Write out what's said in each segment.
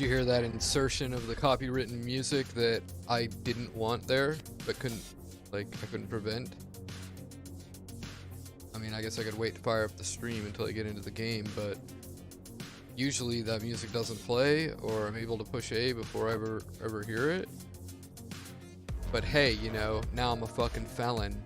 you hear that insertion of the copywritten music that I didn't want there, but I couldn't prevent? I mean, I guess I could wait to fire up the stream until I get into the game, but usually that music doesn't play, or I'm able to push A before I ever hear it. But hey, you know, now I'm a fucking felon.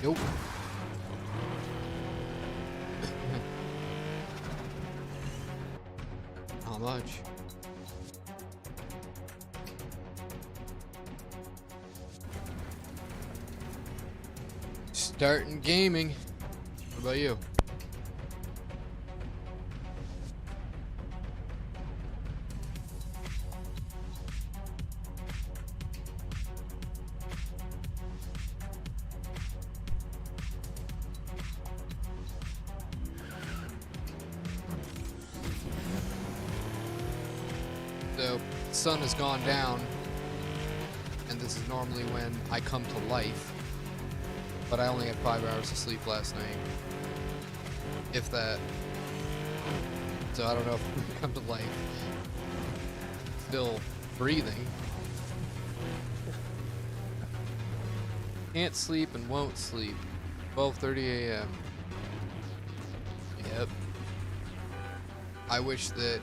Nope. How much? Starting gaming. What about you? So, the sun has gone down, and this is normally when I come to life, but I only had 5 hours of sleep last night, if that. So I don't know if I come to life. Still breathing. Can't sleep and won't sleep. 12:30 a.m. Yep. I wish that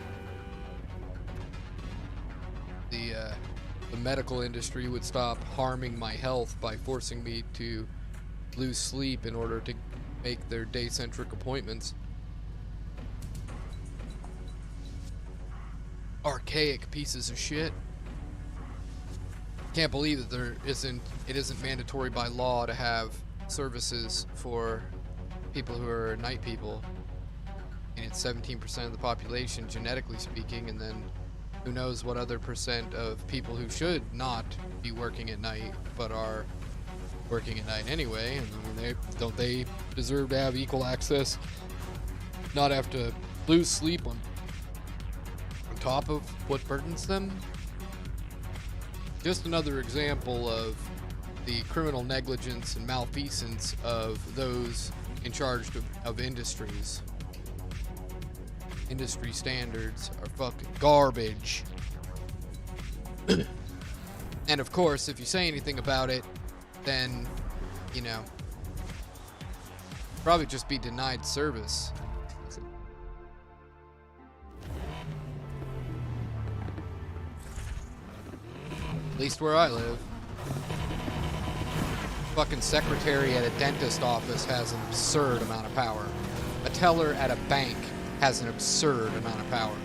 the medical industry would stop harming my health by forcing me to lose sleep in order to make their day-centric appointments. Archaic pieces of shit. Can't believe that it isn't mandatory by law to have services for people who are night people. And it's 17% of the population, genetically speaking, and then who knows what other percent of people who should not be working at night but are working at night anyway. And I mean, don't they deserve to have equal access, not have to lose sleep on top of what burdens them? Just another example of the criminal negligence and malfeasance of those in charge of industries. Industry standards are fucking garbage. And of course, if you say anything about it, then, you know, probably just be denied service. At least where I live. Fucking secretary at a dentist office has an absurd amount of power. A teller at a bank has an absurd amount of power.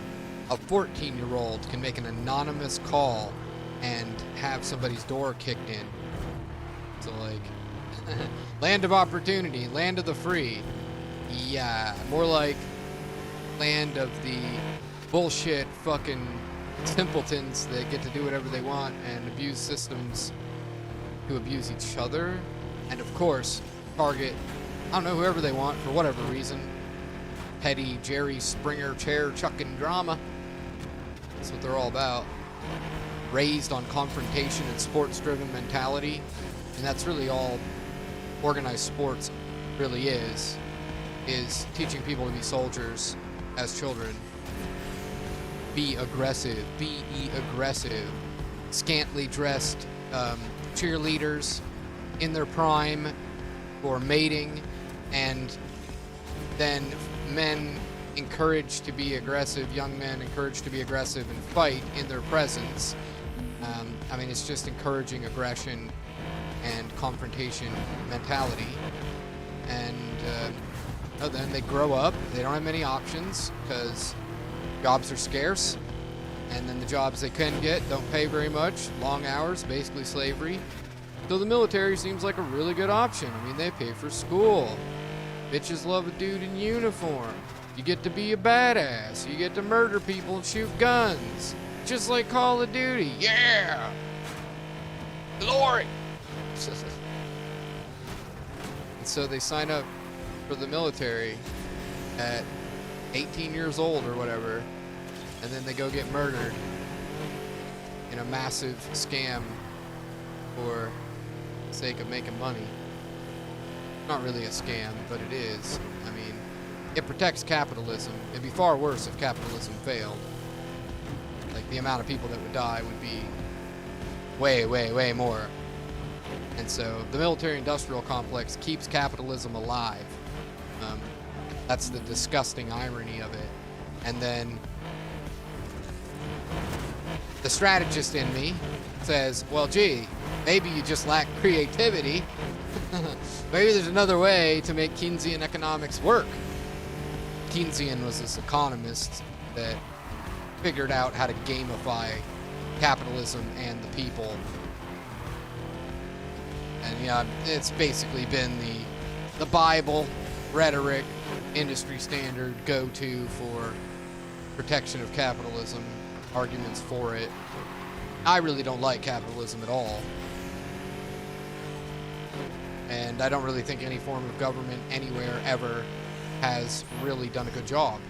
A 14-year-old can make an anonymous call and have somebody's door kicked in. So, like, land of opportunity, land of the free. Yeah, more like land of the bullshit fucking simpletons that get to do whatever they want and abuse systems to abuse each other. And of course, target, I don't know, whoever they want for whatever reason. Petty Jerry Springer chair chucking drama. That's what they're all about. Raised on confrontation and sports-driven mentality. And that's really all organized sports really is teaching people to be soldiers as children. Be aggressive. Be aggressive. Scantily dressed cheerleaders in their prime for mating, and then men encouraged to be aggressive, young men encouraged to be aggressive and fight in their presence. I mean, it's just encouraging aggression and confrontation mentality. And then they grow up, they don't have many options because jobs are scarce, and then the jobs they can get don't pay very much, long hours, basically slavery. So the military seems like a really good option. I mean, they pay for school. Bitches love a dude in uniform. You get to be a badass. You get to murder people and shoot guns. Just like Call of Duty. Yeah! Glory! And so they sign up for the military at 18 years old or whatever, and then they go get murdered in a massive scam for the sake of making money. Not really a scam, but it is. I mean, it protects capitalism. It'd be far worse if capitalism failed. Like, the amount of people that would die would be way, way, way more. And so the military-industrial complex keeps capitalism alive. That's the disgusting irony of it. And then the strategist in me says, well, gee, maybe you just lack creativity. Maybe there's another way to make Keynesian economics work. Keynesian was this economist that figured out how to gamify capitalism and the people. And yeah, it's basically been the Bible, rhetoric, industry standard, go-to for protection of capitalism, arguments for it. I really don't like capitalism at all. And I don't really think any form of government anywhere ever has really done a good job.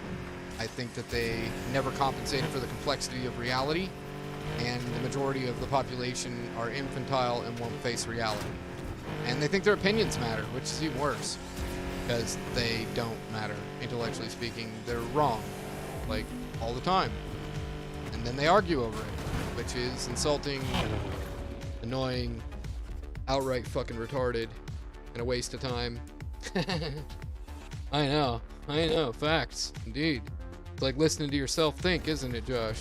I think that they never compensated for the complexity of reality, and the majority of the population are infantile and won't face reality. And they think their opinions matter, which is even worse, because they don't matter. Intellectually speaking, they're wrong, like, all the time. And then they argue over it, which is insulting, annoying, outright fucking retarded, and a waste of time. I know, facts, indeed. It's like listening to yourself think, isn't it, Josh?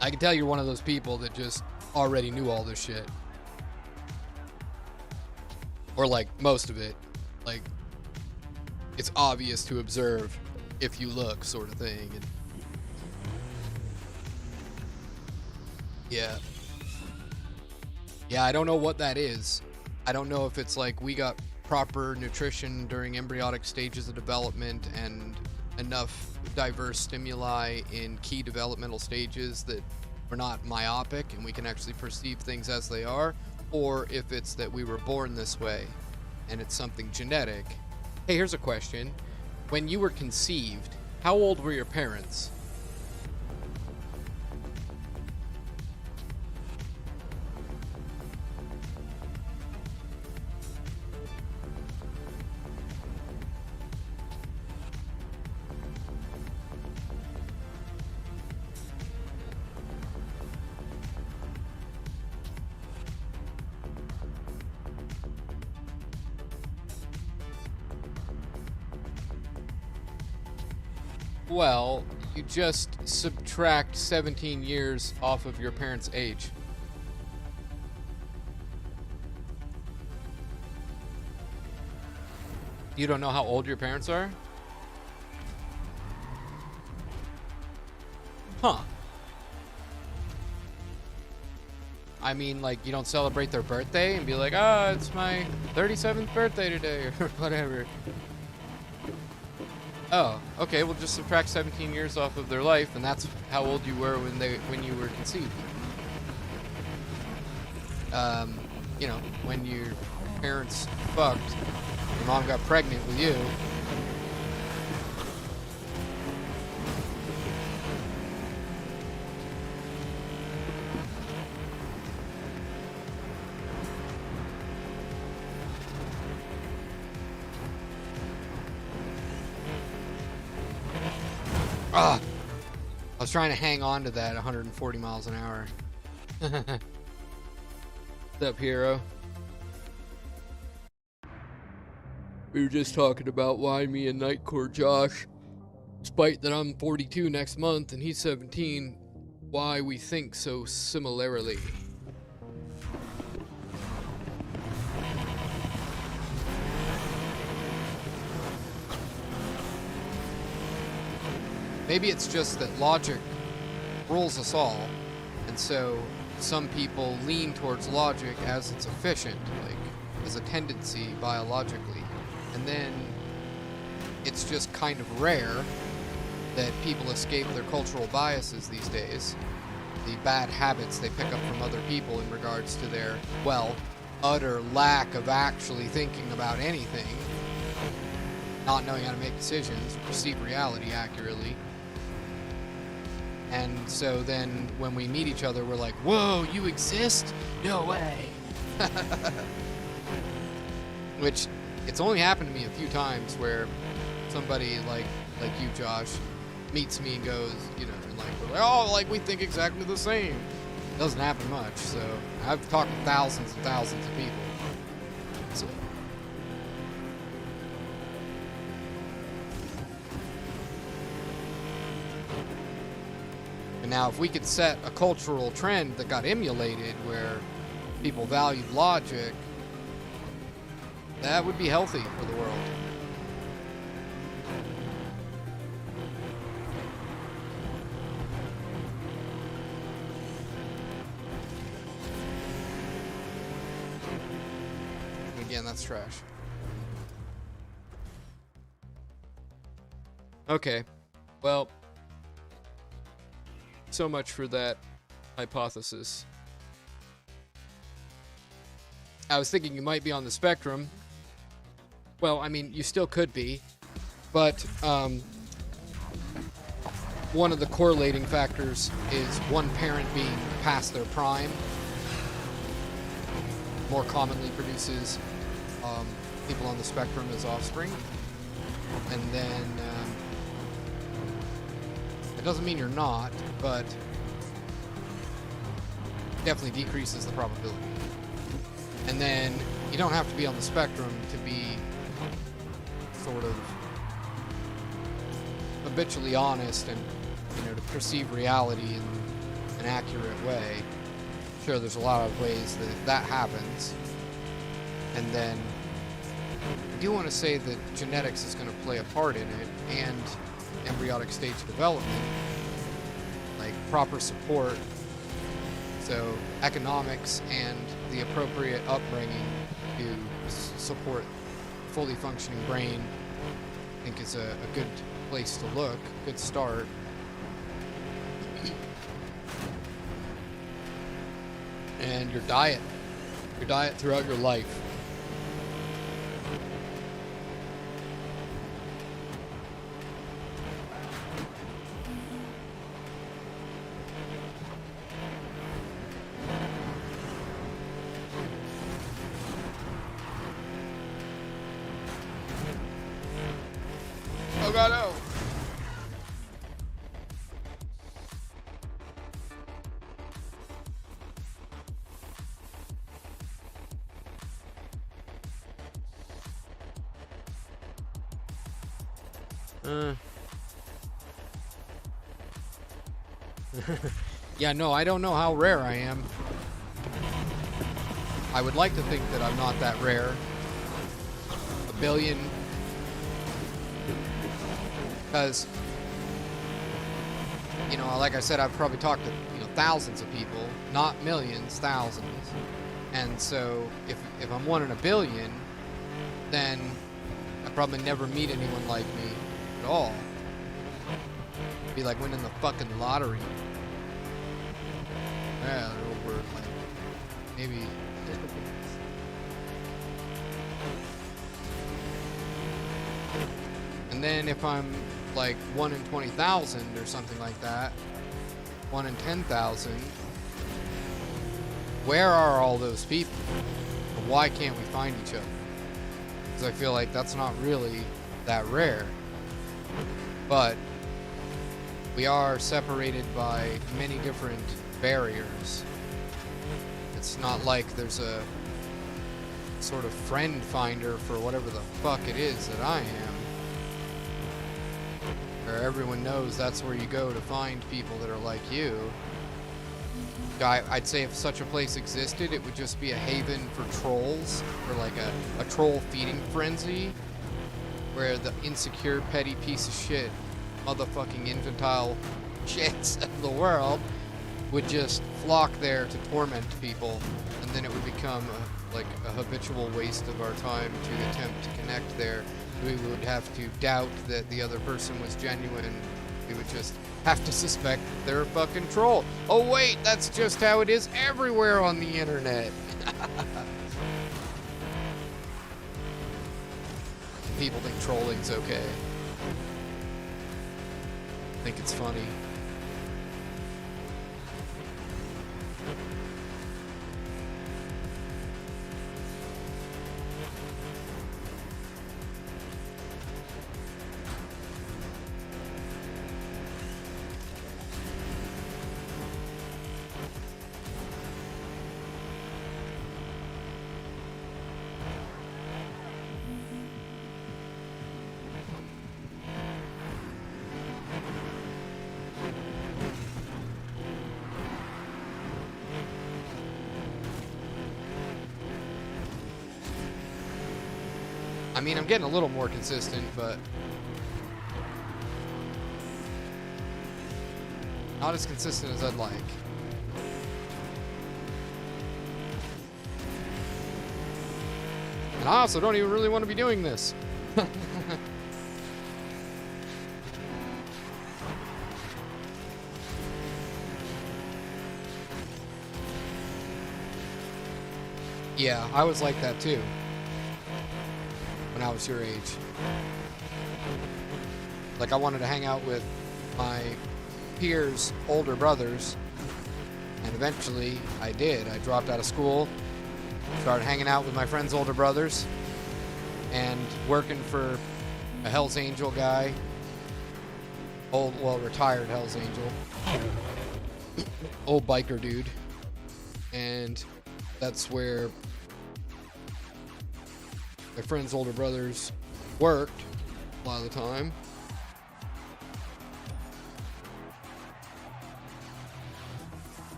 I can tell you're one of those people that just already knew all this shit. Or like, most of it. Like, it's obvious to observe if you look, sort of thing. And yeah. Yeah, I don't know what that is. I don't know if it's like we got proper nutrition during embryonic stages of development and enough diverse stimuli in key developmental stages that we're not myopic and we can actually perceive things as they are, or if it's that we were born this way and it's something genetic. Hey, here's a question. When you were conceived, how old were your parents? Well, you just subtract 17 years off of your parents' age. You don't know how old your parents are? Huh. I mean, like, you don't celebrate their birthday and be like, oh, it's my 37th birthday today, or whatever. Oh, okay, we'll just subtract 17 years off of their life, and that's how old you were when you were conceived. You know, when your parents fucked, your mom got pregnant with you. Ah! I was trying to hang on to that 140 miles an hour. What's up, hero? We were just talking about why me and Nightcore Josh, despite that I'm 42 next month and he's 17, why we think so similarly. Maybe it's just that logic rules us all, and so some people lean towards logic as it's efficient, like as a tendency biologically, and then it's just kind of rare that people escape their cultural biases these days, the bad habits they pick up from other people in regards to their, well, utter lack of actually thinking about anything, not knowing how to make decisions, perceive reality accurately. And so then when we meet each other, we're like, whoa, you exist? No way. Which, it's only happened to me a few times where somebody like you, Josh, meets me and goes, you know, and like, we're like, oh, like we think exactly the same. It doesn't happen much, so I've talked to thousands and thousands of people. So. now if we could set a cultural trend that got emulated where people valued logic, that would be healthy for the world. Again, that's trash. Okay, well, so much for that hypothesis. I was thinking you might be on the spectrum. Well, I mean, you still could be, but one of the correlating factors is one parent being past their prime more commonly produces people on the spectrum as offspring. And then it doesn't mean you're not, but definitely decreases the probability. And then you don't have to be on the spectrum to be sort of habitually honest and, you know, to perceive reality in an accurate way. Sure, there's a lot of ways that that happens. And then I do want to say that genetics is going to play a part in it, and embryonic stage development, like proper support. So economics and the appropriate upbringing to support fully functioning brain, I think is a good place to look, good start. And your diet throughout your life. Oh God, oh. Yeah, no, I don't know how rare I am. I would like to think that I'm not that rare. A billion. Because, you know, like I said, I've probably talked to, you know, thousands of people, not millions, thousands. And so if I'm one in a billion, then I probably never meet anyone like me at all. It'd be like winning the fucking lottery. Yeah, over like maybe. And then if I'm like 1 in 20,000 or something like that, 1 in 10,000, where are all those people? Why can't we find each other? Because I feel like that's not really that rare. But we are separated by many different barriers. It's not like there's a sort of friend finder for whatever the fuck it is that I am, where everyone knows that's where you go to find people that are like you. I'd say if such a place existed, it would just be a haven for trolls, or like a troll feeding frenzy, where the insecure, petty piece of shit, motherfucking infantile shits of the world would just flock there to torment people, and then it would become like a habitual waste of our time to attempt to connect there. We would have to doubt that the other person was genuine. We would just have to suspect that they're a fucking troll. Oh wait, that's just how it is everywhere on the internet. People think trolling's okay. Think it's funny. I mean, I'm getting a little more consistent, but not as consistent as I'd like. And I also don't even really want to be doing this. Yeah, I was like that too when I was your age. Like, I wanted to hang out with my peers' older brothers, and eventually I did. I dropped out of school, started hanging out with my friends' older brothers, and working for a Hells Angel guy. Retired Hells Angel. Old biker dude. And that's where my friends' older brothers worked a lot of the time.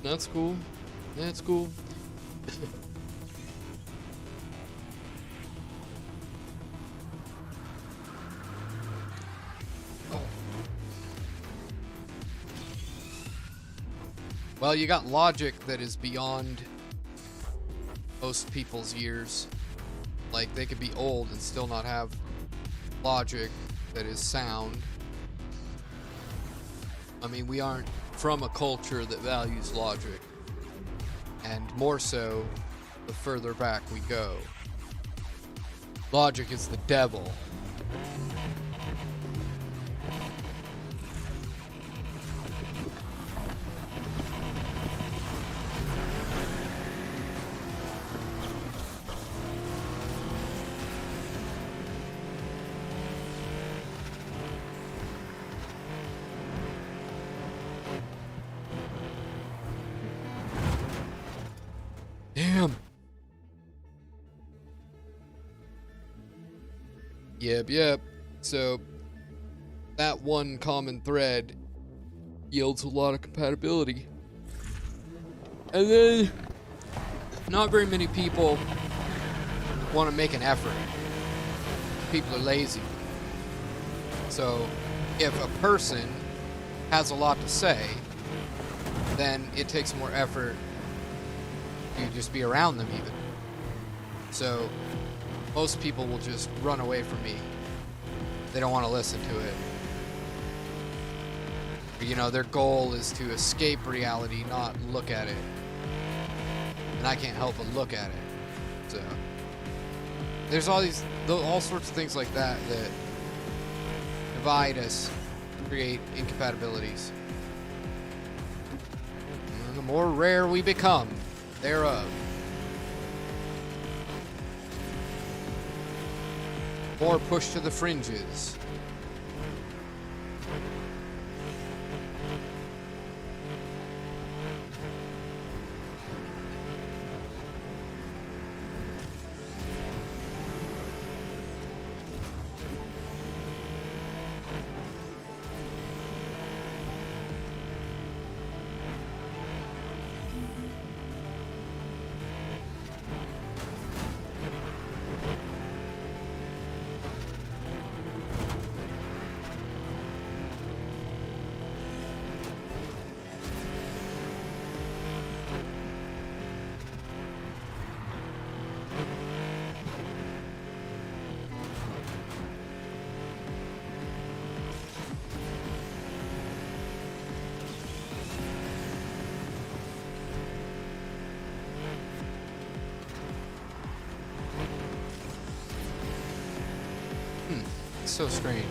That's cool. That's cool. Well, you got logic that is beyond most people's years. Like, they could be old and still not have logic that is sound. I mean, we aren't from a culture that values logic. And more so, the further back we go. Logic is the devil. Damn. Yep. So, that one common thread yields a lot of compatibility. And then, not very many people want to make an effort. People are lazy. So, if a person has a lot to say, then it takes more effort to just be around them even. So most people will just run away from me. They don't want to listen to it. You know, their goal is to escape reality, not look at it. And I can't help but look at it. So there's all sorts of things like that that divide us, create incompatibilities. And the more rare we become thereof, or pushed to the fringes. It's so strange.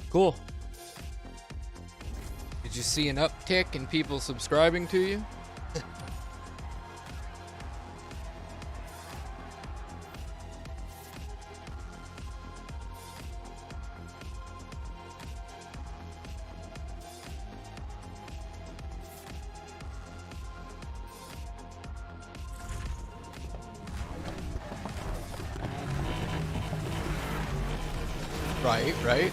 Cool. Did you see an uptick in people subscribing to you? Right, right.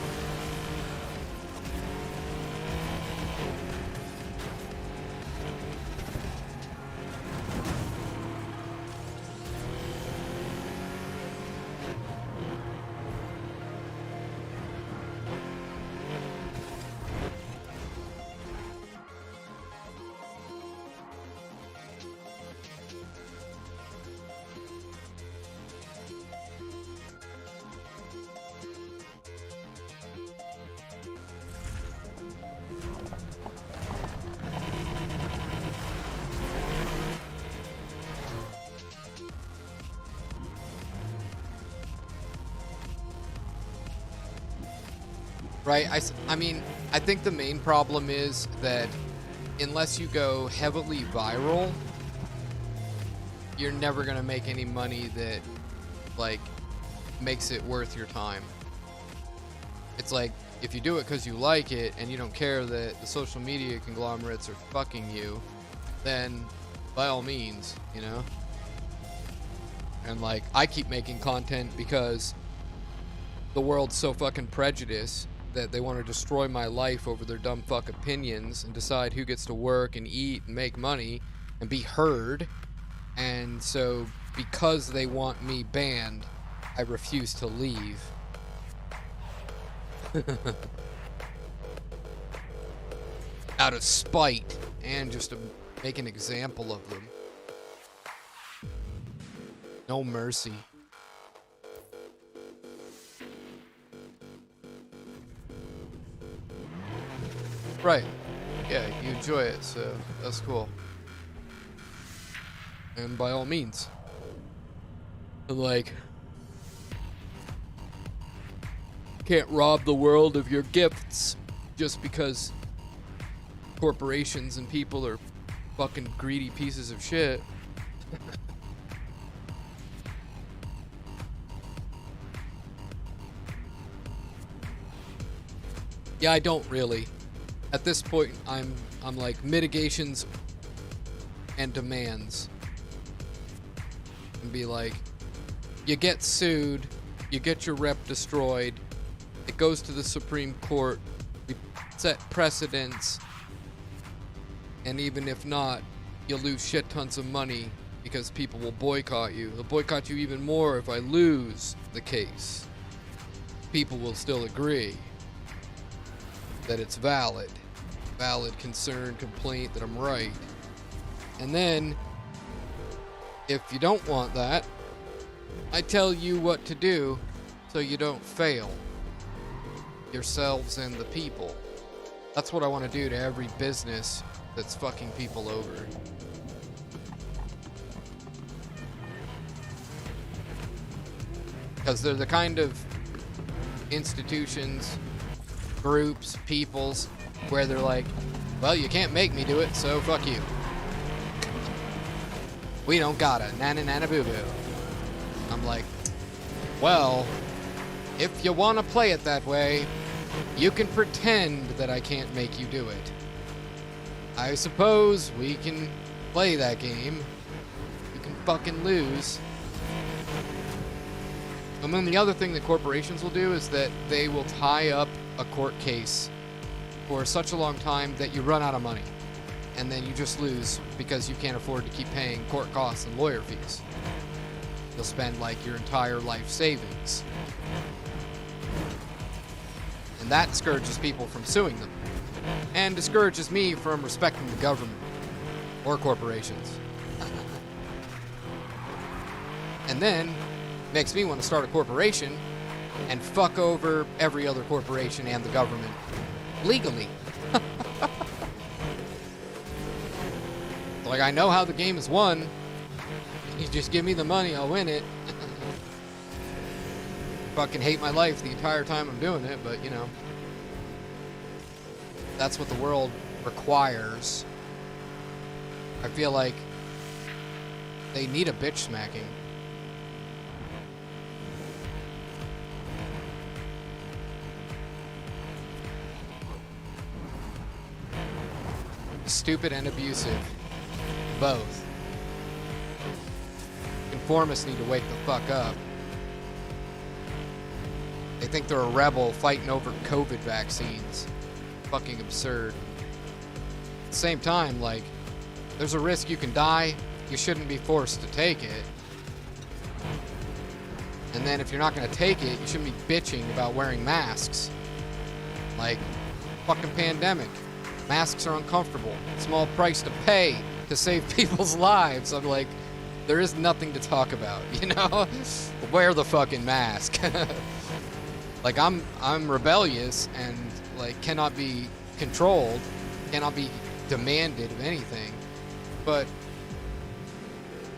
Right, I mean, I think the main problem is that unless you go heavily viral, you're never gonna make any money that, like, makes it worth your time. It's like, if you do it because you like it and you don't care that the social media conglomerates are fucking you, then by all means, you know? And, like, I keep making content because the world's so fucking prejudiced that they want to destroy my life over their dumb fuck opinions and decide who gets to work and eat and make money and be heard. And so because they want me banned, I refuse to leave. Out of spite and just to make an example of them. No mercy. Right. Yeah, you enjoy it, so that's cool. And by all means. And like, can't rob the world of your gifts just because corporations and people are fucking greedy pieces of shit. Yeah, I don't really. At this point, I'm like mitigations and demands. And be like, you get sued, you get your rep destroyed, it goes to the Supreme Court, we set precedents, and even if not, you'll lose shit tons of money because people will boycott you. They'll boycott you even more if I lose the case. People will still agree that it's valid concern, complaint, that I'm right. And then, if you don't want that, I tell you what to do so you don't fail yourselves and the people. That's what I want to do to every business that's fucking people over. Because they're the kind of institutions, groups, peoples, where they're like, well, you can't make me do it, so fuck you. We don't gotta, nana nana boo boo. I'm like, well, if you wanna play it that way, you can pretend that I can't make you do it. I suppose we can play that game. You can fucking lose. And then the other thing that corporations will do is that they will tie up a court case for such a long time that you run out of money. And then you just lose because you can't afford to keep paying court costs and lawyer fees. You'll spend like your entire life savings. And that discourages people from suing them. And discourages me from respecting the government or corporations. And then makes me want to start a corporation and fuck over every other corporation and the government legally. Like, I know how the game is won. You just give me the money, I'll win it. Fucking hate my life the entire time I'm doing it, but you know. that's what the world requires. I feel like they need a bitch smacking. Stupid and abusive. Both. Conformists need to wake the fuck up. They think they're a rebel fighting over COVID vaccines. Fucking absurd. At the same time, like, there's a risk you can die. You shouldn't be forced to take it. And then if you're not going to take it, you shouldn't be bitching about wearing masks. Like, fucking pandemic. Masks are uncomfortable. Small price to pay to save people's lives. I'm like, there is nothing to talk about, you know? Wear the fucking mask. Like, I'm rebellious and, like, cannot be controlled, cannot be demanded of anything. But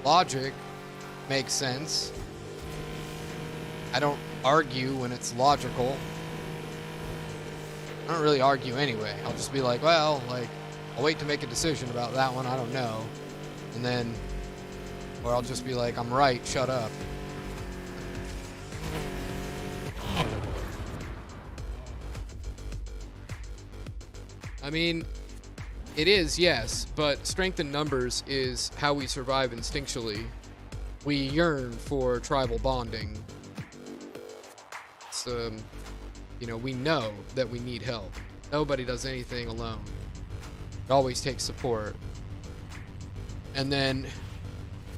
logic makes sense. I don't argue when it's logical. I don't really argue anyway. I'll just be like, well, like, I'll wait to make a decision about that one. I don't know. And then, or I'll just be like, I'm right, shut up. I mean, it is, yes, but strength in numbers is how we survive instinctually. We yearn for tribal bonding. It's, you know, we know that we need help. Nobody does anything alone. It always takes support. And then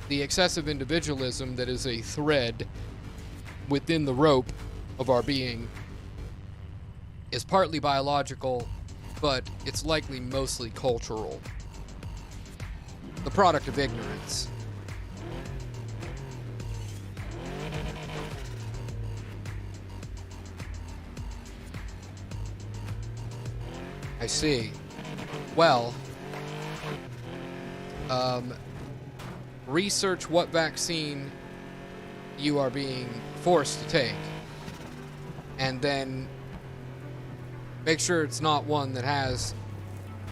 the excessive individualism that is a thread within the rope of our being is partly biological, but it's likely mostly cultural. The product of ignorance. I see. Well, research what vaccine you are being forced to take, and then make sure it's not one that has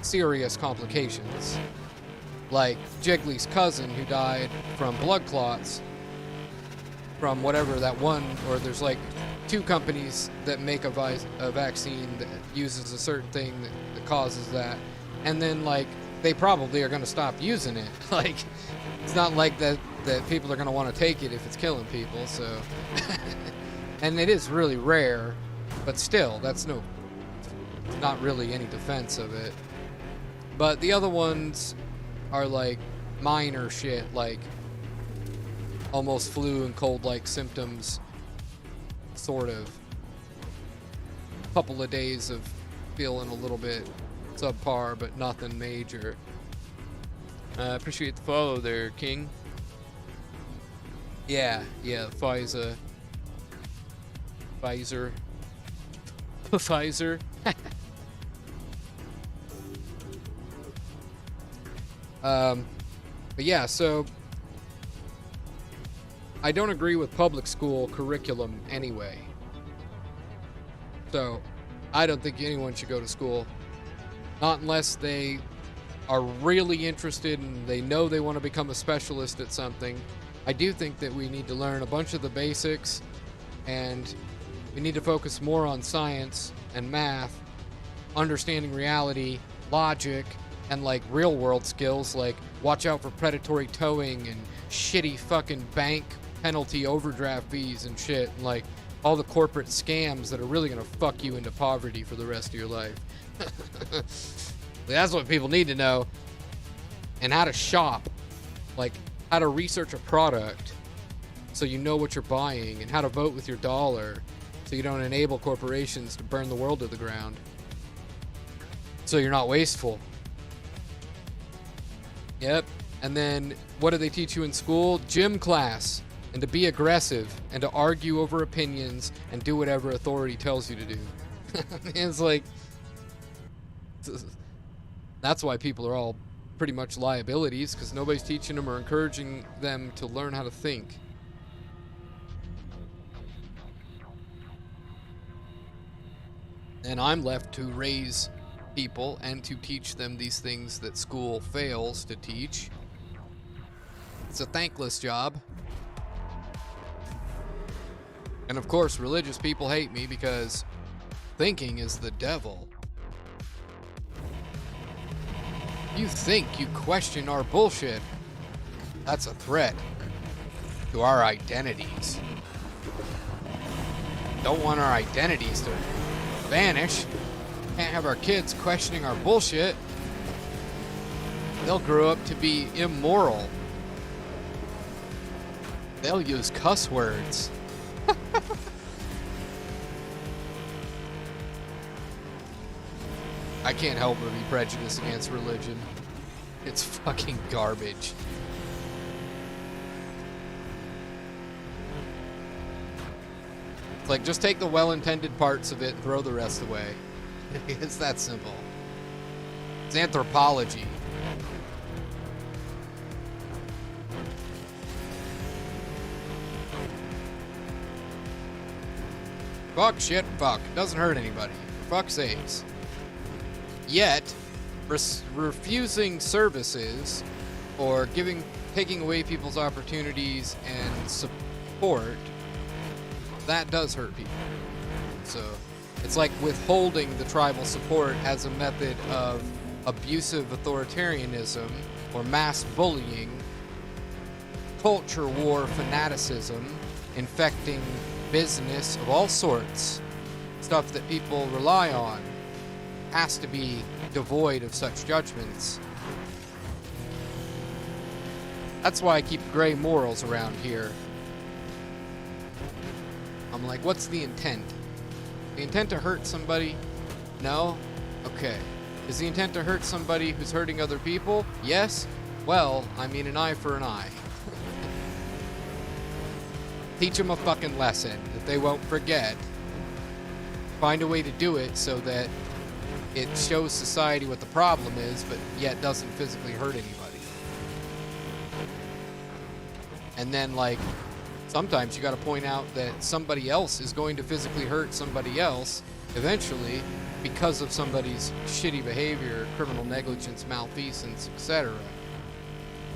serious complications. Like Jiggly's cousin who died from blood clots from whatever that one, or there's like 2 companies that make a vaccine that uses a certain thing that causes that, and then like they probably are going to stop using it. Like, it's not like that people are going to want to take it if it's killing people. So and it is really rare, but still, that's not really any defense of it. But the other ones are like minor shit, like almost flu and cold-like symptoms, sort of. A couple of days of feeling a little bit subpar, but nothing major. Appreciate the follow there, King. Yeah, Pfizer. But yeah, so I don't agree with public school curriculum anyway. So I don't think anyone should go to school. Not unless they are really interested and they know they want to become a specialist at something. I do think that we need to learn a bunch of the basics, and we need to focus more on science and math, understanding reality, logic, and like real world skills, like watch out for predatory towing and shitty fucking bank penalty overdraft fees and shit, and like all the corporate scams that are really gonna fuck you into poverty for the rest of your life. That's what people need to know. And how to shop, like how to research a product so you know what you're buying, and how to vote with your dollar so you don't enable corporations to burn the world to the ground, so you're not wasteful. Yep. And then what do they teach you in school? Gym class, and to be aggressive and to argue over opinions and do whatever authority tells you to do. It's like, that's why people are all pretty much liabilities, because nobody's teaching them or encouraging them to learn how to think. And I'm left to raise people and to teach them these things that school fails to teach. It's a thankless job. And of course, religious people hate me because thinking is the devil. You think you question our bullshit. That's a threat to our identities. Don't want our identities to vanish. Can't have our kids questioning our bullshit. They'll grow up to be immoral. They'll use cuss words. I can't help but be prejudiced against religion. It's fucking garbage. It's like, just take the well-intended parts of it and throw the rest away. It's that simple. It's anthropology. Fuck, shit, fuck. Doesn't hurt anybody. For fuck's sakes. Yet, refusing services or taking away people's opportunities and support, that does hurt people. So, it's like withholding the tribal support as a method of abusive authoritarianism or mass bullying, culture war fanaticism, infecting business of all sorts, stuff that people rely on, has to be devoid of such judgments. That's why I keep gray morals around here. I'm like, what's the intent? The intent to hurt somebody? No? Okay. Is the intent to hurt somebody who's hurting other people? Yes? Well, I mean, an eye for an eye. Teach them a fucking lesson that they won't forget. Find a way to do it so that it shows society what the problem is, but yet doesn't physically hurt anybody. And then, like, sometimes you gotta point out that somebody else is going to physically hurt somebody else eventually because of somebody's shitty behavior, criminal negligence, malfeasance, etc.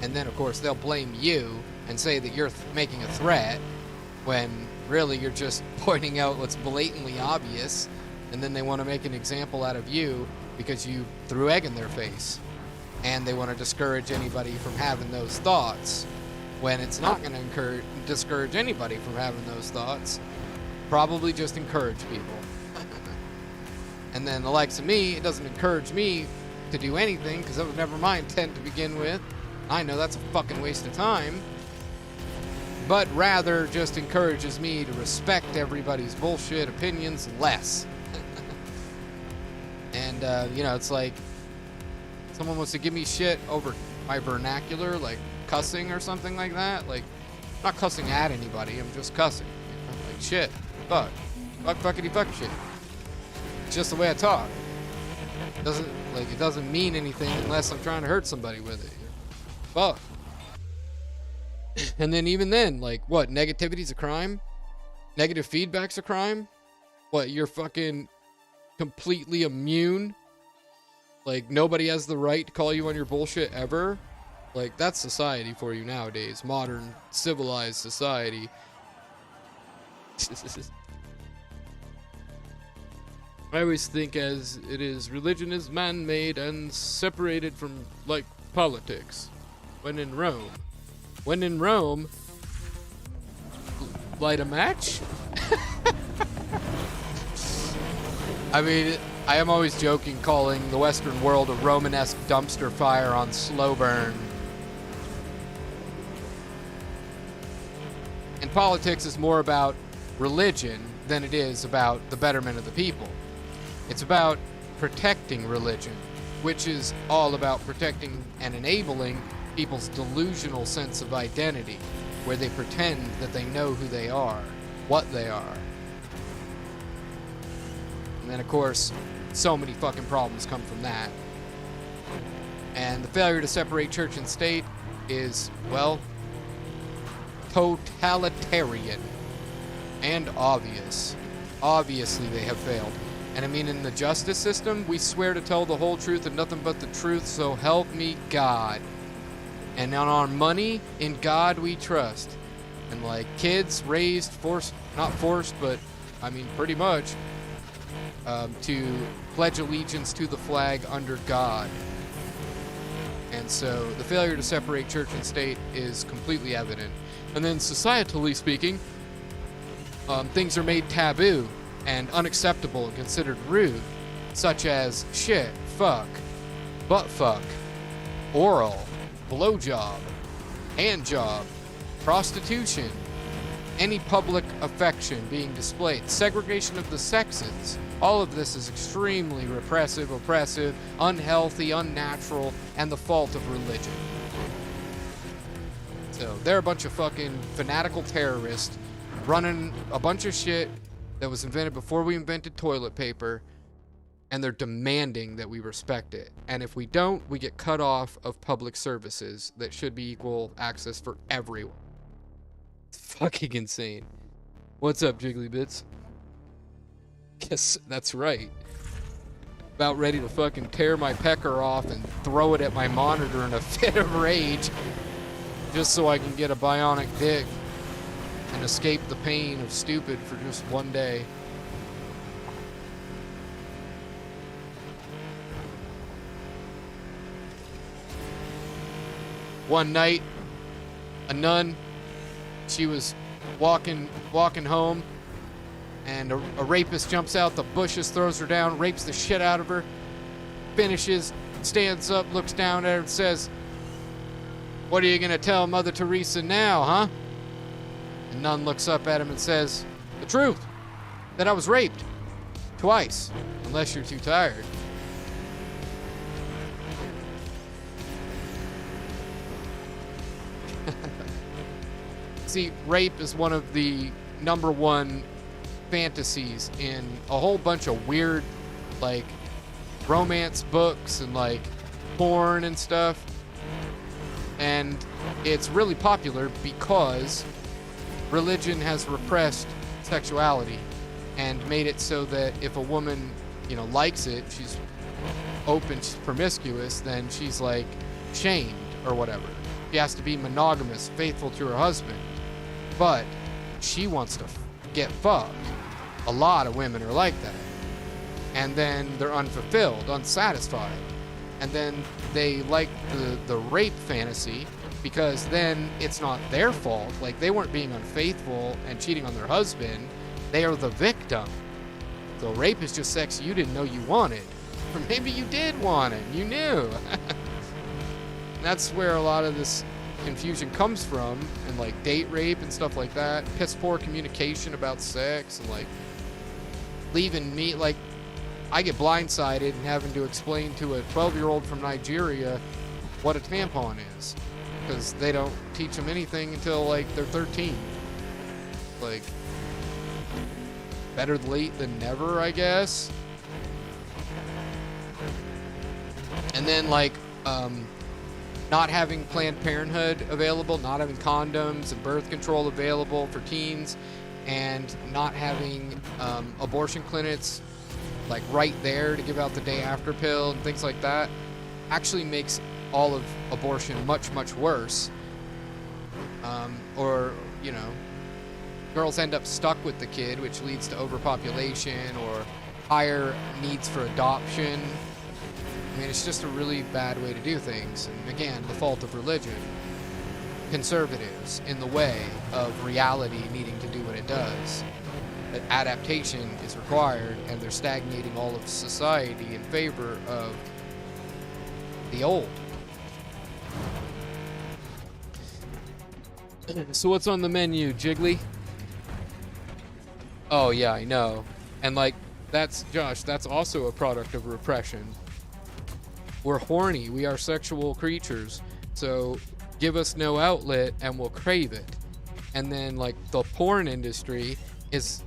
And then, of course, they'll blame you and say that you're making a threat when really you're just pointing out what's blatantly obvious, and then they want to make an example out of you because you threw egg in their face. And they want to discourage anybody from having those thoughts, when it's not going to discourage anybody from having those thoughts. Probably just encourage people. And then the likes of me, it doesn't encourage me to do anything because that was never my intent to begin with. I know that's a fucking waste of time. But rather just encourages me to respect everybody's bullshit opinions less. And, you know, it's like someone wants to give me shit over my vernacular, like cussing or something like that. Like, I'm not cussing at anybody, I'm just cussing. You know? Like, shit, fuck, fuckity fuck shit. It's just the way I talk. It doesn't mean anything unless I'm trying to hurt somebody with it. Fuck. And then even then, like, what, negativity's a crime? Negative feedback's a crime? What, you're fucking completely immune? Like, nobody has the right to call you on your bullshit ever? Like, that's society for you nowadays. Modern, civilized society. I always think as it is, religion is man-made and separated from, like, politics. When in Rome, light a match? I mean, I am always joking calling the Western world a Romanesque dumpster fire on slow burn. And politics is more about religion than it is about the betterment of the people. It's about protecting religion, which is all about protecting and enabling people's delusional sense of identity, where they pretend that they know who they are, what they are. And then, of course, so many fucking problems come from that. And the failure to separate church and state is, well, totalitarian and obvious. Obviously, they have failed. And I mean, in the justice system, we swear to tell the whole truth and nothing but the truth, so help me God. And on our money, in God we trust. And like kids raised, not forced, but I mean pretty much, to pledge allegiance to the flag under God. And so the failure to separate church and state is completely evident. And then societally speaking, things are made taboo and unacceptable and considered rude, such as shit, fuck, butt fuck, oral, blowjob, hand job, prostitution, any public affection being displayed, segregation of the sexes. All of this is extremely repressive, oppressive, unhealthy, unnatural, and the fault of religion. So they're a bunch of fucking fanatical terrorists running a bunch of shit that was invented before we invented toilet paper, and they're demanding that we respect it. And if we don't, we get cut off of public services that should be equal access for everyone. It's fucking insane. What's up, Jigglybits? Yes, that's right. About ready to fucking tear my pecker off and throw it at my monitor in a fit of rage just so I can get a bionic dick and escape the pain of stupid for just one day. One night, a nun, she was walking home, and a rapist jumps out the bushes, throws her down, rapes the shit out of her, finishes, stands up, looks down at her and says, "What are you gonna tell Mother Teresa now, huh?" The nun looks up at him and says, "The truth, that I was raped. Twice, unless you're too tired." See, rape is one of the #1 fantasies in a whole bunch of weird, like, romance books and, like, porn and stuff. And it's really popular because religion has repressed sexuality and made it so that if a woman, you know, likes it, she's open, she's promiscuous, then she's, like, shamed or whatever. She has to be monogamous, faithful to her husband. But she wants to get fucked. A lot of women are like that. And then they're unfulfilled, unsatisfied. And then they like the rape fantasy because then it's not their fault. Like, they weren't being unfaithful and cheating on their husband. They are the victim. So rape is just sex you didn't know you wanted. Or maybe you did want it. You knew. That's where a lot of this confusion comes from, and like date rape and stuff like that, piss poor communication about sex, and like leaving me, like, I get blindsided and having to explain to a 12-year-old from Nigeria what a tampon is, because they don't teach them anything until like they're 13. Like, better late than never, I guess. And then like not having Planned Parenthood available, not having condoms and birth control available for teens, and not having abortion clinics like right there to give out the day after pill and things like that actually makes all of abortion much, much worse. Or, you know, girls end up stuck with the kid, which leads to overpopulation or higher needs for adoption. I mean, it's just a really bad way to do things. And again, the fault of religion. Conservatives in the way of reality needing to do what it does. That adaptation is required, and they're stagnating all of society in favor of the old. So what's on the menu, Jiggly? Oh yeah, I know. And like, that's, Josh, that's also a product of repression. We're horny. We are sexual creatures. So give us no outlet and we'll crave it. And then like the porn industry is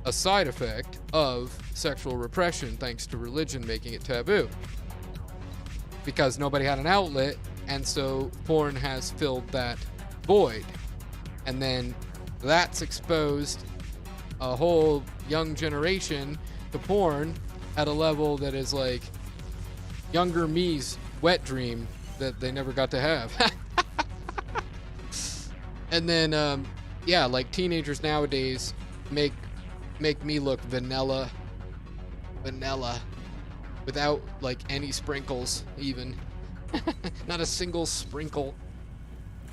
a side effect of sexual repression thanks to religion making it taboo. Because nobody had an outlet, and so porn has filled that void. And then that's exposed a whole young generation to porn at a level that is like younger me's wet dream that they never got to have. And then, yeah, like teenagers nowadays make me look vanilla, without like any sprinkles even. Not a single sprinkle,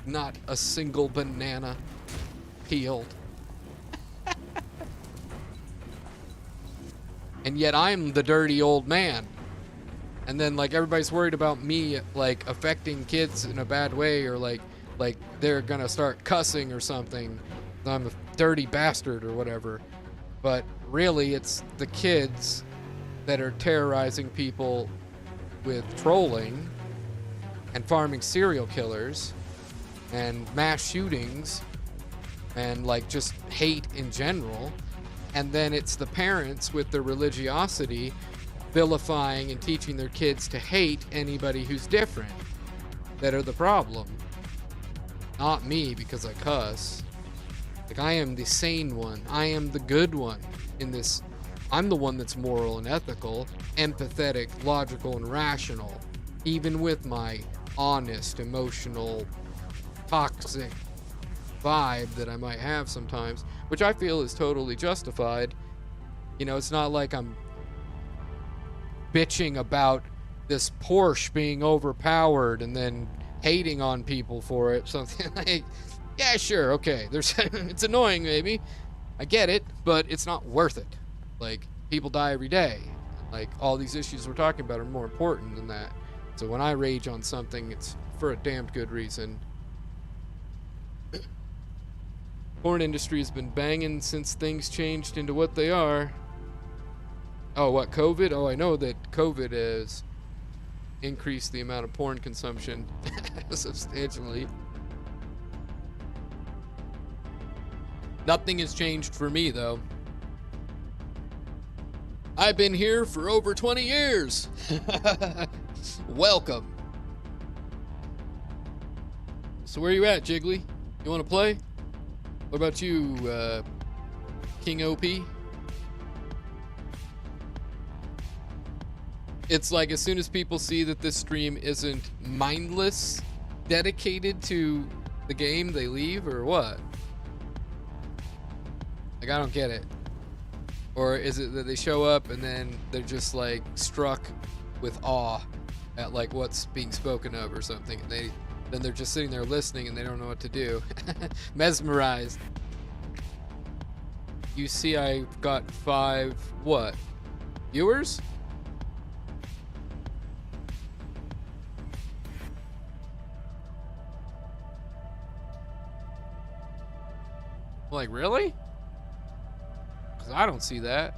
not a single banana peeled. And yet I'm the dirty old man. And then like everybody's worried about me like affecting kids in a bad way, or like they're gonna start cussing or something. I'm a dirty bastard or whatever. But really it's the kids that are terrorizing people with trolling and farming serial killers and mass shootings and like just hate in general. And then it's the parents with their religiosity vilifying and teaching their kids to hate anybody who's different that are the problem. Not me, because I cuss. Like, I am the sane one. I am the good one in this. I'm the one that's moral and ethical, empathetic, logical, and rational, even with my honest, emotional, toxic vibe that I might have sometimes, which I feel is totally justified. You know, it's not like I'm bitching about this Porsche being overpowered and then hating on people for it. Something like, yeah, sure, okay, there's it's annoying maybe, I get it, but it's not worth it. Like, people die every day. Like, all these issues we're talking about are more important than that. So when I rage on something, it's for a damned good reason. Porn industry has been banging since things changed into what they are. Oh, what, COVID? Oh, I know that COVID has increased the amount of porn consumption substantially. Nothing has changed for me, though. I've been here for over 20 years. Welcome. So where you at, Jiggly? You want to play? What about you, King OP? It's like as soon as people see that this stream isn't mindless, dedicated to the game, they leave, or what? Like, I don't get it. Or is it that they show up and then they're just like struck with awe at like what's being spoken of or something, and then they're just sitting there listening and they don't know what to do. Mesmerized. You see, I've got 5 what? Viewers? Like, really? Because I don't see that.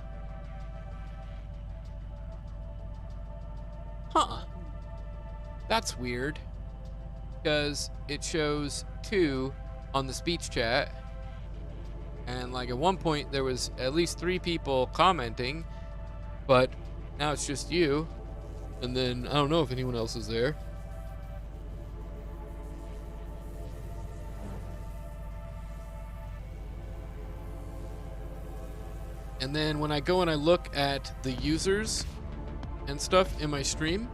Huh. That's weird. Because it shows 2 on the speech chat. And like at one point there was at least 3 people commenting. But now it's just you. And then I don't know if anyone else is there. And then when I go and I look at the users and stuff in my stream,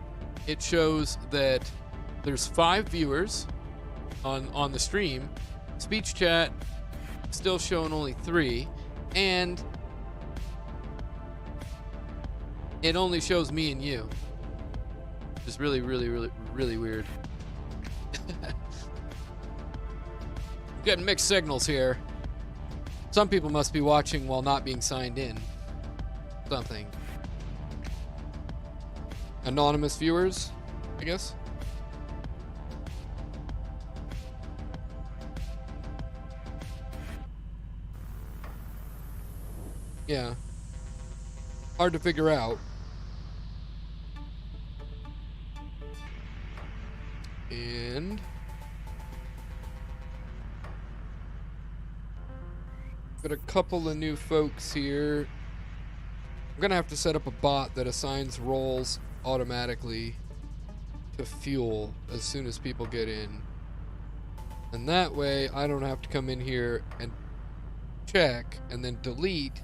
it shows that there's 5 viewers on the stream. Speech chat still showing only 3, and it only shows me and you. Just really weird. Getting mixed signals here. Some people must be watching while not being signed in. Something. Anonymous viewers, I guess. Yeah. Hard to figure out. And got a couple of new folks here. I'm gonna have to set up a bot that assigns roles automatically to fuel as soon as people get in. And that way I don't have to come in here and check and then delete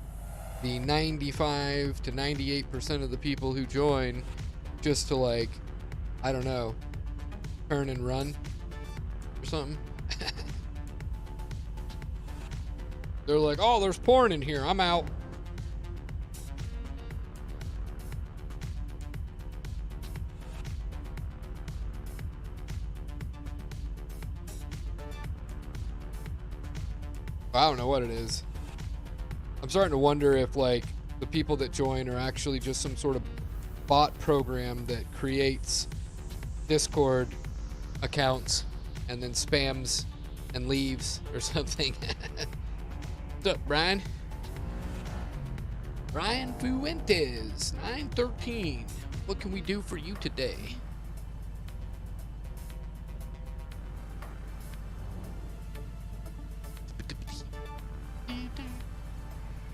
the 95 to 98% of the people who join just to, like, I don't know, turn and run or something. They're like, oh, there's porn in here, I'm out. I don't know what it is. I'm starting to wonder if, like, the people that join are actually just some sort of bot program that creates Discord accounts and then spams and leaves or something. What's up, Brian? Brian Fuentes, 913. What can we do for you today?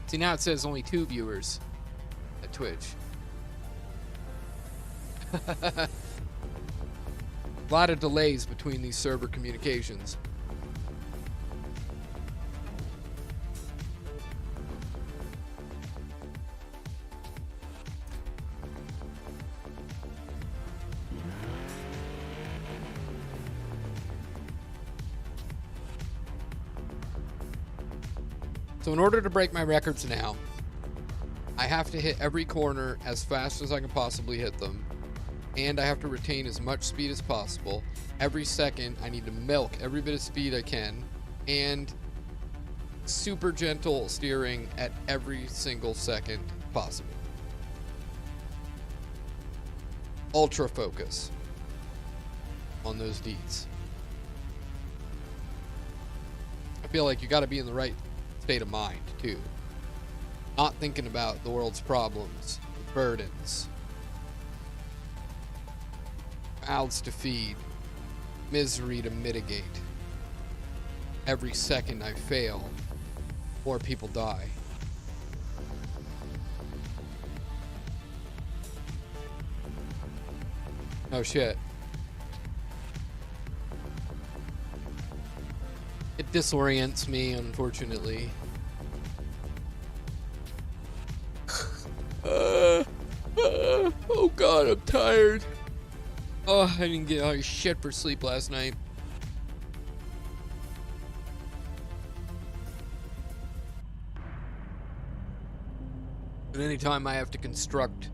See, now it says only 2 viewers at Twitch. A lot of delays between these server communications. So in order to break my records now, I have to hit every corner as fast as I can possibly hit them. And I have to retain as much speed as possible. Every second, I need to milk every bit of speed I can. And super gentle steering at every single second possible. Ultra focus on those deeds. I feel like you gotta be in the right state of mind, too. Not thinking about the world's problems, burdens, mouths to feed, misery to mitigate. Every second I fail, more people die. Oh shit. It disorients me, unfortunately. Oh god, I'm tired. Oh, I didn't get all your shit for sleep last night. And anytime I have to construct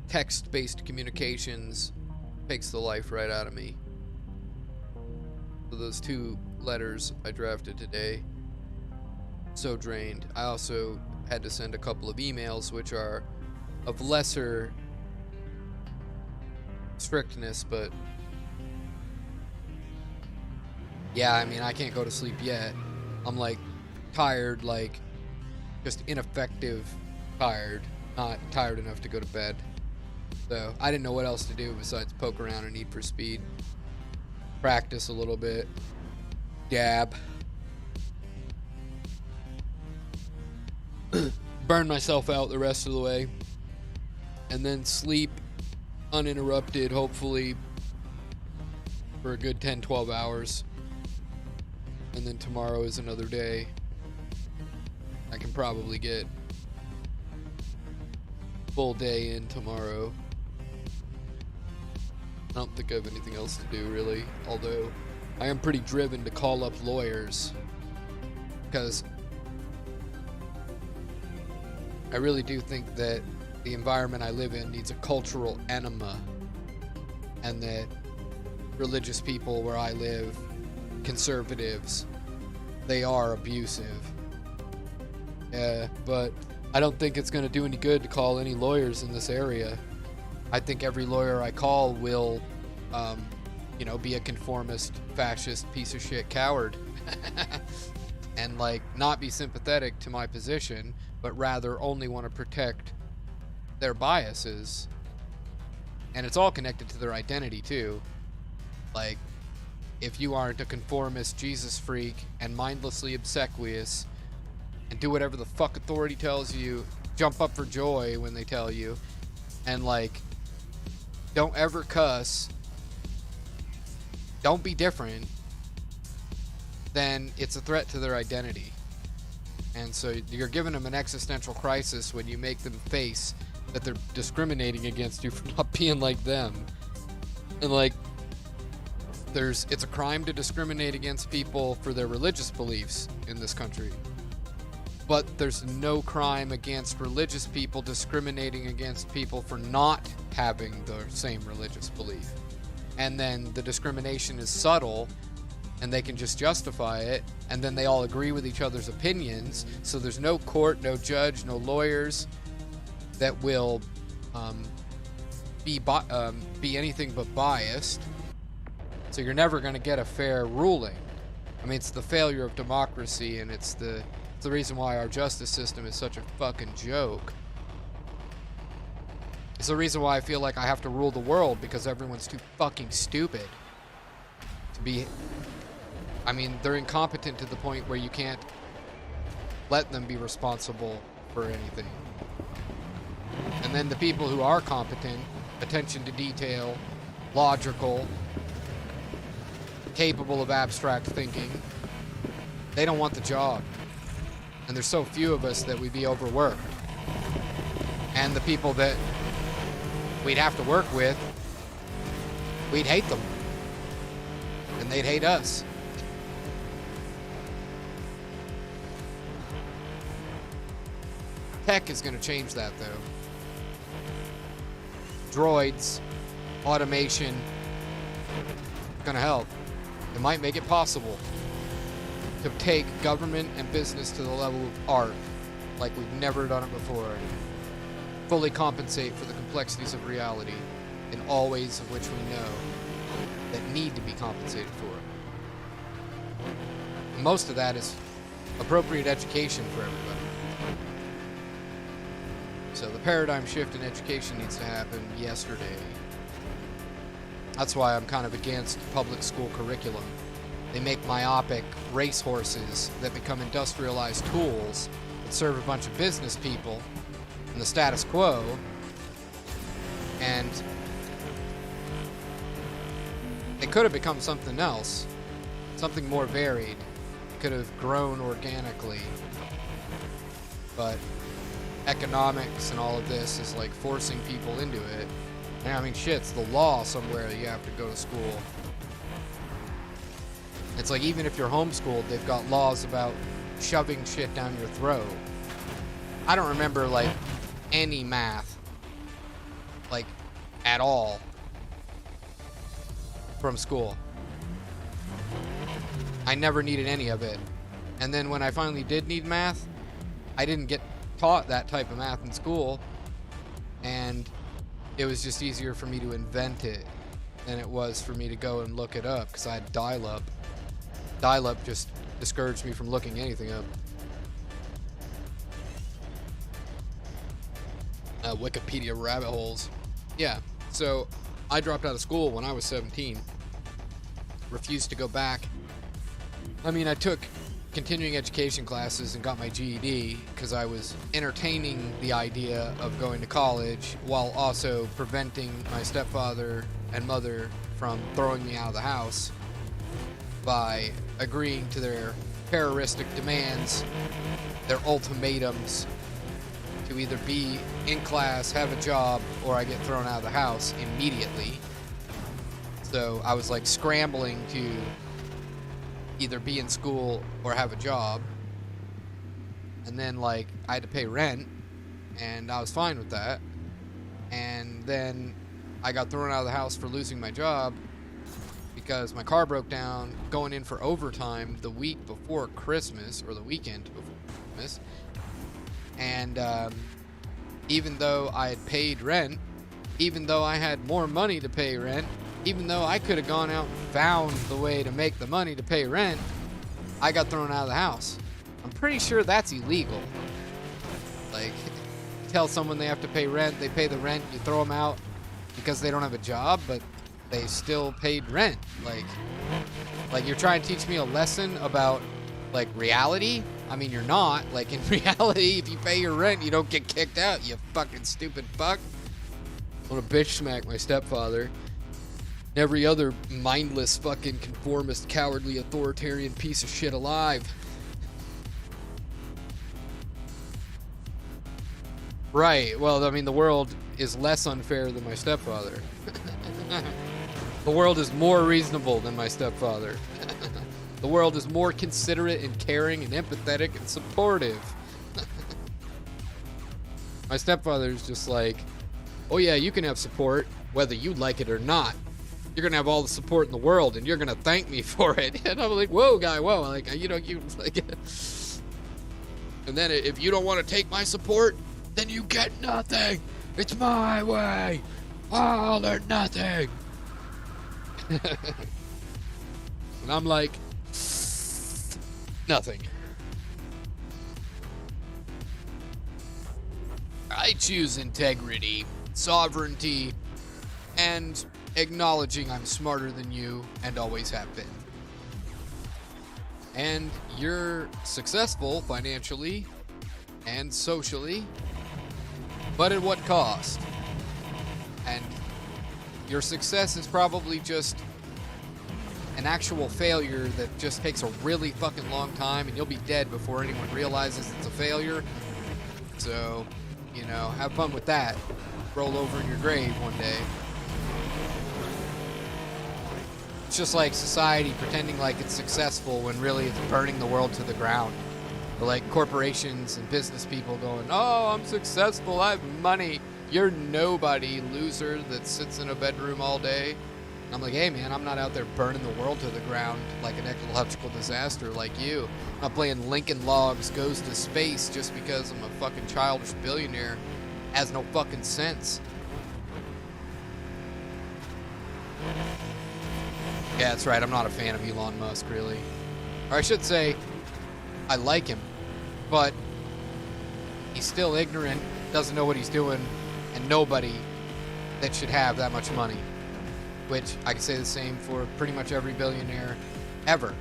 text-based communications, takes the life right out of me. So those 2 letters I drafted today, so drained. I also had to send a couple of emails, which are of lesser strictness, but yeah, I mean, I can't go to sleep yet. I'm like tired, like just ineffective tired, not tired enough to go to bed. So I didn't know what else to do besides poke around in Need for Speed, practice a little bit, dab, burn myself out the rest of the way, and then sleep uninterrupted, hopefully for a good 10-12 hours. And then tomorrow is another day. I can probably get full day in tomorrow. I don't think I have anything else to do, really, although I am pretty driven to call up lawyers, because I really do think that the environment I live in needs a cultural enema, and that religious people where I live, conservatives, they are abusive. Yeah, but I don't think it's going to do any good to call any lawyers in this area. I think every lawyer I call will, you know, be a conformist, fascist, piece of shit coward. And, like, not be sympathetic to my position, but rather only want to protect their biases. And it's all connected to their identity, too. Like, if you aren't a conformist Jesus freak and mindlessly obsequious and do whatever the fuck authority tells you, jump up for joy when they tell you, and, like, don't ever cuss, don't be different, then it's a threat to their identity. And so you're giving them an existential crisis when you make them face that they're discriminating against you for not being like them. And like, it's a crime to discriminate against people for their religious beliefs in this country. But there's no crime against religious people discriminating against people for not having the same religious belief. And then the discrimination is subtle, and they can just justify it, and then they all agree with each other's opinions, so there's no court, no judge, no lawyers that will be anything but biased. So you're never going to get a fair ruling. I mean, it's the failure of democracy, and it's the reason why our justice system is such a fucking joke. It's the reason why I feel like I have to rule the world, because everyone's too fucking stupid to be... I mean, they're incompetent to the point where you can't let them be responsible for anything. And then the people who are competent, attention to detail, logical, capable of abstract thinking, they don't want the job. And there's so few of us that we'd be overworked. And the people that we'd have to work with, we'd hate them. And they'd hate us. Tech is going to change that, though. Droids, automation, going to help. It might make it possible to take government and business to the level of art like we've never done it before. Fully compensate for the complexities of reality in all ways of which we know that need to be compensated for. Most of that is appropriate education for everybody. So the paradigm shift in education needs to happen yesterday. That's why I'm kind of against public school curriculum. They make myopic racehorses that become industrialized tools that serve a bunch of business people and the status quo. And they could have become something else, something more varied. It could have grown organically. But economics and all of this is like forcing people into it. And I mean, shit, it's the law somewhere you have to go to school. It's like, even if you're homeschooled, they've got laws about shoving shit down your throat. I don't remember, like, any math, like, at all from school. I never needed any of it. And then when I finally did need math, I didn't get taught that type of math in school, and it was just easier for me to invent it than it was for me to go and look it up, because I had dial-up. Dial-up just discouraged me from looking anything up. Wikipedia rabbit holes. Yeah, so I dropped out of school when I was 17. Refused to go back. I mean, I took continuing education classes and got my GED because I was entertaining the idea of going to college while also preventing my stepfather and mother from throwing me out of the house by agreeing to their terroristic demands, their ultimatums to either be in class, have a job, or I get thrown out of the house immediately. So I was like scrambling to either be in school or have a job. And then like I had to pay rent, and I was fine with that. And then I got thrown out of the house for losing my job because my car broke down going in for overtime the week before Christmas, or the weekend before Christmas. And even though I had paid rent, even though I had more money to pay rent, even though I could have gone out and found the way to make the money to pay rent, I got thrown out of the house. I'm pretty sure that's illegal. Like, tell someone they have to pay rent, they pay the rent, you throw them out because they don't have a job, but they still paid rent. Like you're trying to teach me a lesson about, like, reality? I mean, you're not. Like, in reality, if you pay your rent, you don't get kicked out, you fucking stupid fuck. I want to bitch smack my stepfather. Every other mindless, fucking conformist, cowardly, authoritarian piece of shit alive. Right. Well, I mean, the world is less unfair than my stepfather. The world is more reasonable than my stepfather. The world is more considerate and caring and empathetic and supportive. My stepfather is just like, oh yeah, you can have support whether you like it or not. You're gonna have all the support in the world and you're gonna thank me for it. And I'm like, whoa, guy, whoa. Like, you know, you like, and then if you don't want to take my support, then you get nothing. It's my way. All or nothing. And I'm like, nothing. I choose integrity, sovereignty, and acknowledging I'm smarter than you and always have been. And you're successful financially and socially, but at what cost? And your success is probably just an actual failure that just takes a really fucking long time, and you'll be dead before anyone realizes it's a failure. So, you know, have fun with that. Roll over in your grave one day. It's just like society pretending like it's successful when really it's burning the world to the ground. Or like corporations and business people going, oh, I'm successful, I have money. You're nobody, loser that sits in a bedroom all day. I'm like, hey man, I'm not out there burning the world to the ground like an ecological disaster like you. I'm not playing Lincoln Logs Goes to Space just because I'm a fucking childish billionaire. Has no fucking sense. Yeah, that's right, I'm not a fan of Elon Musk, really. Or I should say, I like him, but he's still ignorant, doesn't know what he's doing, and nobody that should have that much money. Which I can say the same for pretty much every billionaire ever.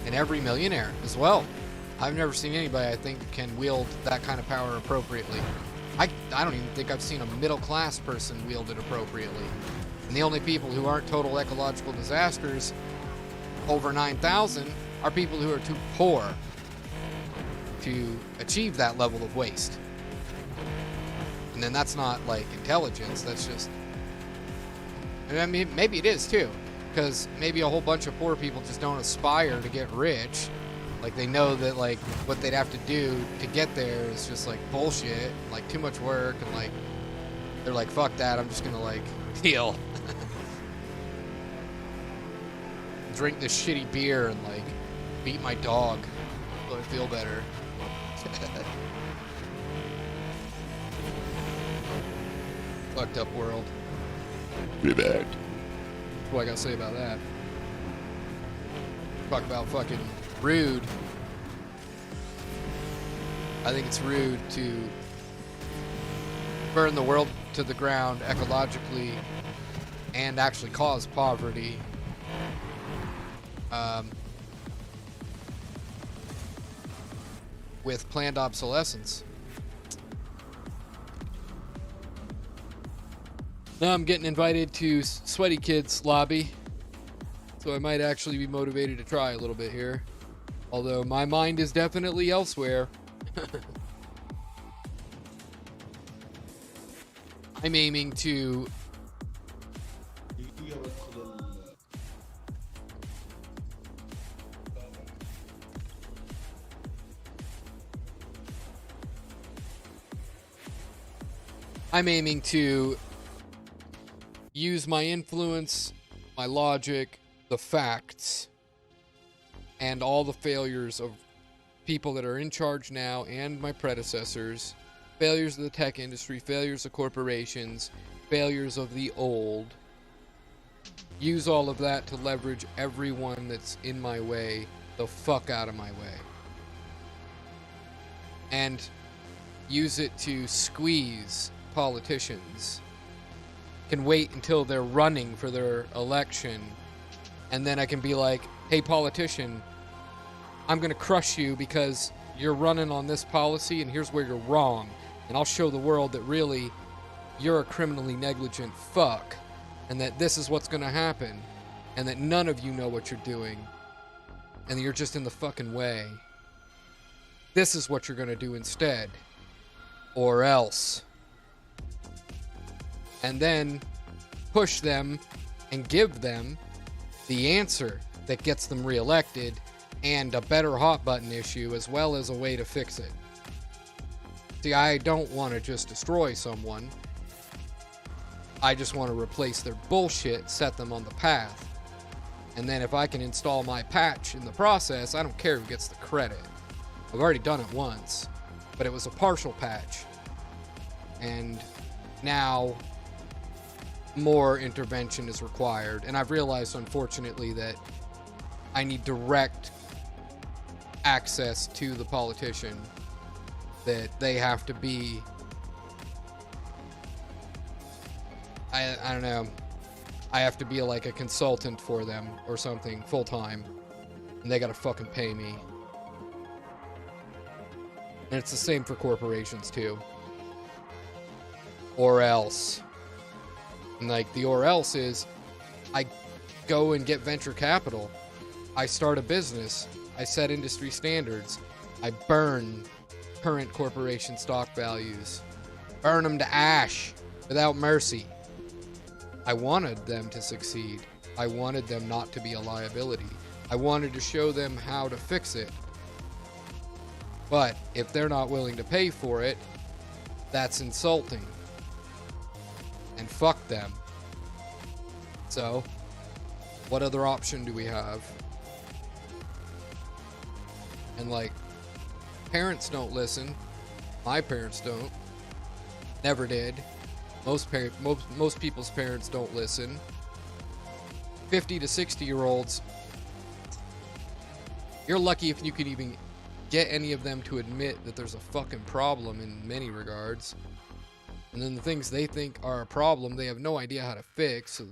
And every millionaire as well. I've never seen anybody I think can wield that kind of power appropriately. I don't even think I've seen a middle class person wield it appropriately. And the only people who aren't total ecological disasters, over 9,000, are people who are too poor to achieve that level of waste. And then that's not like intelligence, that's just... I mean, maybe it is too, because maybe a whole bunch of poor people just don't aspire to get rich. Like they know that like what they'd have to do to get there is just like bullshit, like too much work, and like they're like, fuck that, I'm just gonna like deal. Drink this shitty beer and like beat my dog so I feel better. Fucked up world. Be back. What I gotta say about that? Talk about fucking rude. I think it's rude to burn the world to the ground ecologically and actually cause poverty. With planned obsolescence. Now I'm getting invited to Sweaty Kids lobby, so I might actually be motivated to try a little bit here. Although my mind is definitely elsewhere. I'm aiming to... use my influence, my logic, the facts, and all the failures of people that are in charge now and my predecessors, failures of the tech industry, failures of corporations, failures of the old. Use all of that to leverage everyone that's in my way the fuck out of my way. And use it to squeeze politicians. Can wait until they're running for their election, and then I can be like, hey politician, I'm gonna crush you because you're running on this policy and here's where you're wrong, and I'll show the world that really you're a criminally negligent fuck, and that this is what's gonna happen, and that none of you know what you're doing, and you're just in the fucking way. This is what you're gonna do instead. or else. And then push them and give them the answer that gets them reelected and a better hot button issue as well as a way to fix it. See, I don't want to just destroy someone. I just want to replace their bullshit, set them on the path. And then if I can install my patch in the process, I don't care who gets the credit. I've already done it once, but it was a partial patch. And now more intervention is required. And I've realized, unfortunately, that I need direct access to the politician, that they have to be, I don't know, I have to be like a consultant for them or something full time, and they gotta fucking pay me. And it's the same for corporations too. Or else. And like the or else is, I go and get venture capital. I start a business. I set industry standards. I burn current corporation stock values. Burn them to ash without mercy. I wanted them to succeed. I wanted them not to be a liability. I wanted to show them how to fix it. But if they're not willing to pay for it, that's insulting. And fuck them. So, what other option do we have? And like, parents don't listen. My parents don't. Never did. Most people's parents don't listen. 50 to 60-year-olds, you're lucky if you can even get any of them to admit that there's a fucking problem in many regards. And then the things they think are a problem, they have no idea how to fix. So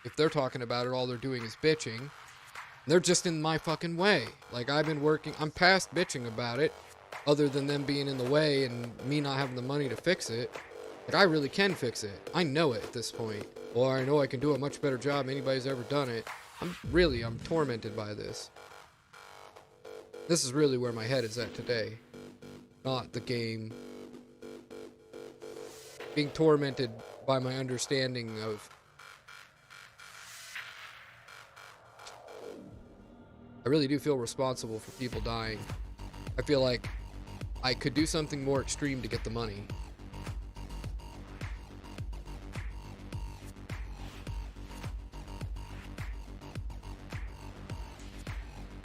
if they're talking about it, all they're doing is bitching. They're just in my fucking way. Like, I've been working, I'm past bitching about it, other than them being in the way and me not having the money to fix it. Like, I really can fix it. I know it at this point. Or I know I can do a much better job than anybody's ever done it. I'm tormented by this. This is really where my head is at today. Not the game. Being tormented by my understanding of... I really do feel responsible for people dying. I feel like I could do something more extreme to get the money.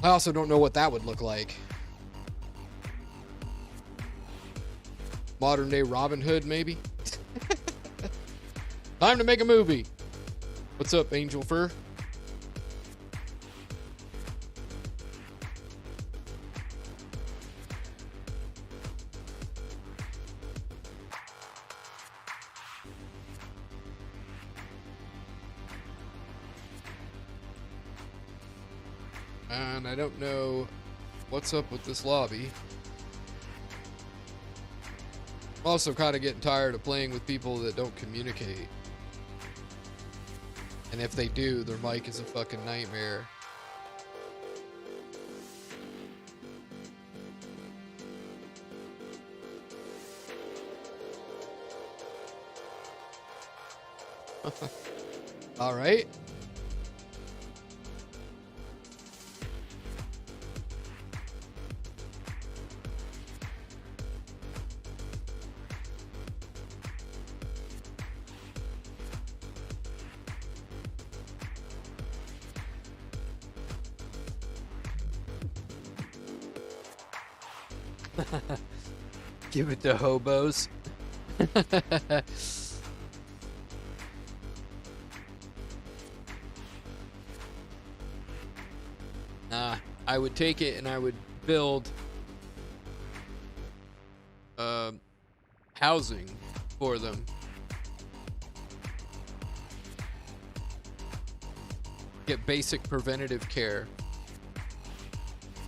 I also don't know what that would look like. Modern day Robin Hood, maybe? Time to make a movie. What's up, Angel Fur? And I don't know what's up with this lobby. I'm also kind of getting tired of playing with people that don't communicate. And if they do, their mic is a fucking nightmare. All right. Give it to hobos. I would take it and I would build housing for them. Get basic preventative care.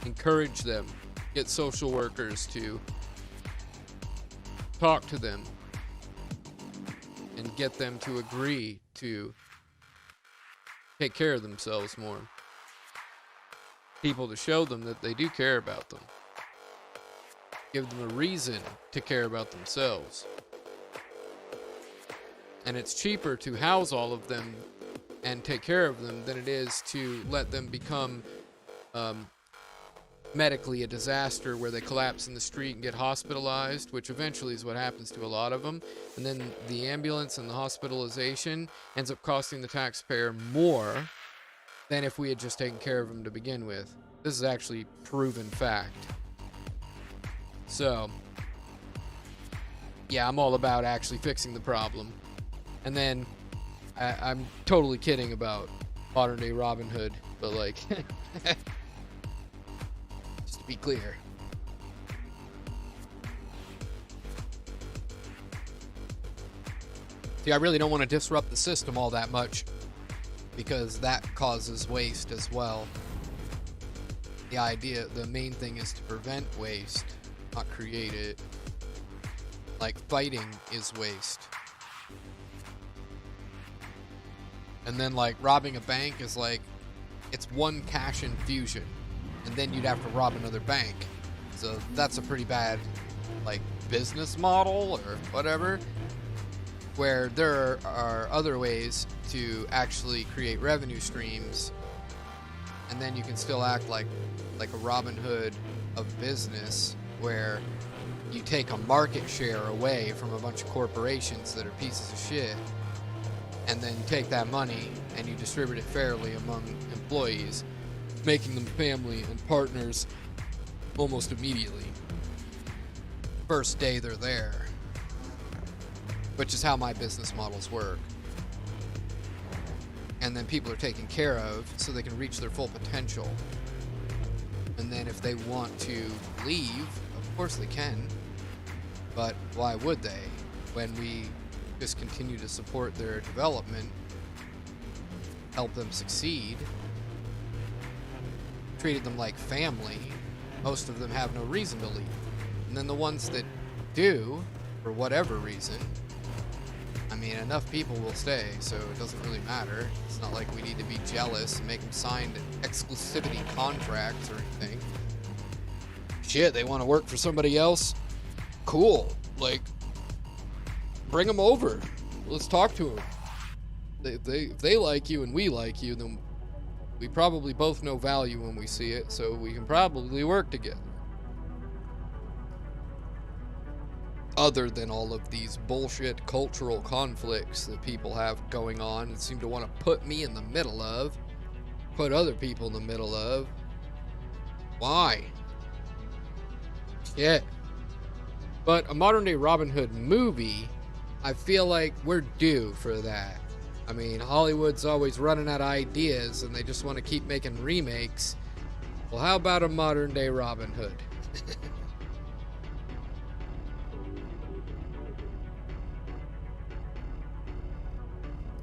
Encourage them. Get social workers to talk to them and get them to agree to take care of themselves more. People to show them that they do care about them. give them a reason to care about themselves. And it's cheaper to house all of them and take care of them than it is to let them become medically a disaster where they collapse in the street and get hospitalized, which eventually is what happens to a lot of them. And then the ambulance and the hospitalization ends up costing the taxpayer more than if we had just taken care of them to begin with. This is actually proven fact. So, yeah, I'm all about actually fixing the problem. And then I'm totally kidding about modern day Robin Hood, but like, just to be clear. See, I really don't want to disrupt the system all that much because that causes waste as well. The main thing is to prevent waste, not create it. Like, fighting is waste. And then, like, robbing a bank is like, it's one cash infusion. And then you'd have to rob another bank. So that's a pretty bad, like, business model or whatever. Where there are other ways to actually create revenue streams. And then you can still act like a Robin Hood of business, where you take a market share away from a bunch of corporations that are pieces of shit. And then you take that money and you distribute it fairly among employees, making them family and partners almost immediately. First day they're there. Which is how my business models work. And then people are taken care of so they can reach their full potential. And then if they want to leave, of course they can. But why would they when we just continue to support their development, help them succeed, treated them like family? Most of them have no reason to leave. And then the ones that do, for whatever reason, I mean, enough people will stay, so it doesn't really matter. It's not like we need to be jealous and make them sign exclusivity contracts or anything. Shit, they want to work for somebody else? Cool. Like, bring them over. Let's talk to them. If they like you and we like you, then we probably both know value when we see it, so we can probably work together. Other than all of these bullshit cultural conflicts that people have going on and seem to want to put me in the middle of, put other people in the middle of. Why? Shit. But a modern day Robin Hood movie, I feel like we're due for that. I mean, Hollywood's always running out of ideas and they just want to keep making remakes. Well, how about a modern day Robin Hood?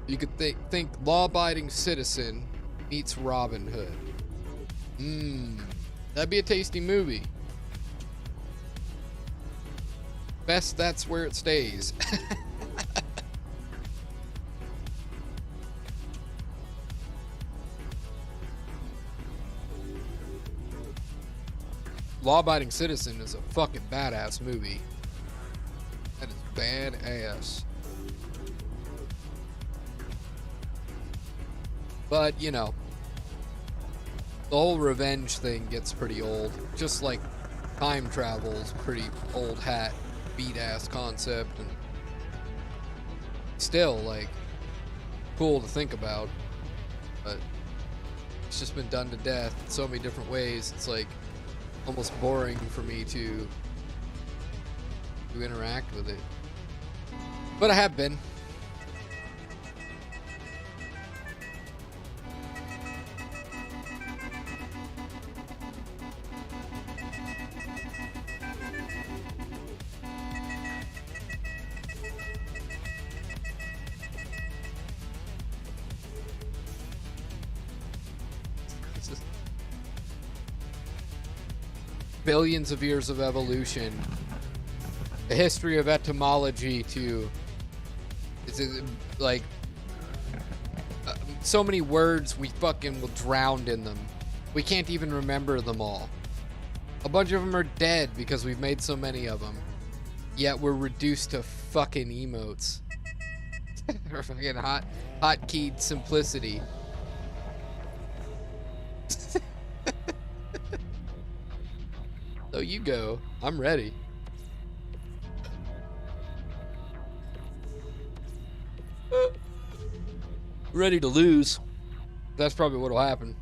You could think law-abiding citizen meets Robin Hood. That'd be a tasty movie. Best that's where it stays. Law-abiding citizen is a fucking badass movie. That is badass. But, you know, the whole revenge thing gets pretty old. Just like time travel is a pretty old hat, beat-ass concept. And still, like, cool to think about. But it's just been done to death in so many different ways. It's, like, almost boring for me to interact with it. But I have been. Billions of years of evolution, the history of etymology to, it's like so many words we fucking will drown in them. We can't even remember them all. A bunch of them are dead because we've made so many of them. Yet we're reduced to fucking emotes. Or fucking hotkeyed simplicity. So you go. I'm ready. Ready to lose. That's probably what'll happen.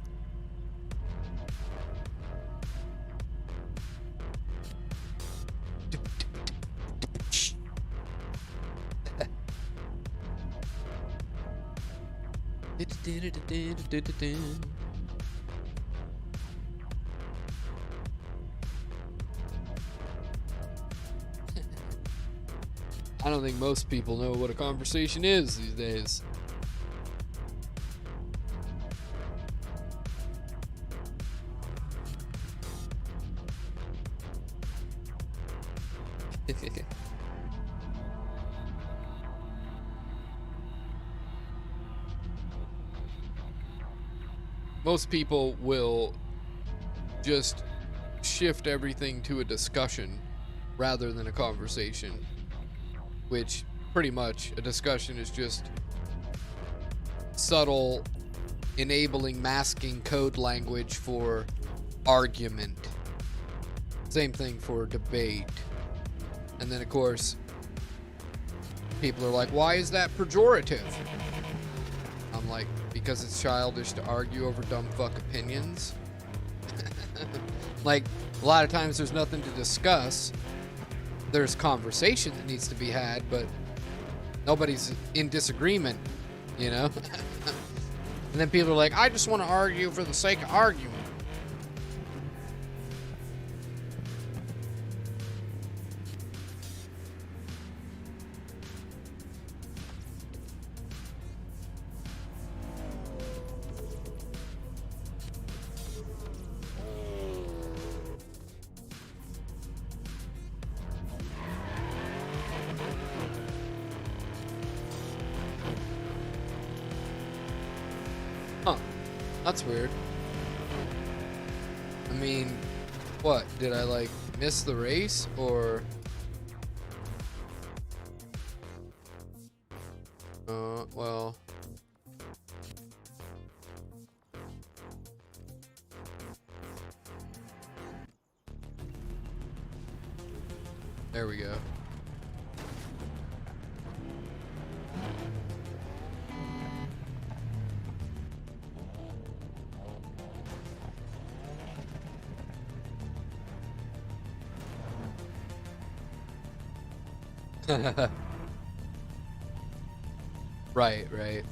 I don't think most people know what a conversation is these days. Most people will just shift everything to a discussion rather than a conversation, which pretty much a discussion is just subtle, enabling, masking code language for argument. Same thing for debate. And then, of course, people are like, why is that pejorative? I'm like, because it's childish to argue over dumb fuck opinions. Like, a lot of times there's nothing to discuss. There's conversation that needs to be had, but nobody's in disagreement, you know? And then people are like, I just want to argue for the sake of arguing. Huh. That's weird. I mean, what? Did I, like, miss the race, or... well... There we go. Right.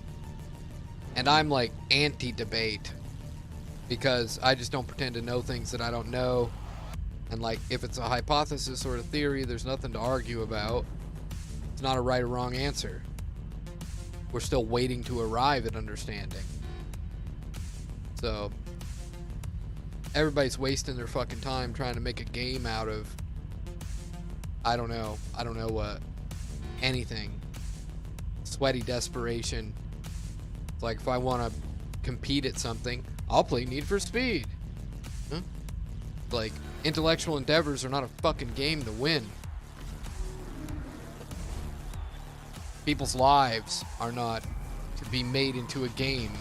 And I'm like anti-debate because I just don't pretend to know things that I don't know. And like, if it's a hypothesis or a theory, there's nothing to argue about. It's not a right or wrong answer. We're still waiting to arrive at understanding. So everybody's wasting their fucking time trying to make a game out of, I don't know what, anything. Sweaty desperation. It's like, if I want to compete at something, I'll play Need for Speed. Huh? Like, intellectual endeavors are not a fucking game to win. People's lives are not to be made into a game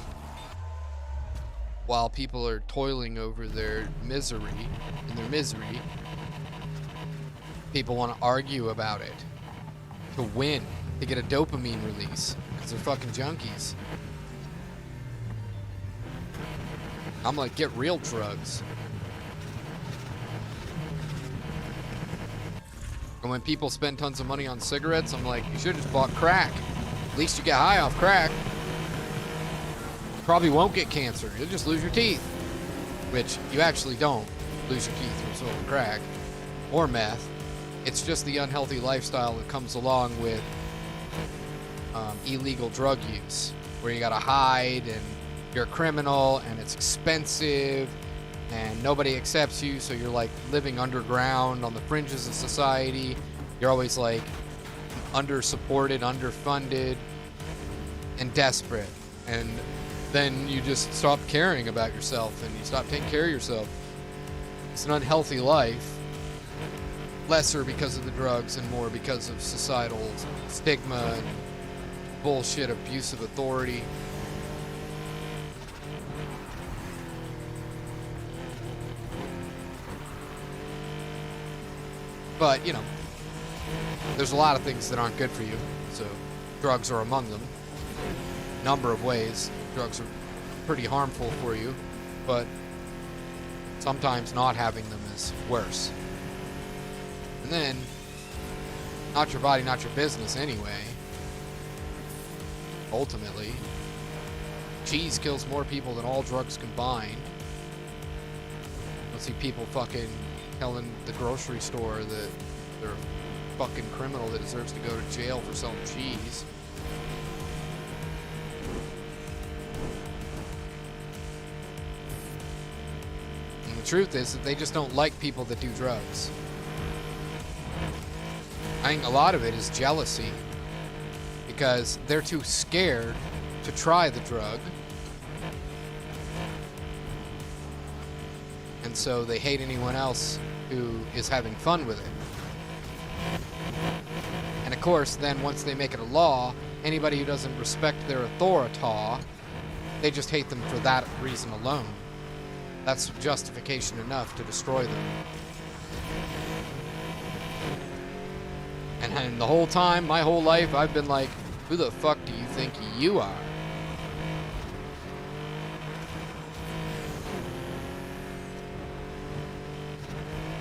while people are toiling over their misery. People want to argue about it to win, to get a dopamine release, because they're fucking junkies. I'm like, get real drugs. And when people spend tons of money on cigarettes, I'm like, you should have just bought crack. At least you get high off crack. Probably won't get cancer. You'll just lose your teeth. Which you actually don't lose your teeth from smoking crack or meth. It's just the unhealthy lifestyle that comes along with illegal drug use, where you gotta hide and you're a criminal and it's expensive and nobody accepts you, so you're like living underground on the fringes of society. You're always like under-supported, underfunded, and desperate. And then you just stop caring about yourself and you stop taking care of yourself. It's an unhealthy life. Lesser because of the drugs and more because of societal stigma and bullshit abuse of authority. But, you know, there's a lot of things that aren't good for you, so drugs are among them. Number of ways drugs are pretty harmful for you, but sometimes not having them is worse. And then, not your body, not your business anyway. Ultimately, cheese kills more people than all drugs combined. I see people fucking telling the grocery store that they're a fucking criminal that deserves to go to jail for selling cheese. And the truth is that they just don't like people that do drugs. I think a lot of it is jealousy, because they're too scared to try the drug, and so they hate anyone else who is having fun with it. And of course, then once they make it a law, anybody who doesn't respect their authority, they just hate them for that reason alone. That's justification enough to destroy them. And the whole time, my whole life, I've been like, who the fuck do you think you are?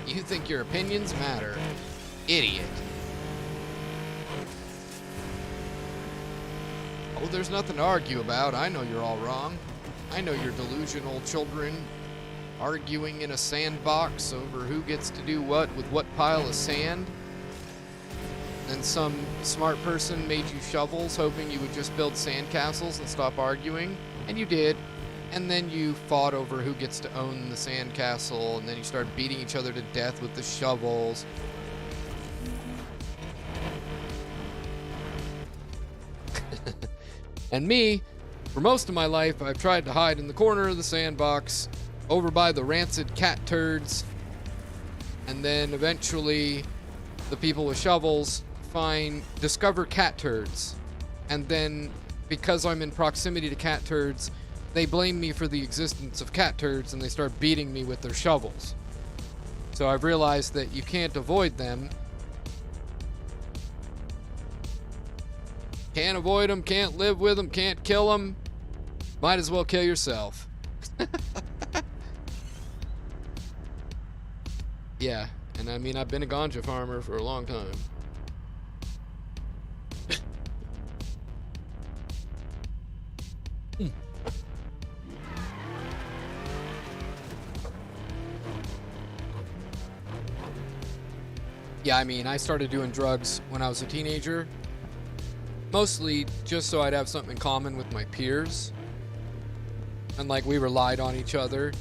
You think your opinions matter? Idiot. Oh, there's nothing to argue about. I know you're all wrong. I know you're delusional children arguing in a sandbox over who gets to do what with what pile of sand. And some smart person made you shovels hoping you would just build sandcastles and stop arguing. And you did. And then you fought over who gets to own the sandcastle, and then you started beating each other to death with the shovels. And me, for most of my life, I've tried to hide in the corner of the sandbox, over by the rancid cat turds, and then eventually the people with shovels discover cat turds, and then because I'm in proximity to cat turds, they blame me for the existence of cat turds, and they start beating me with their shovels. So I've realized that you can't avoid them. Can't avoid them, can't live with them, can't kill them. Might as well kill yourself. Yeah, and I mean, I've been a ganja farmer for a long time. Yeah, I mean, I started doing drugs when I was a teenager. Mostly just so I'd have something in common with my peers. And like, we relied on each other.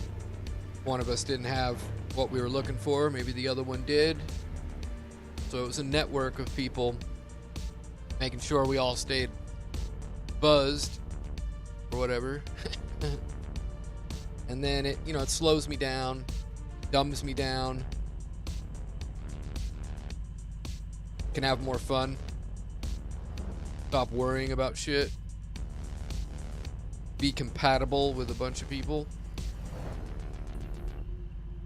One of us didn't have what we were looking for, maybe the other one did. So it was a network of people making sure we all stayed buzzed or whatever. And then it, you know, it slows me down, dumbs me down. Can have more fun. Stop worrying about shit. Be compatible with a bunch of people.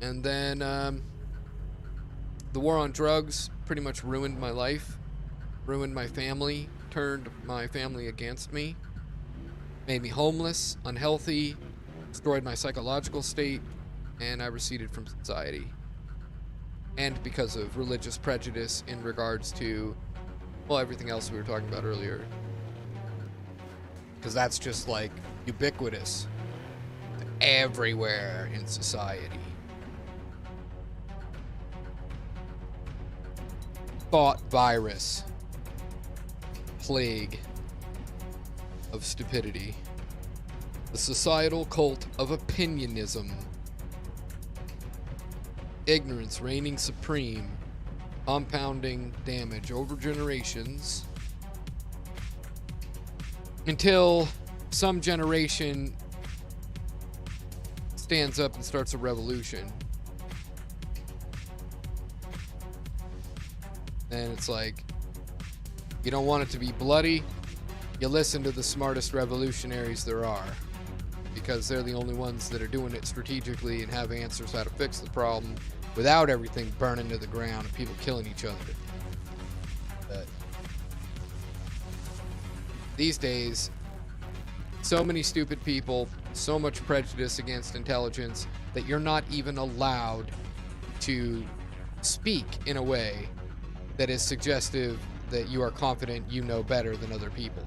And then the war on drugs pretty much ruined my life. Ruined my family. Turned my family against me. Made me homeless, unhealthy. Destroyed my psychological state. And I receded from society. And because of religious prejudice in regards to, well, everything else we were talking about earlier. Because that's just like ubiquitous everywhere in society. Thought virus. Plague of stupidity. The societal cult of opinionism. Ignorance reigning supreme, compounding damage over generations until some generation stands up and starts a revolution. And it's like, you don't want it to be bloody, you listen to the smartest revolutionaries there are, because they're the only ones that are doing it strategically and have answers how to fix the problem without everything burning to the ground and people killing each other. But these days, so many stupid people, so much prejudice against intelligence that you're not even allowed to speak in a way that is suggestive that you are confident you know better than other people.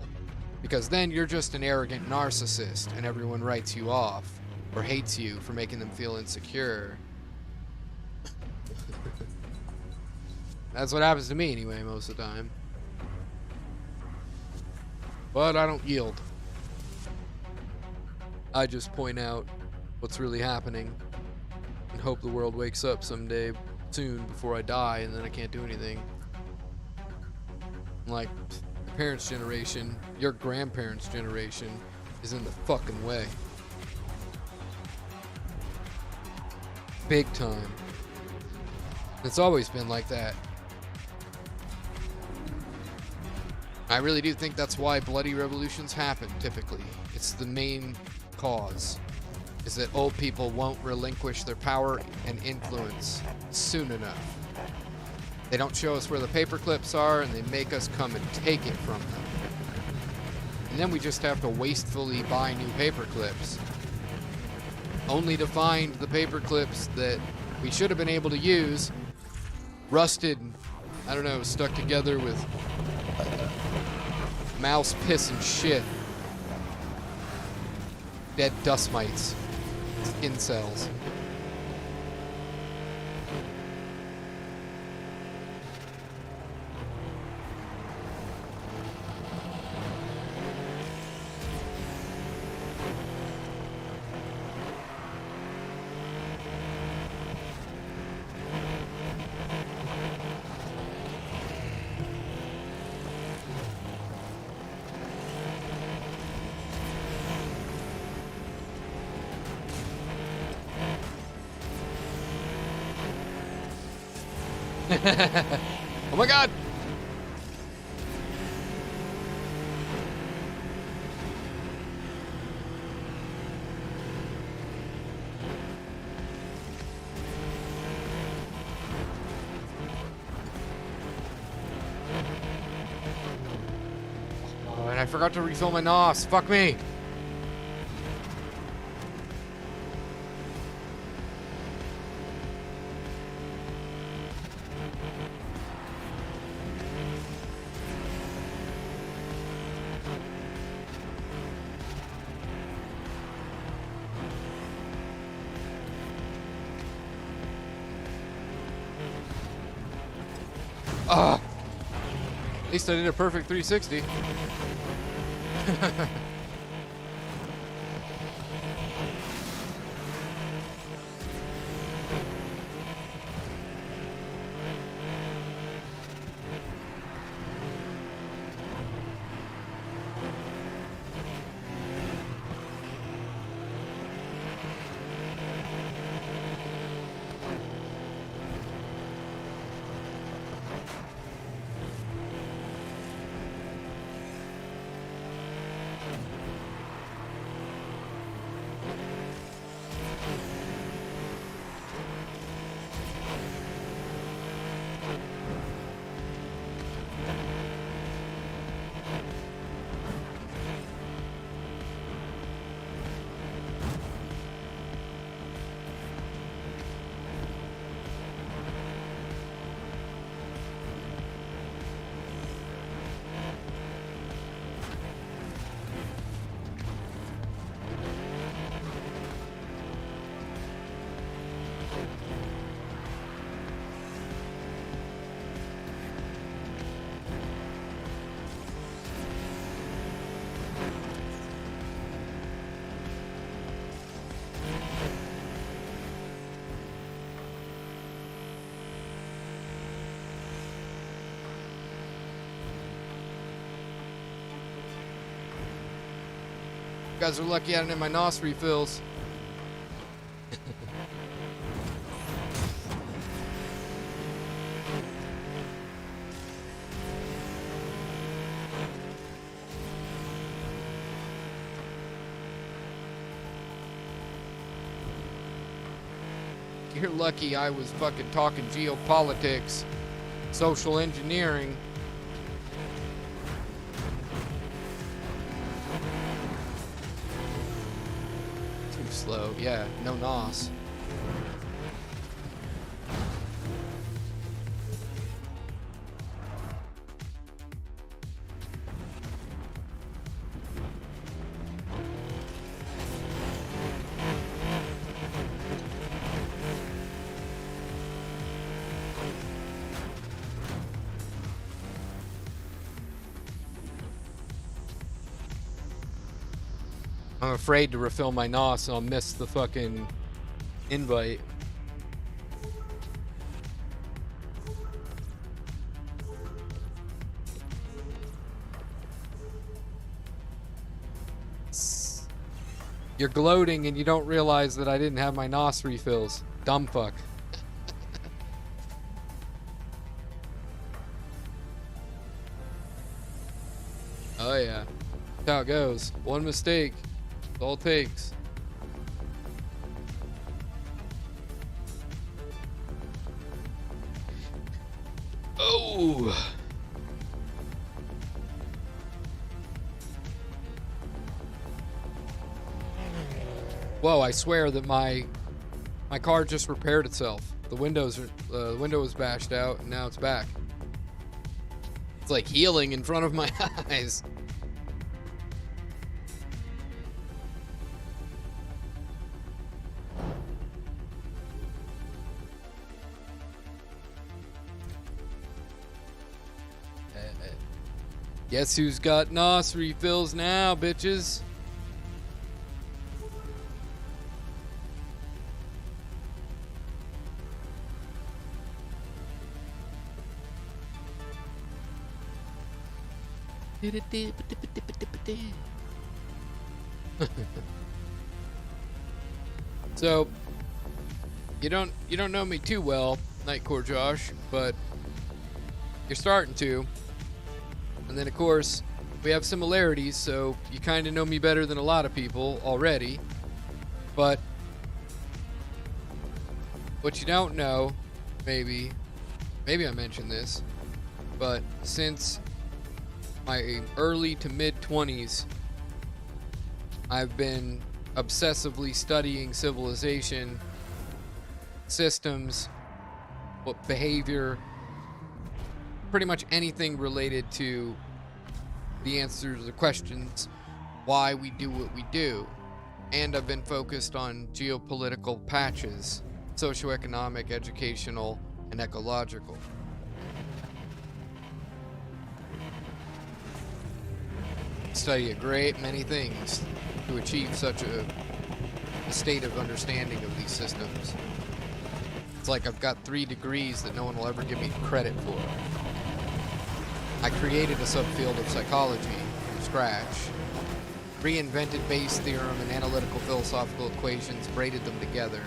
Because then you're just an arrogant narcissist and everyone writes you off or hates you for making them feel insecure. That's what happens to me anyway most of the time. But I don't yield. I just point out what's really happening and hope the world wakes up someday soon before I die, and then I can't do anything. Like, your parents' generation, your grandparents' generation is in the fucking way. Big time. It's always been like that. I really do think that's why bloody revolutions happen, typically. It's the main cause, is that old people won't relinquish their power and influence soon enough. They don't show us where the paper clips are, and they make us come and take it from them. And then we just have to wastefully buy new paper clips, only to find the paper clips that we should have been able to use rusted, I don't know, stuck together with mouse piss and shit, dead dust mites, skin cells. Oh my god! Oh, and I forgot to refill my NOS. Fuck me! Ah! At least I did a perfect 360. You guys are lucky I didn't have my NOS refills. You're lucky I was fucking talking geopolitics, social engineering. Too slow. Yeah, no nos. I'm afraid to refill my NOS, so I'll miss the fucking invite. You're gloating and you don't realize that I didn't have my NOS refills. Dumb fuck. Oh yeah. That's how it goes. One mistake. That's all it takes. Oh. Whoa, I swear that my car just repaired itself. The window was bashed out and now it's back. It's like healing in front of my eyes. Guess who's got NOS refills now, bitches? So, you don't know me too well, Nightcore Josh, but you're starting to. And then, of course, we have similarities, so you kind of know me better than a lot of people already. But what you don't know, maybe I mentioned this, but since my early to mid-20s, I've been obsessively studying civilization, systems, what behavior, pretty much anything related to the answers to the questions why we do what we do. And I've been focused on geopolitical patches, socioeconomic, educational, and ecological. Study a great many things to achieve such a state of understanding of these systems. It's like I've got 3 degrees that no one will ever give me credit for. I created a subfield of psychology from scratch, reinvented Bayes' theorem and analytical philosophical equations, braided them together.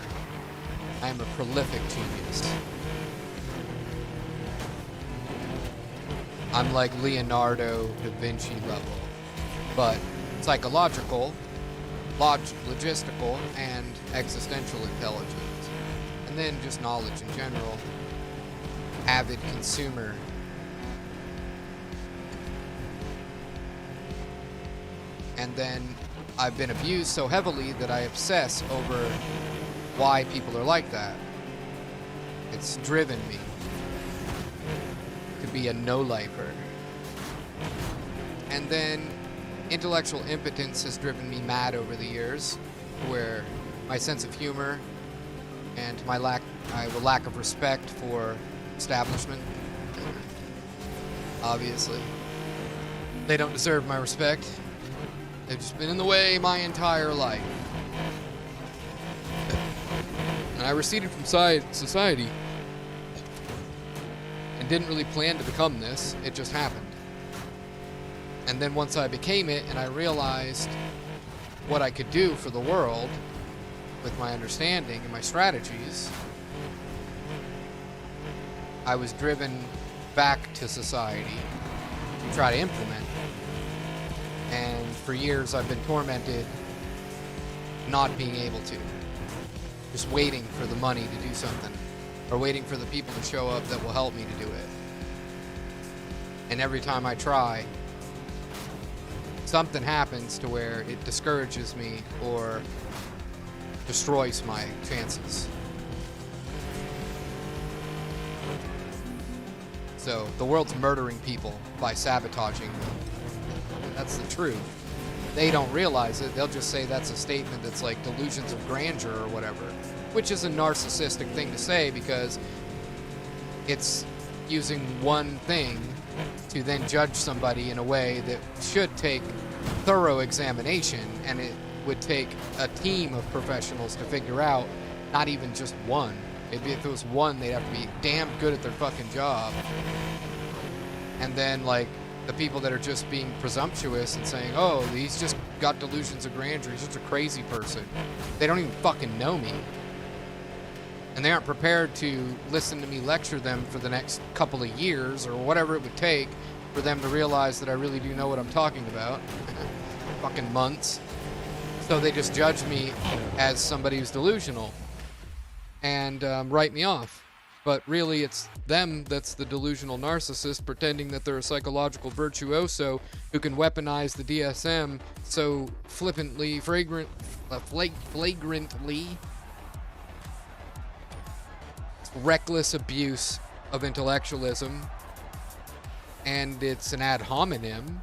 I am a prolific genius. I'm like Leonardo da Vinci level, but psychological, logistical, and existential intelligence. And then just knowledge in general. Avid consumer. And then I've been abused so heavily that I obsess over why people are like that. It's driven me to be a no-lifer. And then intellectual impotence has driven me mad over the years, where my sense of humor and my lack of respect for establishment, obviously, they don't deserve my respect. They've just been in the way my entire life. And I receded from society and didn't really plan to become this. It just happened. And then once I became it and I realized what I could do for the world with my understanding and my strategies, I was driven back to society to try to implement. And for years I've been tormented not being able to. just waiting for the money to do something, or waiting for the people to show up that will help me to do it. And every time I try, something happens to where it discourages me or destroys my chances. So the world's murdering people by sabotaging them. That's the truth. They don't realize it. They'll just say that's a statement that's like delusions of grandeur or whatever, which is a narcissistic thing to say because it's using one thing to then judge somebody in a way that should take thorough examination, and it would take a team of professionals to figure out, not even just one. If it was one, they'd have to be damn good at their fucking job. And then, like, the people that are just being presumptuous and saying, oh, he's just got delusions of grandeur, he's just a crazy person. They don't even fucking know me. And they aren't prepared to listen to me lecture them for the next couple of years or whatever it would take for them to realize that I really do know what I'm talking about. Fucking months. So they just judge me as somebody who's delusional and write me off. But really, it's them that's the delusional narcissist pretending that they're a psychological virtuoso who can weaponize the DSM so flippantly, flagrantly. Reckless abuse of intellectualism, and it's an ad hominem.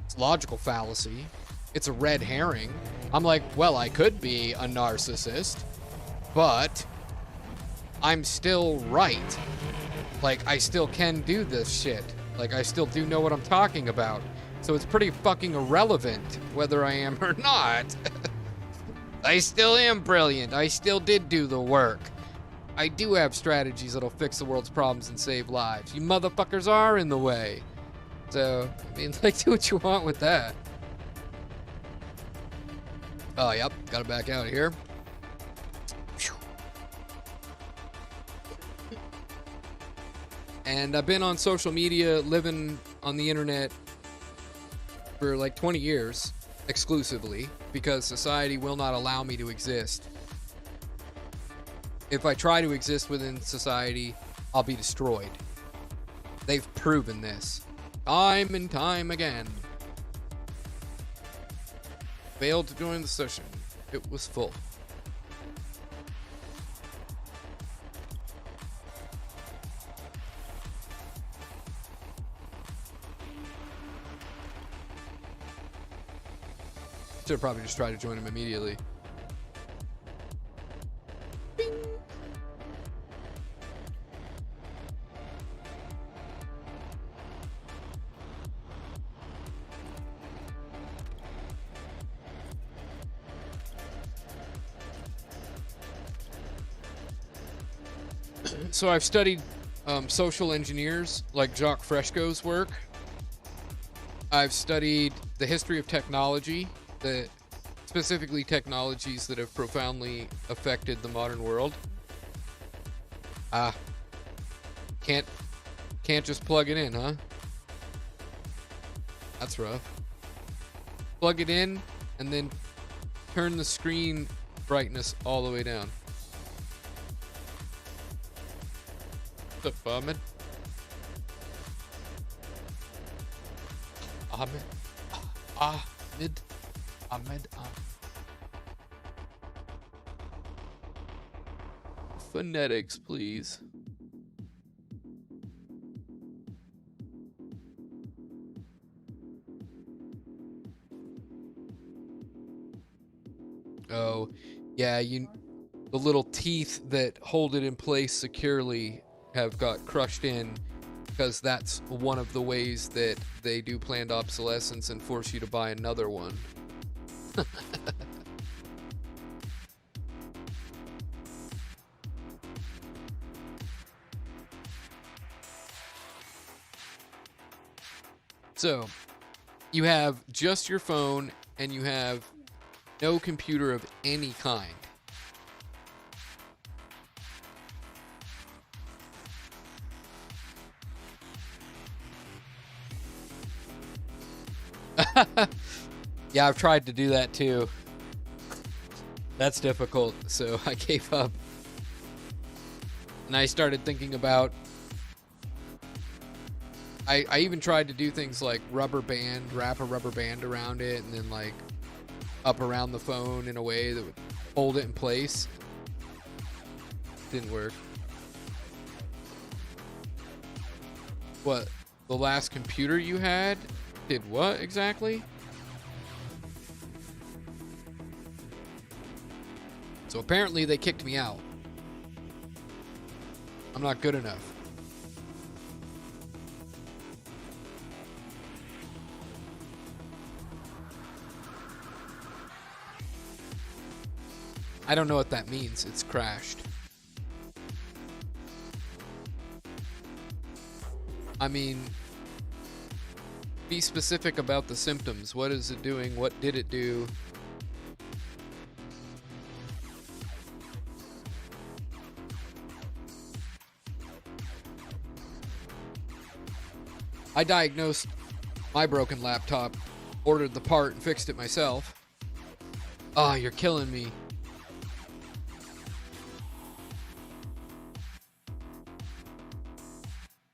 It's logical fallacy. It's a red herring. I'm like, well, I could be a narcissist, but I'm still right. Like, I still can do this shit. Like, I still do know what I'm talking about. So it's pretty fucking irrelevant whether I am or not. I still am brilliant. I still did do the work. I do have strategies that'll fix the world's problems and save lives. You motherfuckers are in the way. So, I mean, like, do what you want with that. Oh, yep. Gotta back out of here. And I've been on social media, living on the internet for like 20 years exclusively because society will not allow me to exist. If I try to exist within society, I'll be destroyed. They've proven this time and time again. Failed to join the session. It was full. Should have probably just tried to join him immediately. Bing. So I've studied social engineers like Jacques Fresco's work. I've studied the history of technology, specifically technologies that have profoundly affected the modern world. Can't just plug it in, huh? That's rough. Plug it in and then turn the screen brightness all the way down. What's up, Ahmed? Ahmed. Phonetics, please. Oh, yeah, the little teeth that hold it in place securely have got crushed in because that's one of the ways that they do planned obsolescence and force you to buy another one. So, you have just your phone and you have no computer of any kind. Yeah, I've tried to do that too. That's difficult, so I gave up. And I started thinking about... I even tried to do things like wrap a rubber band around it, and then like up around the phone in a way that would hold it in place. Didn't work. What? The last computer you had did what exactly? So apparently they kicked me out. I'm not good enough. I don't know what that means. It's crashed. I mean, be specific about the symptoms. What is it doing? What did it do? I diagnosed my broken laptop, ordered the part, and fixed it myself. Oh, you're killing me.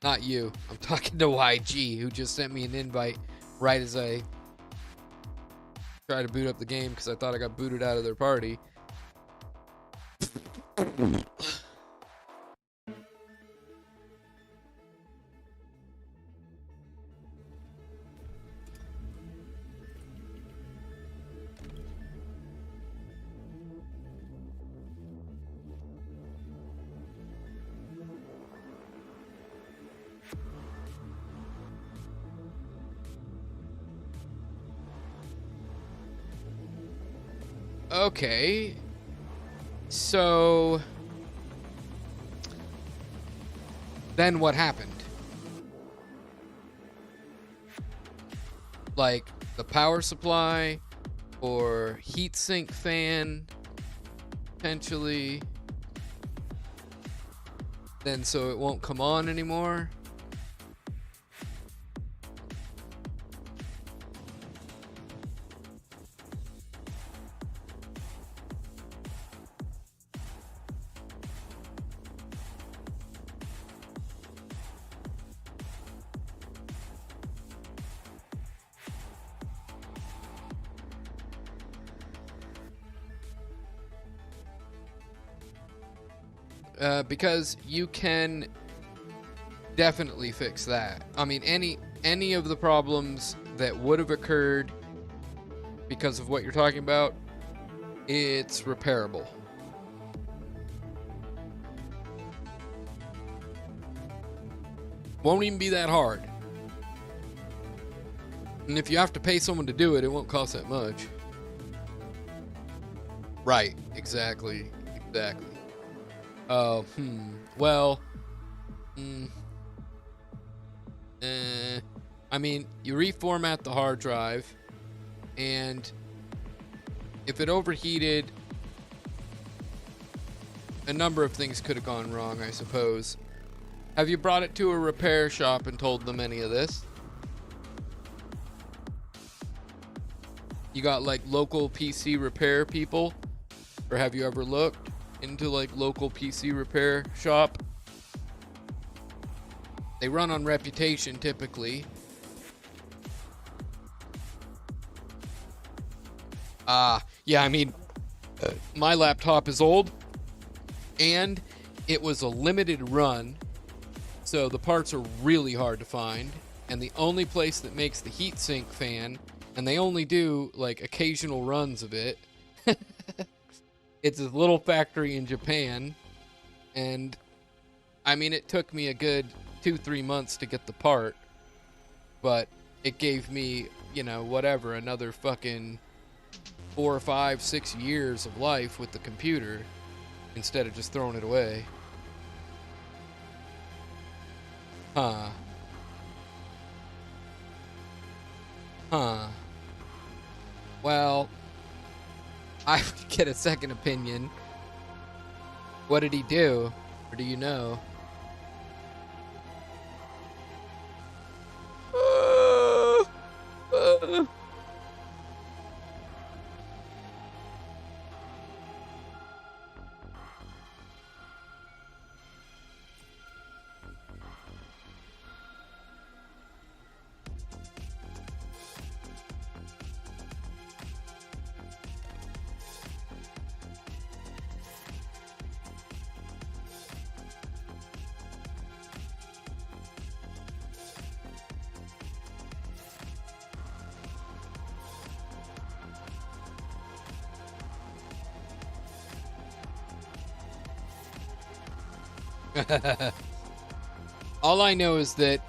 Not you. I'm talking to YG, who just sent me an invite right as I tried to boot up the game because I thought I got booted out of their party. Okay, so then what happened? Like the power supply or heatsink fan, potentially. Then so it won't come on anymore. Because you can definitely fix that. I mean, any of the problems that would have occurred because of what you're talking about, it's repairable. Won't even be that hard. And if you have to pay someone to do it, it won't cost that much. Right, exactly. Oh, well, I mean, you reformat the hard drive, and if it overheated, a number of things could have gone wrong, I suppose. Have you brought it to a repair shop and told them any of this? You got like local PC repair people? Or have you ever looked into like local PC repair shop? They run on reputation typically. Yeah, I mean, my laptop is old and it was a limited run, so the parts are really hard to find, and the only place that makes the heatsink fan, and they only do like occasional runs of it, it's a little factory in Japan, and I mean, it took me a good 2-3 months to get the part, but it gave me, you know, whatever, another fucking 4 or 5, 6 years of life with the computer instead of just throwing it away. Huh. Well, I would get a second opinion. What did he do? Or do you know? All I know is that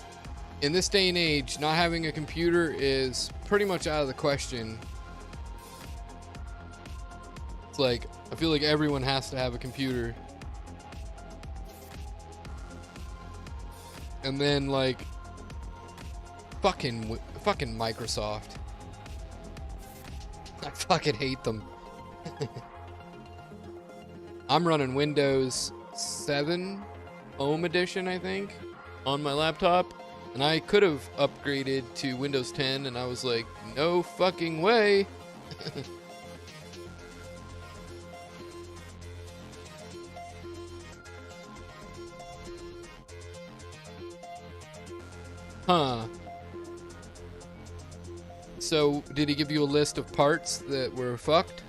in this day and age, not having a computer is pretty much out of the question. It's like, I feel like everyone has to have a computer. And then, like, fucking Microsoft. I fucking hate them. I'm running Windows 7 Home Edition, I think, on my laptop. And I could have upgraded to Windows 10, and I was like, no fucking way. Huh. So, did he give you a list of parts that were fucked?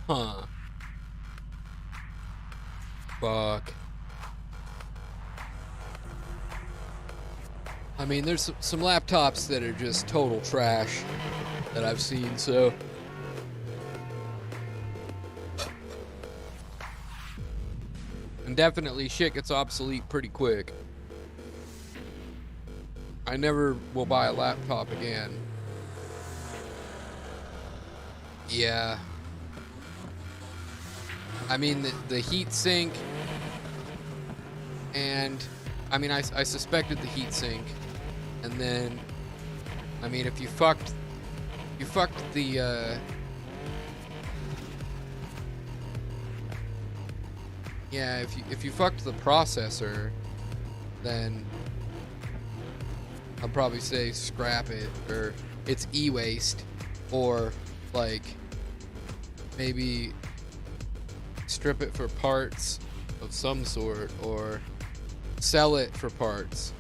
Huh. Fuck. I mean, there's some laptops that are just total trash that I've seen, so. And definitely shit gets obsolete pretty quick. I never will buy a laptop again. Yeah. I mean, the heat sink, and I mean, I suspected the heat sink, and then, I mean, if you fucked the, yeah, if you fucked the processor, then I'd probably say scrap it, or it's e-waste, or like maybe strip it for parts of some sort, or sell it for parts.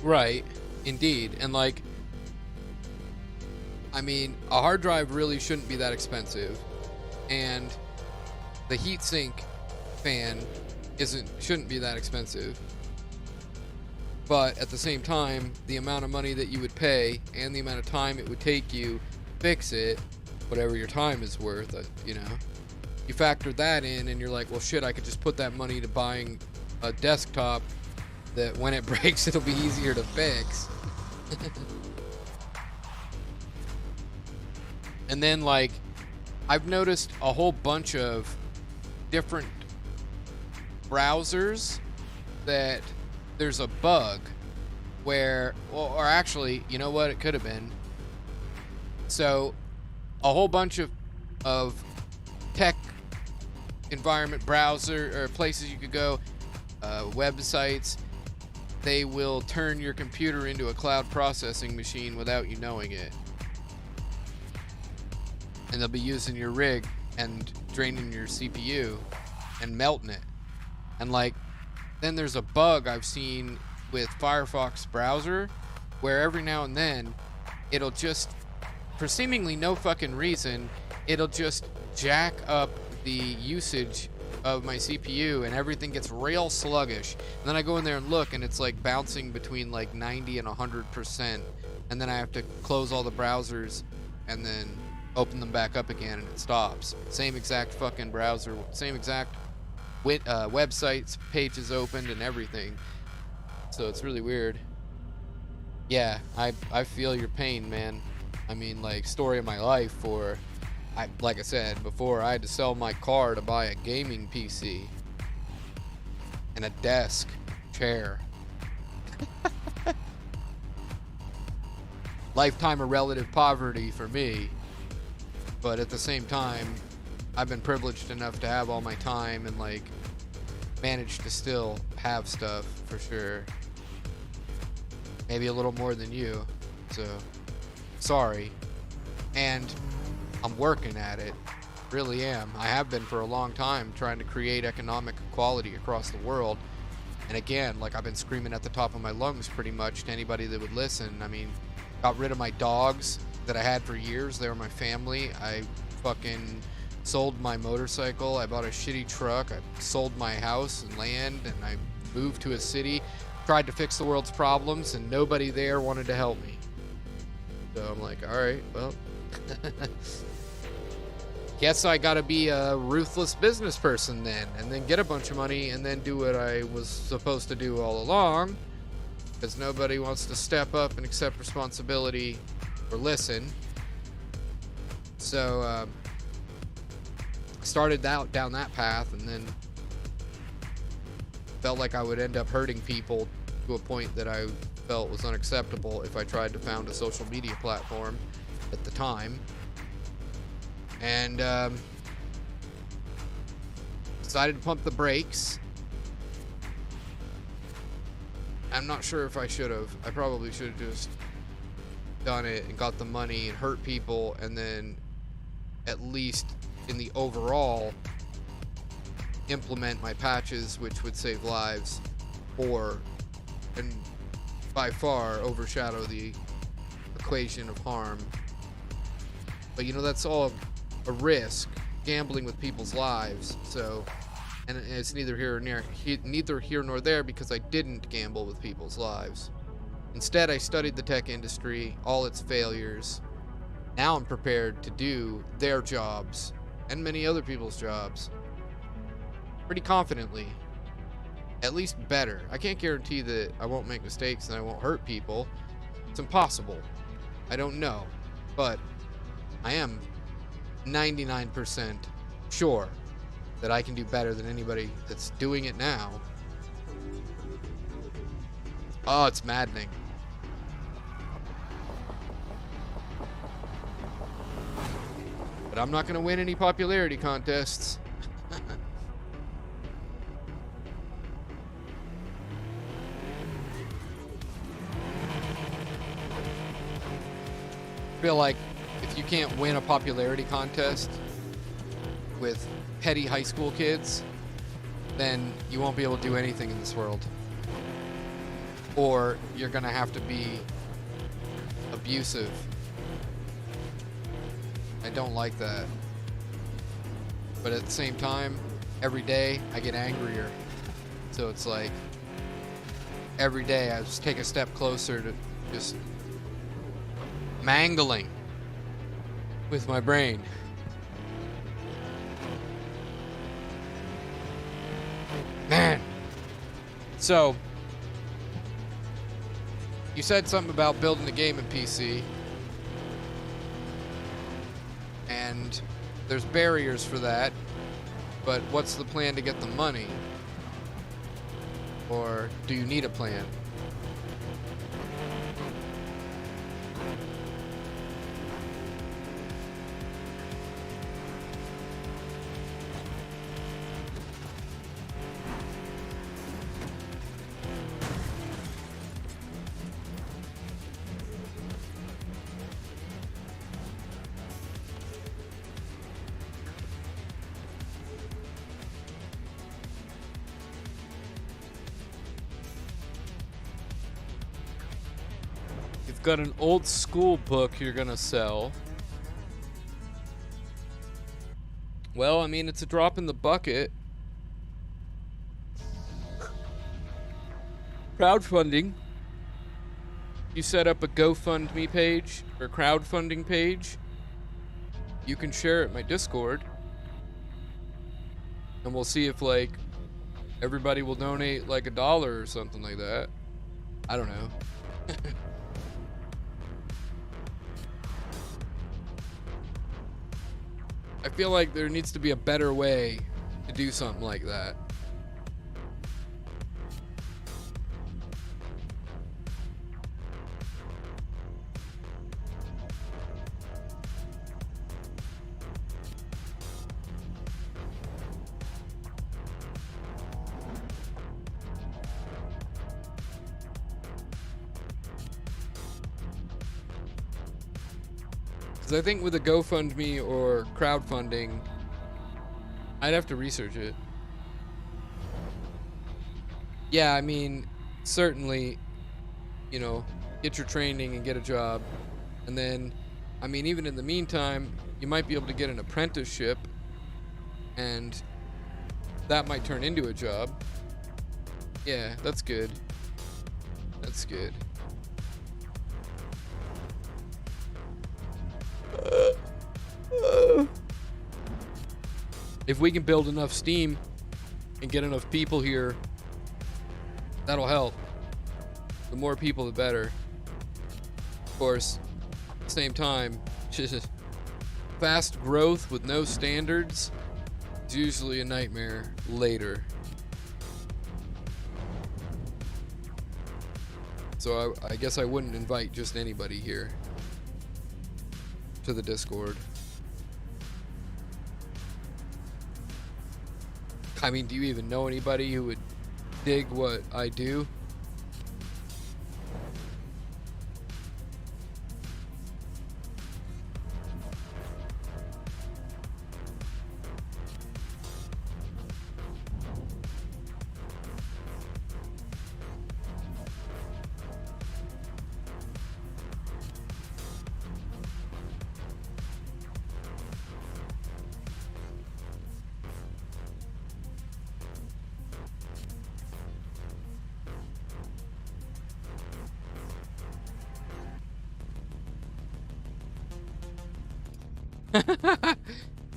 Right, indeed. And like, I mean, a hard drive really shouldn't be that expensive, and the heatsink fan shouldn't be that expensive. But at the same time, the amount of money that you would pay and the amount of time it would take you to fix it, whatever your time is worth, you know, you factor that in, and you're like, well, shit, I could just put that money to buying a desktop that when it breaks, it'll be easier to fix. And then, like, I've noticed a whole bunch of different browsers that there's a bug where, or actually, you know what, it could have been. So, a whole bunch of tech environment browser, or places you could go, websites, they will turn your computer into a cloud processing machine without you knowing it. And they'll be using your rig and draining your CPU and melting it. And like, then there's a bug I've seen with Firefox browser where every now and then it'll just, for seemingly no fucking reason, it'll just jack up the usage of my CPU and everything gets real sluggish. And then I go in there and look, and it's like bouncing between like 90 and 100%. And then I have to close all the browsers and then open them back up again, and it stops. Same exact fucking browser, same exact websites, pages opened and everything. So it's really weird. Yeah, I feel your pain, man. I mean, like, story of my life. For like I said before, I had to sell my car to buy a gaming PC and a desk, chair. Lifetime of relative poverty for me, but at the same time, I've been privileged enough to have all my time and like manage to still have stuff for sure. Maybe a little more than you, so sorry. And I'm working at it, really am. I have been for a long time, trying to create economic equality across the world. And again, like, I've been screaming at the top of my lungs pretty much to anybody that would listen. I mean, got rid of my dogs that I had for years. They were my family. I fucking sold my motorcycle. I bought a shitty truck. I sold my house and land, and I moved to a city, tried to fix the world's problems, and nobody there wanted to help me. So I'm like, all right, well, guess I gotta be a ruthless business person then, and then get a bunch of money, and then do what I was supposed to do all along, because nobody wants to step up and accept responsibility or listen. So started out down that path, and then felt like I would end up hurting people to a point that I felt was unacceptable if I tried to found a social media platform at the time. And decided to pump the brakes. I'm not sure if I should have. I probably should have just done it and got the money and hurt people, and then at least in the overall implement my patches, which would save lives, or and by far overshadow the equation of harm. But you know, that's all a risk, gambling with people's lives. So, and it's neither here nor there, because I didn't gamble with people's lives. Instead, I studied the tech industry, all its failures. Now I'm prepared to do their jobs and many other people's jobs pretty confidently, at least better. I can't guarantee that I won't make mistakes and I won't hurt people. It's impossible. I don't know, but I am 99% sure that I can do better than anybody that's doing it now. Oh, it's maddening. But I'm not going to win any popularity contests. I feel like if you can't win a popularity contest with petty high school kids, then you won't be able to do anything in this world. Or you're gonna have to be abusive. I don't like that. But at the same time, every day I get angrier. So it's like every day I just take a step closer to just mangling with my brain. Man. So, you said something about building a gaming PC. And there's barriers for that. But what's the plan to get the money? Or do you need a plan? You've got an old school book you're gonna sell. Well, I mean, it's a drop in the bucket. Crowdfunding. You set up a GoFundMe page or crowdfunding page. You can share it in my Discord. And we'll see if, like, everybody will donate like $1 or something like that. I don't know. I feel like there needs to be a better way to do something like that. Because I think with a GoFundMe or crowdfunding, I'd have to research it. Yeah, I mean, certainly, you know, get your training and get a job. And then, I mean, even in the meantime, you might be able to get an apprenticeship, and that might turn into a job. Yeah, that's good. That's good. If we can build enough steam and get enough people here, that'll help. The more people, the better. Of course, at the same time, just fast growth with no standards is usually a nightmare later. So I guess I wouldn't invite just anybody here to the Discord. I mean, do you even know anybody who would dig what I do?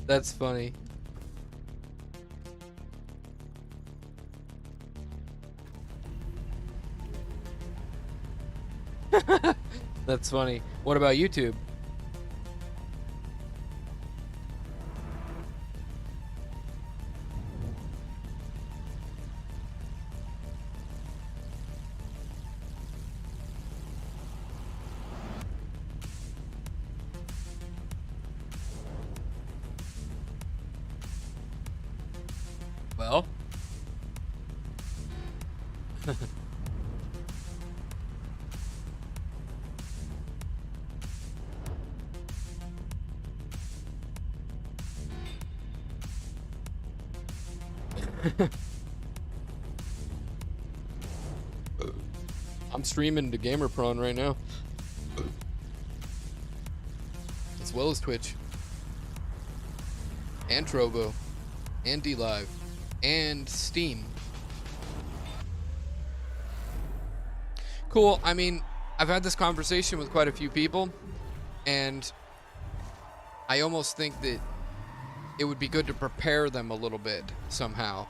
That's funny. That's funny. What about YouTube? Well, I'm streaming to GamerPron right now, as well as Twitch, and Trovo, and DLive, and Steam. Cool. I mean, I've had this conversation with quite a few people, and I almost think that it would be good to prepare them a little bit somehow.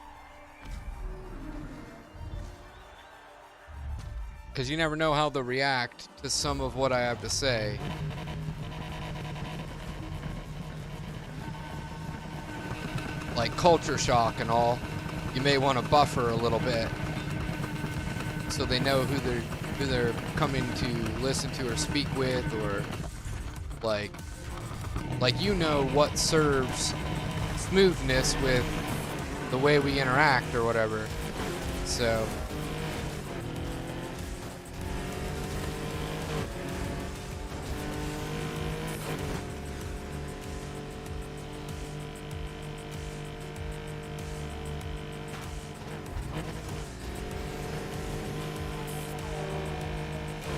Because you never know how they'll react to some of what I have to say. Like culture shock and all. You may want to buffer a little bit so they know who they're coming to listen to or speak with, or like you know what serves smoothness with the way we interact or whatever. So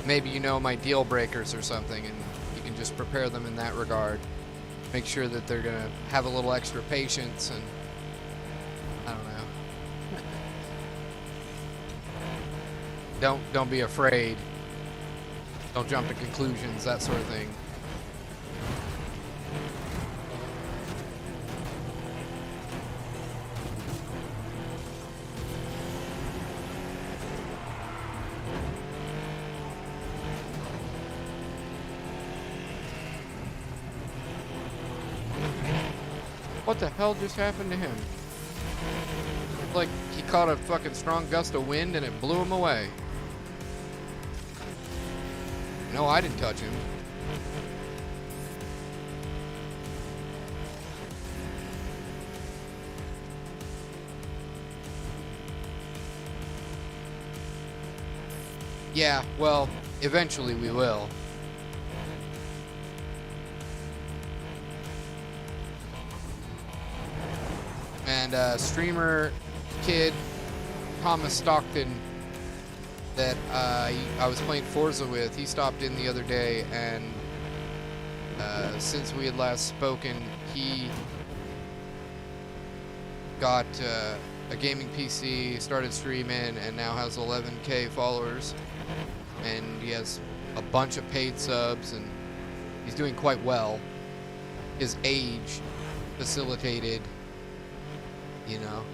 maybe you know my deal breakers or something, and you can just prepare them in that regard. Make sure that they're gonna have a little extra patience, and I don't know. Don't be afraid. Don't jump to conclusions, that sort of thing. What the hell just happened to him? Like he caught a fucking strong gust of wind and it blew him away. No, I didn't touch him. Yeah, well, eventually we will. And streamer kid Thomas Stockton that I was playing Forza with, he stopped in the other day, and since we had last spoken, he got a gaming PC, started streaming, and now has 11K followers, and he has a bunch of paid subs, and he's doing quite well. His age facilitated, you know,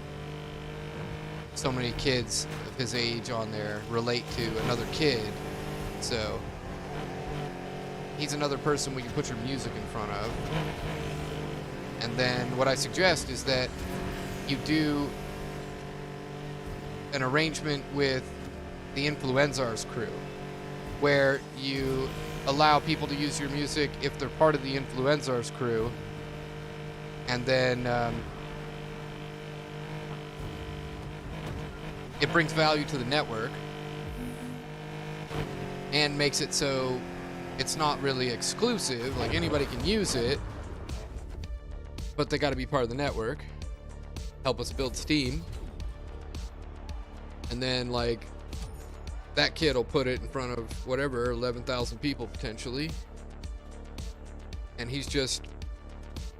so many kids of his age on there relate to another kid, so he's another person we can put your music in front of. And then what I suggest is that you do an arrangement with the Influenzars crew, where you allow people to use your music if they're part of the Influenzars crew, and then it brings value to the network and makes it so it's not really exclusive, like anybody can use it, but they got to be part of the network, help us build steam, and then like that kid will put it in front of whatever 11,000 people potentially, and he's just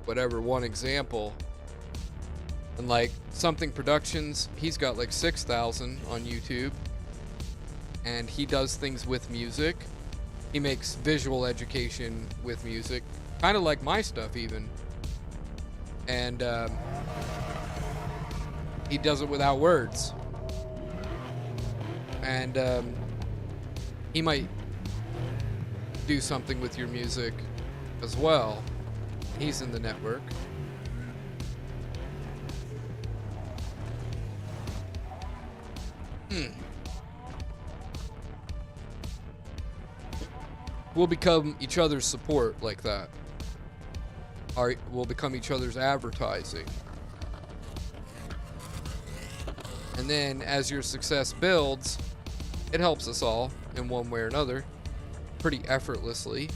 whatever one example. And like Something Productions, he's got like 6,000 on YouTube, and he does things with music. He makes visual education with music, kind of like my stuff even, and he does it without words. And he might do something with your music as well. He's in the network. We'll become each other's support like that. We'll become each other's advertising. And then as your success builds, it helps us all in one way or another, pretty effortlessly.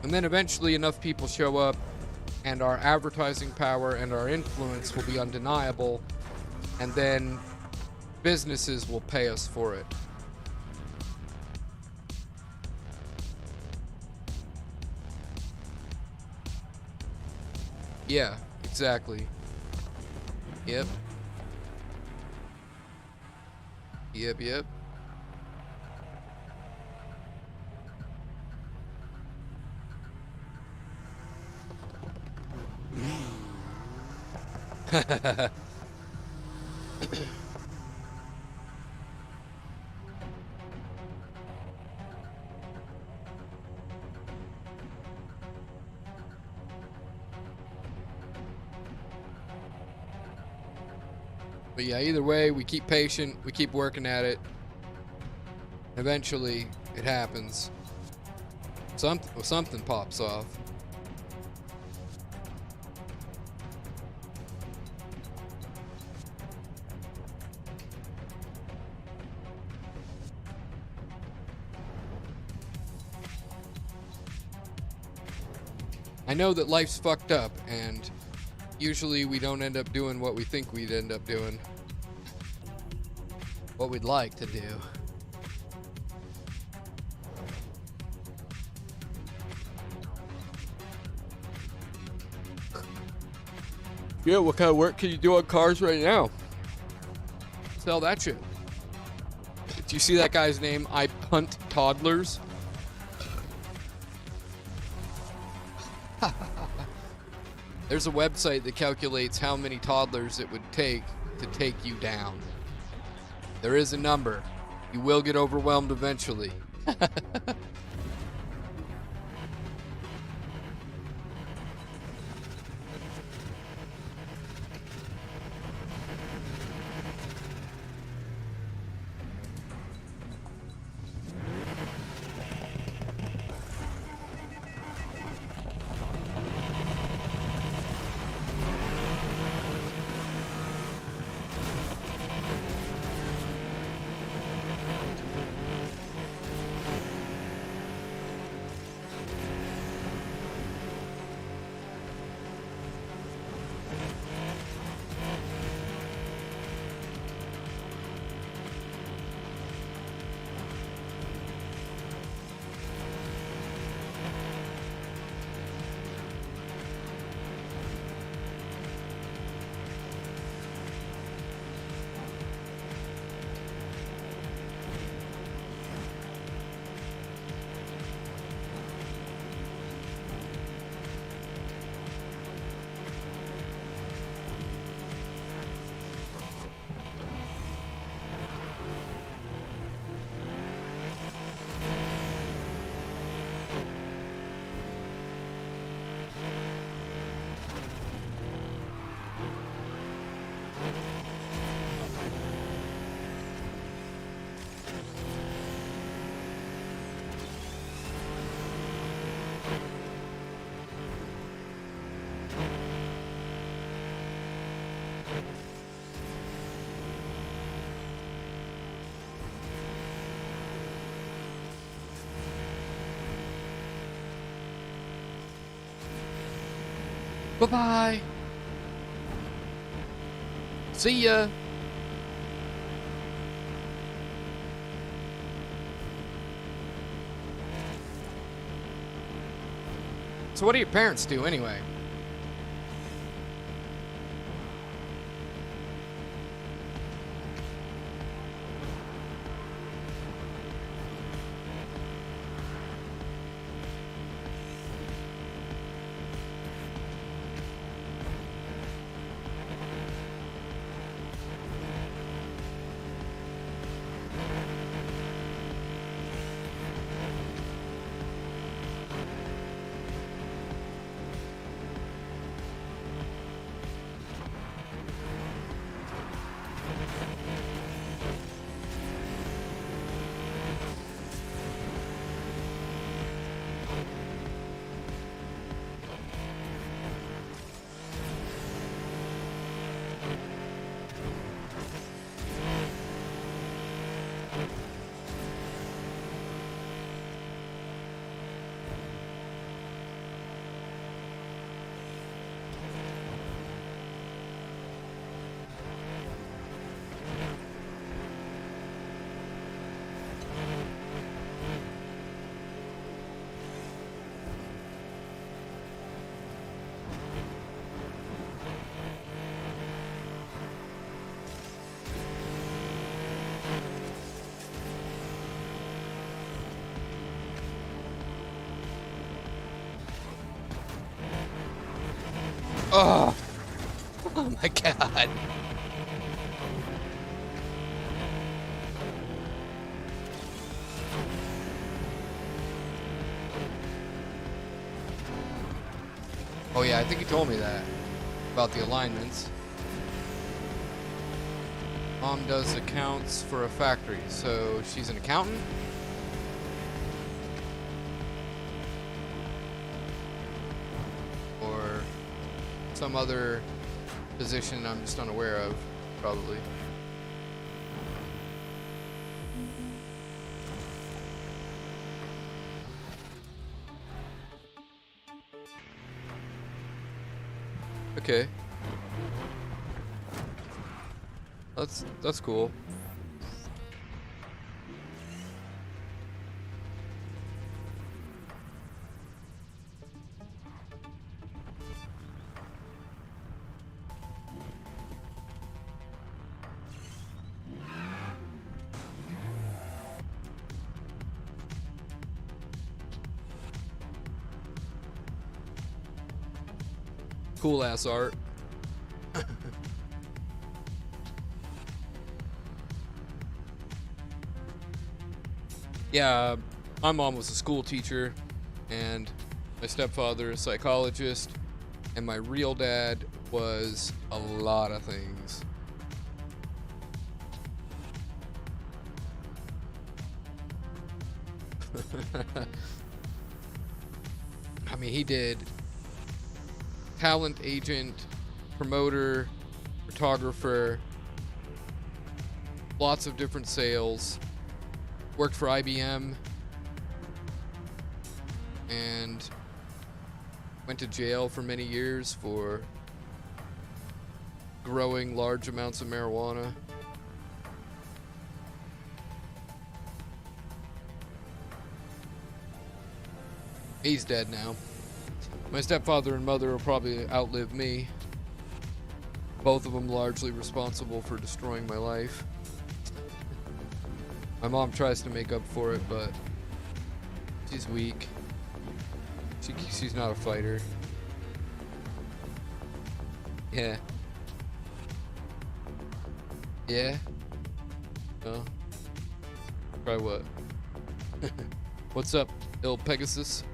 And then eventually enough people show up, and our advertising power and our influence will be undeniable, and then businesses will pay us for it. Yeah, exactly. Yep. Yep. But yeah, either way, we keep patient, we keep working at it. Eventually, it happens. Something pops off. I know that life's fucked up, and usually we don't end up doing what we think we'd end up doing. What we'd like to do. Yeah, what kind of work can you do on cars right now? Sell that shit. Do you see that guy's name? I punt toddlers. There's a website that calculates how many toddlers it would take to take you down. There is a number. You will get overwhelmed eventually. Bye-bye. See ya. So what do your parents do anyway? Oh, oh my God. Oh yeah, I think you told me that about the alignments. Mom does accounts for a factory, so she's an accountant? Or some other position I'm just unaware of, probably. Okay. That's cool. Cool ass art. Yeah, my mom was a school teacher, and my stepfather a psychologist, and my real dad was a lot of things. I mean, he did talent agent, promoter, photographer, lots of different sales, worked for IBM, and went to jail for many years for growing large amounts of marijuana. He's dead now. My stepfather and mother will probably outlive me. Both of them largely responsible for destroying my life. My mom tries to make up for it, but she's weak. She's not a fighter. Yeah. Yeah? No? Try what? What's up, Il Pegasus?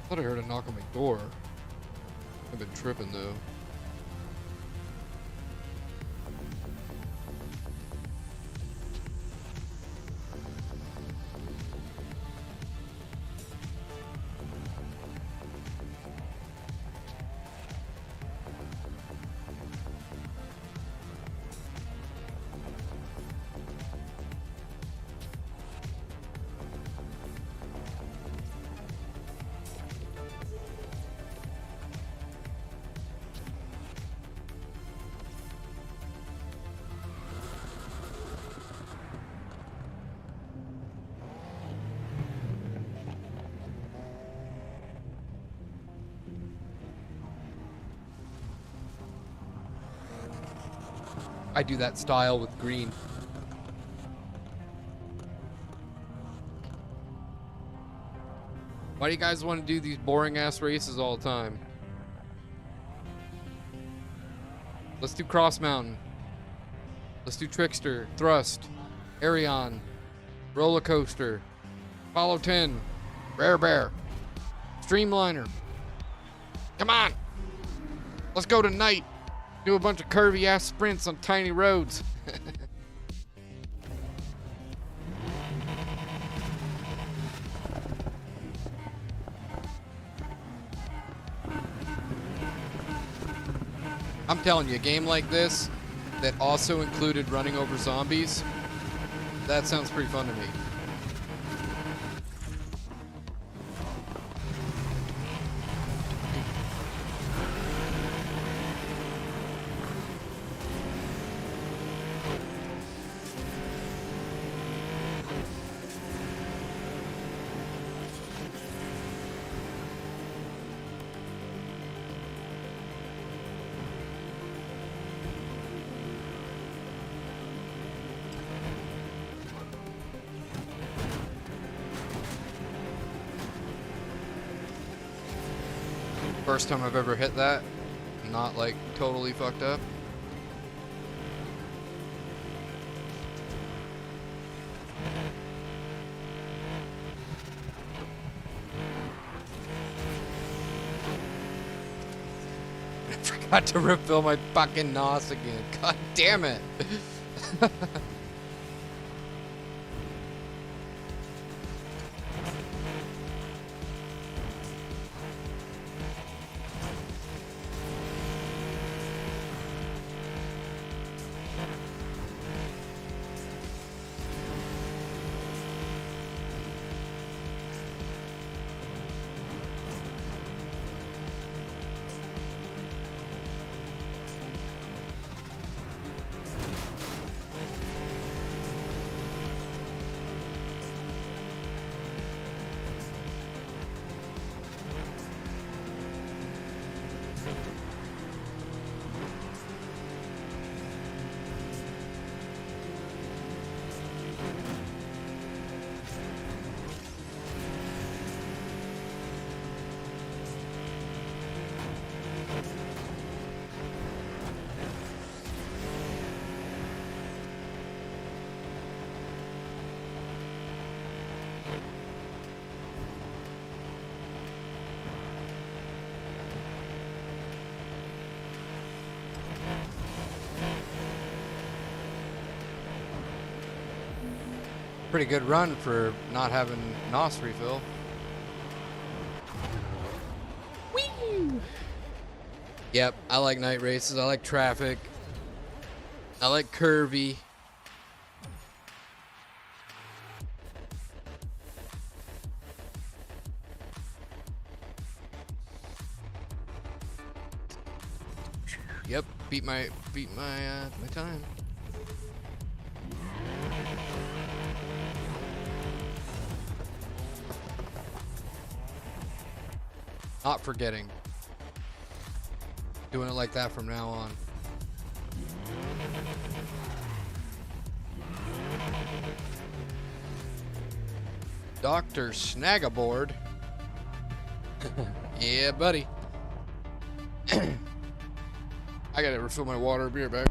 I thought I heard a knock on my door. I've been tripping though. I do that style with green. Why do you guys want to do these boring ass races all the time? Let's do Cross Mountain. Let's do Trickster, Thrust, Arion, Roller Coaster, Apollo 10, Rare Bear, Streamliner. Come on! Let's go tonight. Do a bunch of curvy ass sprints on tiny roads. I'm telling you, a game like this that also included running over zombies, that sounds pretty fun to me. First time I've ever hit that, not like totally fucked up. I forgot to refill my fucking NOS again. God damn it. Pretty good run for not having NOS refill. Whee! Yep, I like night races. I like traffic. I like curvy. Yep, beat my time. Not forgetting. Doing it like that from now on. Dr. Snagaboard. Yeah, buddy. I gotta refill my water. Be right back.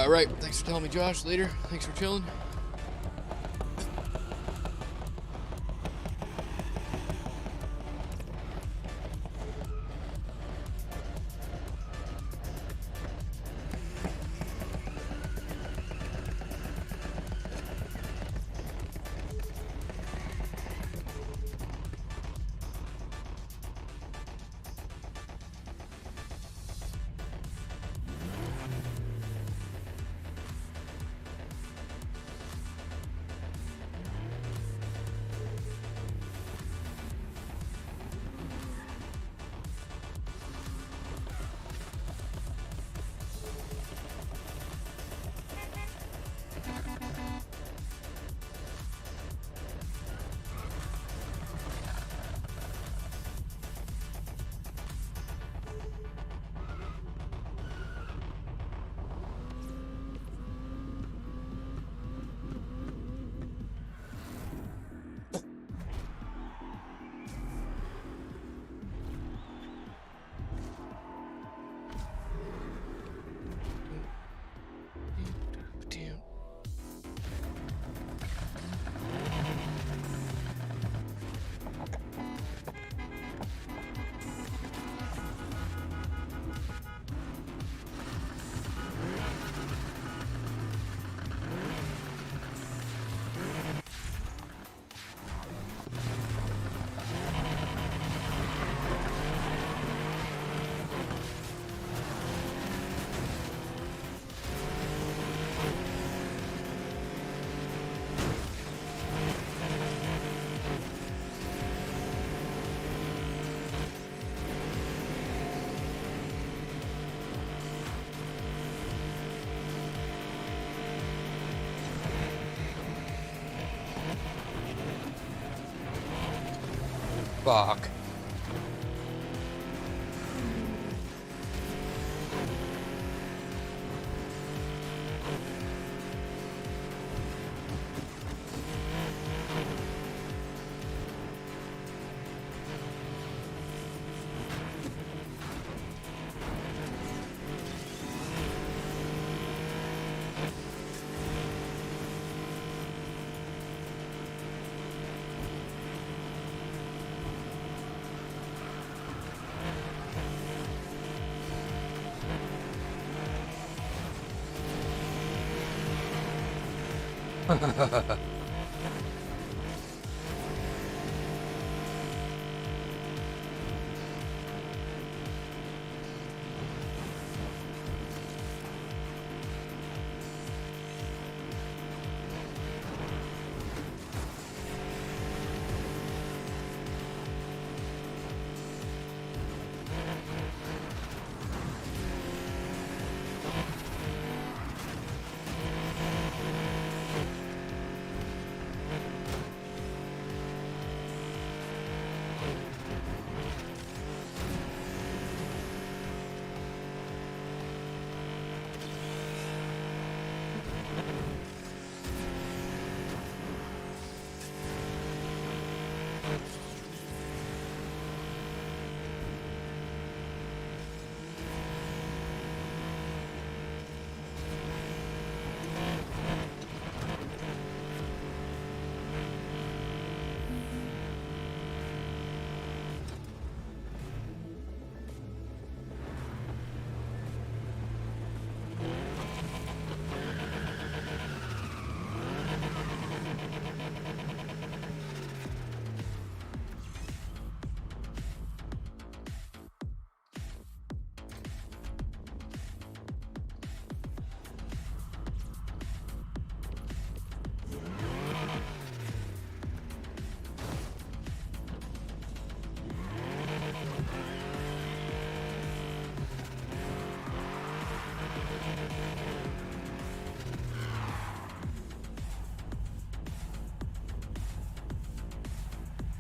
Right. Thanks for telling me, Josh. Later. Thanks for chilling. Fuck.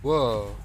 Whoa.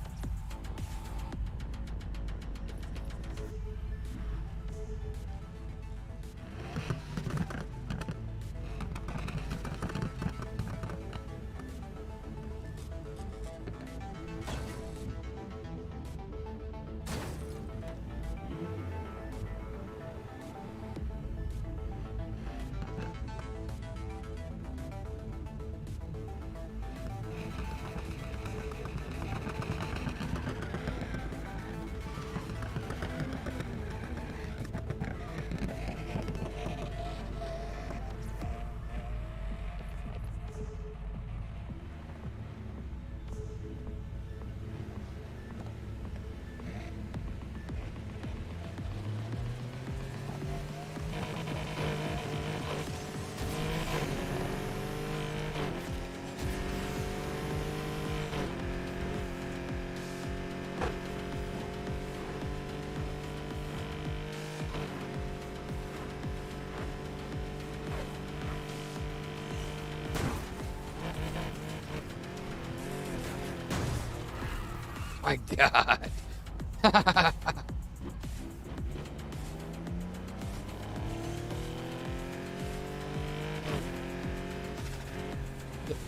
my god.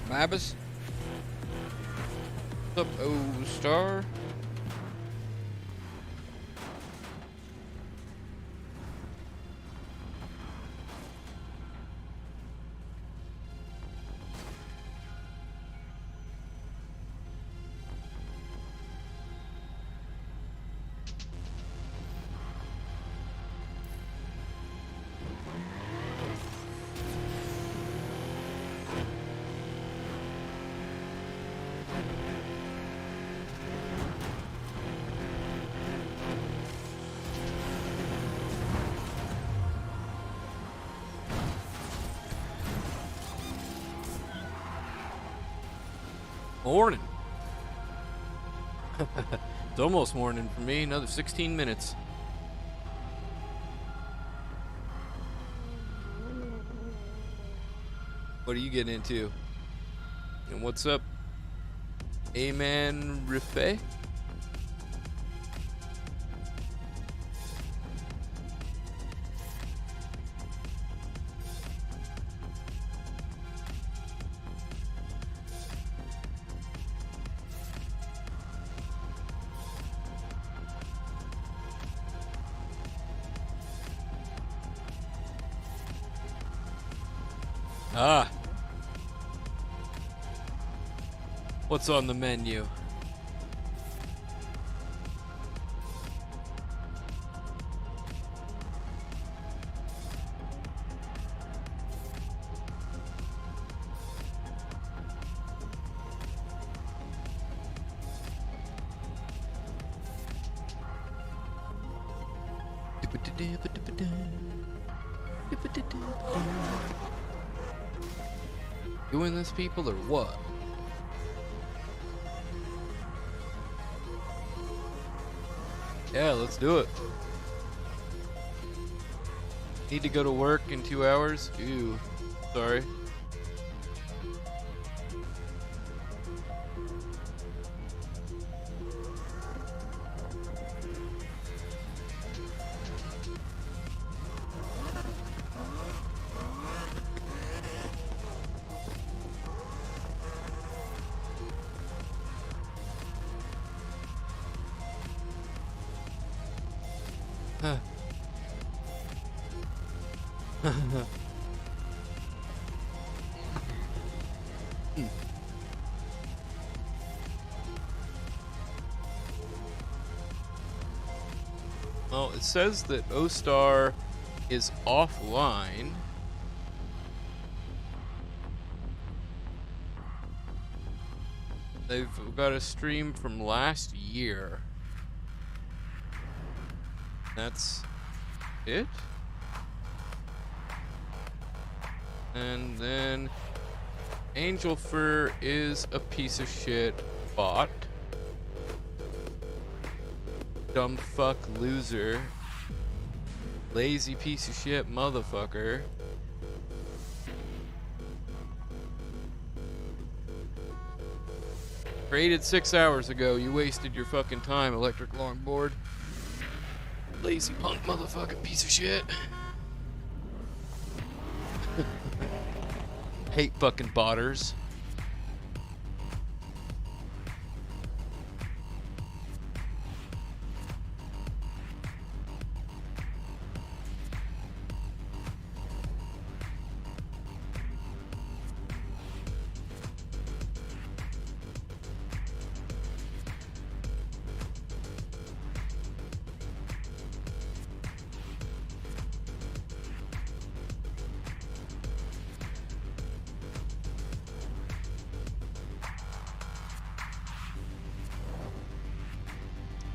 Mabus? What's up, O-Star? Morning. It's almost morning for me. Another 16 minutes. What are you getting into? And what's up, Amen Rife? Ah. What's on the menu? Doing this, people, or what? Yeah, let's do it. Need to go to work in 2 hours? Ew. Sorry. Well, it says that O-Star is offline. They've got a stream from last year. That's it. And then Angel Fur is a piece of shit bot. Dumb fuck loser. Lazy piece of shit motherfucker. Created 6 hours ago. You wasted your fucking time, electric longboard. Lazy punk motherfucking piece of shit. Hate fucking botters.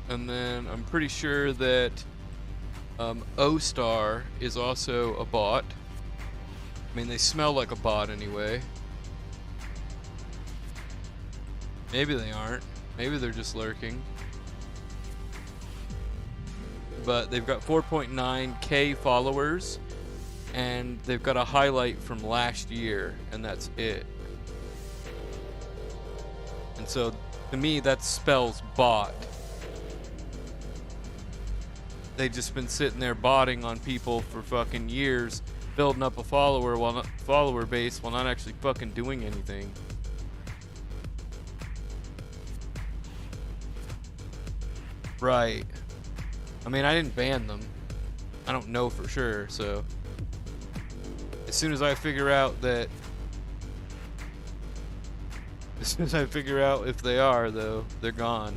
And then I'm pretty sure that O-Star is also a bot. I mean, they smell like a bot anyway. Maybe they aren't. Maybe they're just lurking. But they've got 4.9K followers, and they've got a highlight from last year, and that's it. And so, to me, that spells bot. They just been sitting there botting on people for fucking years, building up a follower base while not actually fucking doing anything. Right. I mean, I didn't ban them. I don't know for sure, so as soon as I figure out if they are, though, they're gone.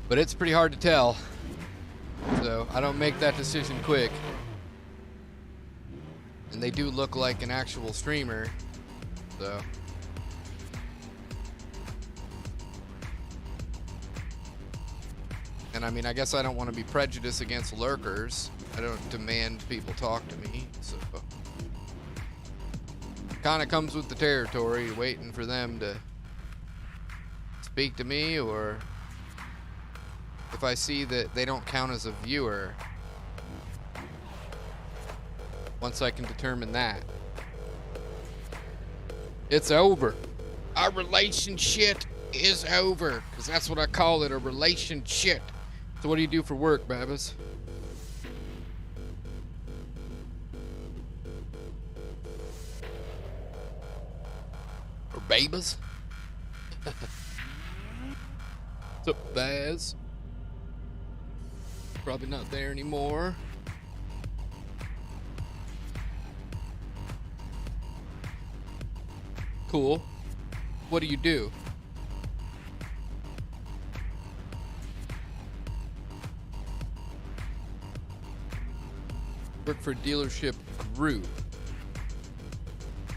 But it's pretty hard to tell. So I don't make that decision quick. And they do look like an actual streamer. So. And I mean, I guess I don't want to be prejudiced against lurkers. I don't demand people talk to me. So. Kind of comes with the territory, waiting for them to speak to me, or if I see that they don't count as a viewer, once I can determine that, it's over. Our relationship is over, because that's what I call it, a relationship. So what do you do for work, Babbas? Or Babas? What's up, Baz? Probably not there anymore. Cool. What do you do? Work for a dealership group.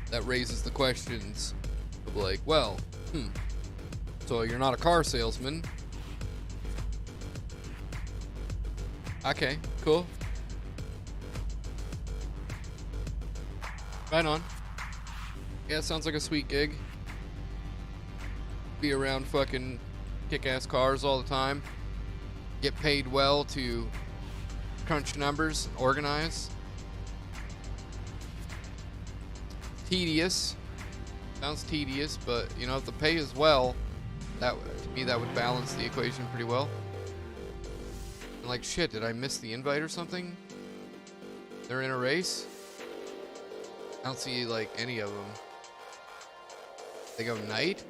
That raises the questions of like, well, so you're not a car salesman. Okay, cool. Right on. Yeah, sounds like a sweet gig. Be around fucking kick-ass cars all the time. Get paid well to crunch numbers, organize. Tedious. Sounds tedious, but you know, if the pay is well, that to me that would balance the equation pretty well. And like, shit, did I miss the invite or something? They're in a race? I don't see like any of them. They go night?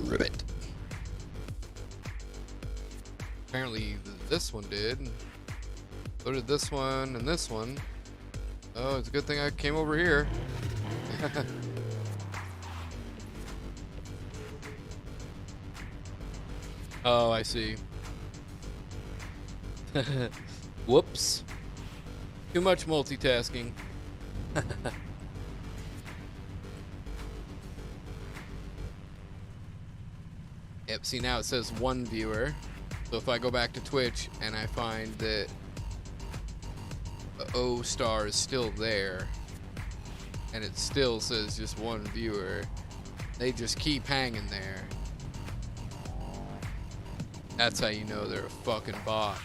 Ribbit. Apparently this one did. So did this one and this one. Oh, it's a good thing I came over here. Oh, I see. Whoops. Too much multitasking. Yep, see now it says one viewer. So if I go back to Twitch and I find that the O star is still there and it still says just one viewer, they just keep hanging there. That's how you know they're a fucking bot.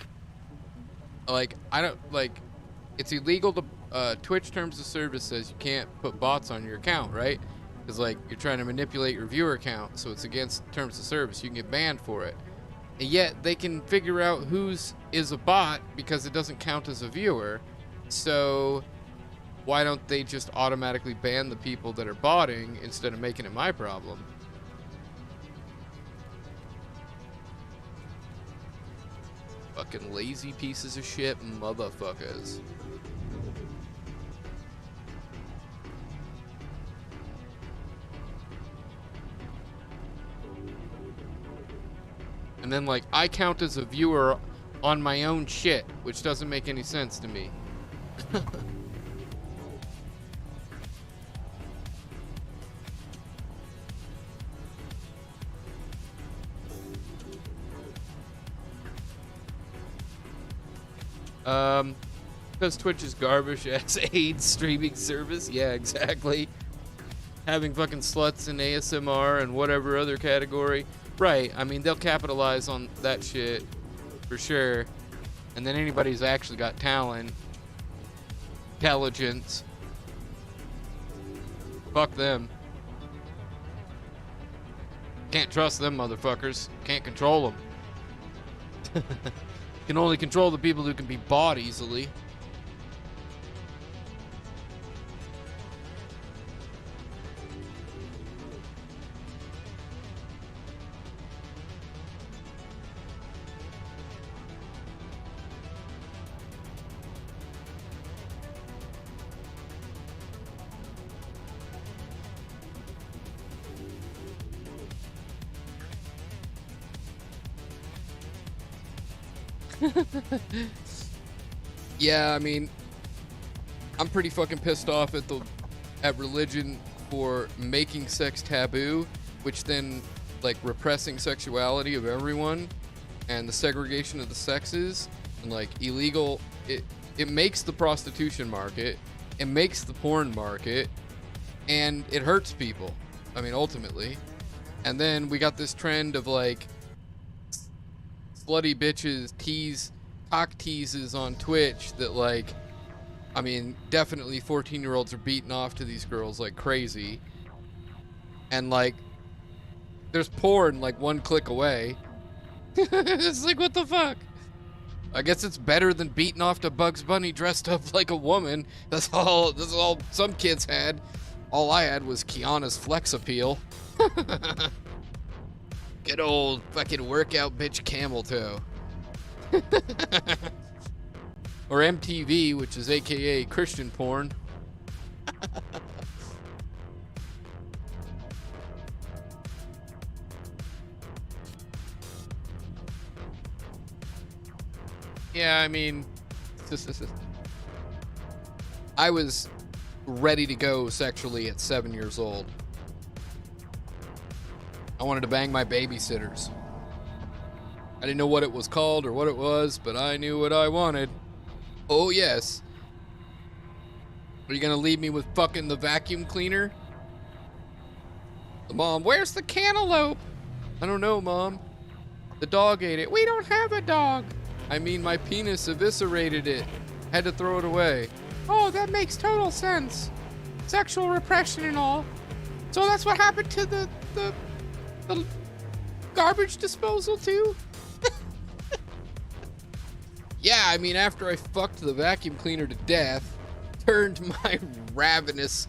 Like, I don't, like, it's illegal to, Twitch terms of service says you can't put bots on your account, right? Because, like, you're trying to manipulate your viewer count, so it's against terms of service. You can get banned for it. And yet, they can figure out whose is a bot because it doesn't count as a viewer. So, why don't they just automatically ban the people that are botting instead of making it my problem? Fucking lazy pieces of shit motherfuckers. And then, like, I count as a viewer on my own shit, which doesn't make any sense to me. Because Twitch is garbage as AIDS streaming service. Yeah, exactly. Having fucking sluts in ASMR and whatever other category. Right. I mean, they'll capitalize on that shit for sure. And then anybody who's actually got talent, intelligence, fuck them. Can't trust them motherfuckers. Can't control them. Can only control the people who can be bought easily. Yeah, I mean, I'm pretty fucking pissed off at religion for making sex taboo, which then like repressing sexuality of everyone and the segregation of the sexes and like illegal. It makes the prostitution market, it makes the porn market, and it hurts people. I mean, ultimately. And then we got this trend of like slutty bitches cock teases on Twitch that like, I mean, definitely 14-year-olds are beating off to these girls like crazy. And like, there's porn like one click away. It's like, what the fuck? I guess it's better than beating off to Bugs Bunny dressed up like a woman. That's all some kids had. All I had was Kiana's flex appeal. Good old fucking workout bitch camel toe. Or MTV, which is AKA Christian porn. Yeah, I mean, I was ready to go sexually at 7 years old. I wanted to bang my babysitters. I didn't know what it was called or what it was, but I knew what I wanted. Oh, yes. Are you gonna leave me with fucking the vacuum cleaner? The mom, where's the cantaloupe? I don't know, Mom. The dog ate it. We don't have a dog. I mean, my penis eviscerated it. Had to throw it away. Oh, that makes total sense. Sexual repression and all. So that's what happened to the garbage disposal too? Yeah, I mean, after I fucked the vacuum cleaner to death, turned my ravenous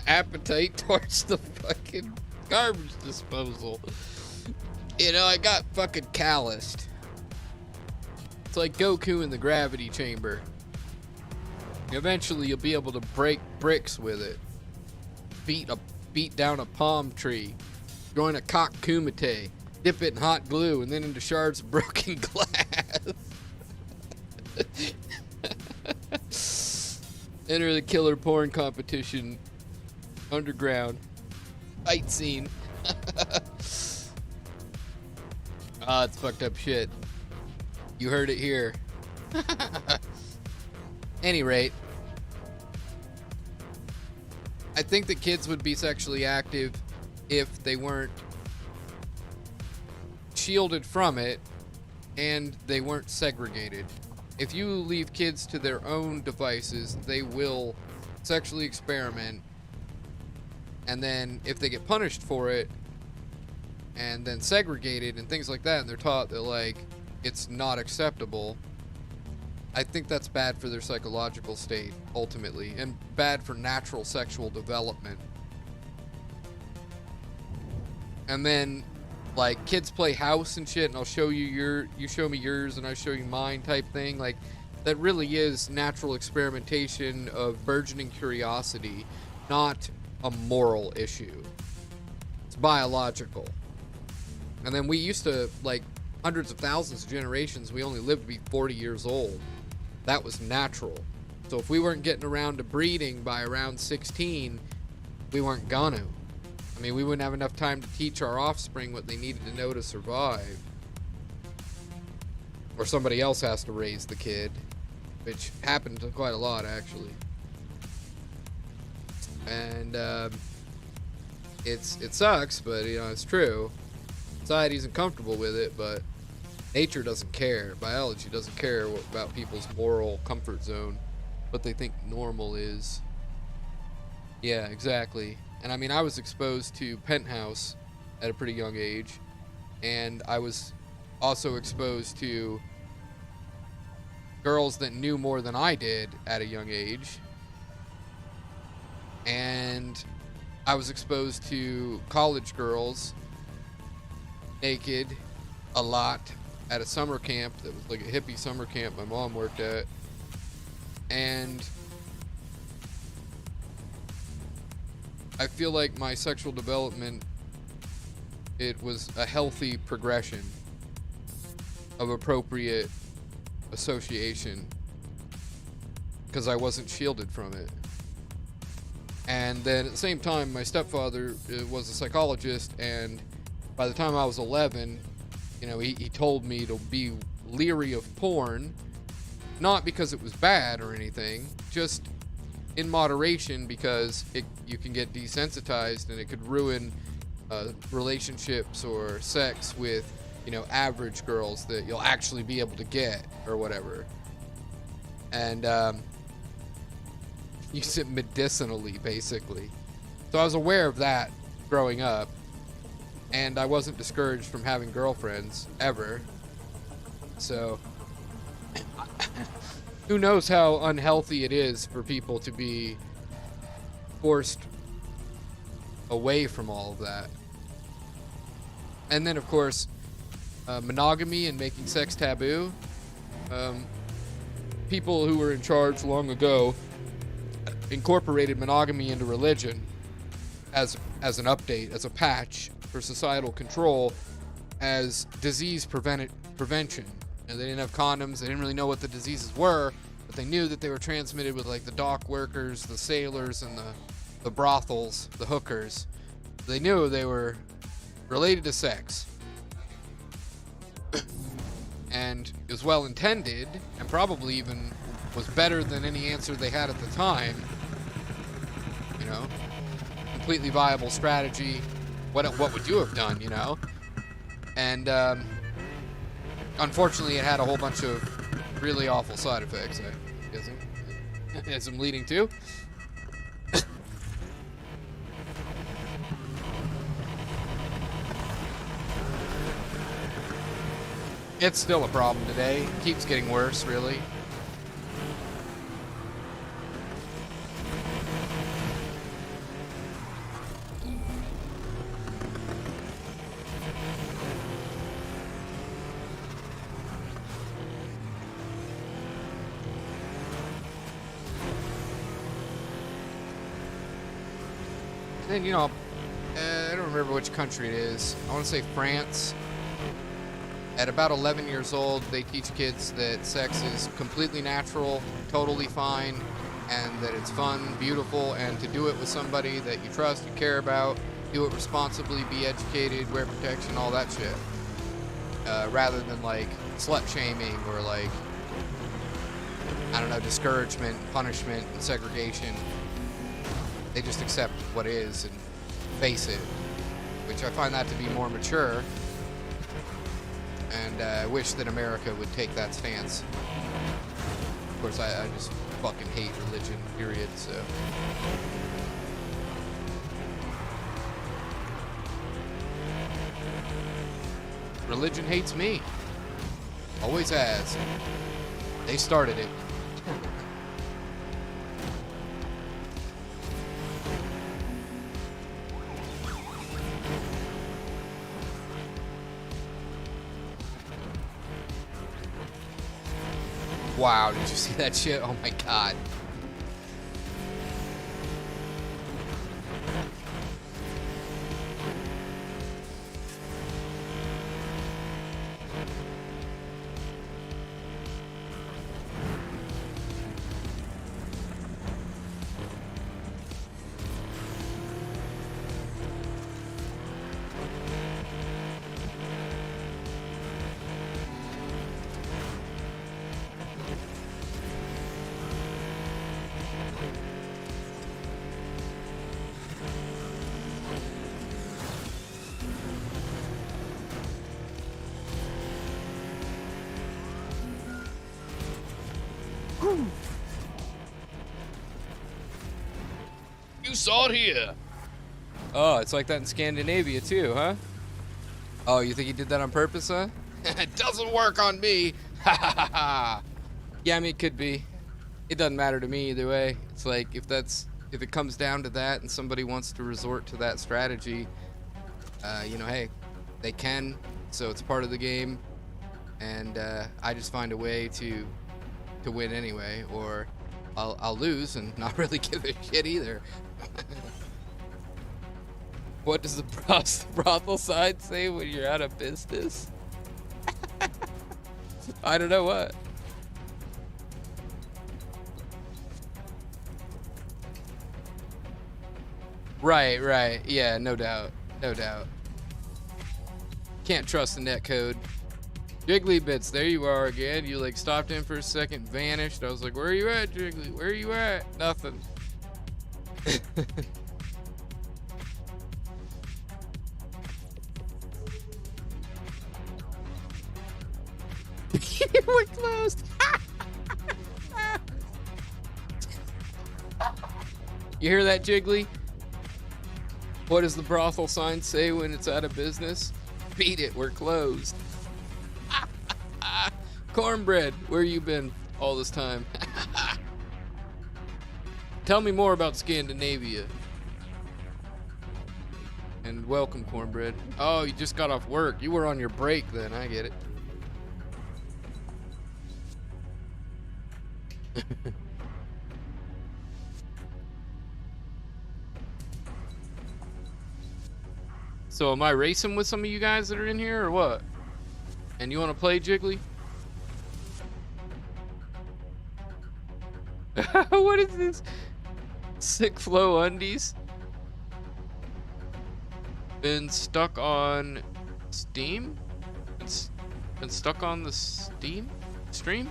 appetite towards the fucking garbage disposal. You know, I got fucking calloused. It's like Goku in the gravity chamber. Eventually you'll be able to break bricks with it. Beat down a palm tree. Join a cock kumite. Dip it in hot glue and then into shards of broken glass. Enter the killer porn competition. Underground. Fight scene. Ah, it's fucked up shit. You heard it here. Any rate, I think that kids would be sexually active if they weren't shielded from it and they weren't segregated. If you leave kids to their own devices, they will sexually experiment, and then if they get punished for it and then segregated and things like that, and they're taught that like it's not acceptable, I think that's bad for their psychological state ultimately, and bad for natural sexual development. And then like kids play house and shit, and I'll show you you show me yours and I show you mine type thing. Like that really is natural experimentation of burgeoning curiosity, not a moral issue. It's biological. And then we used to, like, hundreds of thousands of generations, we only lived to be 40 years old. That was natural. So if we weren't getting around to breeding by around 16, we weren't gonna. I mean, we wouldn't have enough time to teach our offspring what they needed to know to survive. Or somebody else has to raise the kid, which happened quite a lot, actually. And, it sucks, but you know, it's true. Society isn't comfortable with it, but nature doesn't care. Biology doesn't care about people's moral comfort zone, what they think normal is. Yeah, exactly. And I mean, I was exposed to Penthouse at a pretty young age, and I was also exposed to girls that knew more than I did at a young age, and I was exposed to college girls naked a lot at a summer camp that was like a hippie summer camp my mom worked at, and I feel like my sexual development, it was a healthy progression of appropriate association because I wasn't shielded from it. And then at the same time, my stepfather was a psychologist, and by the time I was 11, you know, he told me to be leery of porn, not because it was bad or anything, just in moderation, because you can get desensitized and it could ruin relationships or sex with, you know, average girls that you'll actually be able to get or whatever. And use it medicinally, basically. So I was aware of that growing up, and I wasn't discouraged from having girlfriends ever. So who knows how unhealthy it is for people to be forced away from all of that. And then, of course, monogamy and making sex taboo. People who were in charge long ago incorporated monogamy into religion as an update, as a patch for societal control, as disease prevention. And they didn't have condoms. They didn't really know what the diseases were, but they knew that they were transmitted with like the dock workers, the sailors, and the brothels, the hookers. They knew they were related to sex. And it was well intended, and probably even was better than any answer they had at the time. You know, completely viable strategy. What would you have done, you know? And unfortunately, it had a whole bunch of really awful side effects, I guess, as I'm leading to. It's still a problem today. It keeps getting worse, really. Then, you know, I don't remember which country it is. I want to say France. At about 11 years old, they teach kids that sex is completely natural, totally fine, and that it's fun, beautiful, and to do it with somebody that you trust, you care about, do it responsibly, be educated, wear protection, all that shit. Rather than like slut shaming or like, I don't know, discouragement, punishment, and segregation. They just accept what is and face it, which I find that to be more mature. And I wish that America would take that stance. Of course, I just fucking hate religion, period, so. Religion hates me. Always has. They started it. Wow, did you see that shit? Oh my god. You saw it here. Oh, it's like that in Scandinavia too, huh? Oh, you think he did that on purpose, huh? It doesn't work on me. Ha ha ha ha. Yeah, I mean, it could be. It doesn't matter to me either way. It's like if it comes down to that and somebody wants to resort to that strategy, you know, hey, they can. So it's part of the game, and I just find a way to win anyway, or I'll lose and not really give a shit either. What does the brothel side say when you're out of business? I don't know what. Right. Yeah, no doubt. Can't trust the net code. Jiggly Bits, there you are again. You like stopped in for a second, vanished. I was like, where are you at, Jiggly? Where are you at? Nothing. We're closed. You hear that, Jiggly? What does the brothel sign say when it's out of business? Beat it, we're closed. Cornbread, where you been all this time? Tell me more about Scandinavia. And welcome, Cornbread. Oh, you just got off work. You were on your break then, I get it. So am I racing with some of you guys that are in here or what? And you want to play, Jiggly? What is this? Sick Flow Undies? Been stuck on Steam? Been stuck on the Steam stream?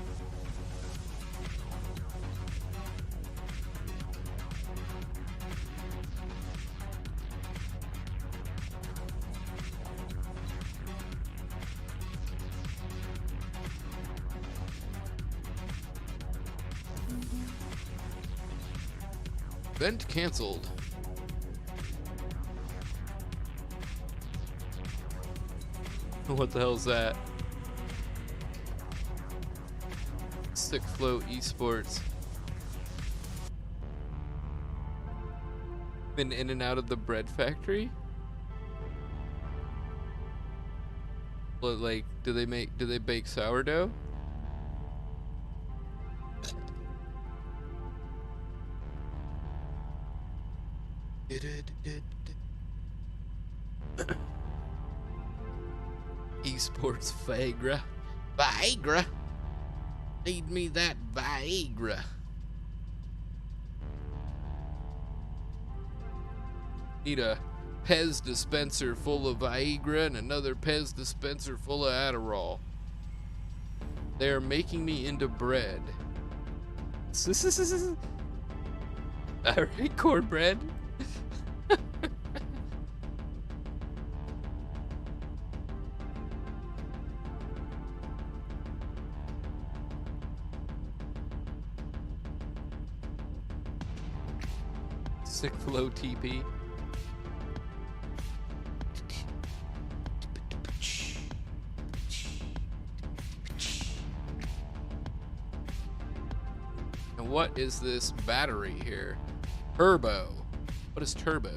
Event canceled. What the hell is that? Sick Flow Esports. Been in and out of the bread factory? What, like, do they bake sourdough? Esports Viagra. Viagra? Need me that Viagra. Need a Pez dispenser full of Viagra and another Pez dispenser full of Adderall. They're making me into bread. Alright, cornbread. Sick Flow TP. And what is this battery here? Turbo. What is turbo?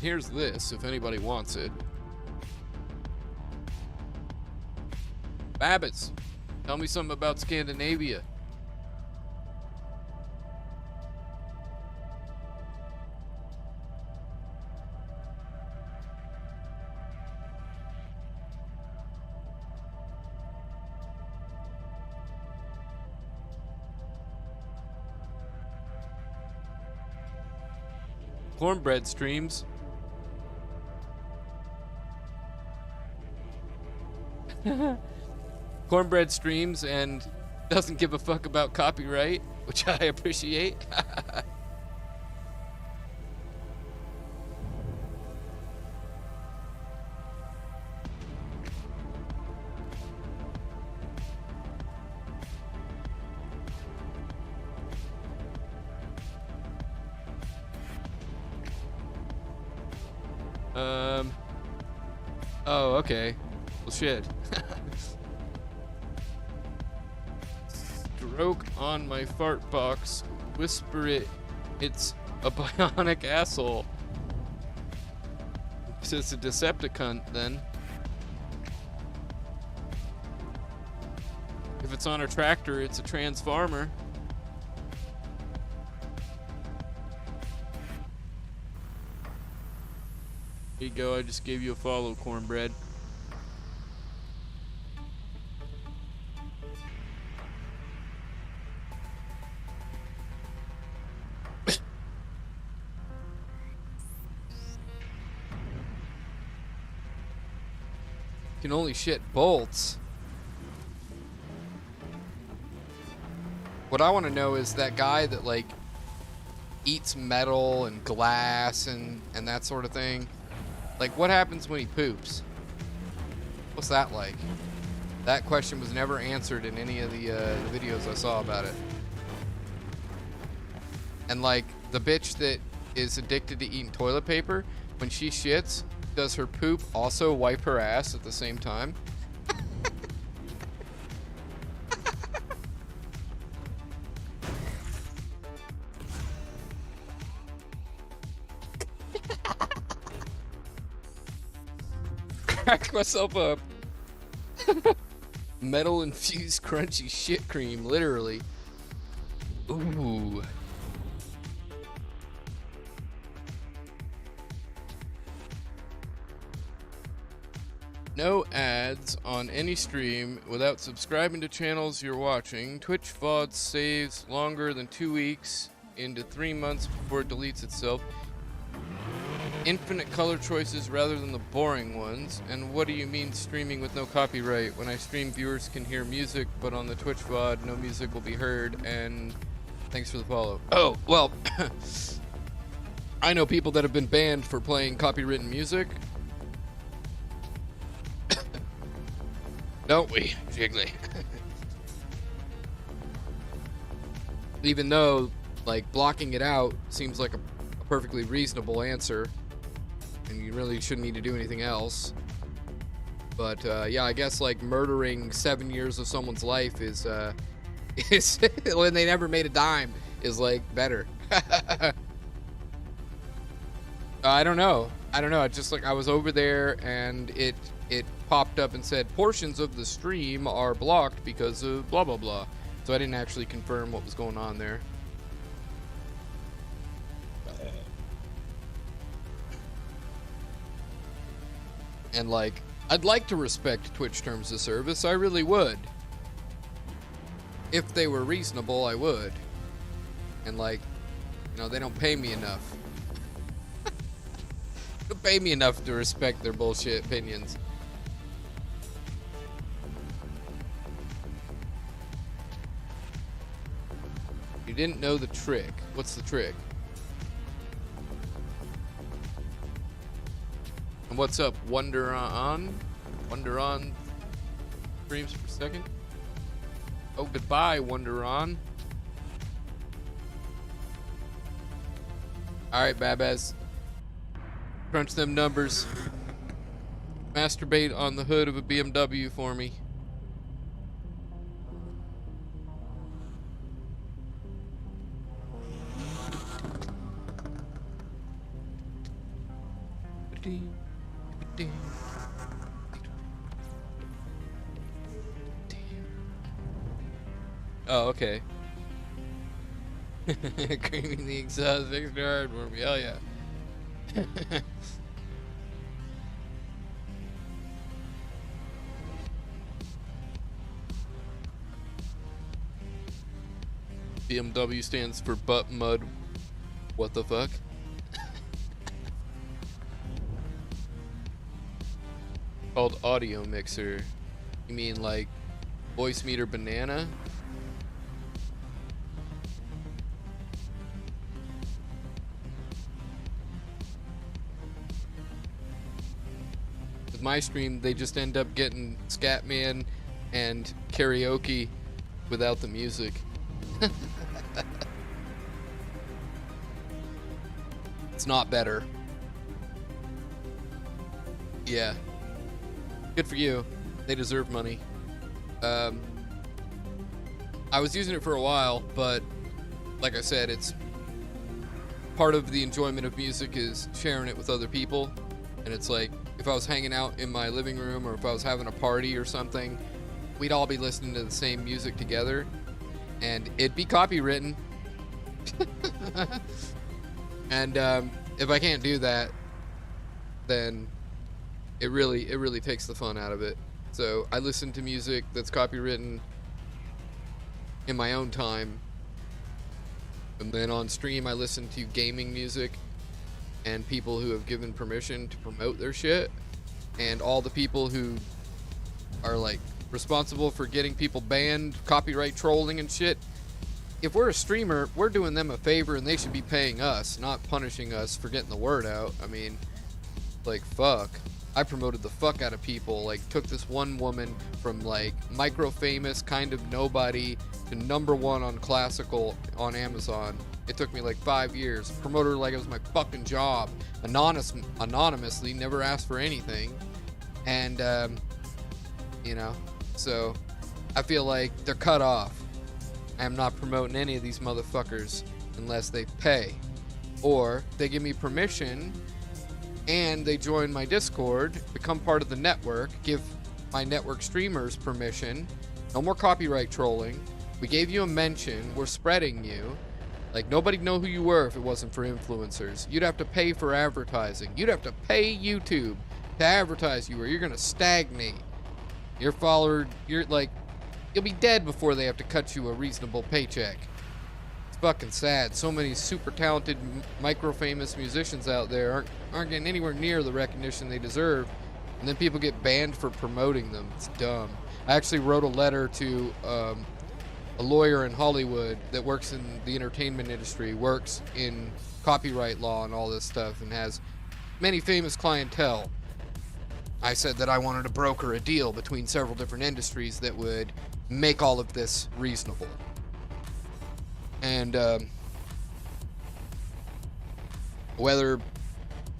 Here's this, if anybody wants it. Babbitts, tell me something about Scandinavia. Cornbread streams. Cornbread streams and doesn't give a fuck about copyright. which I appreciate. Oh, okay. Well, shit. Stroke on my fart box. Whisper it. It's a bionic asshole. So it's a Decepticon then. If it's on a tractor, it's a transformer. Here you go, I just gave you a follow, cornbread. Can only shit bolts. What I want to know is that guy that like eats metal and glass and that sort of thing. Like, what happens when he poops? What's that like? That question was never answered in any of the videos I saw about it. And like, the bitch that is addicted to eating toilet paper, when she shits, does her poop also wipe her ass at the same time? Crack myself up. Metal infused crunchy shit cream, literally. Ooh. No ads on any stream without subscribing to channels you're watching. Twitch VOD saves longer than 2 weeks into 3 months before it deletes itself. Infinite color choices rather than the boring ones. And what do you mean streaming with no copyright? When I stream, viewers can hear music, but on the Twitch VOD, no music will be heard. And thanks for the follow. Oh, well, I know people that have been banned for playing copywritten music. Don't we, Jiggly? Even though, like, blocking it out seems like a perfectly reasonable answer, and you really shouldn't need to do anything else. But yeah, I guess like murdering 7 years of someone's life is when they never made a dime is like better. I don't know. It's just like I was over there and it popped up and said portions of the stream are blocked because of blah blah blah. So I didn't actually confirm what was going on there. And like, I'd like to respect Twitch terms of service. I really would. If they were reasonable, I would. And like, you know, they don't pay me enough. They don't pay me enough to respect their bullshit opinions. You didn't know the trick. What's the trick? And what's up, Wonder on frames per second? Oh, goodbye, Wonder on. Alright, Babaz. Crunch them numbers. Masturbate on the hood of a BMW for me. Oh, okay. Creaming the exhaust extra hard for me. Hell yeah. BMW stands for butt mud. What the fuck? Called audio mixer. You mean like voice meter banana? my stream, they just end up getting Scatman and karaoke without the music. It's not better. Yeah. Good for you. They deserve money. I was using it for a while, but like I said, it's part of the enjoyment of music is sharing it with other people. And it's like, if I was hanging out in my living room or if I was having a party or something, we'd all be listening to the same music together, and it'd be copywritten. And if I can't do that, then it really takes the fun out of it. So I listen to music that's copywritten in my own time, and then on stream I listen to gaming music and people who have given permission to promote their shit, and all the people who are like responsible for getting people banned, copyright trolling and shit. If we're a streamer, we're doing them a favor, and they should be paying us, not punishing us for getting the word out. I mean, like, fuck. I promoted the fuck out of people. Like, took this one woman from like micro famous, kind of nobody, to #1 on classical on Amazon. It took me like 5 years. Promoted her like it was my fucking job. Anonymously, never asked for anything. And you know, so I feel like they're cut off. I am not promoting any of these motherfuckers unless they pay, or they give me permission and they join my Discord, become part of the network, give my network streamers permission. No more copyright trolling. We gave you a mention. We're spreading you. Like, nobody'd know who you were if it wasn't for influencers. You'd have to pay for advertising. You'd have to pay YouTube to advertise you, or you're gonna stagnate. Your follower, you're like, you'll be dead before they have to cut you a reasonable paycheck. It's fucking sad. So many super talented, micro-famous musicians out there aren't getting anywhere near the recognition they deserve, and then people get banned for promoting them. It's dumb. I actually wrote a letter to a lawyer in Hollywood that works in the entertainment industry, works in copyright law and all this stuff, and has many famous clientele. I said that I wanted to broker a deal between several different industries that would make all of this reasonable. And whether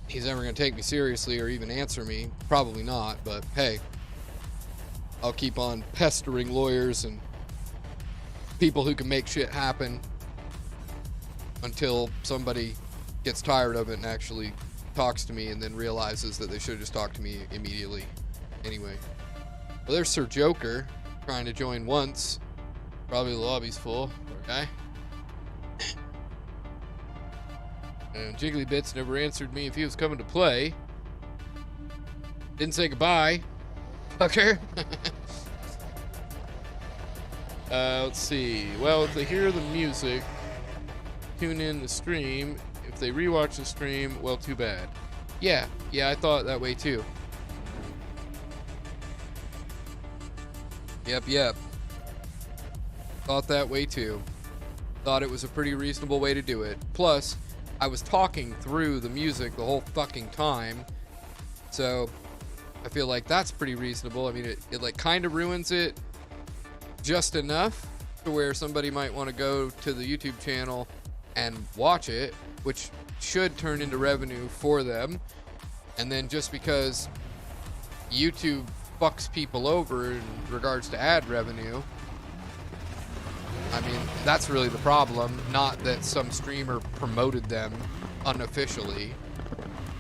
he's ever going to take me seriously or even answer me, probably not, but hey, I'll keep on pestering lawyers and people who can make shit happen until somebody gets tired of it and actually talks to me, and then realizes that they should have just talked to me immediately. Anyway, well, there's Sir Joker trying to join once. Probably the lobby's full. Poor guy. And Jiggly Bits never answered me if he was coming to play. Didn't say goodbye, fucker. Let's see. Well, if they hear the music, tune in the stream. If they rewatch the stream, well, too bad. Yeah, I thought that way too. Yep. Thought that way too. Thought it was a pretty reasonable way to do it. Plus, I was talking through the music the whole fucking time, so I feel like that's pretty reasonable. I mean, it like kind of ruins it just enough to where somebody might want to go to the YouTube channel and watch it, which should turn into revenue for them. And then just because YouTube fucks people over in regards to ad revenue, I mean, that's really the problem, not that some streamer promoted them unofficially.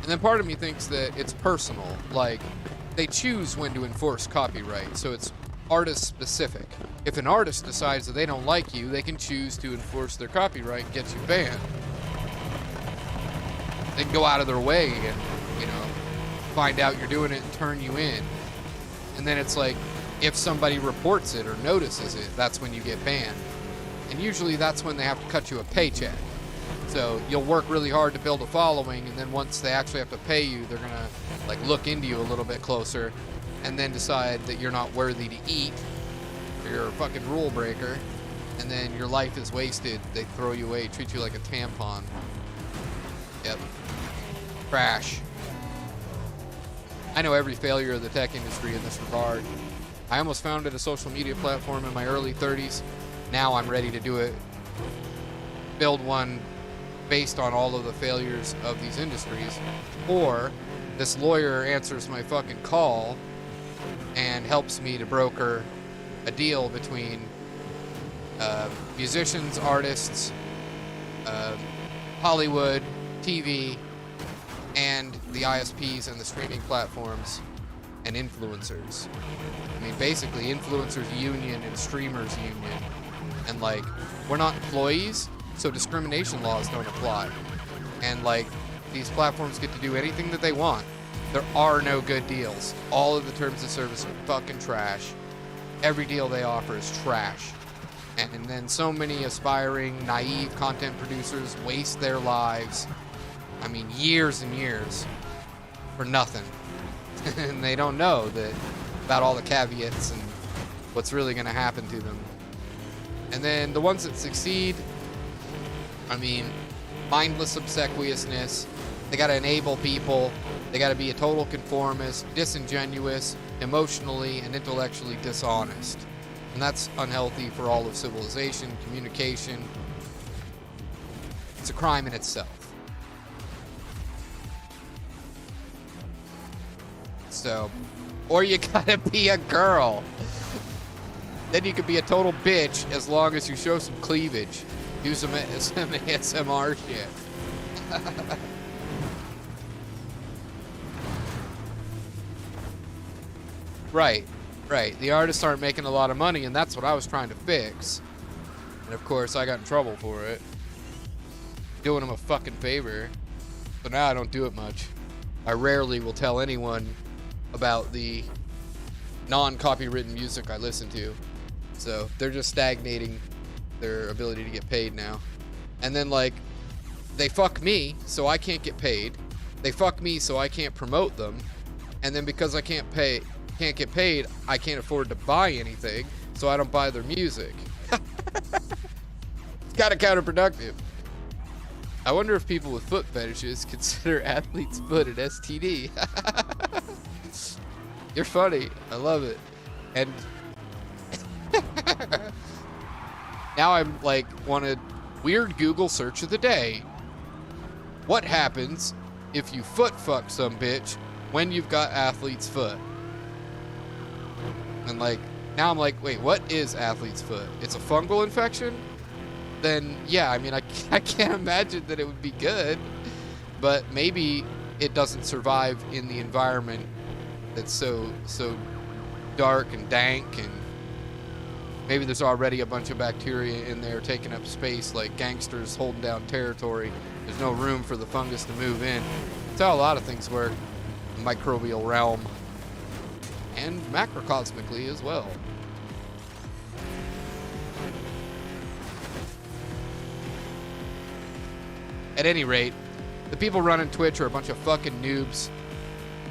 And then part of me thinks that it's personal, like they choose when to enforce copyright, so it's artist specific. If an artist decides that they don't like you, they can choose to enforce their copyright and get you banned. They can go out of their way and, you know, find out you're doing it and turn you in. And then it's like, if somebody reports it or notices it, that's when you get banned. And usually that's when they have to cut you a paycheck. So you'll work really hard to build a following, and then once they actually have to pay you, they're gonna like look into you a little bit closer and then decide that you're not worthy to eat, or you're a fucking rule breaker, and then your life is wasted. They throw you away, treat you like a tampon. Yep. Crash. I know every failure of the tech industry in this regard. I almost founded a social media platform in my early 30s. Now I'm ready to do it, build one based on all of the failures of these industries. Or this lawyer answers my fucking call and helps me to broker a deal between musicians, artists, Hollywood, TV, and the ISPs and the streaming platforms and influencers. I mean, basically, influencers union and streamers union. And like, we're not employees, so discrimination laws don't apply. And like, these platforms get to do anything that they want. There are no good deals. All of the terms of service are fucking trash. Every deal they offer is trash. And then so many aspiring, naive content producers waste their lives, I mean, years and years, for nothing. And they don't know that about all the caveats and what's really going to happen to them. And then the ones that succeed, I mean, mindless obsequiousness. They got to enable people. They got to be a total conformist, disingenuous, emotionally and intellectually dishonest. And that's unhealthy for all of civilization, communication. It's a crime in itself. So, or you gotta be a girl. Then you could be a total bitch as long as you show some cleavage. Do some ASMR shit. Right. The artists aren't making a lot of money, and that's what I was trying to fix. And of course, I got in trouble for it. Doing them a fucking favor. So now I don't do it much. I rarely will tell anyone about the non-copywritten music I listen to. So they're just stagnating their ability to get paid now. And then like, they fuck me, so I can't get paid. They fuck me, so I can't promote them. And then because I can't get paid, I can't afford to buy anything, so I don't buy their music. It's kind of counterproductive. I wonder if people with foot fetishes consider athlete's foot an STD. You're funny. I love it. And now I'm like, wanted weird Google search of the day. What happens if you foot fuck some bitch when you've got athlete's foot? And like, now I'm like, wait, what is athlete's foot? It's a fungal infection? Then yeah, I mean, I can't imagine that it would be good, but maybe it doesn't survive in the environment that's so dark and dank, and maybe there's already a bunch of bacteria in there taking up space like gangsters holding down territory. There's no room for the fungus to move in. That's how a lot of things work in the microbial realm, and macrocosmically as well. At any rate, the people running Twitch are a bunch of fucking noobs,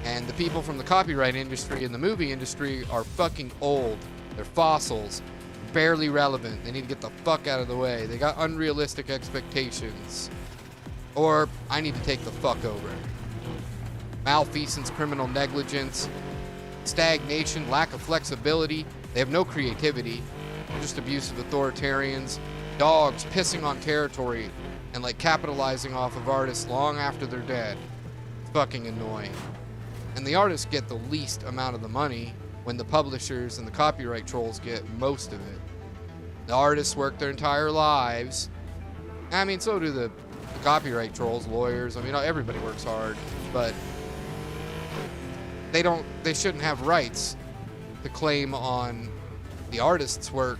and the people from the copyright industry and the movie industry are fucking old. They're fossils, barely relevant. They need to get the fuck out of the way. They got unrealistic expectations. Or I need to take the fuck over. Malfeasance, criminal negligence, stagnation, lack of flexibility. They have no creativity, just abusive authoritarians, dogs pissing on territory, and like capitalizing off of artists long after they're dead. It's fucking annoying. And the artists get the least amount of the money when the publishers and the copyright trolls get most of it. The artists work their entire lives. I mean, so do the copyright trolls, lawyers. I mean, everybody works hard, but they shouldn't have rights to claim on the artist's work.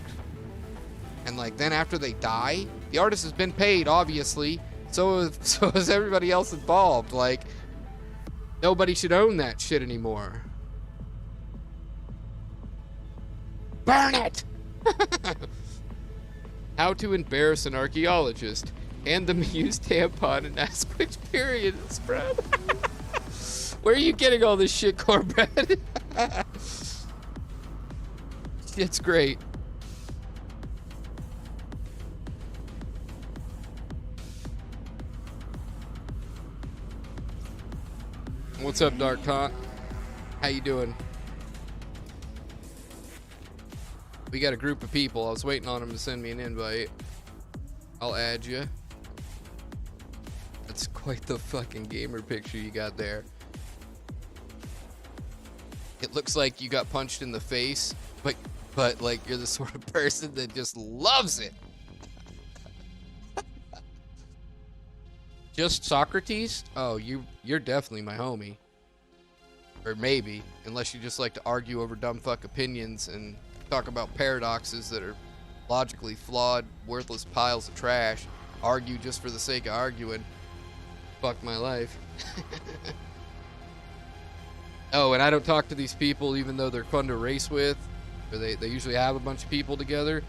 And like, then after they die, the artist has been paid, obviously. So is everybody else involved. Like, nobody should own that shit anymore. Burn it! How to embarrass an archaeologist. Hand them a used tampon and ask which period it's from. Where are you getting all this shit, Corbett? It's great. What's up, Dark Con? How you doing? We got a group of people. I was waiting on them to send me an invite. I'll add you. That's quite the fucking gamer picture you got there. It looks like you got punched in the face, but like you're the sort of person that just loves it. Just Socrates? Oh, you're definitely my homie. Or maybe, unless you just like to argue over dumb fuck opinions and talk about paradoxes that are logically flawed, worthless piles of trash. Argue just for the sake of arguing. Fuck my life. Oh, and I don't talk to these people even though they're fun to race with, or they usually have a bunch of people together.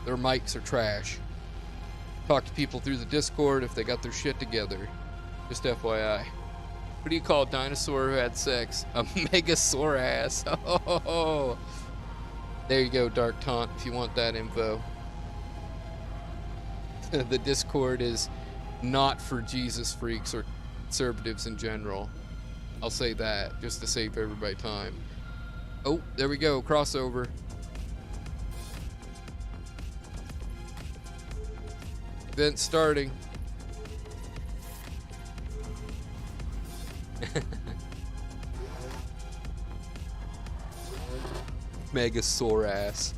Their mics are trash. Talk to people through the Discord if they got their shit together. Just FYI. What do you call a dinosaur who had sex? A megasaurus. Oh, there you go, Dark Taunt, if you want that info. The Discord is not for Jesus freaks or conservatives in general. I'll say that, just to save everybody time. Oh, there we go, crossover. Event starting. Megasaurus.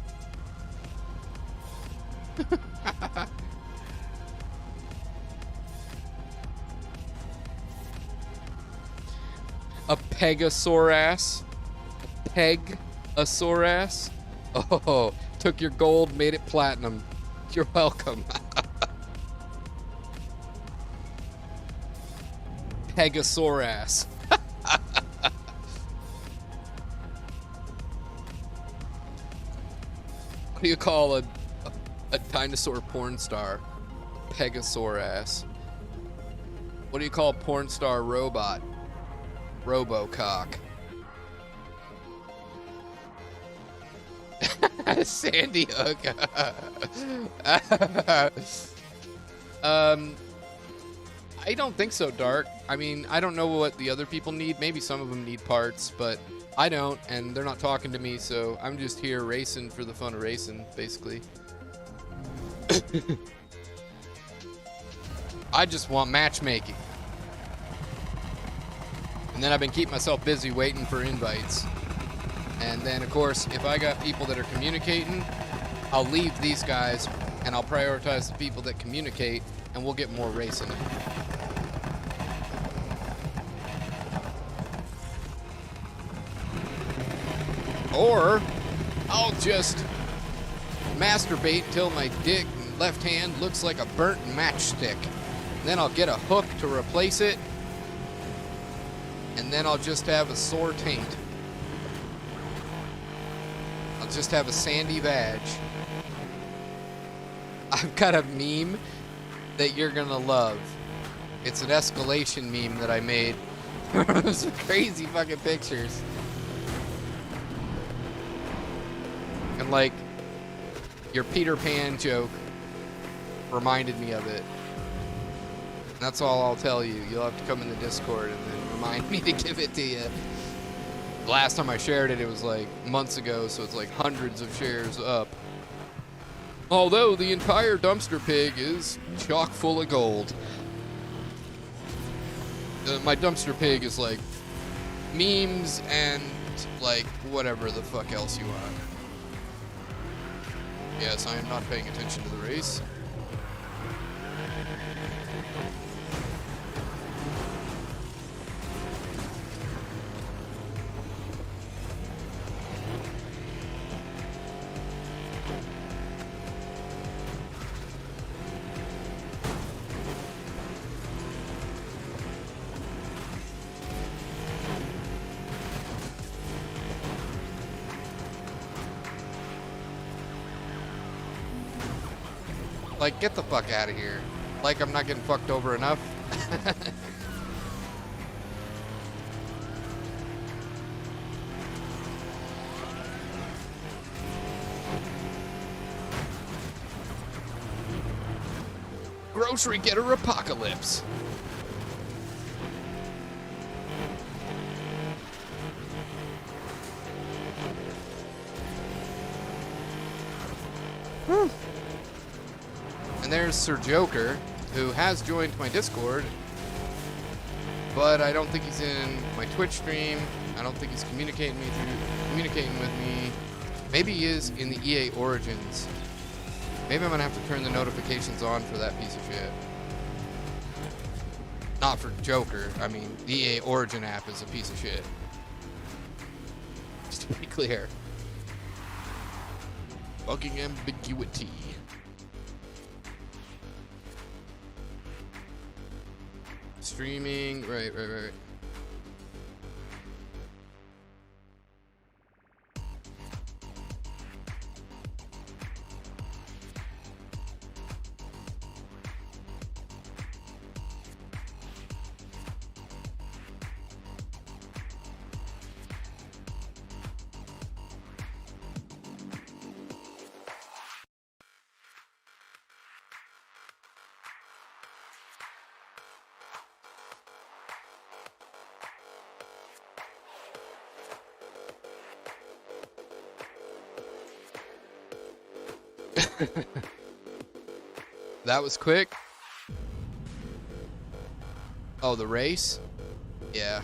A Pegasaurus. A Pegasaurus. Oh, took your gold, made it platinum. You're welcome. Pegasaurus. What do you call a dinosaur porn star? Pegasaurus. What do you call a porn star robot? Robocock. Sandy Hook. I don't think so, Dark. I mean, I don't know what the other people need. Maybe some of them need parts, but I don't, and they're not talking to me, so I'm just here racing for the fun of racing, basically. I just want matchmaking. And then I've been keeping myself busy waiting for invites. And then, of course, if I got people that are communicating, I'll leave these guys, and I'll prioritize the people that communicate, and we'll get more racing in. Or I'll just masturbate till my dick and left hand looks like a burnt matchstick. Then I'll get a hook to replace it. And then I'll just have a sore taint. I'll just have a sandy vag. I've got a meme that you're gonna love. It's an escalation meme that I made. Some crazy fucking pictures. And like, your Peter Pan joke reminded me of it. And that's all I'll tell you. You'll have to come in the Discord and then remind me to give it to you. Last time I shared it, it was like months ago, so it's like hundreds of shares up. Although the entire dumpster pig is chock full of gold. My dumpster pig is like memes and like whatever the fuck else you want. Yes, I am not paying attention to the race. Like, get the fuck out of here. Like I'm not getting fucked over enough. Grocery getter apocalypse. And there's Sir Joker, who has joined my Discord, but I don't think he's in my Twitch stream. I don't think he's communicating with me. Maybe he is in the EA Origins. Maybe I'm gonna have to turn the notifications on for that piece of shit. Not for Joker. I mean, the EA Origin app is a piece of shit. Just to be clear. Fucking ambiguity. Streaming, right. That was quick. Oh, the race? Yeah.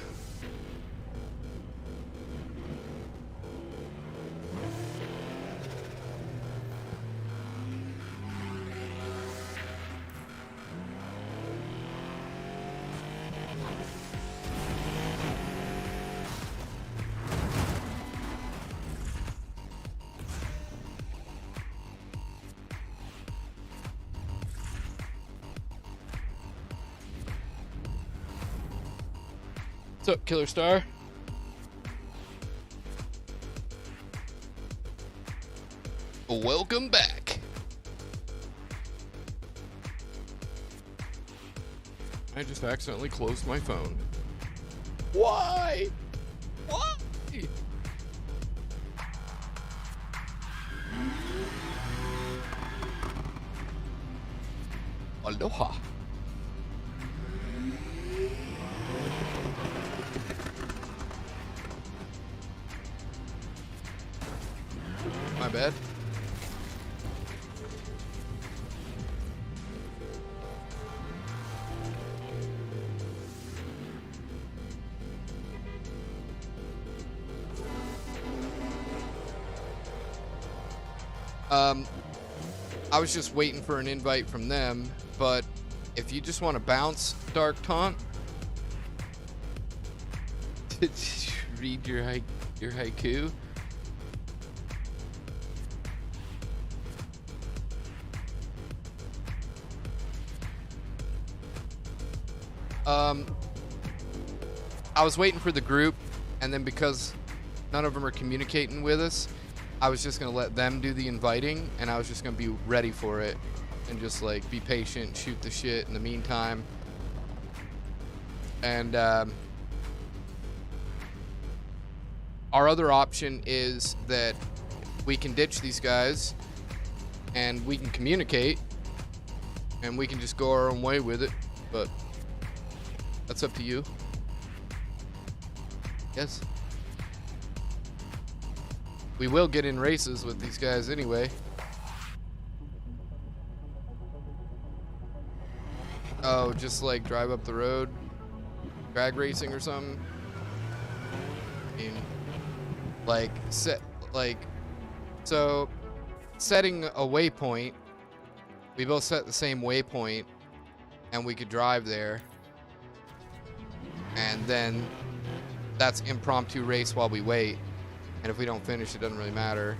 What's up, Killer Star? Welcome back. I just accidentally closed my phone. Why? Why? Aloha. My bad. I was just waiting for an invite from them, but if you just want to bounce, Dark Taunt, read your haiku. I was waiting for the group, and then because none of them are communicating with us, I was just gonna let them do the inviting, and I was just gonna be ready for it and just like be patient, shoot the shit in the meantime. And our other option is that we can ditch these guys and we can communicate and we can just go our own way with it, but that's up to you. Yes. We will get in races with these guys anyway. Oh, just like drive up the road, drag racing or something. I mean, like so setting a waypoint. We both set the same waypoint, and we could drive there, and then that's impromptu race while we wait. And if we don't finish, it doesn't really matter.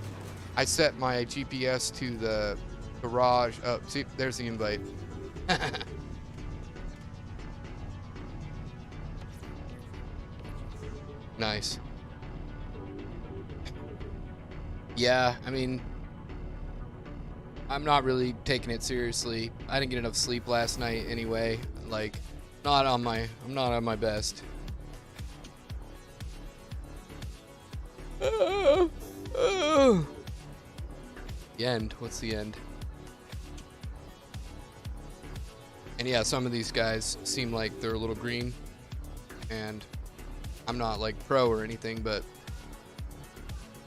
I set my GPS to the garage. Oh, see, there's the invite. Nice. Yeah, I mean, I'm not really taking it seriously. I didn't get enough sleep last night anyway. Like, I'm not on my best. The end. What's the end? And yeah, some of these guys seem like they're a little green, and I'm not like pro or anything, but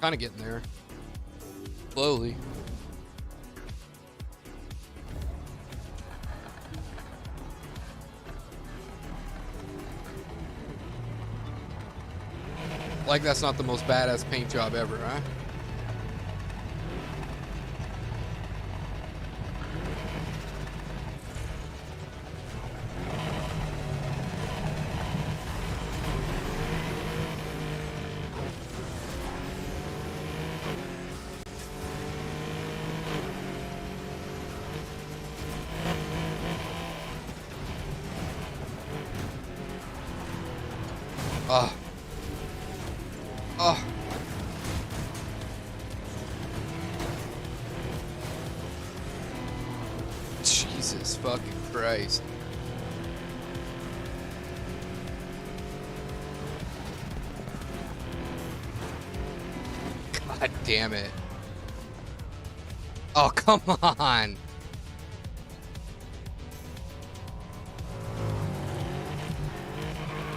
kind of getting there slowly. Like that's not the most badass paint job ever, huh? Oh. Oh. Jesus fucking Christ. God damn it. Oh, come on.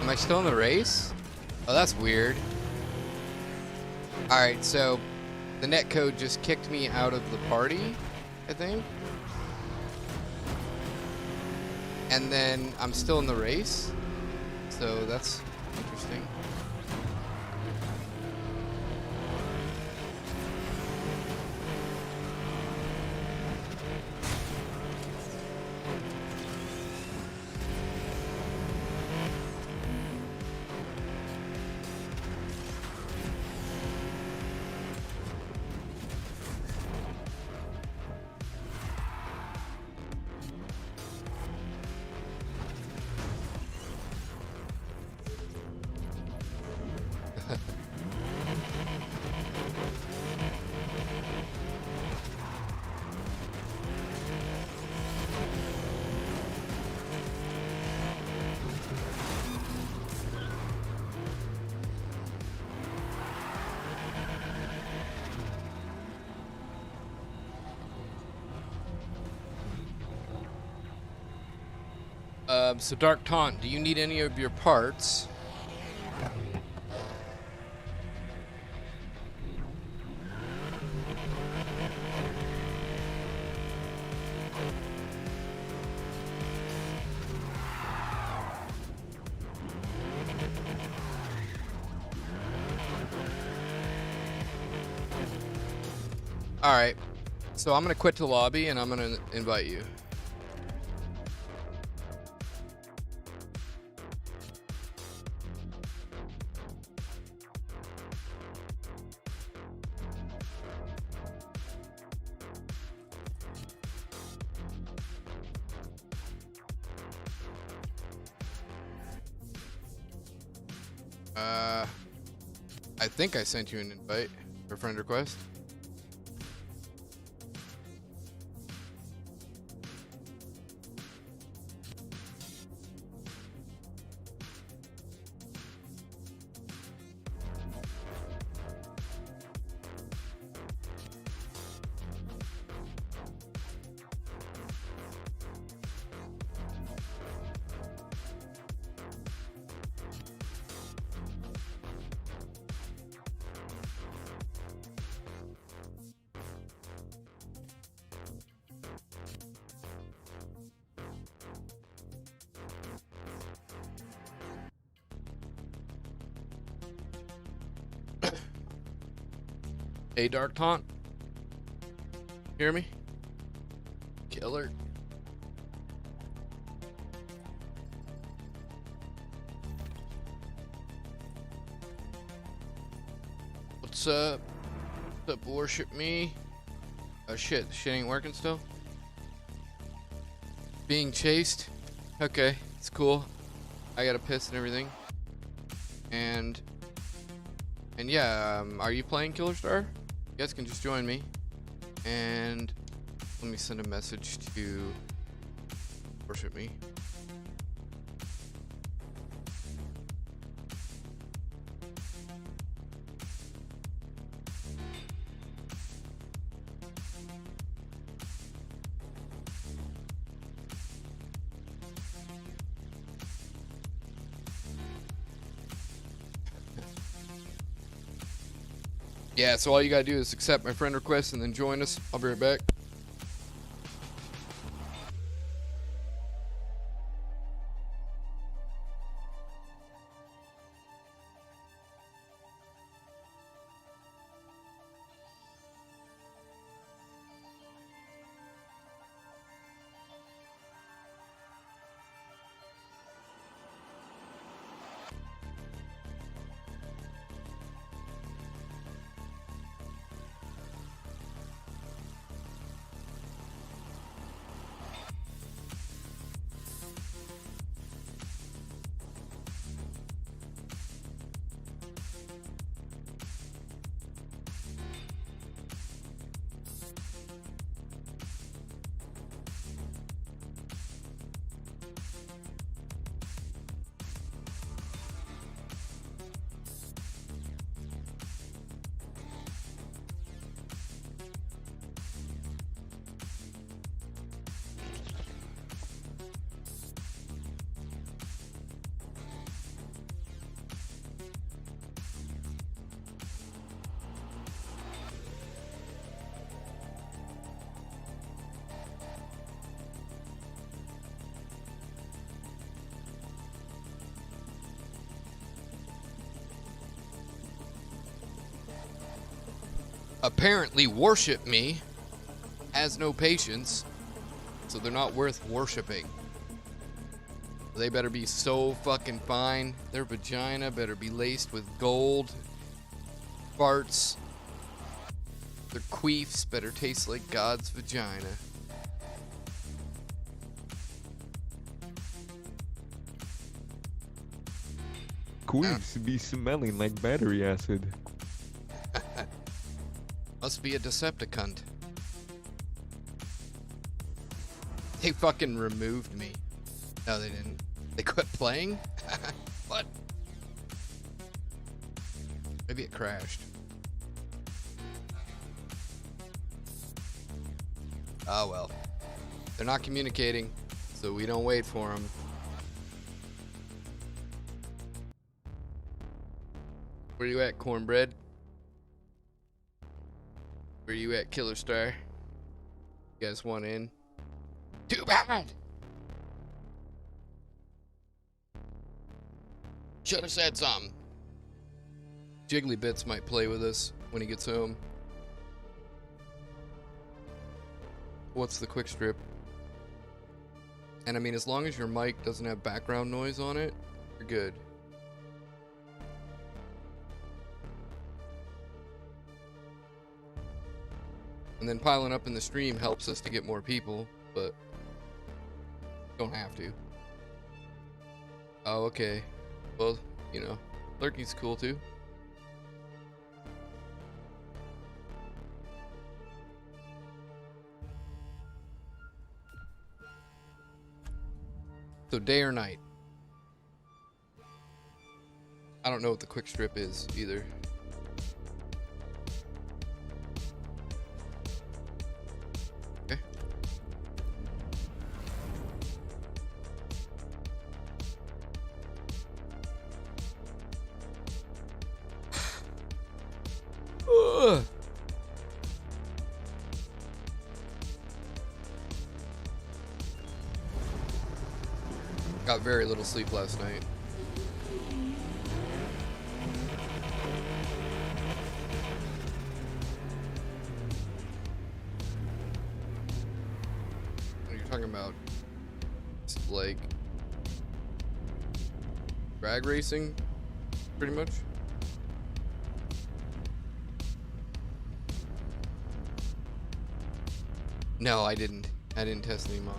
Am I still in the race? Oh, that's weird. Alright, so the netcode just kicked me out of the party, I think. And then I'm still in the race. So that's interesting. So Dark Taunt, do you need any of your parts? Alright, so I'm gonna quit the lobby and I'm gonna invite you. I think I sent you an invite or friend request. Hey, Dark Taunt. Hear me? Killer. What's up? What's up, worship me? Oh shit, the shit ain't working still? Being chased? Okay, it's cool. I got a piss and everything. And yeah, are you playing Killer Star? You guys can just join me. And let me send a message to worship me. Yeah, so all you gotta do is accept my friend request and then join us. I'll be right back. apparently worship me, has no patience, so they're not worth worshiping. They better be so fucking fine. Their vagina better be laced with gold. Farts. Their queefs better taste like God's vagina. Queefs be smelling like battery acid. Must be a Decepticon. They fucking removed me. No, they didn't. They quit playing? What? Maybe it crashed. Oh well. They're not communicating, so we don't wait for them. Where you at, Cornbread? Where you at, Killer Star? You guys want in? Too bad! Should have said something. Jiggly might play with us when he gets home. What's the quick strip? And I mean, as long as your mic doesn't have background noise on it, you're good. And then piling up in the stream helps us to get more people, but don't have to. Oh, okay. Well, you know, lurking's cool too. So day or night? I don't know what the quick strip is either. Okay. Ugh. Got very little sleep last night. What are you talking about? It's like drag racing, pretty much. No, I didn't. I didn't test any mod.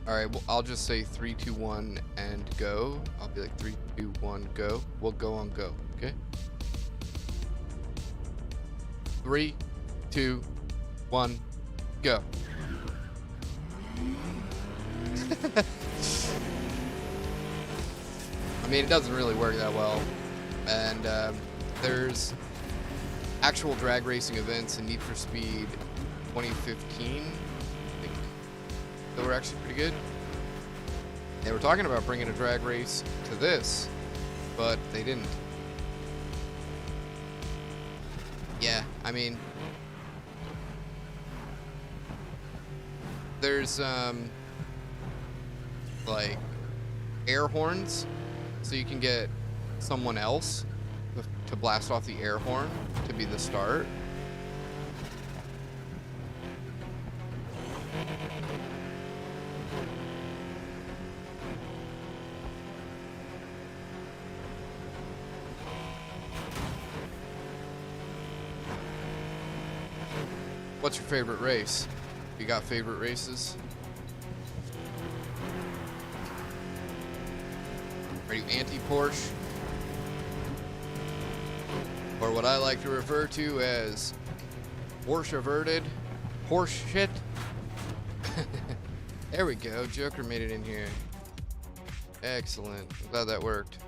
Alright, well, I'll just say 3, 2, 1, and go. I'll be like 3, 2, 1, go. We'll go on go, okay? 3, 2, 1, go. I mean, it doesn't really work that well. And there's actual drag racing events in Need for Speed 2015. They were actually pretty good. They were talking about bringing a drag race to this, but they didn't. Yeah, I mean, there's like air horns, so you can get someone else to blast off the air horn to be the start. What's your favorite race? You got favorite races? Are you anti-Porsche? Or what I like to refer to as Porsche-averted horse shit? There we go, Joker made it in here. Excellent, I'm glad that worked.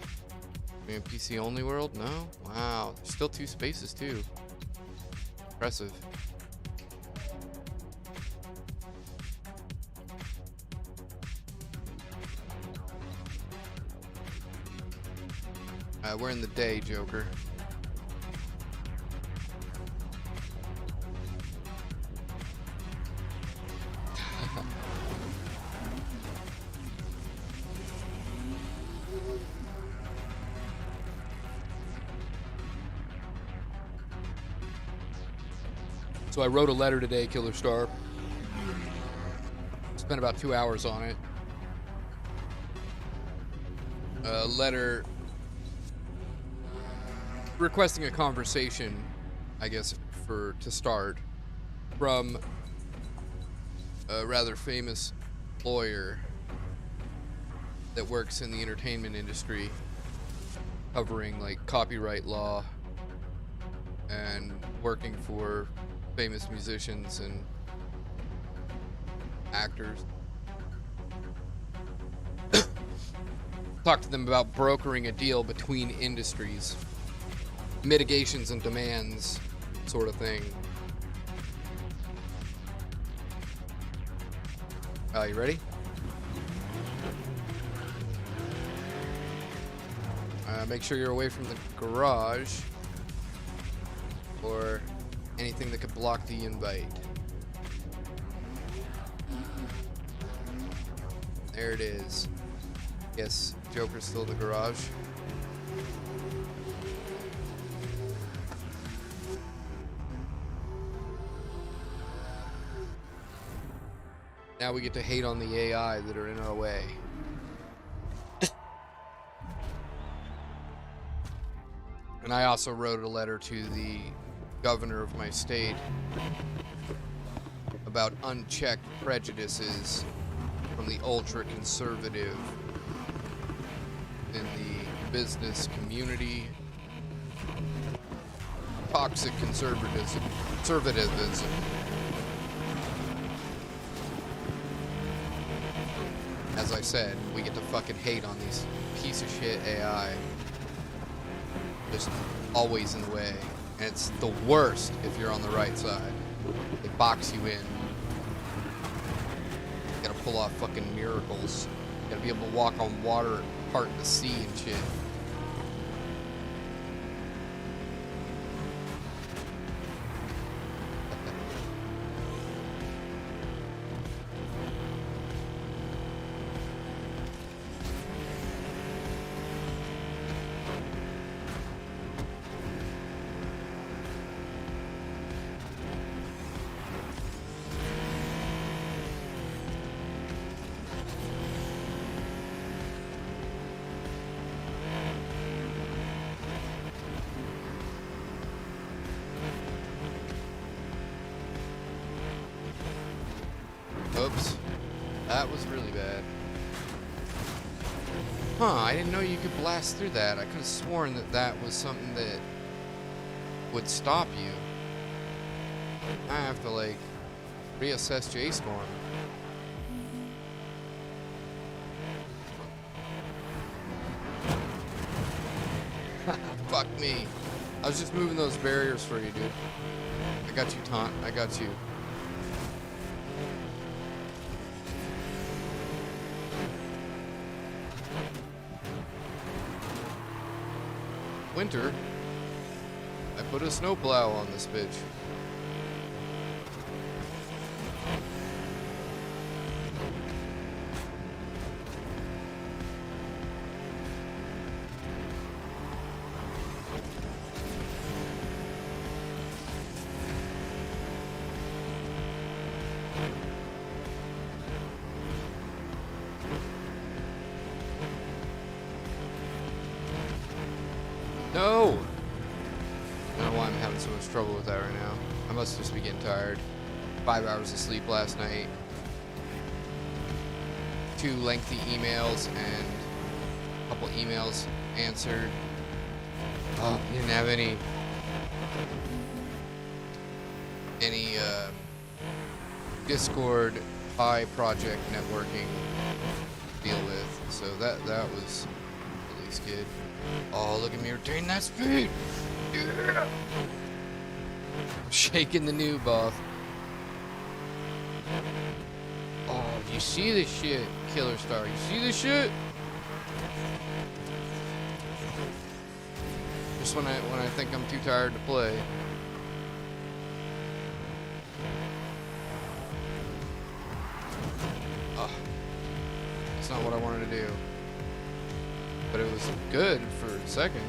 Are you in PC only world? No? Wow, there's still 2 spaces too. Impressive. We're in the day, Joker. So I wrote a letter today, Killer Star. Spent about 2 hours on it. A letter requesting a conversation, I guess, to start, from a rather famous lawyer that works in the entertainment industry, covering like copyright law and working for famous musicians and actors. Talk to them about brokering a deal between industries, mitigations and demands, sort of thing. You ready? Make sure you're away from the garage or anything that could block the invite. There it is. Yes, Joker's still in the garage. Now we get to hate on the AI that are in our way. And I also wrote a letter to the governor of my state about unchecked prejudices from the ultra-conservative in the business community. Toxic conservatism. As I said, we get to fucking hate on these piece of shit AI. Just always in the way. And it's the worst if you're on the right side. They box you in. You gotta pull off fucking miracles. You gotta be able to walk on water, part the sea and shit. Oops. That was really bad. Huh, I didn't know you could blast through that. I could have sworn that that was something that would stop you. I have to, like, reassess J-Storm. Fuck me. I was just moving those barriers for you, dude. I got you, Taunt. I got you. Winter, I put a snowplow on this bitch. No! I don't know why I'm having so much trouble with that right now. I must just be getting tired. 5 hours of sleep last night. 2 lengthy emails and a couple emails answered. Oh, didn't have any Discord Pi project networking to deal with. So that was at least good. Oh, look at me retain that speed! Yeah! I'm shaking the noob off. Oh, you see this shit, Killer Star? You see this shit? Just when I think I'm too tired to play. Oh, that's not what I wanted to do. But it was good for a second.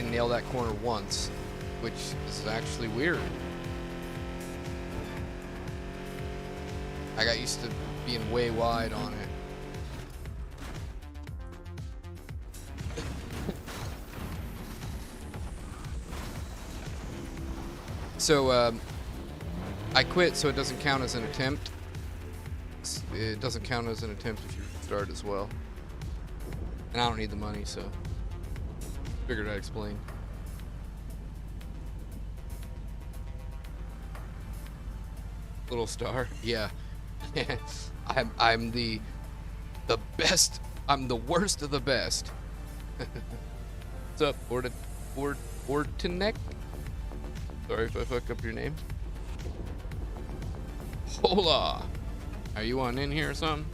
didn't nail that corner once, which is actually weird. I got used to being way wide on it. So, I quit so it doesn't count as an attempt. It doesn't count as an attempt if you start as well. And I don't need the money, so figured I'd explain. Little star, yeah. I'm the best. I'm the worst of the best. What's up, Ortinek? Sorry if I fuck up your name. Hola. Are you on in here or something?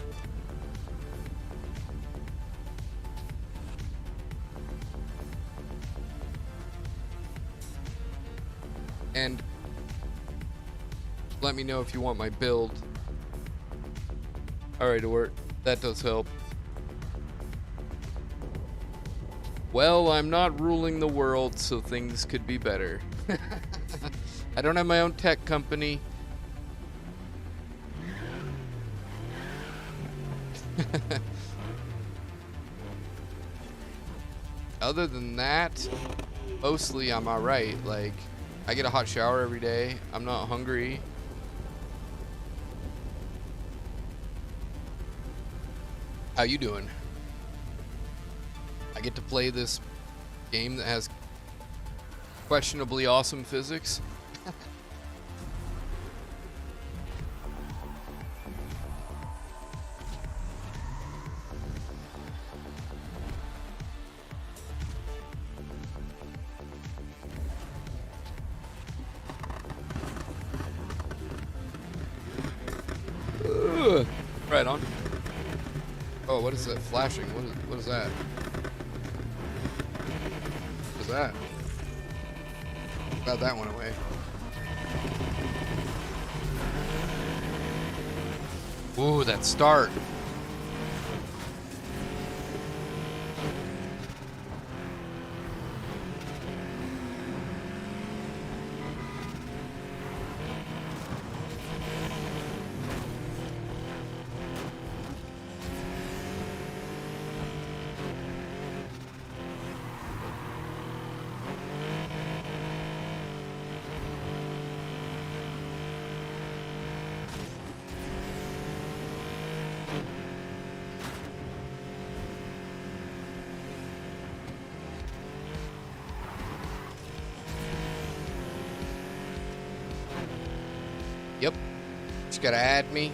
And let me know if you want my build. Alright, Ort. That does help. Well, I'm not ruling the world, so things could be better. I don't have my own tech company. Other than that, mostly I'm alright. Like, I get a hot shower every day. I'm not hungry. How you doing? I get to play this game that has questionably awesome physics. Right on. Oh, what is that flashing? What is that? What is that? Glad that went away. Ooh, that start. Yep. Just gotta add me.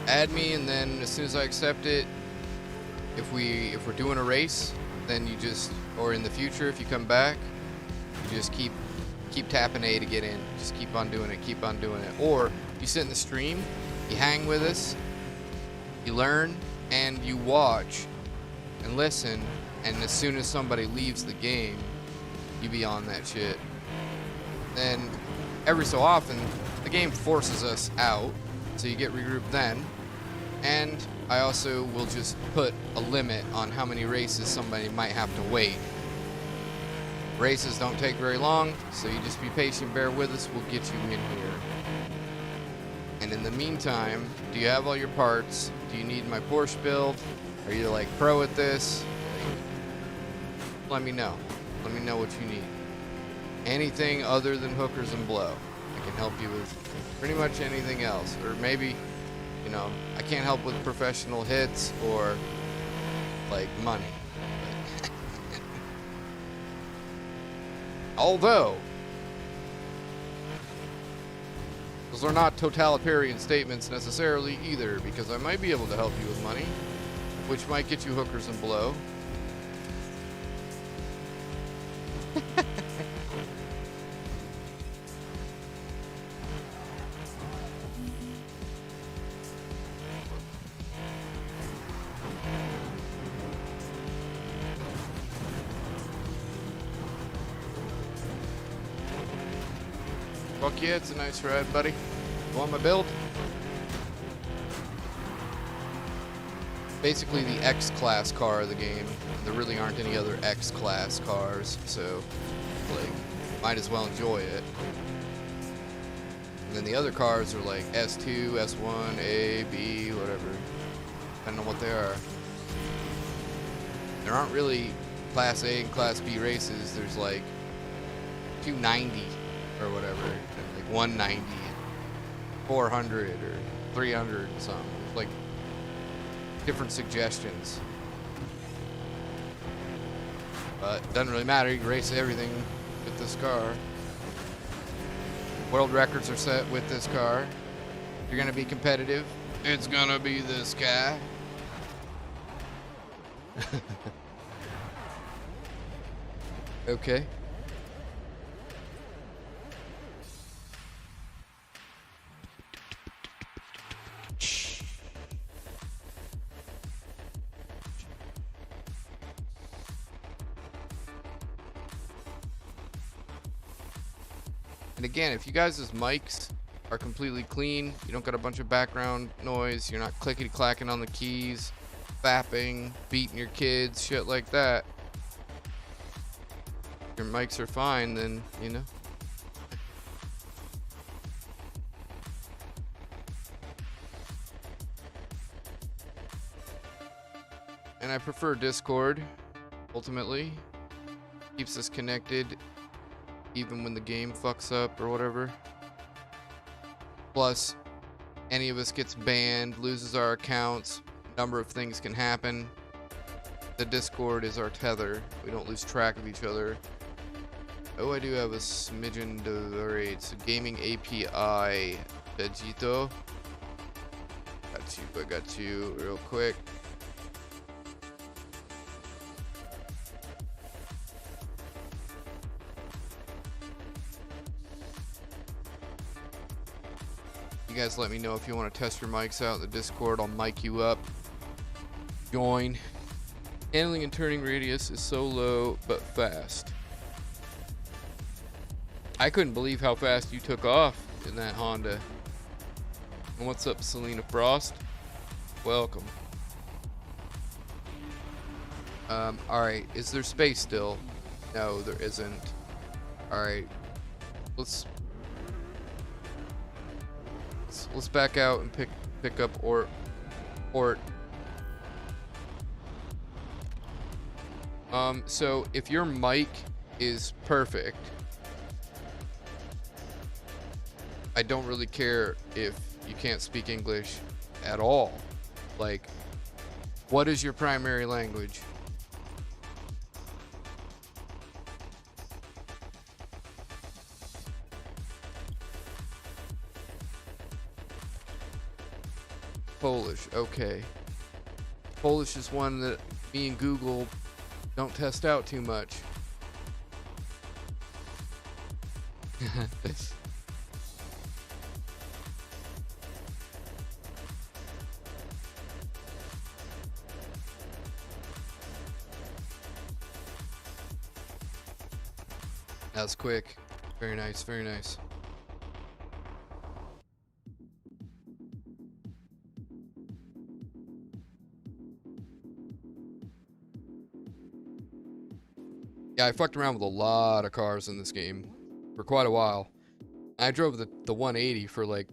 Add me, and then as soon as I accept it, if we're doing a race, then you just, or in the future if you come back, you just keep tapping A to get in. Just keep on doing it, keep on doing it. Or you sit in the stream, you hang with us, you learn, and you watch and listen, and as soon as somebody leaves the game, you be on that shit. Then every so often the game forces us out, so you get regrouped then. And I also will just put a limit on how many races somebody might have to wait. Races don't take very long, so you just be patient, bear with us, we'll get you in here. And in the meantime, do you have all your parts? Do you need my Porsche build? Are you like pro at this? Let me know. Let me know what you need. Anything other than hookers and blow. I can help you with pretty much anything else. Or maybe, you know, I can't help with professional hits or like money. Although, those are not totalitarian statements necessarily either, because I might be able to help you with money, which might get you hookers and blow. Fuck yeah, it's a nice ride, buddy. You want my build? basically the X-Class car of the game. There really aren't any other X-Class cars, so like, might as well enjoy it. And then the other cars are like S2, S1, A, B, whatever, depending on what they are. There aren't really Class A and Class B races. There's like 290 or whatever, and like 190, 400 or 300 and something. Like different suggestions. But it doesn't really matter. You can race everything with this car. World records are set with this car. If you're gonna be competitive, it's gonna be this guy. Okay. And again, if you guys' mics are completely clean, you don't got a bunch of background noise, you're not clickety-clacking on the keys, fapping, beating your kids, shit like that. Your mics are fine, then, you know. And I prefer Discord, ultimately. Keeps us connected even when the game fucks up or whatever. Plus, any of us gets banned, loses our accounts, a number of things can happen. The Discord is our tether. We don't lose track of each other. Oh, I do have a smidgen to rate. So gaming API, Vegito. I got you real quick. You guys let me know if you want to test your mics out in the Discord. I'll mic you up. Join. Handling and turning radius is so low, but fast. I couldn't believe how fast you took off in that Honda. And what's up, Selena Frost? Welcome. Alright, is there space still? No, there isn't. Alright. Let's back out and pick up Ort. So if your mic is perfect, I don't really care if you can't speak English at all. Like, what is your primary language? Polish, okay. Polish is one that me and Google don't test out too much. That was quick. Very nice, very nice. Yeah, I fucked around with a lot of cars in this game for quite a while. I drove the 180 for like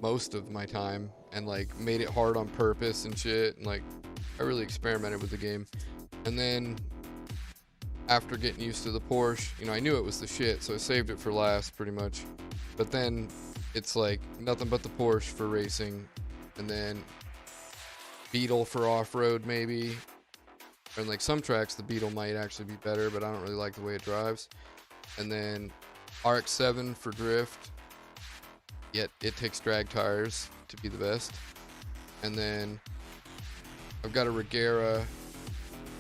most of my time and like made it hard on purpose and shit. And like, I really experimented with the game. And then after getting used to the Porsche, you know, I knew it was the shit, so I saved it for last pretty much. But then it's like nothing but the Porsche for racing, and then Beetle for off-road maybe. And like some tracks the Beetle might actually be better, but I don't really like the way it drives. And then RX-7 for drift, yet it takes drag tires to be the best. And then I've got a Regera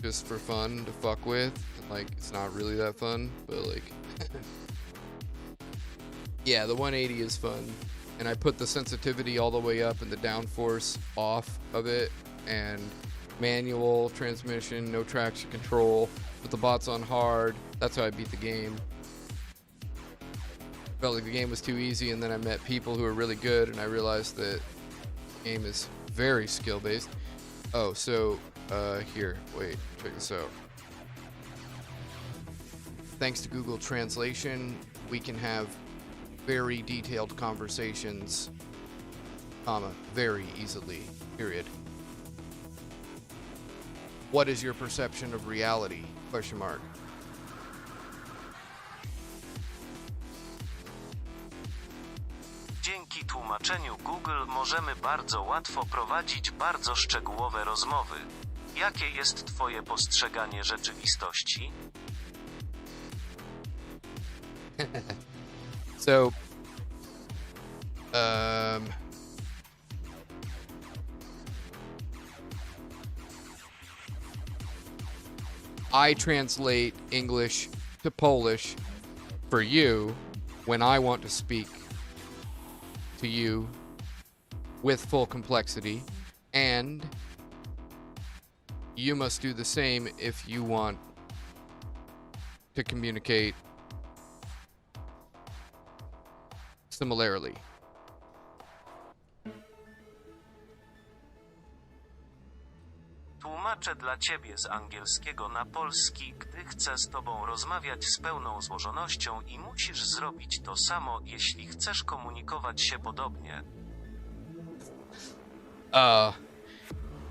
just for fun to fuck with. And like, it's not really that fun, but like yeah, the 180 is fun. And I put the sensitivity all the way up and the downforce off of it, and manual transmission, no traction control, put the bots on hard. That's how I beat the game. Felt like the game was too easy, and then I met people who are really good, and I realized that the game is very skill based. Oh, so, here, wait, check this out. Thanks to Google Translation, we can have very detailed conversations, comma, very easily, period. What is your perception of reality? Question mark. Dzięki tłumaczeniu Google możemy bardzo łatwo prowadzić bardzo szczegółowe rozmowy. Jakie jest Twoje postrzeganie rzeczywistości? So, I translate English to Polish for you when I want to speak to you with full complexity, and you must do the same if you want to communicate similarly. Tłumaczę dla Ciebie z angielskiego na polski, gdy chcę z Tobą rozmawiać z pełną złożonością i musisz zrobić to samo, jeśli chcesz komunikować się podobnie.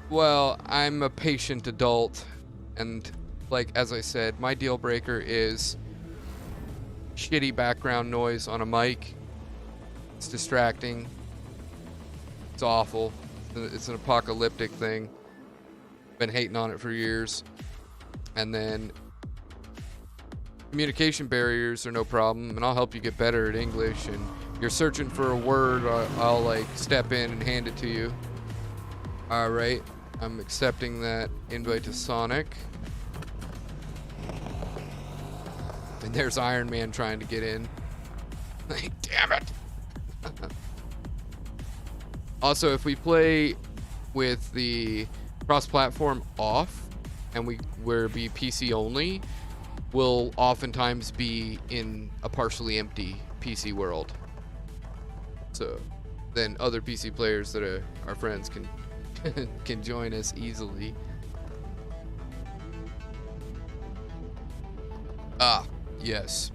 Well, I'm a patient adult, and like as I said, my deal breaker is shitty background noise on a mic. It's distracting. It's awful. It's an apocalyptic thing. Been hating on it for years. And then communication barriers are no problem, and I'll help you get better at English. And you're searching for a word, I'll like step in and hand it to you. All right, I'm accepting that invite to Sonic. And there's Iron Man trying to get in. Damn it. Also, if we play with the cross-platform off and we're be PC only, we'll oftentimes be in a partially empty PC world. So then other PC players that are our friends can can join us easily. Ah, yes.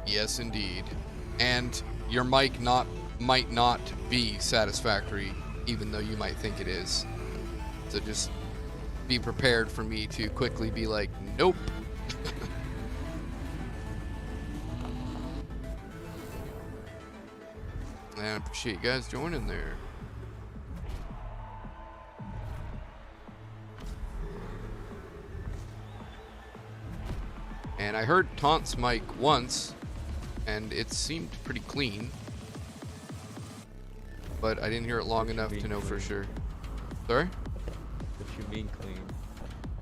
Yes, indeed. And your mic might not be satisfactory, even though you might think it is. So just be prepared for me to quickly be like, nope. And I appreciate you guys joining there. And I heard Taunt's mic once, and it seemed pretty clean. But I didn't hear it long enough to know for sure. Sorry? What you mean clean?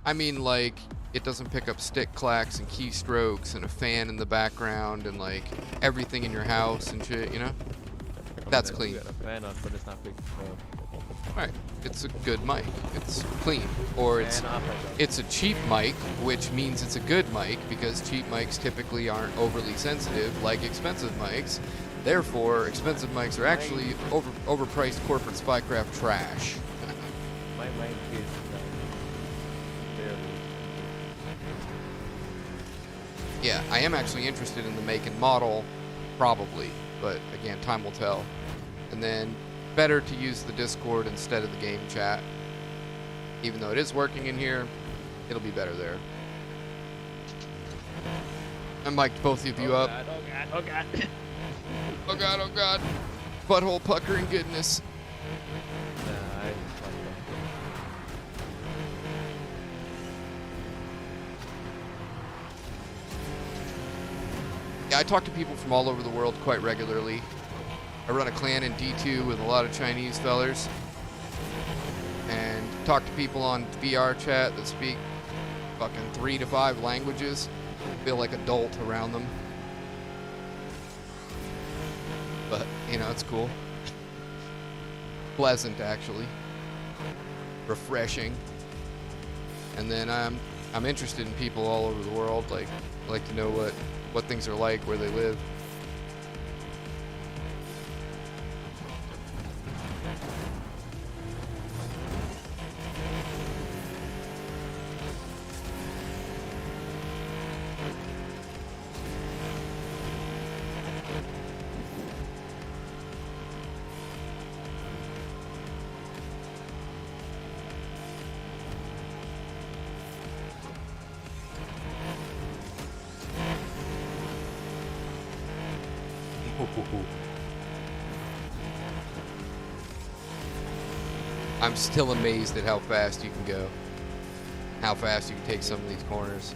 I mean, like, it doesn't pick up stick clacks and keystrokes and a fan in the background and, like, everything in your house and shit, you know? That's clean. We got a fan on, but it's not big. Right. It's a good mic. It's clean. Or it's a cheap mic, which means it's a good mic, because cheap mics typically aren't overly sensitive like expensive mics. Therefore, expensive mics are actually overpriced corporate spycraft trash. My mic is barely. Yeah, I am actually interested in the make and model, probably, but again, time will tell. And then, better to use the Discord instead of the game chat. Even though it is working in here, it'll be better there. I mic'd both of you up. God, oh god, oh god. Oh god, oh god. Butthole puckering goodness. Nah, I just fucked Yeah, I talk to people from all over the world quite regularly. I run a clan in D2 with a lot of Chinese fellers. And talk to people on VR chat that speak fucking 3 to 5 languages. Feel like adult around them. But, you know, it's cool. Pleasant, actually. Refreshing. And then I'm interested in people all over the world. Like, I like to know what things are like where they live. I'm still amazed at how fast you can go. How fast you can take some of these corners.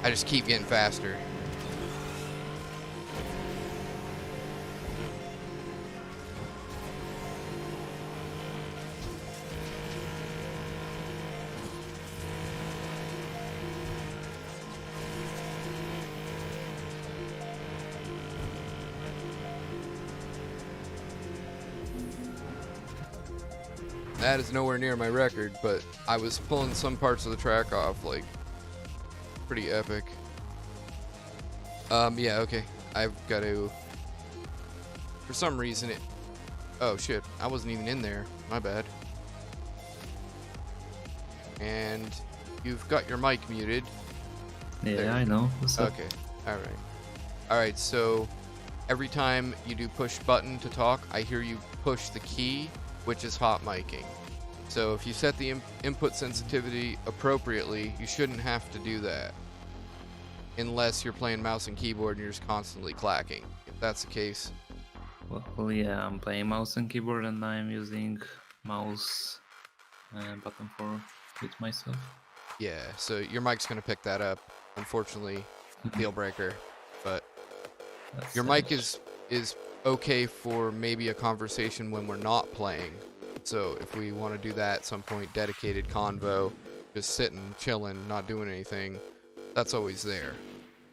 I just keep getting faster. That is nowhere near my record, but I was pulling some parts of the track off, like, pretty epic. Yeah, okay. I've got to... For some reason it... Oh, shit. I wasn't even in there. My bad. And you've got your mic muted. Yeah, There. I know. What's up? Okay. Alright. Alright, so every time you do push button to talk, I hear you push the key, which is hot miking. So if you set the input sensitivity appropriately, you shouldn't have to do that. Unless you're playing mouse and keyboard and you're just constantly clacking. If that's the case. Well, yeah, I'm playing mouse and keyboard and I'm using mouse button for it myself. Yeah, so your mic's gonna pick that up. Unfortunately, deal breaker. But That's your mic savage. is okay for maybe a conversation when we're not playing. So if we want to do that at some point, dedicated convo, just sitting, chilling, not doing anything, that's always there.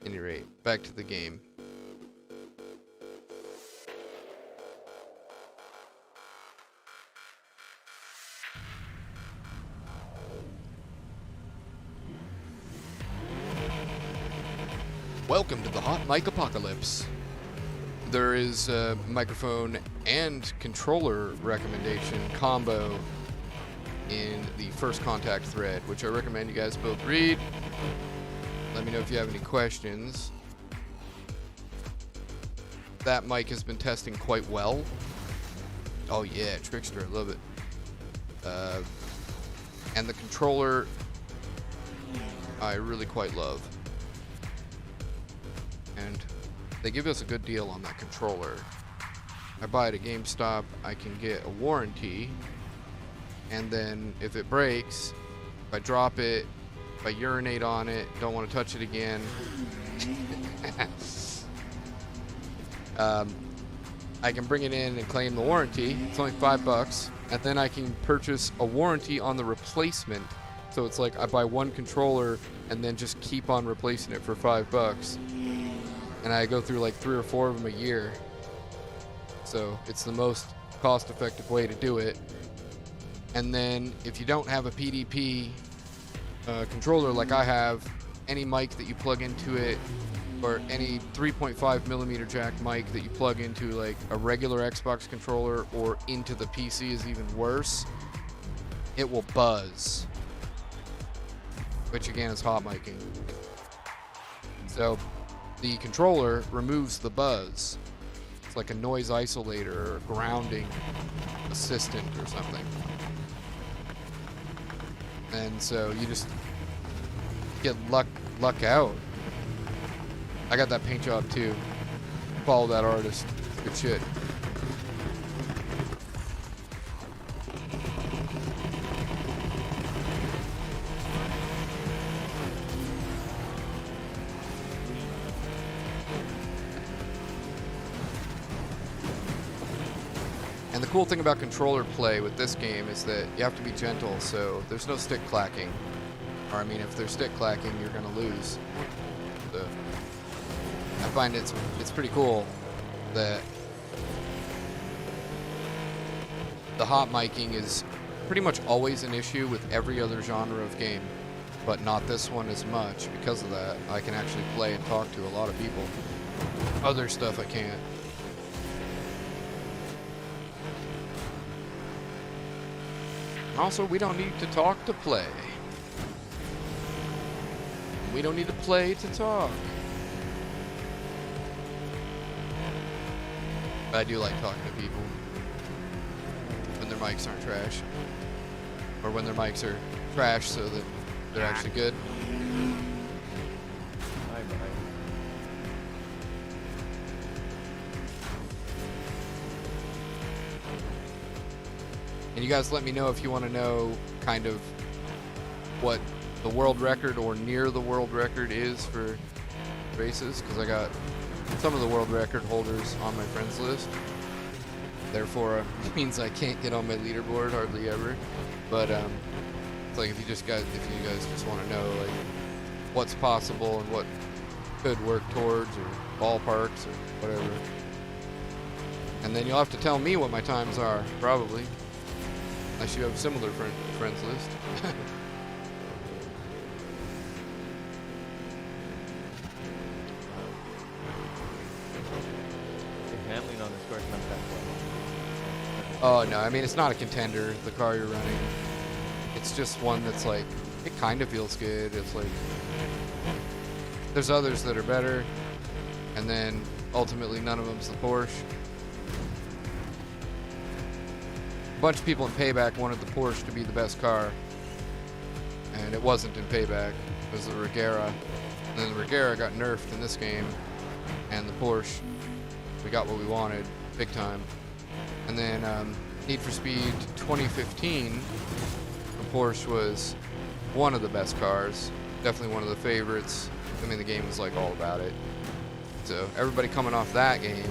At any rate, back to the game. Welcome to the Hot Mic Apocalypse. There is a microphone and controller recommendation combo in the first contact thread, which I recommend you guys both read. Let me know if you have any questions. That mic has been testing quite well. Oh yeah, Trickster, I love it. And the controller, I really quite love. And they give us a good deal on that controller. I buy it at GameStop, I can get a warranty, and then if it breaks, if I drop it, if I urinate on it, don't want to touch it again, I can bring it in and claim the warranty. It's only $5, and then I can purchase a warranty on the replacement. So it's like I buy one controller and then just keep on replacing it for $5. And I go through like 3 or 4 of them a year. So it's the most cost-effective way to do it. And then if you don't have a PDP controller like I have, any mic that you plug into it, or any 3.5 millimeter jack mic that you plug into like a regular Xbox controller or into the PC is even worse. It will buzz, which again is hot miking. So the controller removes the buzz. It's like a noise isolator or a grounding assistant or something. And so you just get luck out. I got that paint job too. Follow that artist. Good shit. And the cool thing about controller play with this game is that you have to be gentle, so there's no stick clacking. Or I mean, if there's stick clacking, you're gonna lose. So I find it's pretty cool that the hot miking is pretty much always an issue with every other genre of game, but not this one as much. Because of that, I can actually play and talk to a lot of people. Other stuff I can't. Also, we don't need to talk to play. We don't need to play to talk. But I do like talking to people when their mics aren't trash. Or when their mics are trash so that they're actually good. And you guys let me know if you want to know kind of what the world record or near the world record is for races, because I got some of the world record holders on my friends list. Therefore, it means I can't get on my leaderboard hardly ever. But it's like if you guys just want to know like what's possible and what could work towards, or ballparks or whatever. And then you'll have to tell me what my times are, probably. Unless you have a similar friends list. The handling on this car is not that Oh no, I mean it's not a contender, the car you're running. It's just one that's like, it kind of feels good. It's like, there's others that are better, and then ultimately none of them's the Porsche. A bunch of people in Payback wanted the Porsche to be the best car, and it wasn't in Payback. It was the Regera. And then the Regera got nerfed in this game, and the Porsche, we got what we wanted, big time. And then Need for Speed 2015, the Porsche was one of the best cars, definitely one of the favorites. I mean, the game was like all about it. So everybody coming off that game,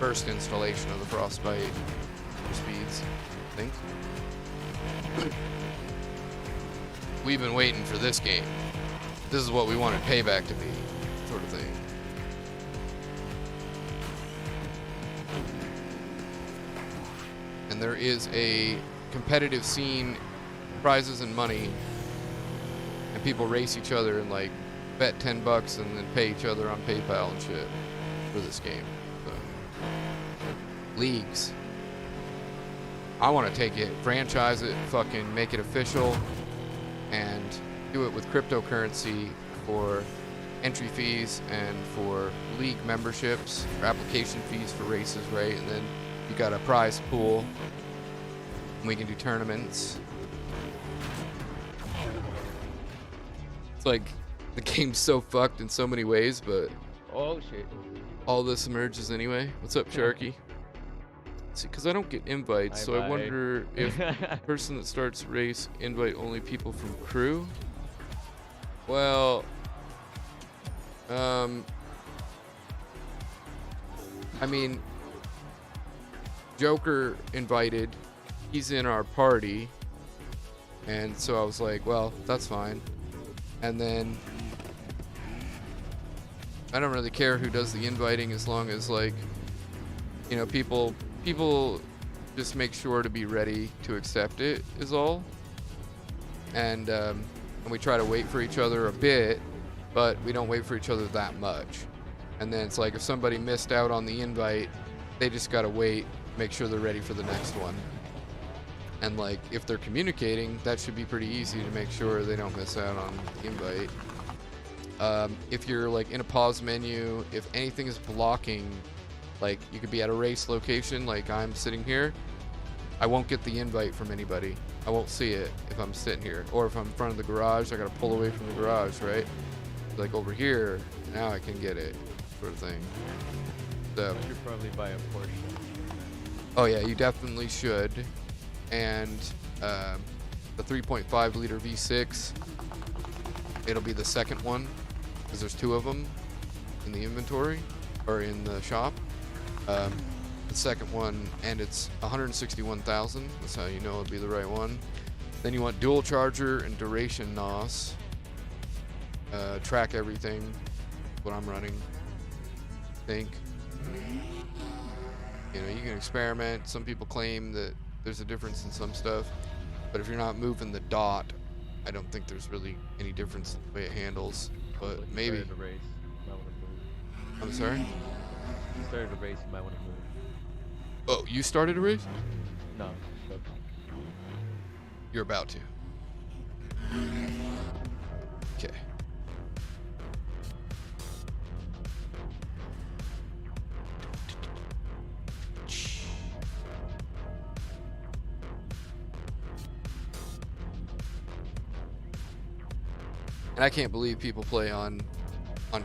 first installation of the Frostbite for Speeds, I think. We've been waiting for this game. This is what we wanted Payback to be, sort of thing. And there is a competitive scene, prizes and money, and people race each other and like bet $10 and then pay each other on PayPal and shit for this game. So, leagues. I want to take it, franchise it, fucking make it official, and do it with cryptocurrency for entry fees and for league memberships, or application fees for races, right? And then you got a prize pool, and we can do tournaments. It's like the game's so fucked in so many ways, but Oh shit. all this emerges anyway. What's up, Sharky? See, because I don't get invites, so I wonder if the person that starts a race invite only people from crew. Well, I mean, Joker invited, he's in our party, and so I was like, well, that's fine. And then I don't really care who does the inviting, as long as, like, you know, people just make sure to be ready to accept it, is all. And we try to wait for each other a bit, but we don't wait for each other that much. And then it's like if somebody missed out on the invite, they just gotta wait, make sure they're ready for the next one. And like if they're communicating, that should be pretty easy to make sure they don't miss out on the invite. If you're like in a pause menu, if anything is blocking, like you could be at a race location, like I'm sitting here, I won't get the invite from anybody. I won't see it if I'm sitting here. Or if I'm in front of the garage, I gotta pull away from the garage, right? Like over here, now I can get it, sort of thing. So I should probably buy a Porsche. oh yeah, you definitely should. And the 3.5 liter V6, it'll be the second one, because there's two of them in the inventory, or in the shop. The second one, and it's 161,000. That's how you know it'll be the right one. Then you want dual charger and duration NOS. Track everything. What I'm running. Think. You know, you can experiment. Some people claim that there's a difference in some stuff, but if you're not moving the dot, I don't think there's really any difference in the way it handles. But maybe. Started a race. You might want to move. I'm sorry? You started a race. You might want to move. Oh, you started a race? No. But You're about to. Okay. And I can't believe people play on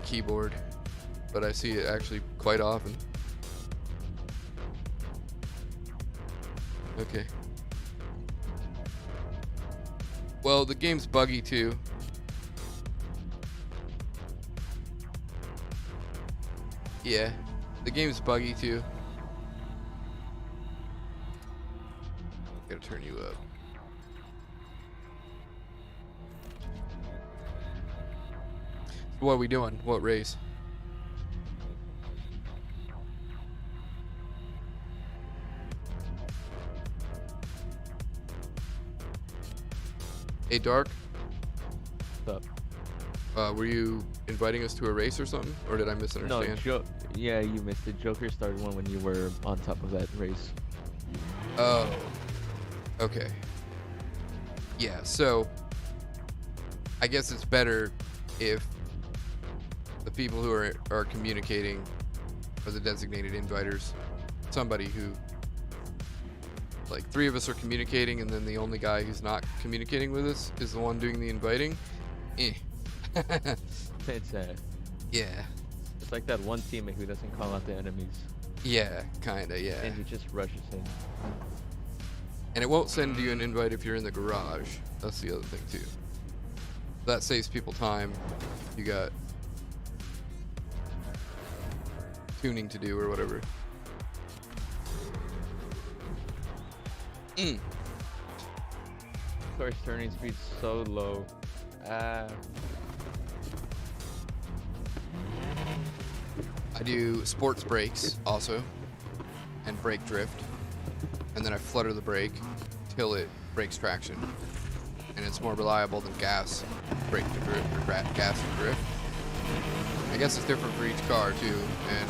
keyboard, but I see it actually quite often. Okay. Well, the game's buggy too. Yeah, the game's buggy too. Gotta turn you up. What are we doing? What race? Hey, Dark. What's Were you inviting us to a race or something, or did I No, misunderstand? yeah, you missed it. Joker started one when you were on top of that race. Oh. Okay. Yeah. So, I guess it's better if the people who are communicating are the designated inviters. Somebody who, like, 3 of us are communicating, and then the only guy who's not communicating with us is the one doing the inviting. Eh. It's Yeah. it's like that one teammate who doesn't call out the enemies Yeah. Kinda. Yeah. and he just rushes in. And it won't send you an invite if you're in the garage. That's the other thing too. That saves people time. You got tuning to do or whatever. Of course, turning speed's so low. I do sports brakes also, and brake drift, and then I flutter the brake till it breaks traction, and it's more reliable than gas brake to drift or gas to drift. I guess it's different for each car too, and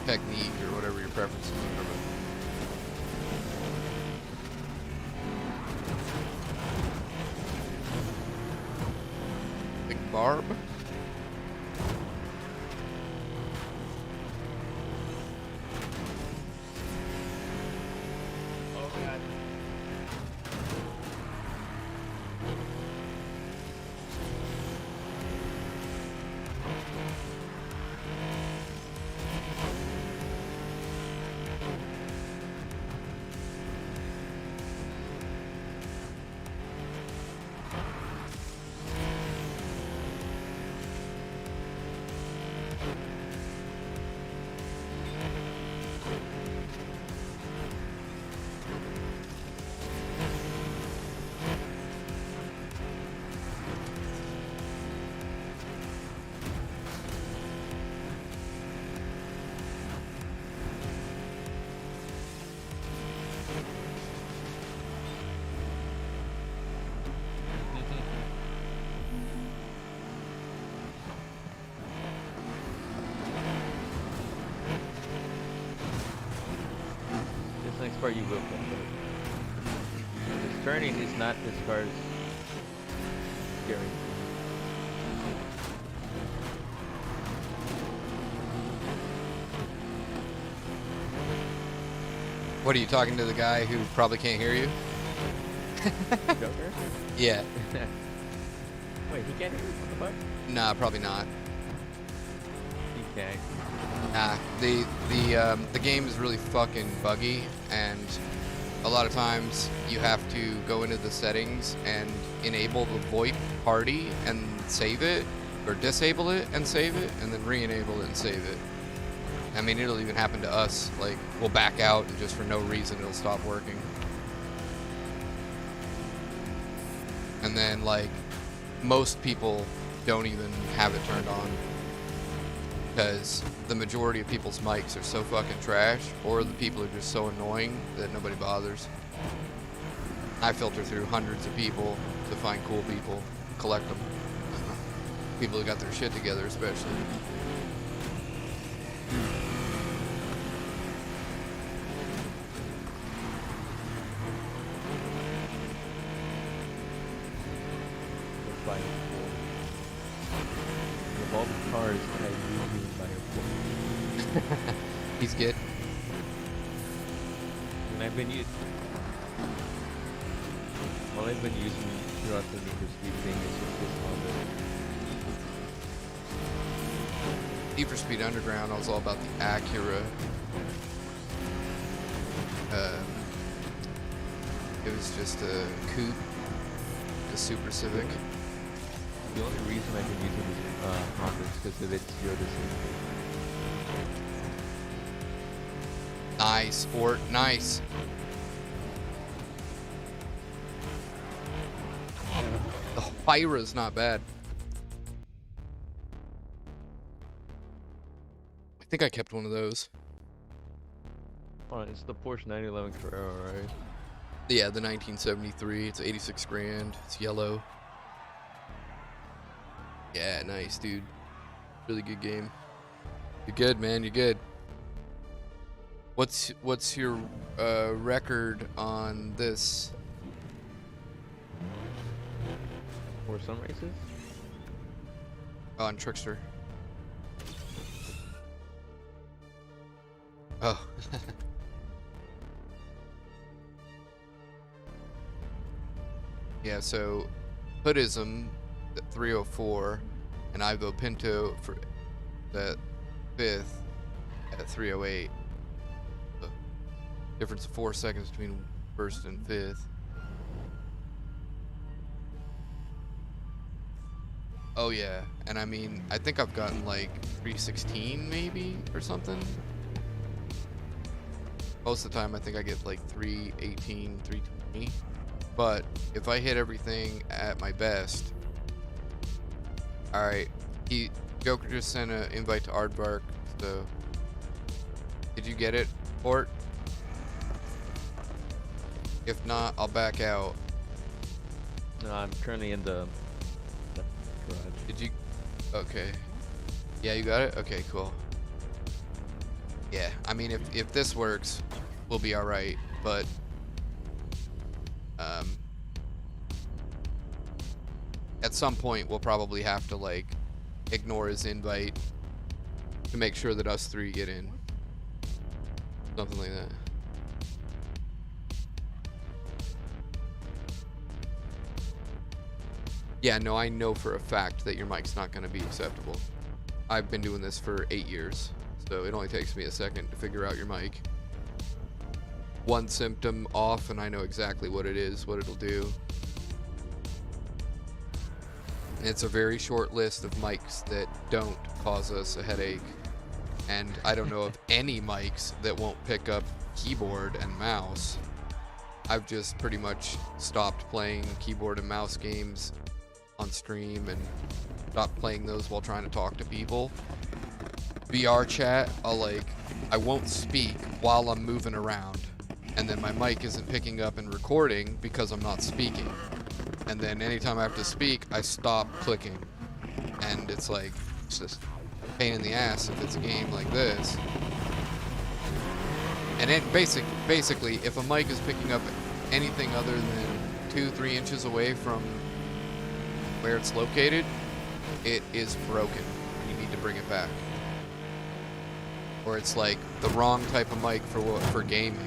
technique or whatever your preferences are. Big Barb. This next part you will get, but this turning is not this car's scary. What are you talking to the guy who probably can't hear you? Joker? Yeah. Wait, he can't hear you? What the fuck? Nah, probably not. He can. Nah, the game is really fucking buggy, and a lot of times you have to go into the settings and enable the VoIP party and save it, or disable it and save it, and then re-enable it and save it. I mean, it'll even happen to us. Like, we'll back out and just for no reason it'll stop working. And then, like, most people don't even have it turned on because the majority of people's mics are so fucking trash, or the people are just so annoying that nobody bothers. I filter through hundreds of people to find cool people, collect them. People who got their shit together, especially. Let's buy it. Of all the cars, I usually buy a He's good. And I've been using. All I've been using throughout the Need for Speed thing is just this Honda. Need for Speed Underground, I was all about the Acura. It was just a coupe. the Super Civic. The only reason I can use this Honda is because of its 0 to 60. Nice, sport, nice. The Fyra's not bad. I think I kept one of those. Oh, it's the Porsche 911 Carrera, right? Yeah, the 1973. It's 86 grand. It's yellow. Yeah, nice, dude. Really good game. You're good, man. You're good. What's your record on this? Or some races? On Trickster. Oh. Yeah, so Hoodism at 304 and Ivo Pinto for that 5th at 308. So difference of 4 seconds between 1st and 5th. Oh yeah, and I mean, I think I've gotten like 316 maybe or something. Most of the time I think I get like 318, 320. But if I hit everything at my best, alright, Joker just sent an invite to Aardvark, so did you get it, Port? If not, I'll back out. No, I'm currently in the garage. Did you? Okay. Yeah, you got it? Okay, cool. Yeah, I mean, if this works, we'll be alright, but at some point we'll probably have to like ignore his invite to make sure that us three get in. Something like that. Yeah, no, I know for a fact that your mic's not going to be acceptable. I've been doing this for 8 years, so it only takes me a second to figure out your mic. One symptom off and I know exactly what it is, what it'll do. It's a very short list of mics that don't cause us a headache. And I don't know of any mics that won't pick up keyboard and mouse. I've just pretty much stopped playing keyboard and mouse games on stream and stopped playing those while trying to talk to people. VR chat, I won't speak while I'm moving around. And then my mic isn't picking up and recording because I'm not speaking. And then anytime I have to speak, I stop clicking. And it's like, it's just a pain in the ass if it's a game like this. And it basically, if a mic is picking up anything other than 2-3 inches away from where it's located, it is broken. You need to bring it back. Or it's like the wrong type of mic for gaming.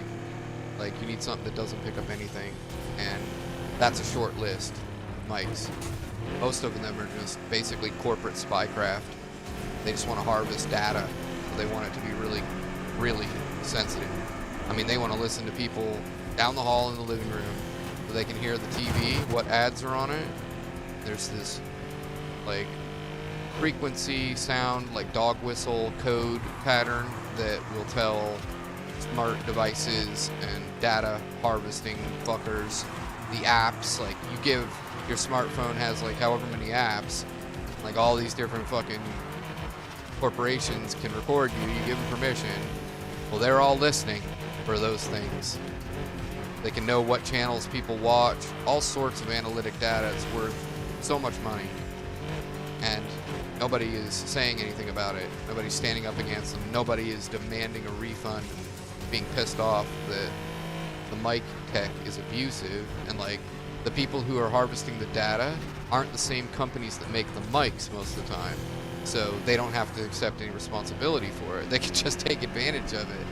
Like you need something that doesn't pick up anything, and that's a short list of mics. Most of them are just basically corporate spycraft. They just want to harvest data, so they want it to be really, really sensitive. I mean, they want to listen to people down the hall in the living room, so they can hear the TV, what ads are on it. There's this like frequency sound, like dog whistle code pattern that will tell smart devices and data harvesting fuckers the apps. Like you give your smartphone has like however many apps, like all these different fucking corporations can record you. You give them permission. Well, they're all listening for those things. They can know what channels people watch, all sorts of analytic data. It's worth so much money, and nobody is saying anything about it. Nobody's standing up against them. Nobody is demanding a refund and being pissed off that the mic tech is abusive, and like the people who are harvesting the data aren't the same companies that make the mics most of the time, so they don't have to accept any responsibility for it. They can just take advantage of it,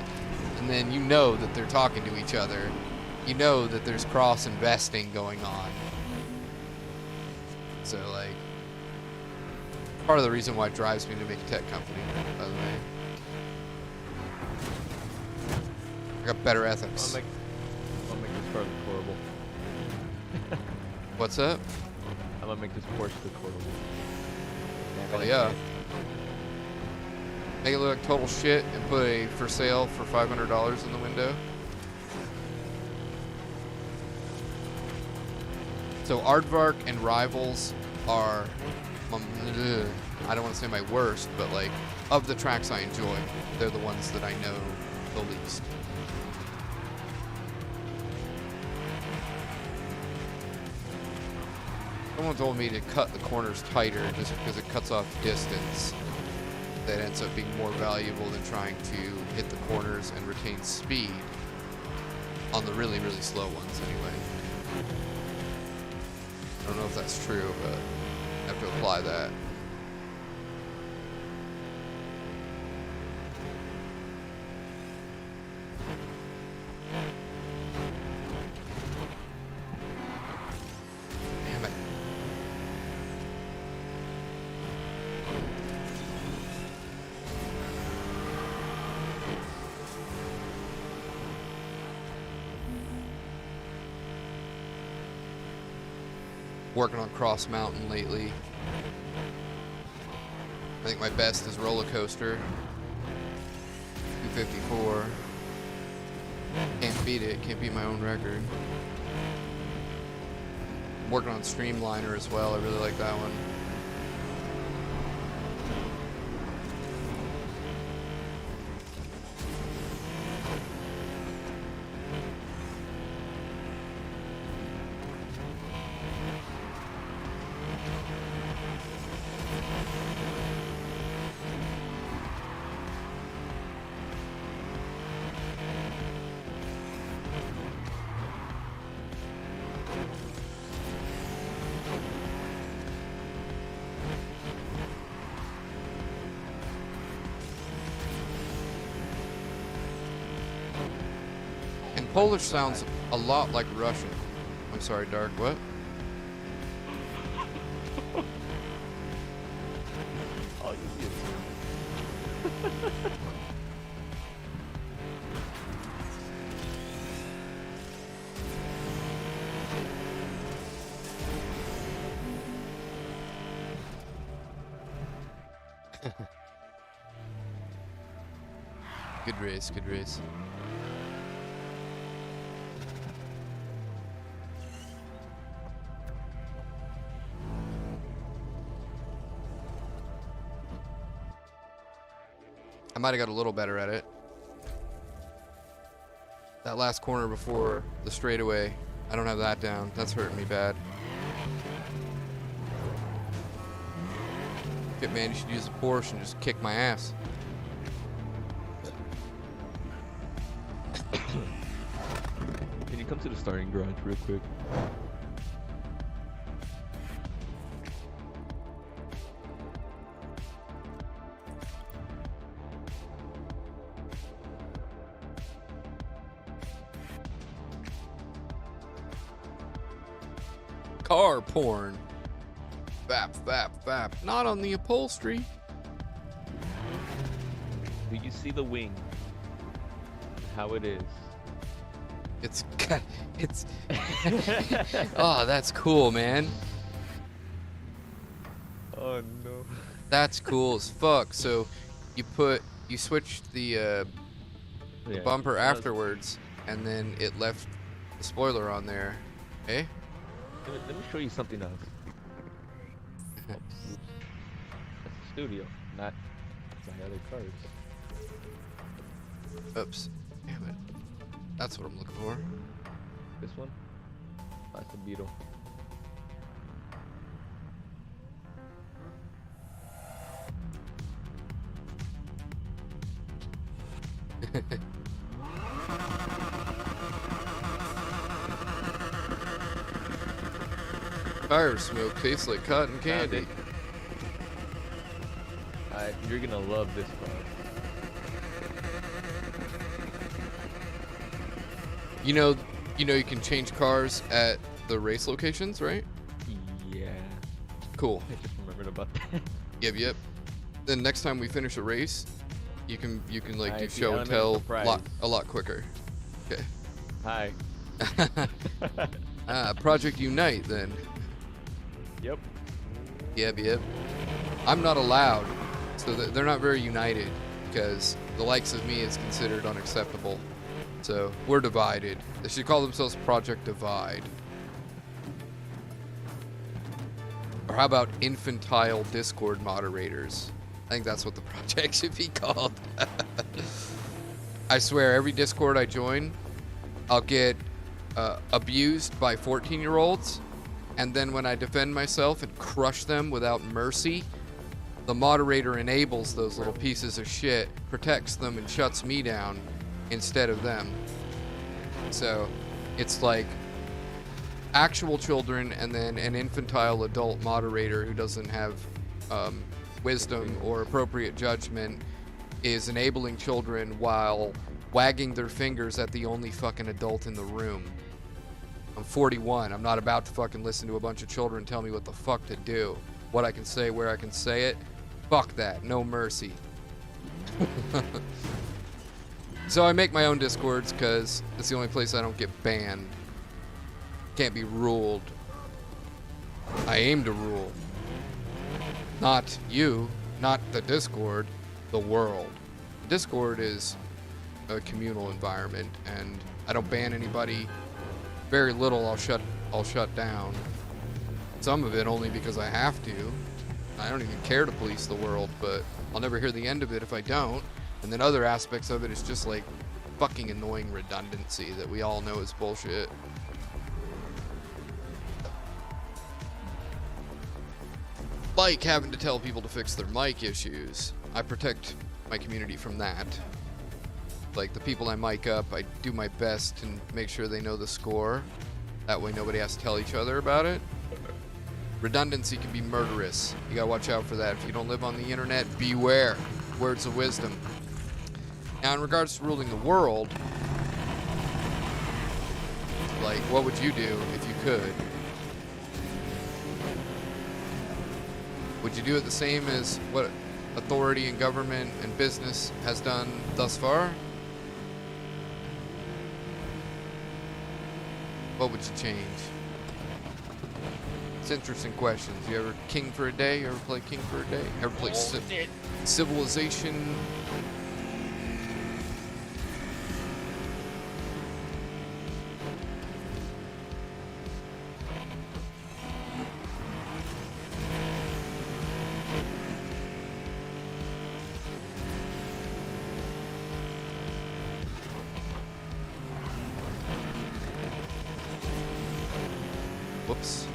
and then you know that they're talking to each other. You know that there's cross investing going on. So like, part of the reason why it drives me to make a tech company, by the way. I got better ethics. I'll make this part look horrible. What's up? I'm gonna make this Porsche look horrible. Oh yeah. Make it look like total shit and put a for sale for $500 in the window. So Aardvark and Rivals are, I don't want to say my worst, but like of the tracks I enjoy, they're the ones that I know the least. Someone told me to cut the corners tighter just because it cuts off distance. That ends up being more valuable than trying to hit the corners and retain speed on the really, really slow ones anyway. I don't know if that's true, but I have to apply that. Damn it. Working on Cross Mountain lately. I think my best is Roller Coaster. 254. Can't beat it. Can't beat my own record. I'm working on Streamliner as well. I really like that one. And Polish sounds a lot like Russian. I'm sorry, Dark, what? Oh, you Good race, good race. I might have got a little better at it. That last corner before the straightaway, I don't have that down. That's hurting me bad. Shit, man, you should use the Porsche and just kick my ass. Can you come to the starting garage real quick? Car porn. Bap, bap, bap. Not on the upholstery. Do you see the wing? How it is. It's oh, that's cool, man. Oh no. That's cool as fuck. So you switched the bumper afterwards, and then it left the spoiler on there. Eh? Let me show you something else. That's the studio, not my other cars. Oops. Damn it. That's what I'm looking for. This one? That's a Beetle. Tire smoke tastes like cotton candy. You're gonna love this car. You know you can change cars at the race locations, right? Yeah. Cool. I just remembered about that. Yep. Then next time we finish a race, you can like do Alright, show and element of tell surprise. a lot quicker. Okay. Hi. Project Unite then. Yep. Yep. I'm not allowed, so they're not very united because the likes of me is considered unacceptable. So we're divided. They should call themselves Project Divide. Or how about infantile Discord moderators? I think that's what the project should be called. I swear, every Discord I join, I'll get abused by 14-year-olds, and then when I defend myself and crush them without mercy, the moderator enables those little pieces of shit, protects them, and shuts me down instead of them. So it's like actual children and then an infantile adult moderator who doesn't have wisdom or appropriate judgment is enabling children while wagging their fingers at the only fucking adult in the room. I'm 41. I'm not about to fucking listen to a bunch of children tell me what the fuck to do, what I can say, where I can say it. Fuck that. No mercy. So I make my own Discords because it's the only place I don't get banned. Can't be ruled. I aim to rule. Not you, not the Discord, the world. Discord is a communal environment, and I don't ban anybody. Very little I'll shut down. Some of it only because I have to. I don't even care to police the world, but I'll never hear the end of it if I don't. And then other aspects of it is just like fucking annoying redundancy that we all know is bullshit. Like having to tell people to fix their mic issues. I protect my community from that. Like the people I mic up, I do my best to make sure they know the score. That way nobody has to tell each other about it. Redundancy can be murderous. You gotta watch out for that. If you don't live on the internet, beware. Words of wisdom. Now, in regards to ruling the world, like, what would you do if you could? Would you do it the same as what authority and government and business has done thus far? What would you change? It's interesting questions. You ever King for a Day? You ever play King for a Day? Ever play Civilization? Whoops.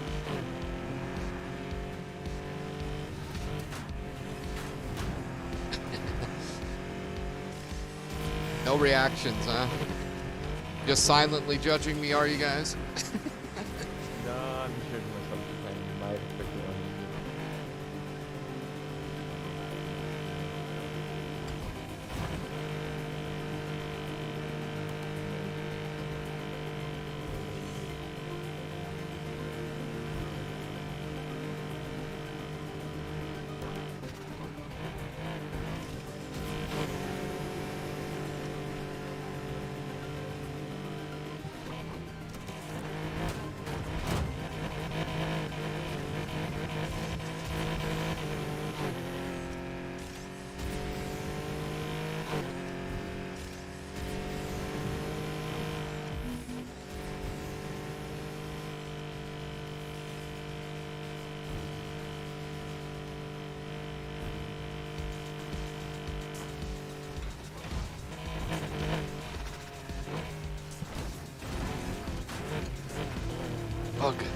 No reactions, huh? Just silently judging me, are you guys? No, I'm just judging myself because I might expect it on you. Okay.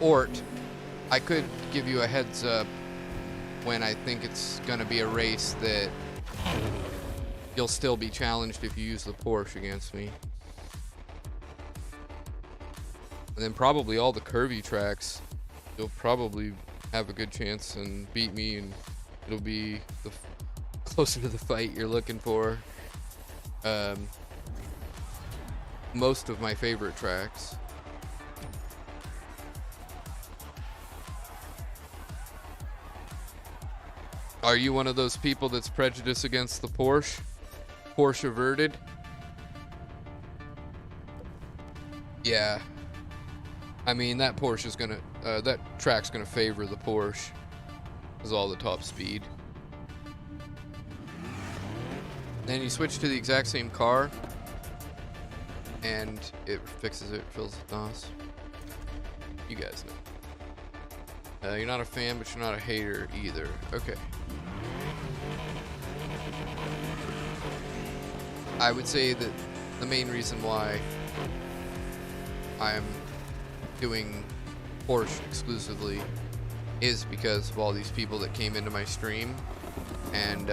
Ort, I could give you a heads up when I think it's gonna be a race that you'll still be challenged if you use the Porsche against me. And then probably all the curvy tracks, you'll probably have a good chance and beat me, and it'll be closer to the fight you're looking for. Most of my favorite tracks. Are you one of those people that's prejudiced against the Porsche? Porsche averted? Yeah. I mean, that Porsche is gonna, that track's gonna favor the Porsche. Is all the top speed. Then you switch to the exact same car, and it fixes it, fills with NOS. You guys know. You're not a fan, but you're not a hater either. Okay. I would say that the main reason why I'm doing Porsche exclusively is because of all these people that came into my stream and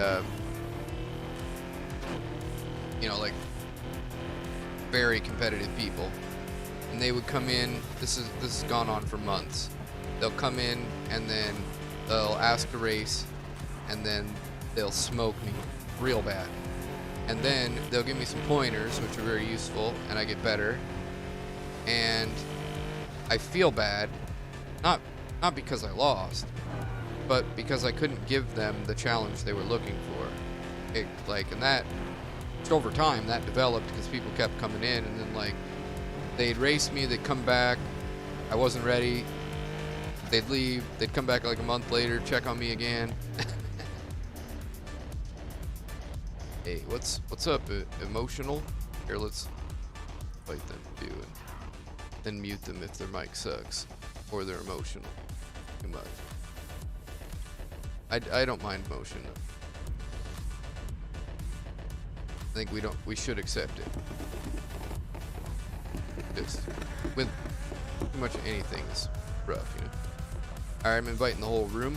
you know, like very competitive people, and they would come in. This has gone on for months. They'll come in and then they'll ask to race, and then they'll smoke me real bad, and then they'll give me some pointers, which are very useful, and I get better. And I feel bad, not because I lost, but because I couldn't give them the challenge they were looking for. And that, over time, that developed because people kept coming in, and then like they'd race me, they'd come back, I wasn't ready, they'd leave, they'd come back like a month later, check on me again. Hey, what's up, emotional? Here, let's fight them too, and then mute them if their mic sucks or they're emotional too much. I don't mind emotion. I think we should accept it. Just with too much of anything is rough, you know. Alright, I'm inviting the whole room.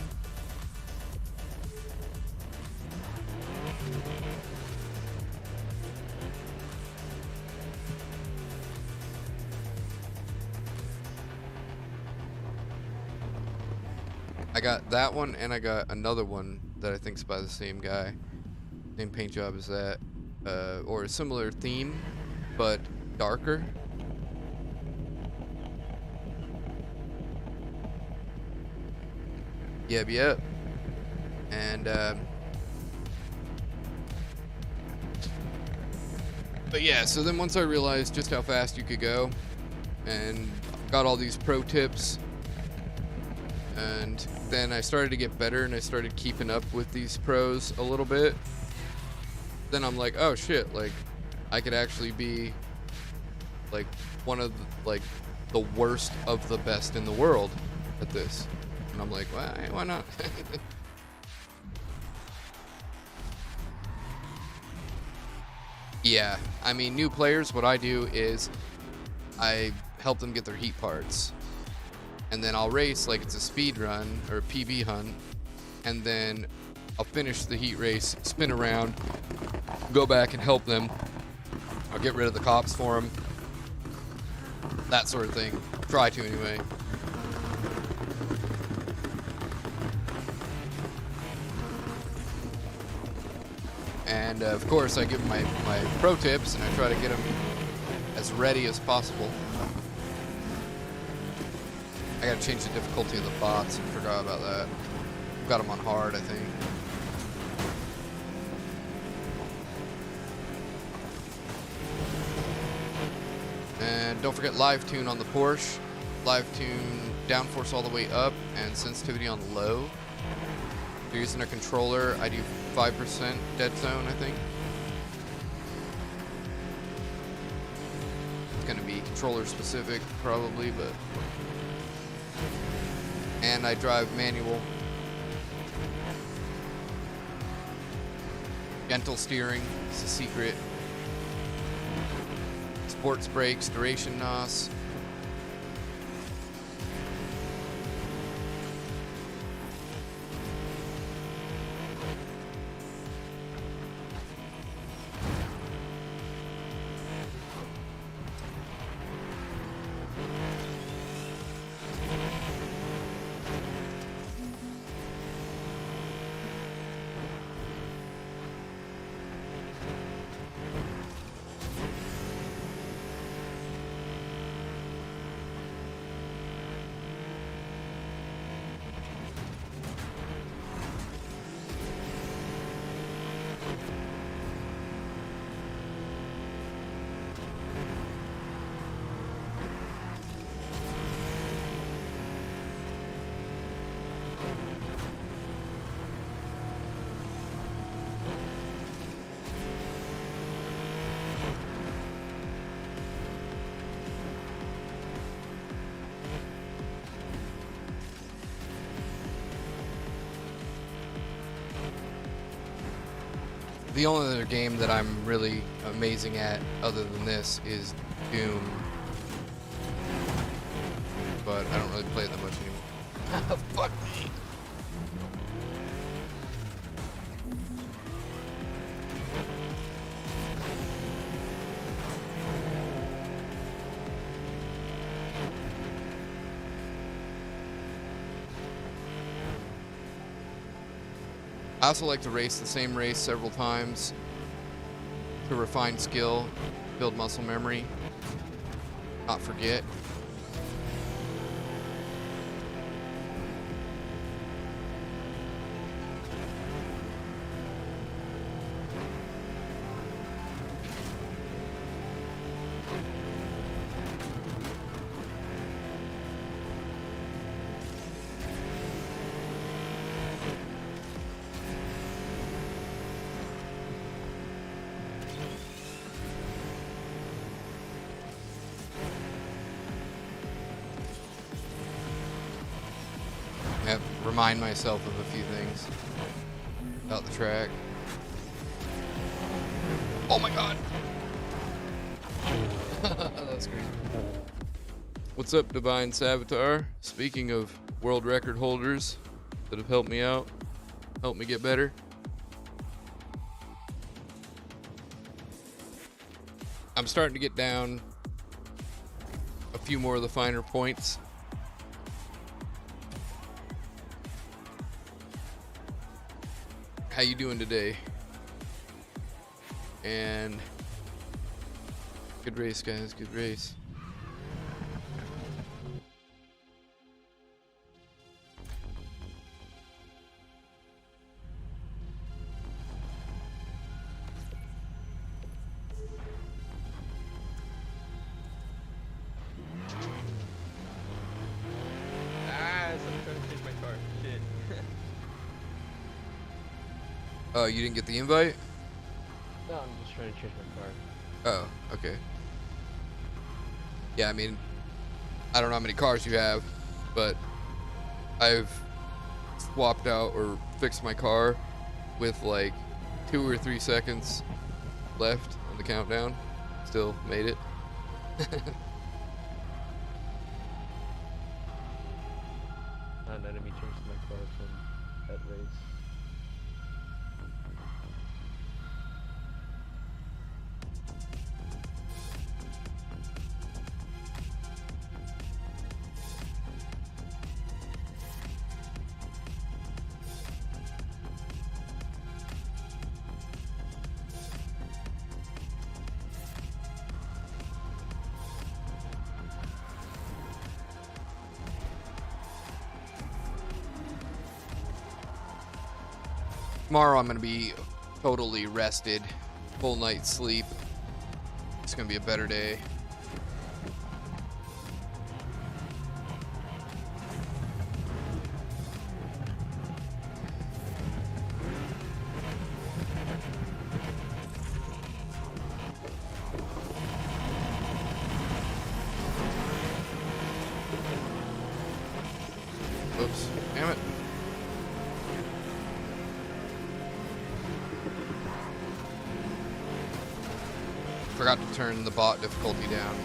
I got that one, and I got another one that I think's by the same guy. Same paint job as that. Or a similar theme, but darker. Yep. And, but yeah, so then once I realized just how fast you could go, and got all these pro tips, and then I started to get better, and I started keeping up with these pros a little bit. Then I'm like, oh shit, like I could actually be like one of the worst of the best in the world at this. And I'm like, why not? Yeah, I mean, new players, what I do is I help them get their heat parts, and then I'll race like it's a speed run or a PB hunt, and then I'll finish the heat race, spin around, go back and help them. I'll get rid of the cops for them. That sort of thing. Try to, anyway. And of course, I give them my pro tips, and I try to get them as ready as possible. I gotta change the difficulty of the bots. I forgot about that. Got them on hard, I think. And don't forget live tune on the Porsche. Live tune downforce all the way up and sensitivity on low. If you're using a controller, I do 5% dead zone, I think. It's gonna be controller specific probably, but. And I drive manual. Gentle steering, it's a secret. Sports brakes, duration NOS. The only other game that I'm really amazing at, other than this, is Doom. But I don't really play it that much anymore. Fuck me. I also like to race the same race several times to refine skill, build muscle memory, not forget. Remind myself of a few things about the track. Oh my god! That's crazy. What's up, Divine Savitar? Speaking of world record holders that have helped me out, helped me get better. I'm starting to get down a few more of the finer points. How you doing today? And good race, guys. Good race. I'm trying to change my car. Shit. Oh, you didn't get the invite? No, I'm just trying to change my car. Oh, okay. Yeah, I mean, I don't know how many cars you have, but I've swapped out or fixed my car with like 2 or 3 seconds left on the countdown. Still made it. An enemy changed my car from that race. Tomorrow I'm gonna be totally rested, full night's sleep. It's gonna be a better day. Oops, damn it. Forgot to turn the bot difficulty down.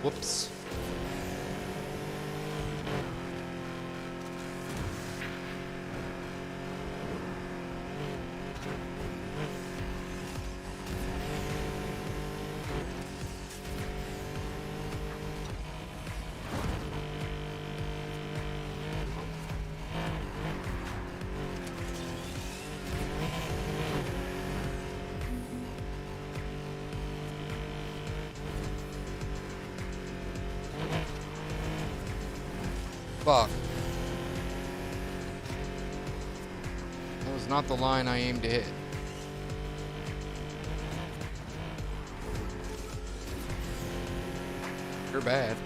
Whoops. Fuck. That was not the line I aimed to hit. You're bad.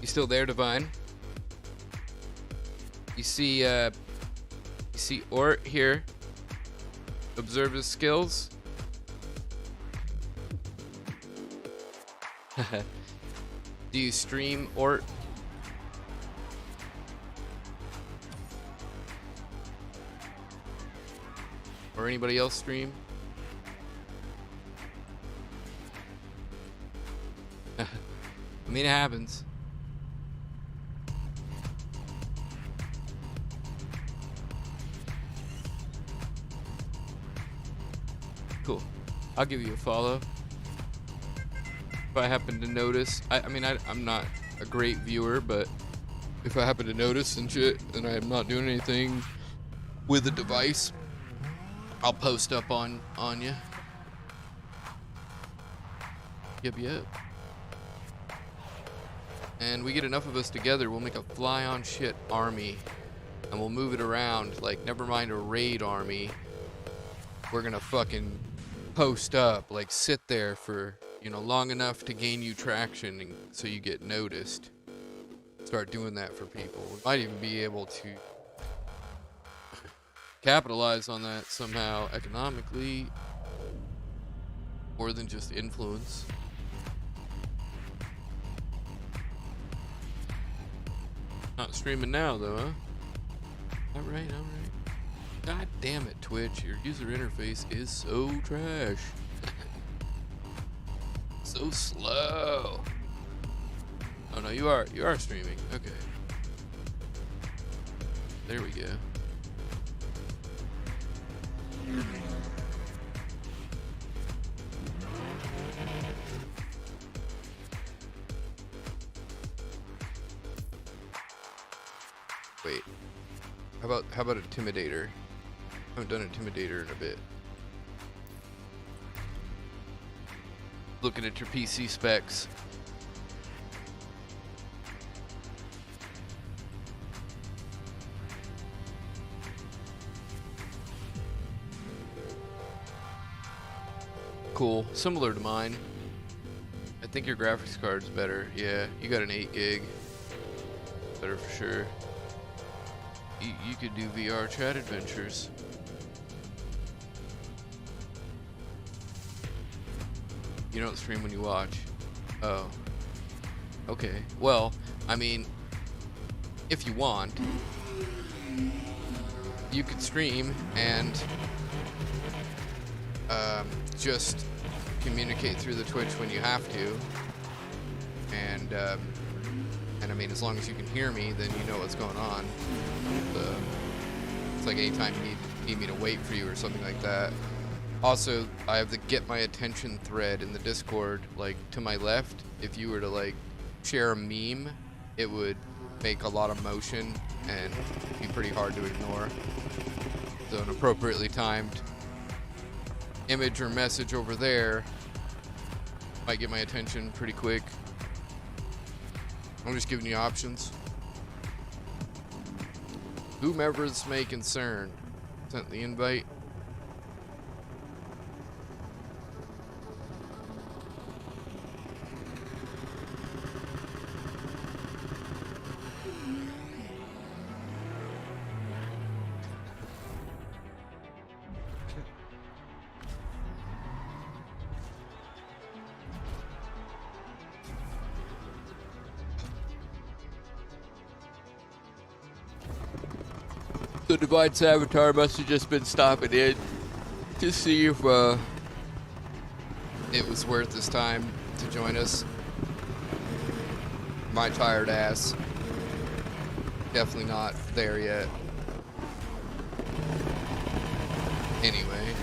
You still there, Divine? You see Ort here. Observe his skills. Do you stream, Ort? Or anybody else stream? I mean, it happens. Cool. I'll give you a follow. If I happen to notice, I'm not a great viewer, but if I happen to notice and shit, and I am not doing anything with the device, I'll post up on you. Yep. And we get enough of us together, we'll make a fly on shit army, and we'll move it around. Like, never mind a raid army. We're gonna fucking post up, like sit there for, long enough to gain you traction and so you get noticed. Start doing that for people. We might even be able to capitalize on that somehow economically, more than just influence. Not streaming now though, huh? Alright. God damn it, Twitch. Your user interface is so trash. So slow. Oh no, you are streaming. Okay. There we go. Wait. How about Intimidator? I haven't done Intimidator in a bit. Looking at your PC specs. Cool. Similar to mine. I think your graphics card's better. Yeah, you got an 8 gig. Better for sure. You could do VR chat adventures. You don't stream when you watch. Oh. Okay. Well, I mean, if you want, you could stream and just communicate through the Twitch when you have to. And I mean, as long as you can hear me, then you know what's going on. It's like anytime you need me to wait for you or something like that. Also, I have the get my attention thread in the Discord, like, to my left. If you were to, like, share a meme, it would make a lot of motion and be pretty hard to ignore. So an appropriately timed image or message over there might get my attention pretty quick. I'm just giving you options. whomever's may concern. Sent the invite. The Divine Savitar must have just been stopping in to see if it was worth his time to join us. My tired ass. Definitely not there yet. Anyway.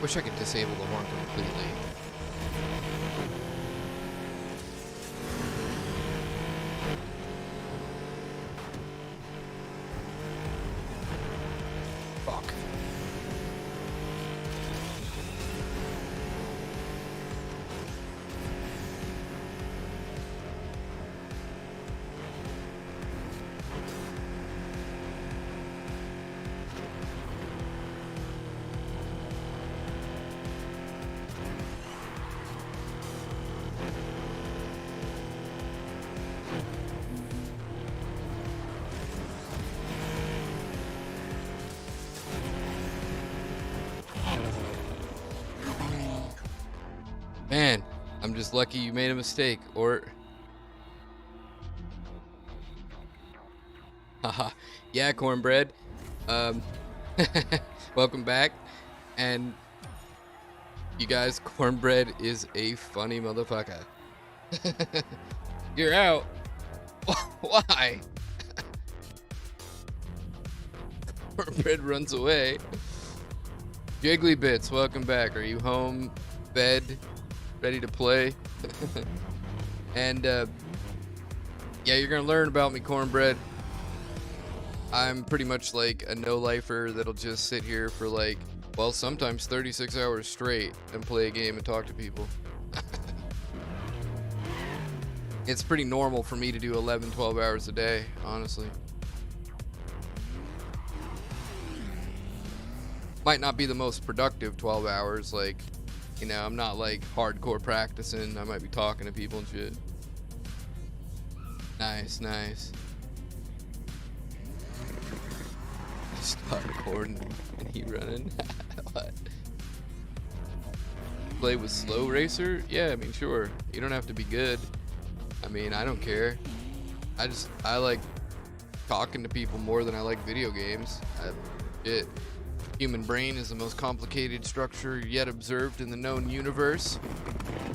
Wish I could disable the horn completely. Fuck. Man, I'm just lucky you made a mistake, or... Haha, yeah, Cornbread. Welcome back. And you guys, Cornbread is a funny motherfucker. You're out. Why? Cornbread runs away. Jiggly Bits, welcome back. Are you home, bed, ready to play? And yeah, you're gonna learn about me, Cornbread. I'm pretty much like a no-lifer that'll just sit here for like, well, sometimes 36 hours straight and play a game and talk to people. It's pretty normal for me to do 11, 12 hours a day, honestly. Might not be the most productive 12 hours, like, you know, I'm not like hardcore practicing. I might be talking to people and shit. Nice, nice. Start recording and he running. What? Play with Slow Racer? Yeah, I mean, sure. You don't have to be good. I mean, I don't care. I like talking to people more than I like video games. Shit. Human brain is the most complicated structure yet observed in the known universe.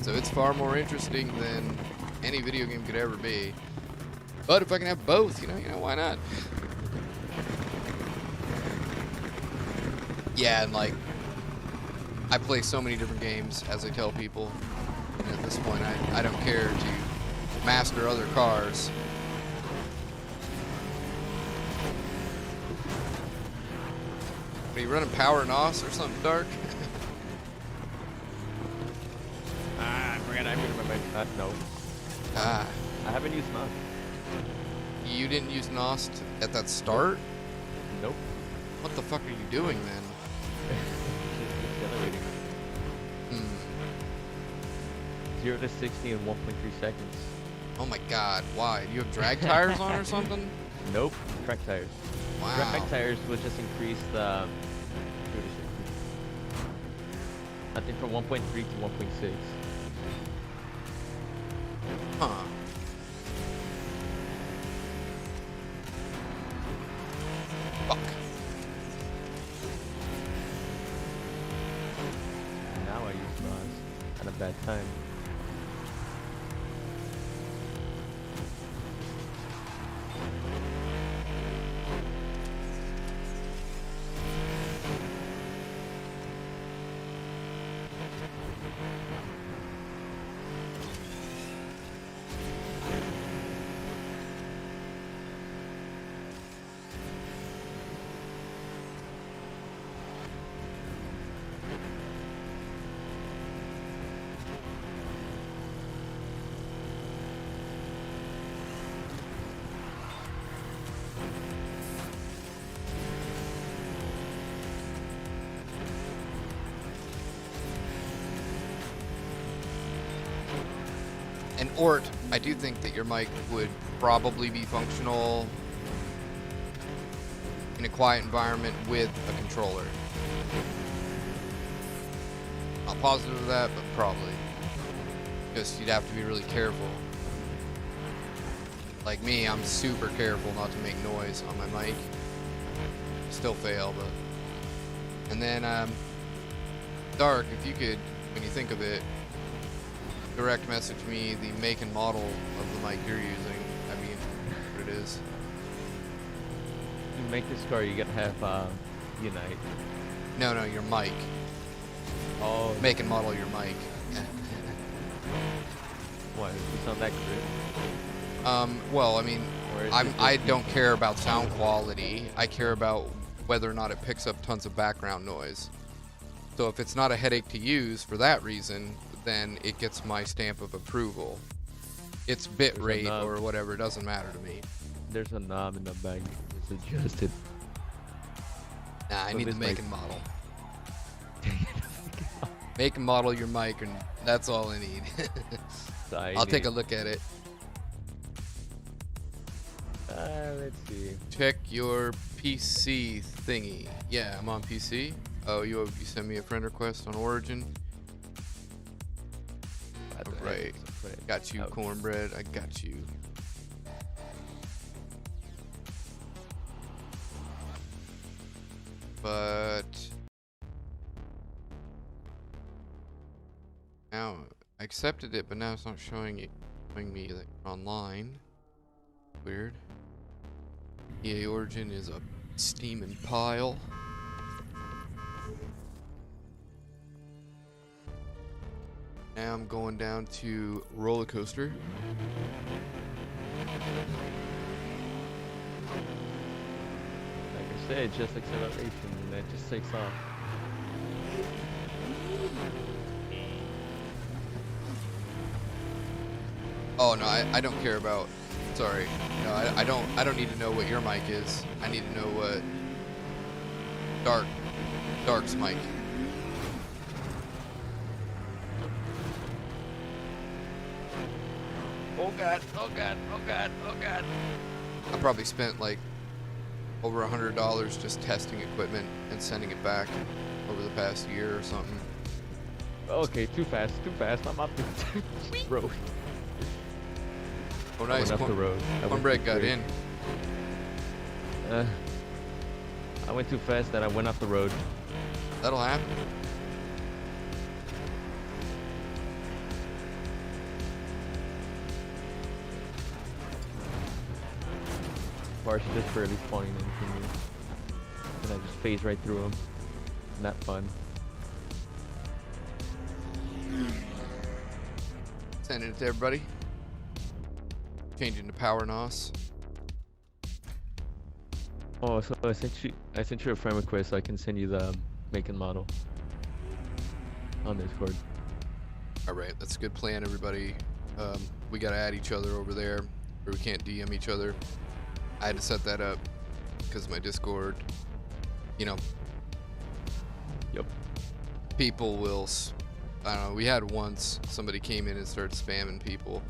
So it's far more interesting than any video game could ever be. But if I can have both, you know, why not? Yeah, and like, I play so many different games, as I tell people. And at this point, I don't care to master other cars. Are you running power NOS or something, Dark? I forgot I remember. No. Ah, I haven't used NOS. you didn't use NOS at that start? Nope. What the fuck are you doing then? Just accelerating. 0 to 60 in 1.3 seconds. Oh my god, why? Do you have drag tires on or something? Nope. Track tires. Wow. Track tires will just increase the. I think from 1.3 to 1.6. Huh. Fuck. Now I use NOS at a bad time. And Ort, I do think that your mic would probably be functional in a quiet environment with a controller. Not positive of that, but probably. Because you'd have to be really careful. Like me, I'm super careful not to make noise on my mic. Still fail, but... And then, Dark, if you could, when you think of it, direct message me the make and model of the mic you're using. I mean, what it is. To make this car, you gotta have Unite. No, your mic. Oh, Make and model your mic. what? It's on that grid. Well, I mean, Or is it I just- don't care about sound quality. I care about whether or not it picks up tons of background noise. So if it's not a headache to use for that reason, then it gets my stamp of approval. It's bit There's a rate knob. or whatever, it doesn't matter to me. There's a knob in the back. It's adjusted. Nah, I So need the this make mic- and model. Make and model your mic, and that's all I need. I'll take a look at it. Let's see. Check your PC thingy. Yeah, I'm on PC. Oh, you sent me a friend request on Origin. Right. Got you, Ouch. cornbread. I got you. But now I accepted it, but now it's not showing me that you're online. Weird. EA Origin is a steaming pile. Now I'm going down to roller coaster. Like I said, just acceleration, and it just takes off. Oh no, I don't care about. Sorry, no, I don't need to know what your mic is. I need to know what Dark's mic. Oh god, oh god, oh god, oh god. I probably spent like over $100 just testing equipment and sending it back over the past year or something. Okay, too fast, I'm off the road. Oh I nice, went off the road. I went cornbread too got quick. in. I went too fast and I went off the road. That'll happen. parts just barely spawning in from me. And I just phase right through them. Not fun. Sending it to everybody. Changing to power NOS. Oh, so I sent you a friend request so I can send you the make and model on Discord. All right, that's a good plan, everybody. We gotta add each other over there, or we can't DM each other. I had to set that up because my Discord, you know, Yep. people will, I don't know, we had once somebody came in and started spamming people.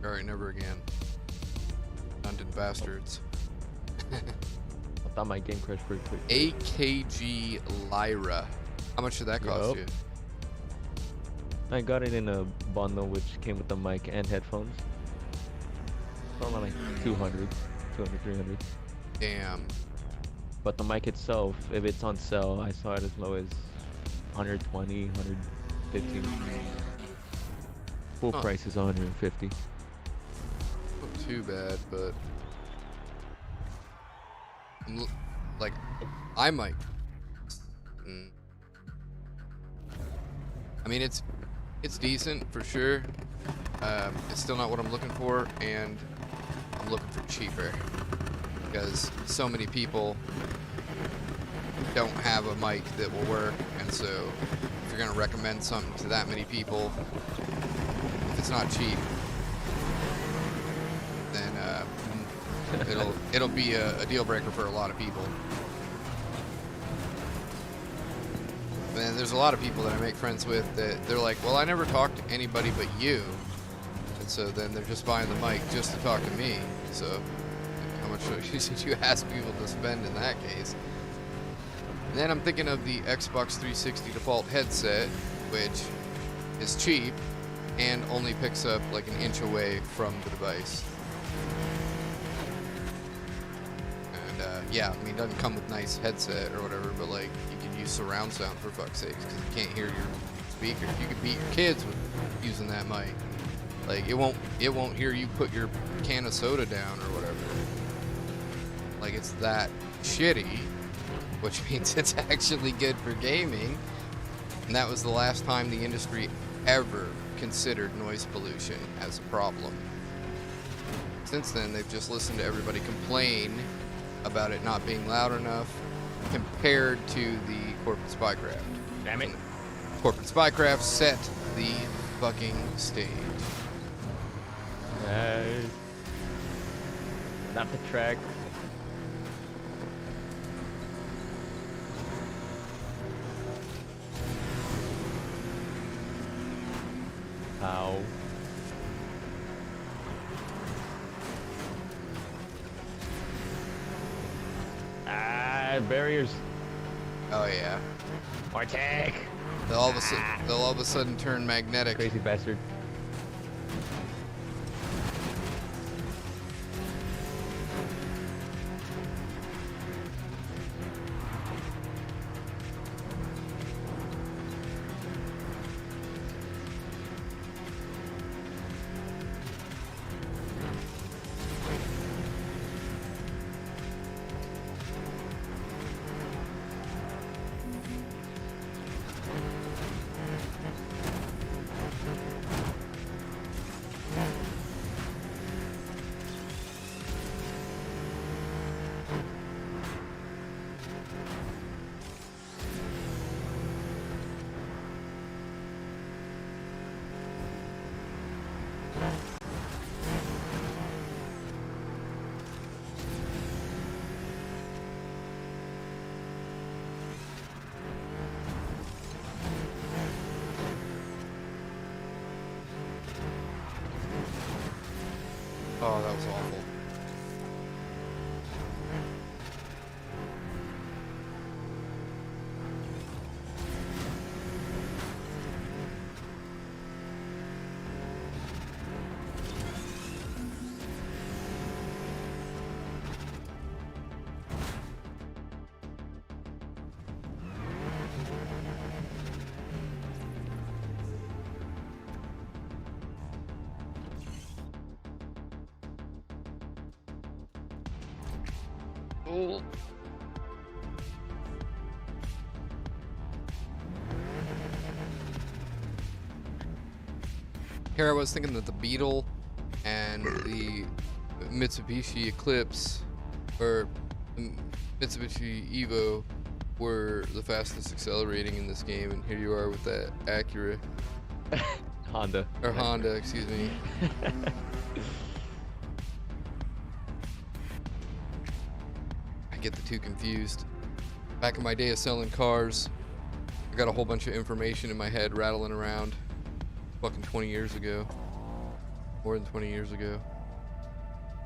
All right, never again. London bastards. I thought my game crashed pretty quick. AKG Lyra. How much did that cost Yup. you? I got it in a bundle which came with the mic and headphones. Probably like 200, 300. Damn. But the mic itself, if it's on sale, I saw it as low as 120, 115. Full Huh. price is 150. Not too bad, but like I might. I mean, it's decent for sure. It's still not what I'm looking for, and I'm looking for cheaper because so many people don't have a mic that will work, and so if you're gonna recommend something to that many people, if it's not cheap, then it'll be a deal breaker for a lot of people. And there's a lot of people that I make friends with that they're like, well, I never talk to anybody but you, and so then they're just buying the mic just to talk to me. So how much should you ask people to spend in that case? And then I'm thinking of the Xbox 360 default headset, which is cheap and only picks up like an inch away from the device. And yeah, I mean, it doesn't come with nice headset or whatever, but like you can use surround sound for fuck's sake, because you can't hear your speakers. You could beat your kids with using that mic. Like it won't hear you put your can of soda down or whatever. Like it's that shitty, which means it's actually good for gaming. And that was the last time the industry ever considered noise pollution as a problem. Since then, they've just listened to everybody complain about it not being loud enough compared to the corporate spycraft. Damn it. Corporate spycraft set the fucking stage. Not the track. Ow. Barriers. Oh yeah. More tech. They'll all of a sudden turn magnetic. Crazy bastard. Oh, that was awful. Oh. Here I was thinking that the Beetle and the Mitsubishi Eclipse, or Mitsubishi Evo, were the fastest accelerating in this game, and here you are with that Acura, Honda. or Honda, excuse me. I get the two confused. Back in my day of selling cars, I got a whole bunch of information in my head rattling around. Fucking 20 years ago. More than 20 years ago.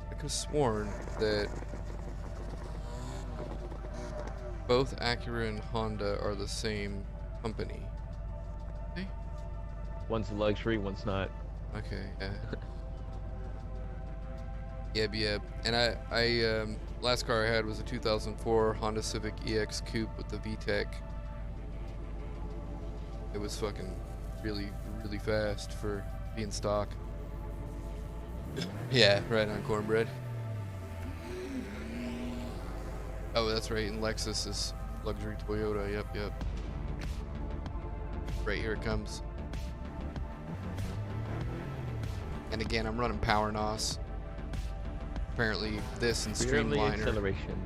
I could have sworn that both Acura and Honda are the same company. Okay? One's luxury, one's not. Okay, yeah. Yep. And I last car I had was a 2004 Honda Civic EX Coupe with the VTEC. It was fucking really fast for being stock. Yeah, right on, cornbread. Oh, that's right, and Lexus is luxury Toyota. Yep. Right, here it comes. And again, I'm running Power NOS. Apparently this and Purely Streamliner. acceleration.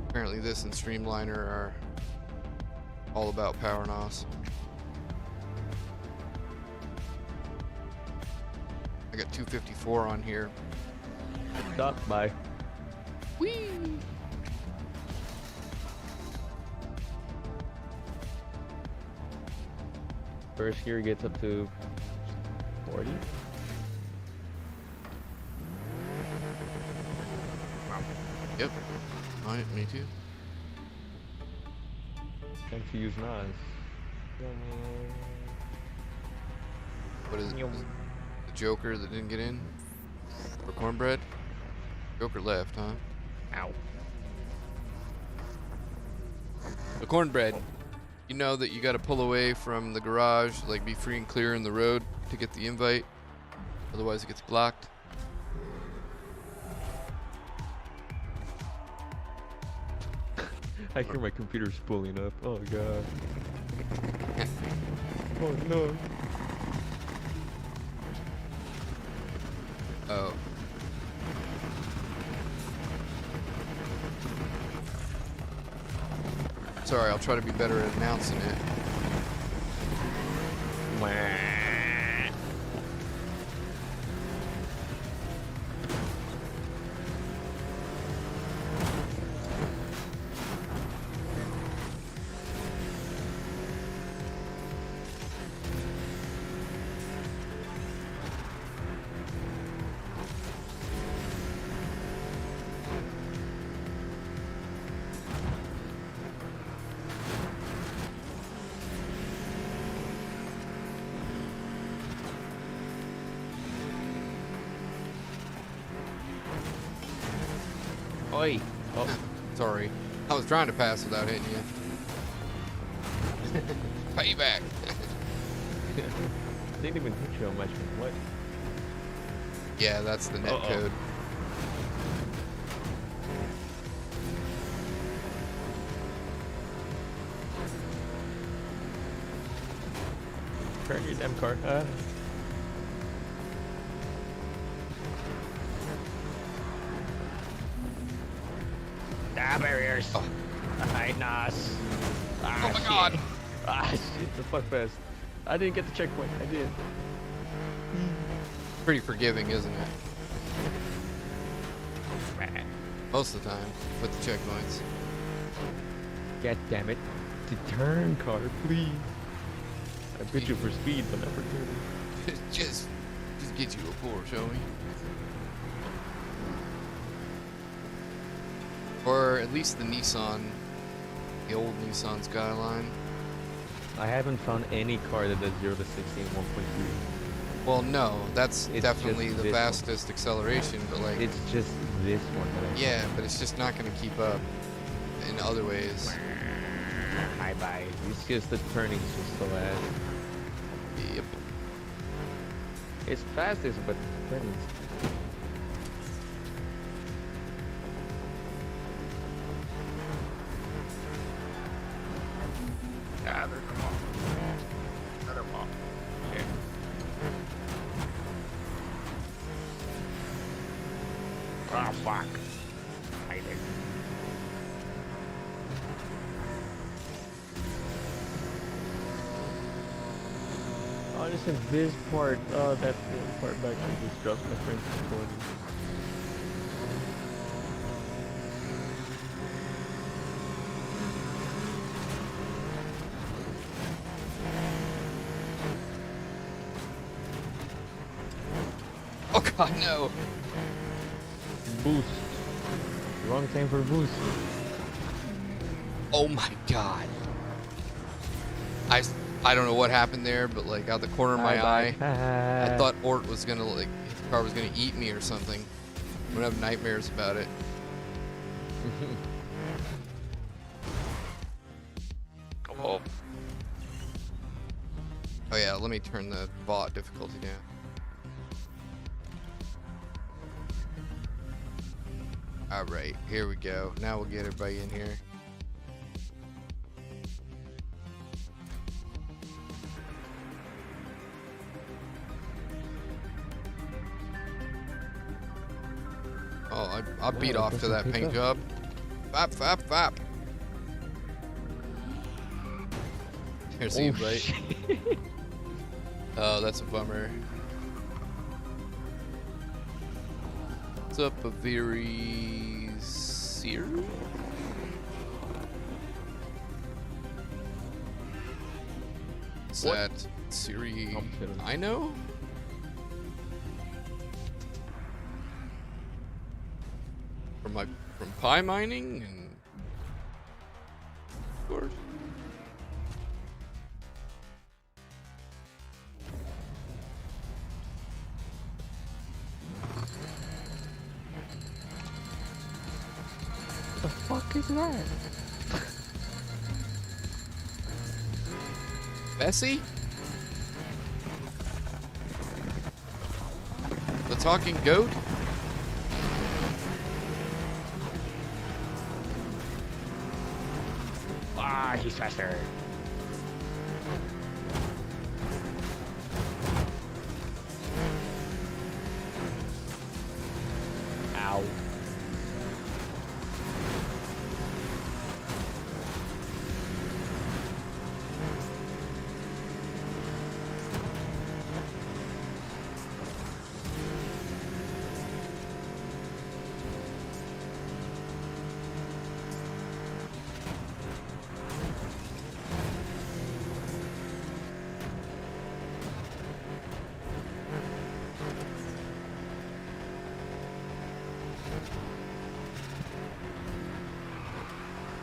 Apparently this and Streamliner are all about Power NOS. I got 254 on here. Stop by. Whee! First gear gets up to 40. Yep. Alright, me too. Time to use NOS. What is it? The Joker that didn't get in? For cornbread? Joker left, huh? Ow. The cornbread. You know that you gotta pull away from the garage, like be free and clear in the road to get the invite. Otherwise it gets blocked. I hear my computer spooling up. Oh god. Oh no. Oh. Sorry, I'll try to be better at announcing it. Oi. Oh. Sorry. I was trying to pass without hitting you. Payback. Didn't even hit you on much. What? Yeah, that's the net Uh-oh. code. Turn your damn car. Barriers. Oh. Behind us. Oh my god. Ah, shit. The fuck fest. I didn't get the checkpoint. I did. Pretty forgiving, isn't it? Most of the time, with the checkpoints. God damn it. To turn car, please. I bid you for speed, but not for turning. just get you a Porsche, shall we? Or at least the Nissan, the old Nissan Skyline. I haven't found any car that does 0 to 60 in 1.3. Well, no, that's It's definitely just the this one. fastest acceleration, but like, It's just this one that I yeah, but it's just not going to keep up in other ways. Bye bye. It's just the turning's just so bad. Yep. It's fastest, but the turning's Ah, fuck. I did. Oh, listen, this part. Oh, that's the part back I just dropped my friend's recording. Oh god, no. Boost. Wrong time for boost. Oh my god. I don't know what happened there, but like out the corner of my eye, I thought Ort was gonna like his car was gonna eat me or something. I'm gonna have nightmares about it. Oh. Oh yeah, let me turn the bot difficulty down. Alright, here we go. Now we'll get everybody in here. Oh, I beat off to that paint job. Fap, fap, fap. Here's the invite. Oh, that's a bummer. What's up, a very Siri? Is that Siri I know? From pie mining and of course. The fuck is that? Bessie? The talking goat? Ah, he's faster. Ow.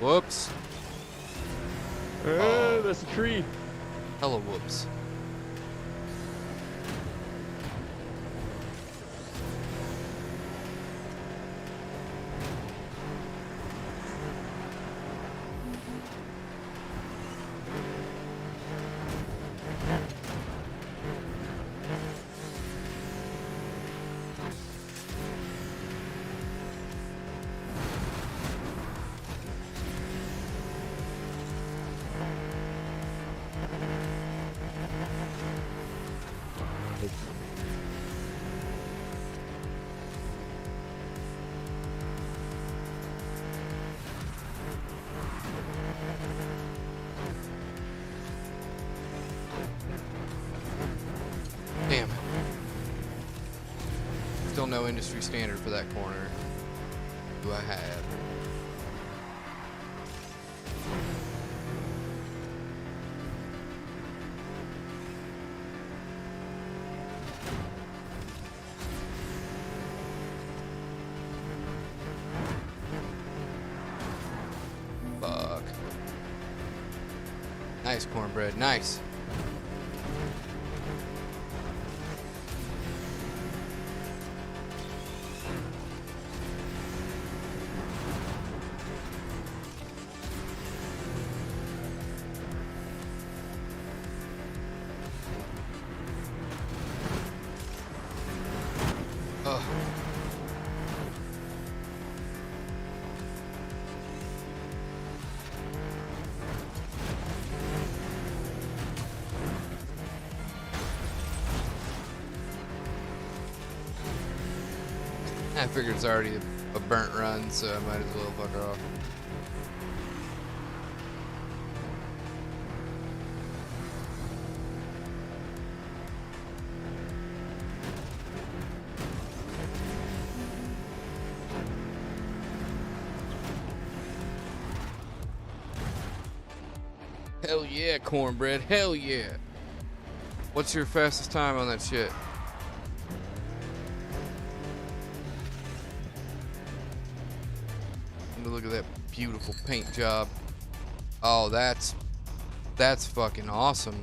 Whoops. Oh, that's a tree. Hella whoops. Damn it. Still no industry standard for that corner. Do I have? Fuck. Nice cornbread, nice. Ugh. I figured it's already a burnt run, so I might as well fuck off. Hell yeah, cornbread. Hell yeah. What's your fastest time on that shit? Look at that beautiful paint job. Oh, that's fucking awesome.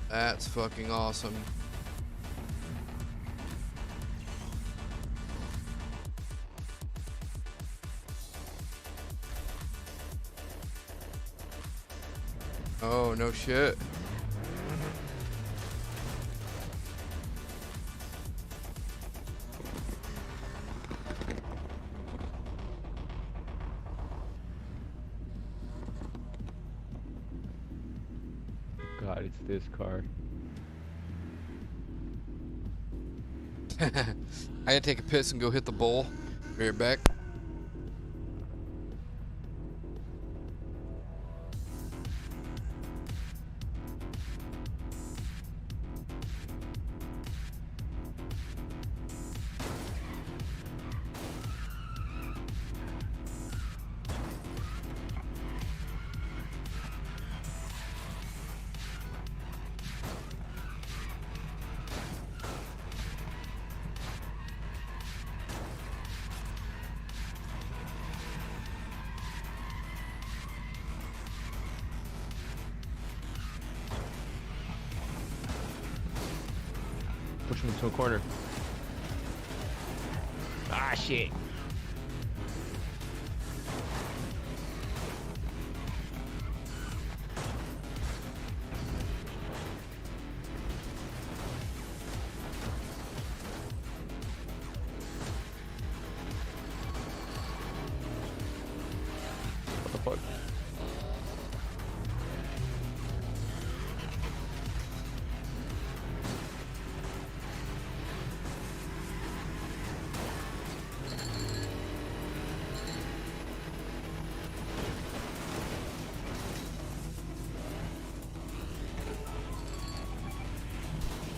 That's fucking awesome. Oh, no shit. God, it's this car. I had to take a piss and go hit the bowl. Be right back. Push him into a corner. Ah, shit. What the fuck?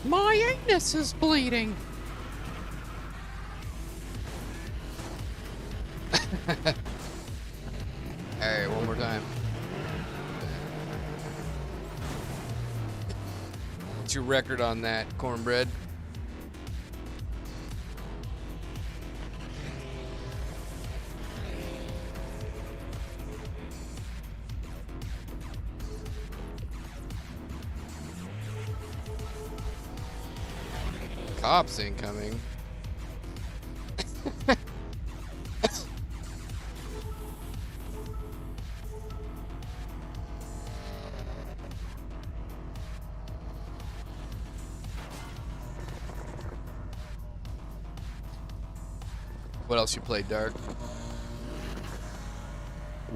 My anus is bleeding. Alright, one more time. What's your record on that, cornbread? Cops incoming. What else you played, Dark?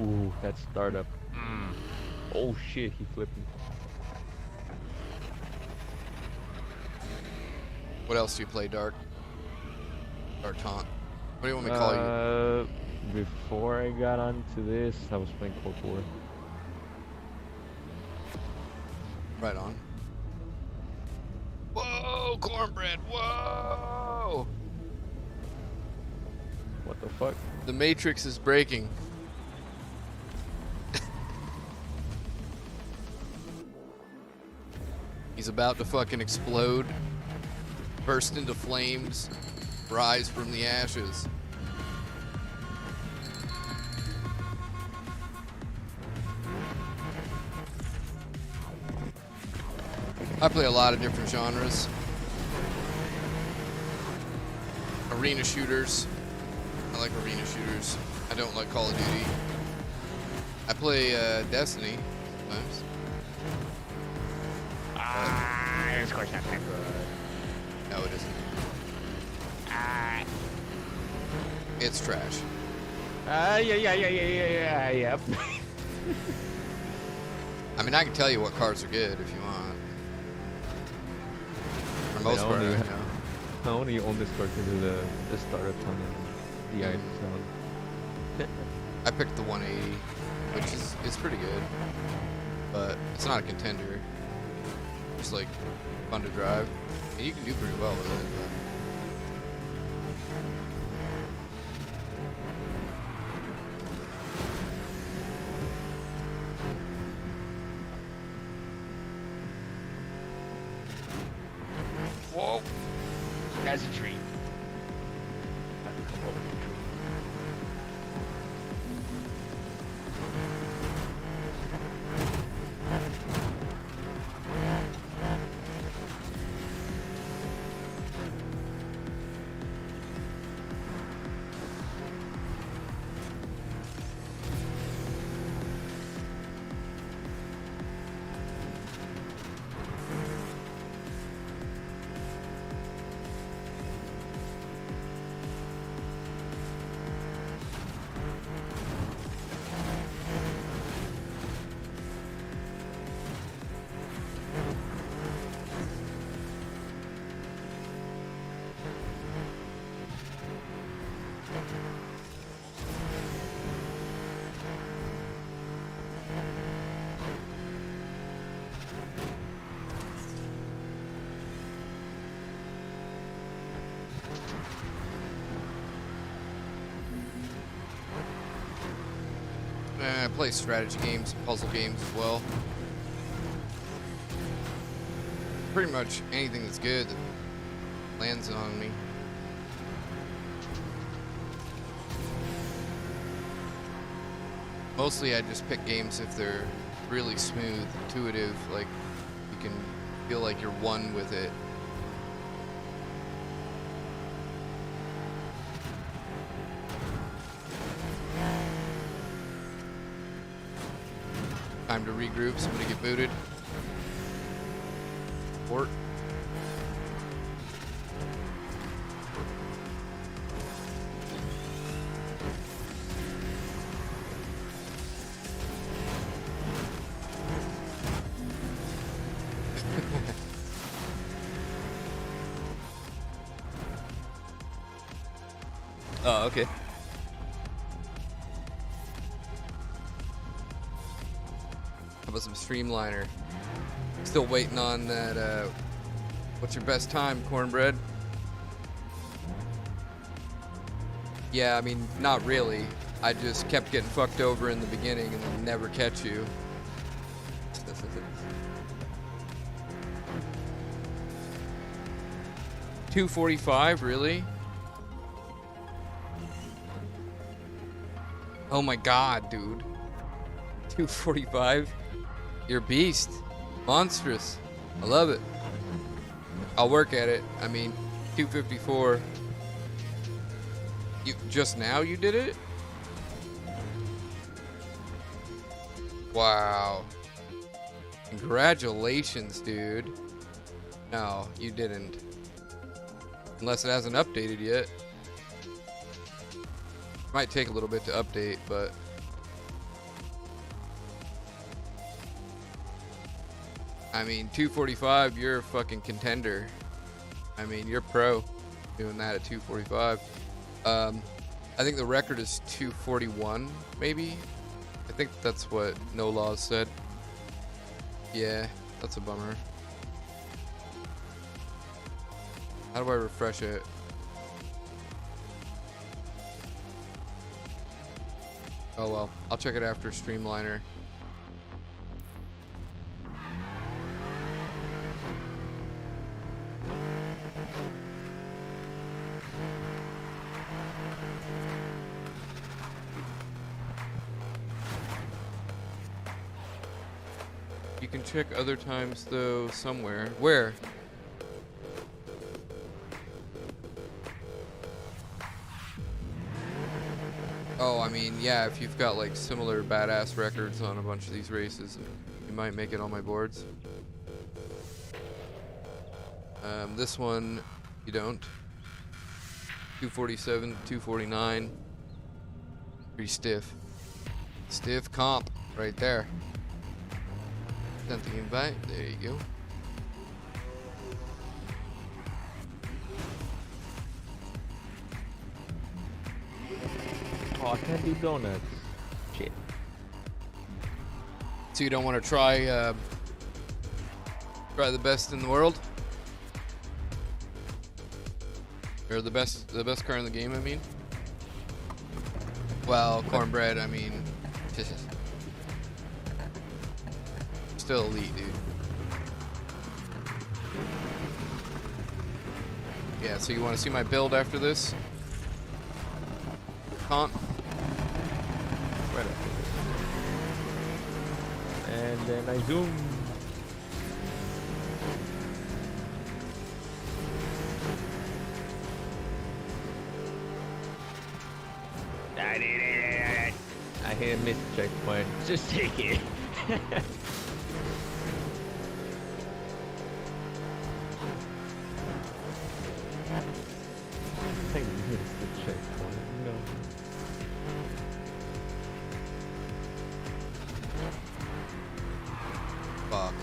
Ooh, that startup. Oh shit, he flipped me. What else do you play, Dark? Or Taunt? What do you want me to call you? Before I got onto this, I was playing Cold War. Right on. Whoa, cornbread, whoa! What the fuck? The Matrix is breaking. He's about to fucking explode, burst into flames, rise from the ashes. I play a lot of different genres. Arena shooters. I like arena shooters. I don't like Call of Duty. I play Destiny sometimes. Of course not that good. No, it isn't. It's trash. Yeah, yep. I mean, I can tell you what cars are good if you want. For the most part, I know. I only own this car because of the startup ton and the item sound. I picked the 180, which is pretty good, but it's not a contender. Just like fun to drive, and you can do pretty well with it. Whoa! That's a treat. I play strategy games, puzzle games as well. Pretty much anything that's good that lands on me. Mostly I just pick games if they're really smooth, intuitive, like you can feel like you're one with it. Time to regroup, somebody get booted. Port. Oh, okay. How about some Streamliner? Still waiting on that, what's your best time, Cornbread? Yeah, I mean, not really. I just kept getting fucked over in the beginning and then never catch you. 245, really? Oh my god, dude. 245? You're a beast. Monstrous. I love it. I'll work at it. I mean, 254. You just now you did it? Wow. Congratulations, dude. No, you didn't. Unless it hasn't updated yet. Might take a little bit to update, but I mean, 245, you're a fucking contender. I mean, you're pro doing that at 245. I think the record is 241, maybe. I think that's what No Laws said. Yeah, that's a bummer. How do I refresh it? Oh well, I'll check it after Streamliner. You can check other times though somewhere. Where? Oh, I mean, yeah, if you've got like similar badass records on a bunch of these races, you might make it on my boards. This one, you don't. 247, 249. Pretty stiff. Stiff comp Right there. Sent the invite. There you go. Oh, I can't do donuts. Shit. So you don't want to try the best in the world? Or the best car in the game, I mean? Well, cornbread, I mean, still elite, dude. Yeah, so you want to see my build after this? Taunt? Right after this. And then I zoom. I hit a missed checkpoint. Just take it. I missed the checkpoint. No. Fuck.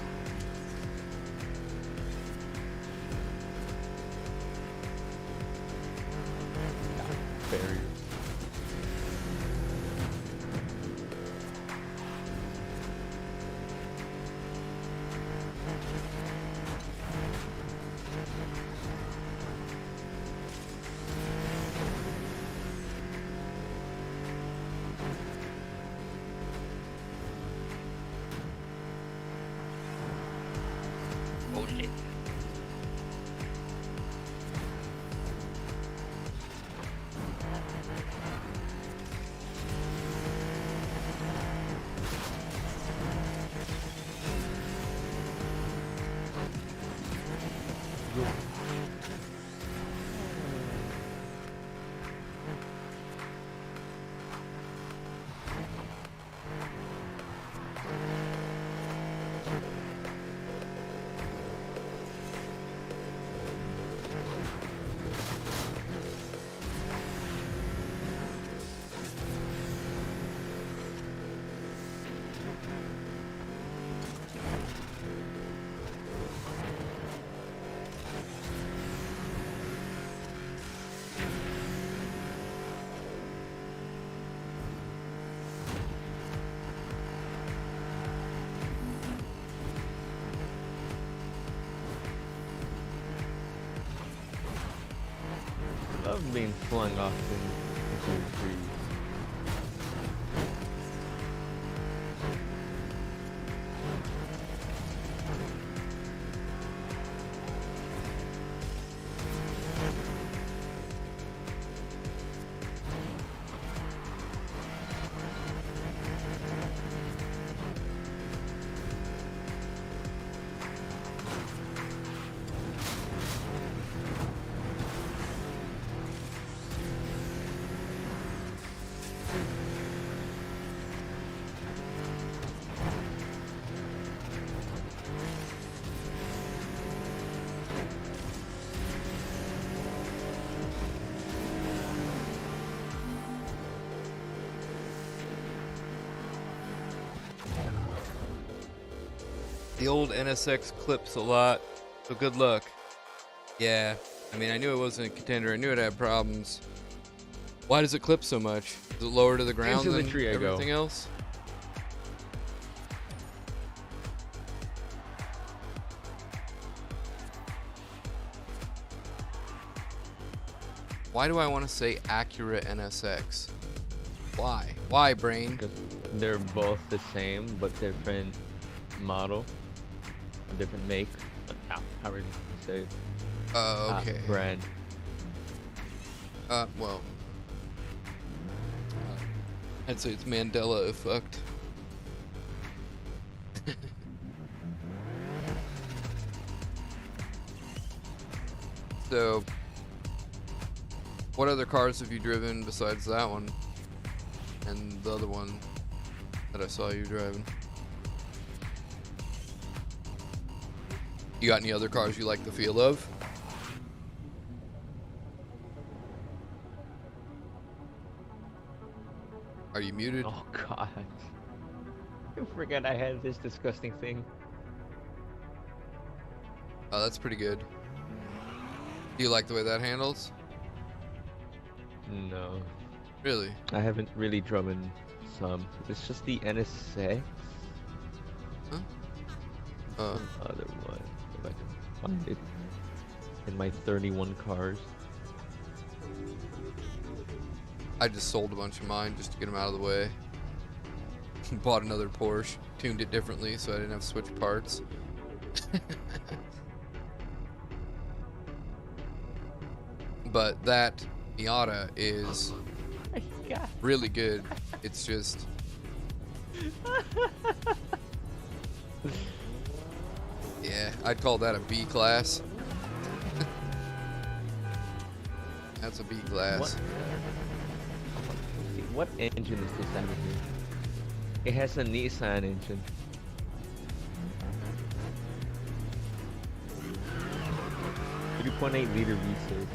Barrier. Oh shit. Love being flung off into the trees. The old NSX clips a lot, so good luck. Yeah, I mean, I knew it wasn't a contender. I knew it had problems. Why does it clip so much? Is it lower to the ground Into the than tree I go. everything else? Why do I want to say accurate NSX? Why? Why, brain? Because they're both the same, but different model, a different make. How would you say it? Okay. Brand. Well, I'd say it's Mandela effect. So, what other cars have you driven besides that one and the other one that I saw you driving? You got any other cars you like the feel of? Are you muted? Oh god. I forgot I had this disgusting thing. Oh, that's pretty good. Do you like the way that handles? No, Really? I haven't really driven some. It's just the NSA. Huh? Some other one, if I can find it in my 31 cars. I just sold a bunch of mine just to get them out of the way. Bought another Porsche, tuned it differently so I didn't have to switch parts. But that Miata is really good. It's just yeah, I'd call that a B class. That's a B class. What engine is this having here? It has a Nissan engine. .8 liter V6.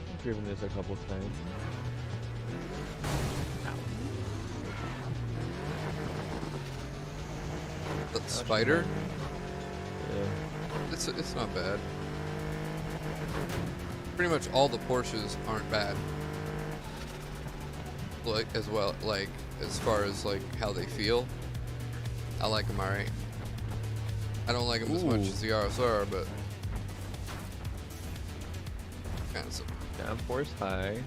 I've driven this a couple times. The Spider? Yeah. It's not bad. Pretty much all the Porsches aren't bad. Like as well, like as far as like how they feel, I like them alright. I don't like them as much as the RSR, but kind of simple. Downforce high.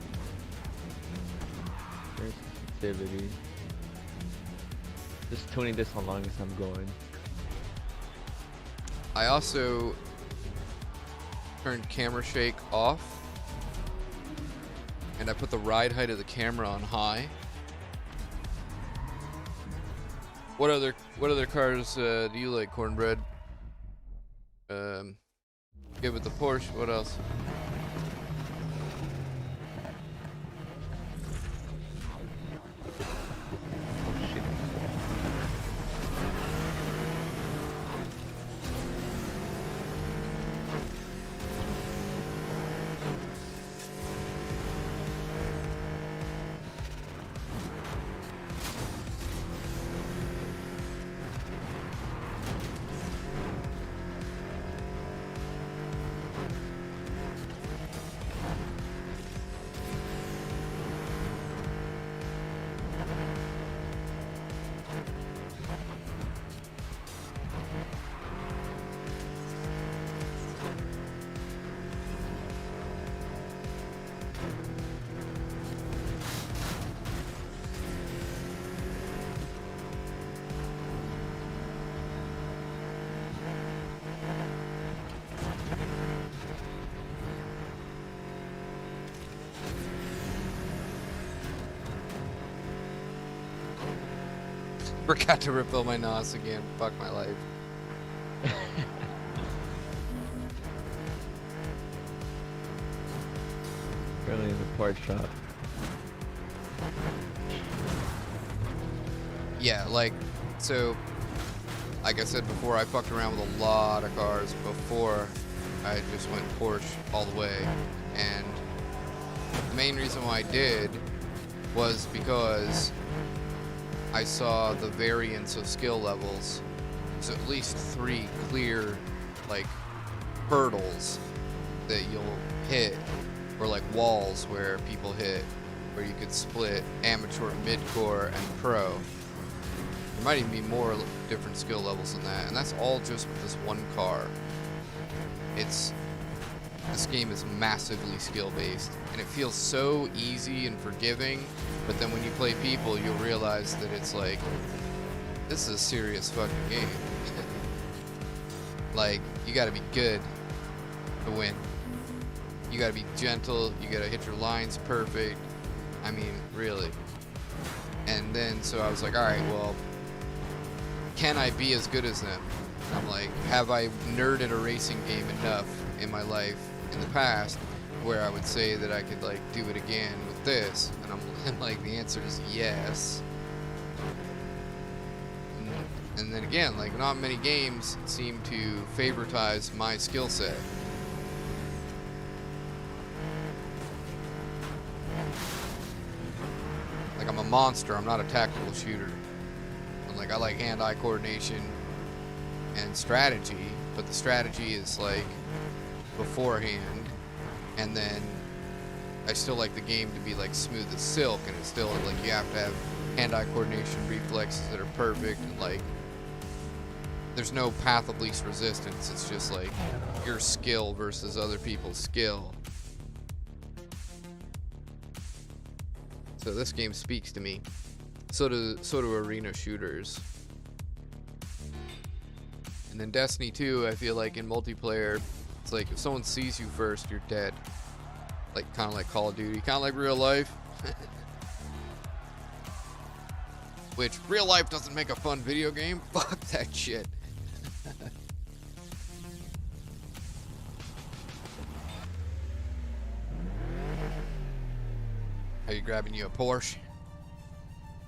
There's sensitivity. Just tuning this how long as I'm going. I also turned camera shake off, and I put the ride height of the camera on high. What other cars do you like, Cornbread? Good with the Porsche. What else? Forgot to refill my NOS again. Fuck my life. Currently in the part shop. Yeah, like I said before, I fucked around with a lot of cars before I just went Porsche all the way, and the main reason why I did was because I saw the variance of skill levels. There's at least 3 clear, like, hurdles that you'll hit, or like walls where people hit, where you could split amateur, mid-core, and pro. There might even be more different skill levels than that, and that's all just with this one car. This game is massively skill-based, and it feels so easy and forgiving, but then when you play people, you'll realize that it's like, this is a serious fucking game. Like, you gotta be good to win. You gotta be gentle, you gotta hit your lines perfect. I mean, really. And then, so I was like, alright, well, can I be as good as them? And I'm like, have I nerded a racing game enough in my life in the past where I would say that I could like do it again with this? And I'm like, the answer is yes. And then again, like, not many games seem to favoritize my skill set. Like, I'm a monster, I'm not a tactical shooter. And like, I like hand-eye coordination and strategy, but the strategy is like beforehand, and then I still like the game to be like smooth as silk, and it's still like you have to have hand-eye coordination, reflexes that are perfect, and like there's no path of least resistance. It's just like your skill versus other people's skill. So this game speaks to me. So do arena shooters. And then Destiny 2, I feel like in multiplayer, it's like if someone sees you first, you're dead. Like, kind of like Call of Duty, kind of like real life. Which, real life doesn't make a fun video game. Fuck that shit. Are you grabbing you a Porsche?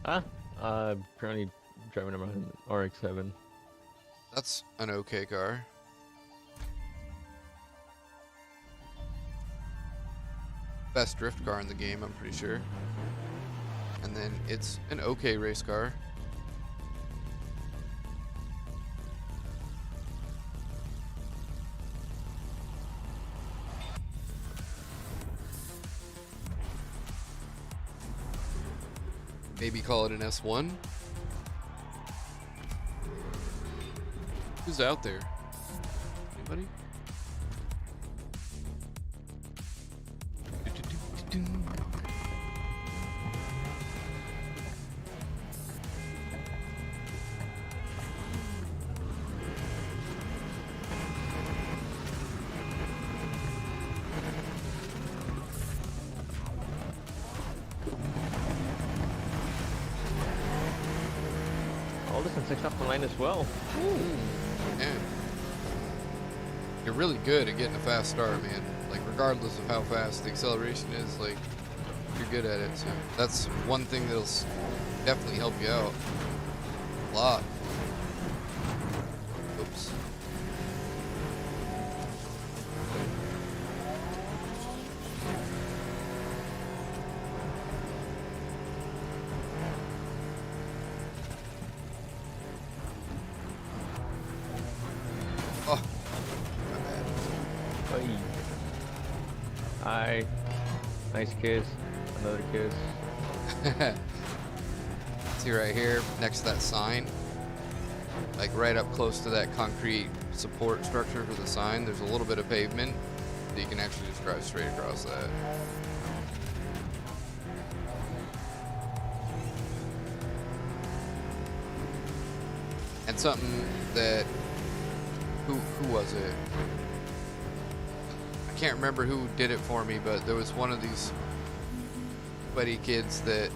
I'm currently driving around an RX-7. That's an okay car. Best drift car in the game, I'm pretty sure. And then it's an okay race car. Maybe call it an S1. Who's out there? Anybody? All this in 6 off the line as well. Yeah. You're really good at getting a fast start, man. Like, regardless of how fast the acceleration is, like, you're good at it. So that's one thing that'll definitely help you out a lot. Oops. Oh, my bad. Hey. Hi. Nice kiss. Another kiss. See right here, next to that sign, like right up close to that concrete support structure for the sign, there's a little bit of pavement, so you can actually just drive straight across that. And something that, who was it? I can't remember who did it for me, but there was one of these buddy kids that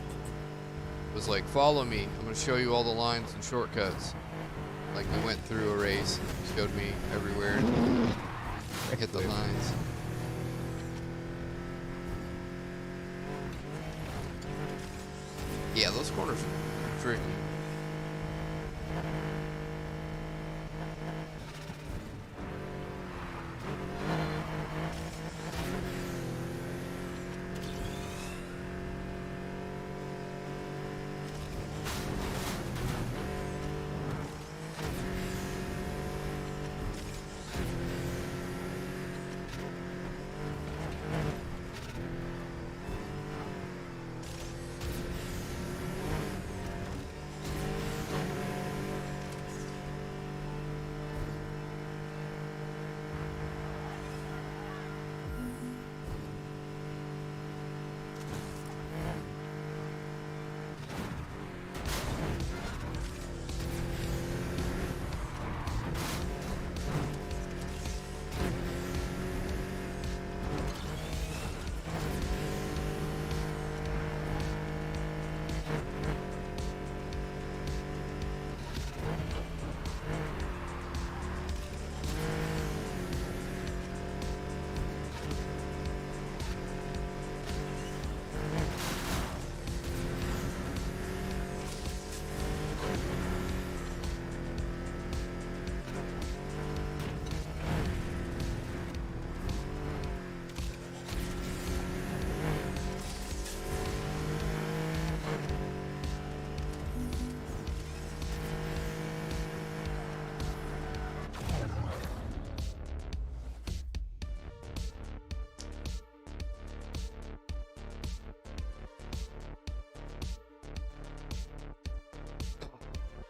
was like, follow me, I'm gonna show you all the lines and shortcuts. Like, we went through a race, he showed me everywhere, I hit the lines. Yeah, those corners are tricky.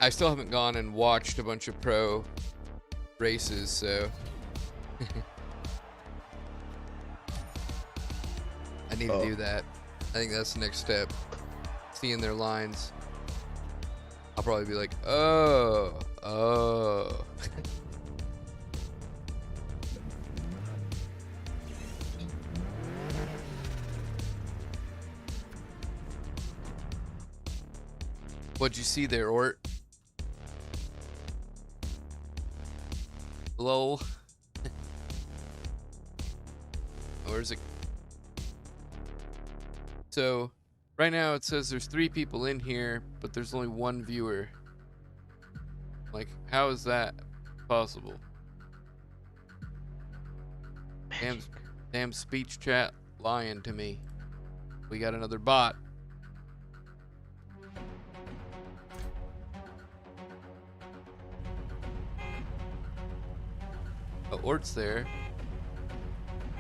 I still haven't gone and watched a bunch of pro races, so I need to do that. I think that's the next step. Seeing their lines. I'll probably be like, oh. What'd you see there, Ort? Lol. Where's it? So, right now it says there's 3 people in here, but there's only 1 viewer. Like, how is that possible? Damn speech chat lying to me. We got another bot. Oh, Ort's there.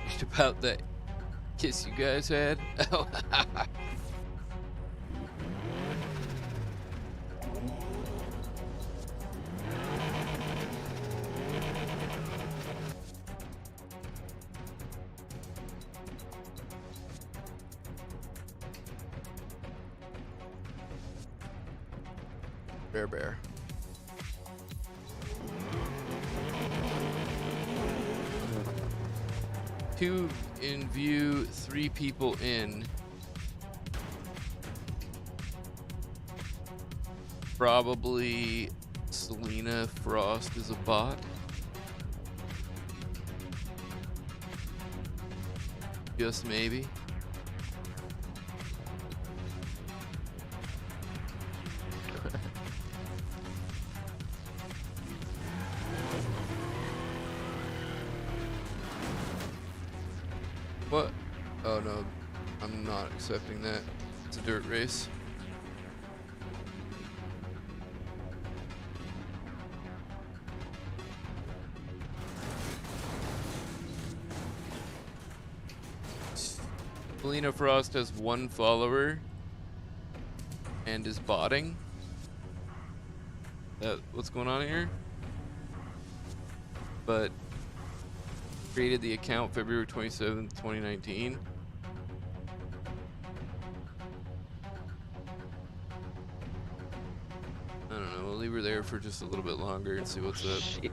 Just about that kiss you guys had. Oh. Bear. 2 in view, 3 people in. Probably Selena Frost is a bot. Just maybe. What? Oh no, I'm not accepting that. It's a dirt race. Selena Frost has 1 follower and is botting. What's going on here? But created the account February 27th, 2019. I don't know, we'll leave her there for just a little bit longer and see what's up. Shit.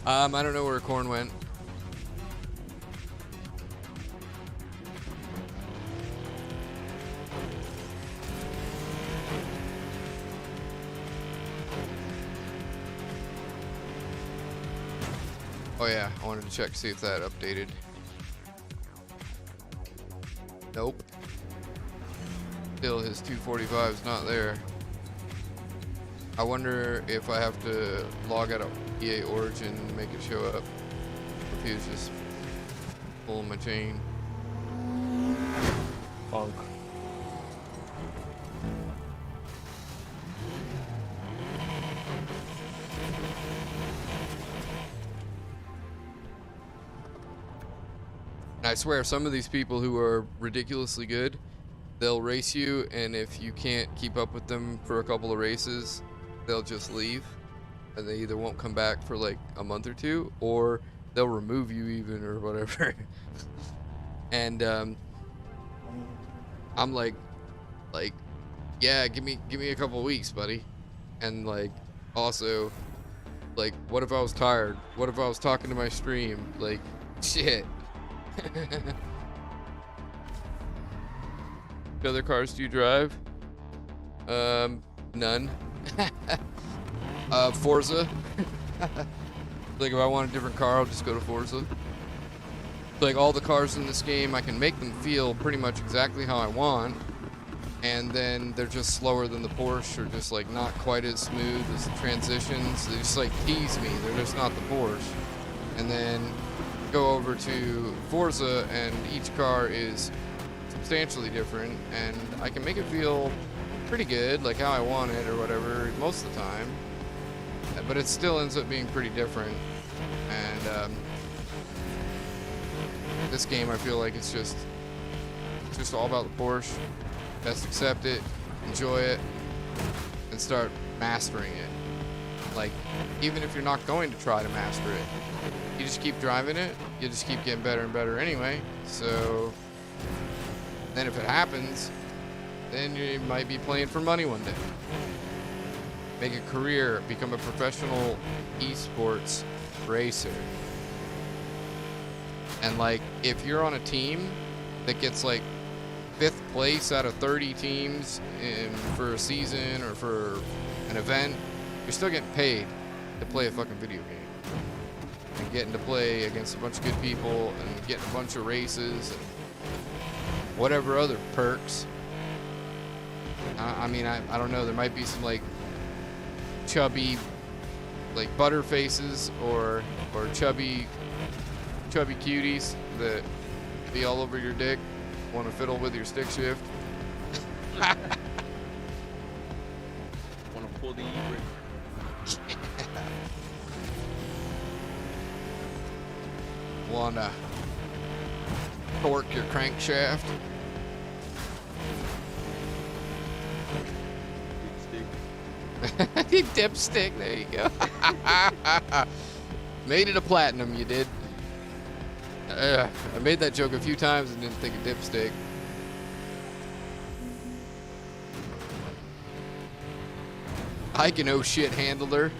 I don't know where Corn went. Oh yeah, I wanted to check, see if that updated. Nope. Still his 245 is not there. I wonder if I have to log out of EA Origin and make it show up. If he was just pulling my chain. Bonk. I swear, some of these people who are ridiculously good, they'll race you, and if you can't keep up with them for a couple of races, they'll just leave. And they either won't come back for like a month or 2, or they'll remove you even, or whatever. And I'm like, yeah, give me a couple of weeks, buddy. And like, also, like, what if I was tired? What if I was talking to my stream? Like, shit. What other cars do you drive? None. Forza. Like, if I want a different car, I'll just go to Forza. Like, all the cars in this game, I can make them feel pretty much exactly how I want, and then they're just slower than the Porsche, or just like not quite as smooth as the transitions. They just like tease me. They're just not the Porsche. And then go over to Forza, and each car is substantially different, and I can make it feel pretty good, like how I want it or whatever, most of the time. But it still ends up being pretty different. And this game, I feel like it's just all about the Porsche. Best accept it. enjoy it, and start mastering it. Like, even if you're not going to try to master it, you just keep driving it, you just keep getting better and better anyway. So then if it happens, then you might be playing for money one day. Make a career, become a professional esports racer. And like, if you're on a team that gets like 5th place out of 30 teams for a season or for an event, you're still getting paid to play a fucking video game. And getting to play against a bunch of good people and getting a bunch of races and whatever other perks. I mean, I don't know, there might be some like chubby, like butter faces or chubby cuties that be all over your dick, want to fiddle with your stick shift. Want to pull the e-brake. Want to torque your crankshaft. Dipstick, there you go. Made it a platinum, you did. I made that joke a few times and didn't think of dipstick. I can oh shit handler.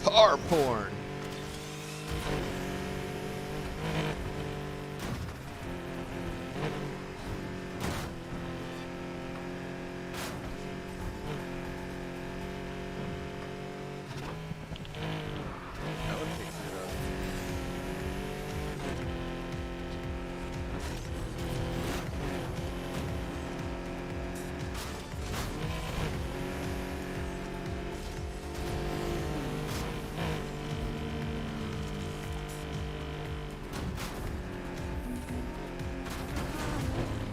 Car porn. That would fix it up.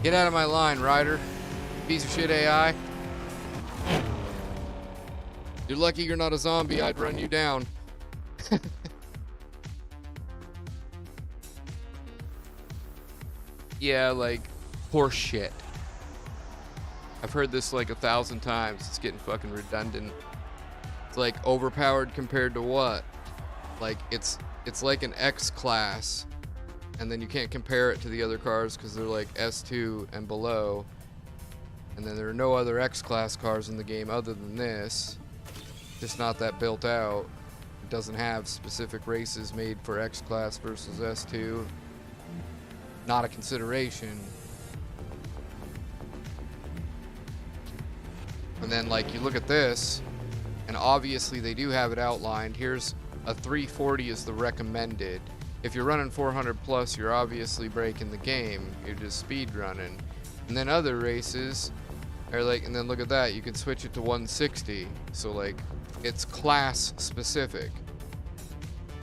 Get out of my line, Ryder. Piece of shit AI. You're lucky you're not a zombie. I'd run you down. Yeah, like, horse shit. I've heard this like 1,000 times. It's getting fucking redundant. It's like overpowered compared to what? Like, it's like an X class, and then you can't compare it to the other cars because they're like S2 and below. And then there are no other X class cars in the game other than this. Just not that built out. It doesn't have specific races made for X class versus S2. Not a consideration. And then like you look at this, and obviously they do have it outlined. Here's a 340 is the recommended. If you're running 400 plus, you're obviously breaking the game. You're just speed running. And then other races are like, and then look at that, you can switch it to 160. So like, it's class specific.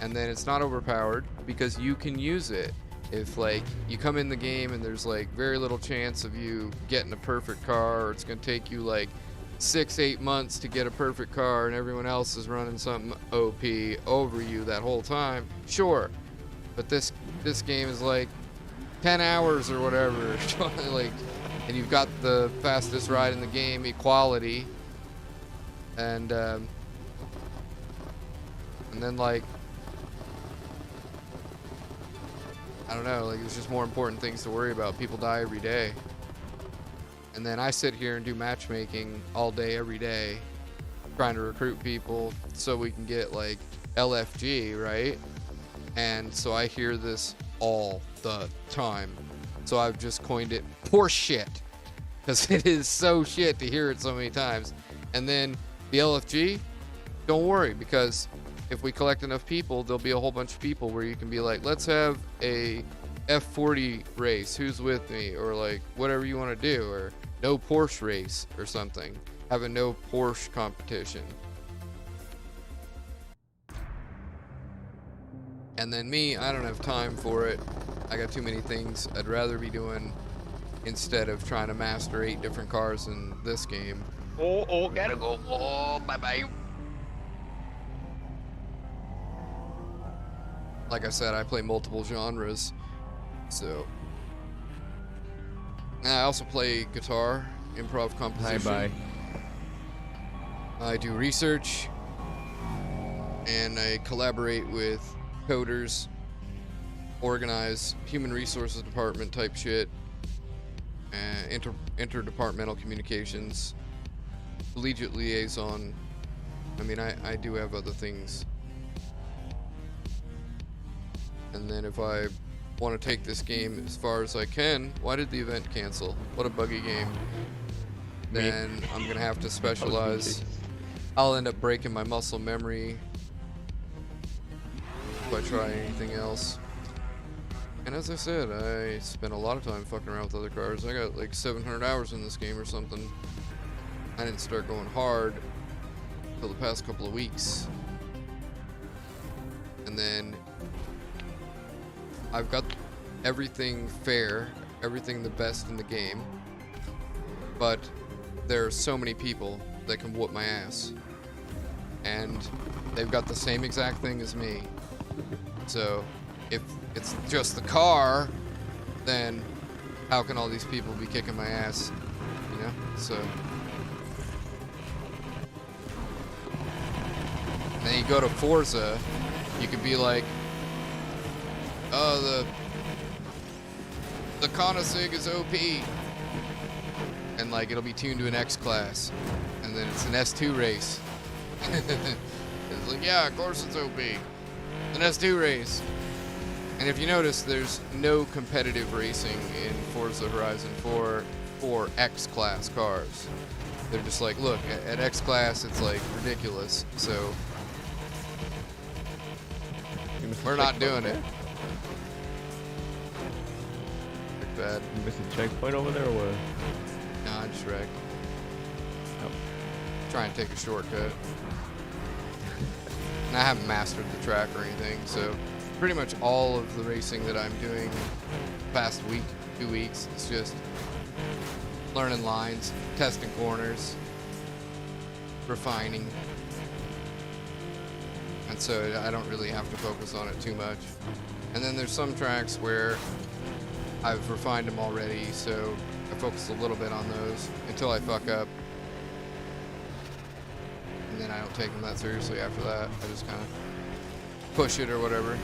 And then it's not overpowered because you can use it. If like you come in the game and there's like very little chance of you getting a perfect car, or it's gonna take you like 6-8 months to get a perfect car and everyone else is running something OP over you that whole time, sure. But this game is like 10 hours or whatever. Like, and you've got the fastest ride in the game, equality. And then like, I don't know, like there's just more important things to worry about. People die every day. And then I sit here and do matchmaking all day, every day, trying to recruit people so we can get like LFG, right? And so I hear this all the time. So I've just coined it poor shit, because it is so shit to hear it so many times. And then the LFG, don't worry, because if we collect enough people, there'll be a whole bunch of people where you can be like, let's have a F40 race, who's with me, or like whatever you want to do, or no Porsche race or something. Have a no Porsche competition. And then me, I don't have time for it. I got too many things I'd rather be doing instead of trying to master 8 different cars in this game. Oh, gotta go. Oh, bye-bye. like I said, I play multiple genres. So I also play guitar, improv composition. Bye. I do research, and I collaborate with coders, organize human resources department type shit, interdepartmental communications, collegiate liaison. I mean, I do have other things. And then if I want to take this game as far as I can, why did the event cancel? What a buggy game. Then I'm gonna have to specialize. I'll end up breaking my muscle memory if I try anything else. And as I said, I spent a lot of time fucking around with other cars. I got like 700 hours in this game or something. I didn't start going hard until the past couple of weeks. And then I've got everything fair, everything the best in the game, but there are so many people that can whoop my ass, and they've got the same exact thing as me. So if it's just the car, then how can all these people be kicking my ass, you know? So and then you go to Forza, you could be like, oh, the Koenigsegg is OP, and like it'll be tuned to an X class, and then it's an S2 race. It's like, yeah, of course it's OP. An S2 race. And if you notice, there's no competitive racing in Forza Horizon 4 for X class cars. They're just like, look, at X class it's like ridiculous, so we're not doing it. Bad. You missed a checkpoint over there or what? Nah, I just wrecked. Oh. Try and take a shortcut. And I haven't mastered the track or anything, so pretty much all of the racing that I'm doing the past week, 2 weeks, is just learning lines, testing corners, refining. And so I don't really have to focus on it too much. And then there's some tracks where I've refined them already, so I focus a little bit on those until I fuck up. And then I don't take them that seriously after that. I just kind of push it or whatever.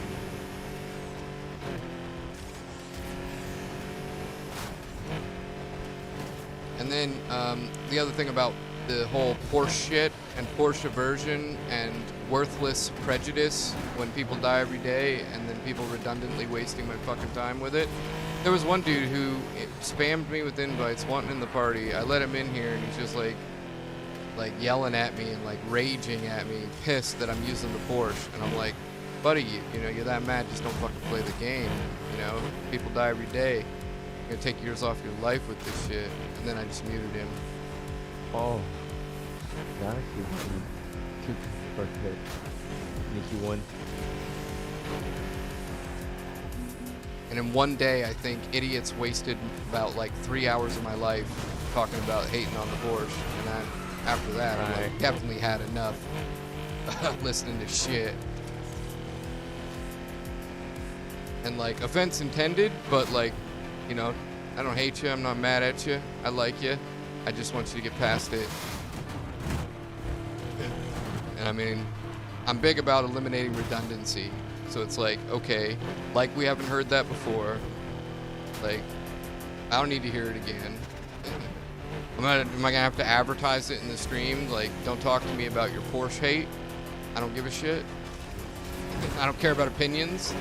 And then the other thing about the whole Porsche shit and Porsche aversion and worthless prejudice when people die every day and then people redundantly wasting my fucking time with it. There was one dude who spammed me with invites wanting in the party. I let him in here and he's just like yelling at me and like raging at me, pissed that I'm using the Porsche. And I'm like, buddy, you know, you're that mad, just don't fucking play the game. You know, people die every day. You're gonna take years off your life with this shit. And then I just muted him. Oh. That's two first hit. Nikki won. And in one day, I think idiots wasted about like 3 hours of my life talking about hating on the Porsche. And then after that, I like, definitely had enough listening to shit. And like, offense intended, but like, you know, I don't hate you. I'm not mad at you. I like you. I just want you to get past it. And I mean, I'm big about eliminating redundancy. So it's like, okay, like we haven't heard that before. Like, I don't need to hear it again. Am I gonna have to advertise it in the stream? Like, don't talk to me about your Porsche hate. I don't give a shit. I don't care about opinions.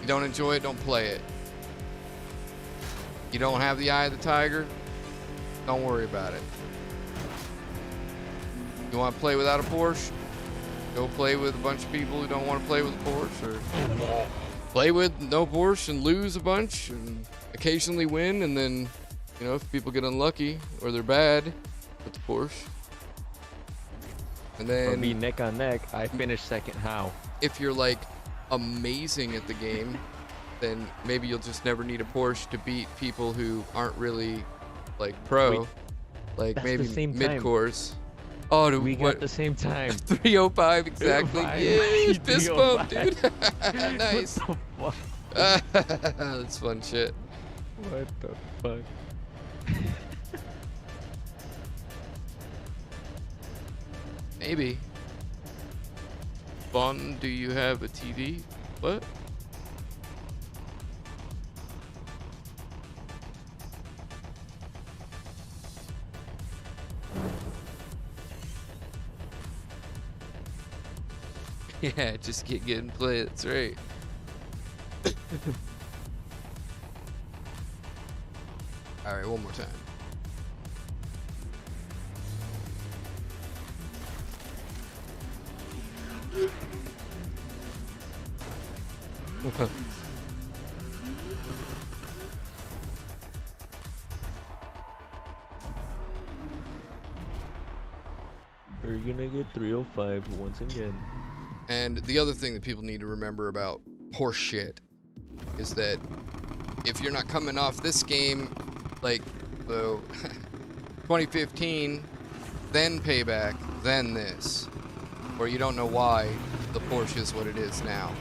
You don't enjoy it, don't play it. You don't have the eye of the tiger, don't worry about it. You want to play without a Porsche? Go play with a bunch of people who don't want to play with a Porsche, or play with no Porsche and lose a bunch and occasionally win, and then, you know, if people get unlucky or they're bad with the Porsche. And then For me, neck on neck, I finished second. How? if you're like amazing at the game, then maybe you'll just never need a Porsche to beat people who aren't really like pro. Wait, like that's maybe the same time. mid-course. Oh, dude, We what? got the same time. 305 exactly. 305. Yay, fist bump, 305. dude. Nice. What the fuck? That's fun shit. What the fuck? Maybe. Bon, do you have a TV? What? Yeah, just get good and play. That's right. All right, one more time. We're gonna get 305 once again. And the other thing that people need to remember about horse shit is that if you're not coming off this game, like, so 2015, then Payback, then this, or you don't know why the Porsche is what it is now.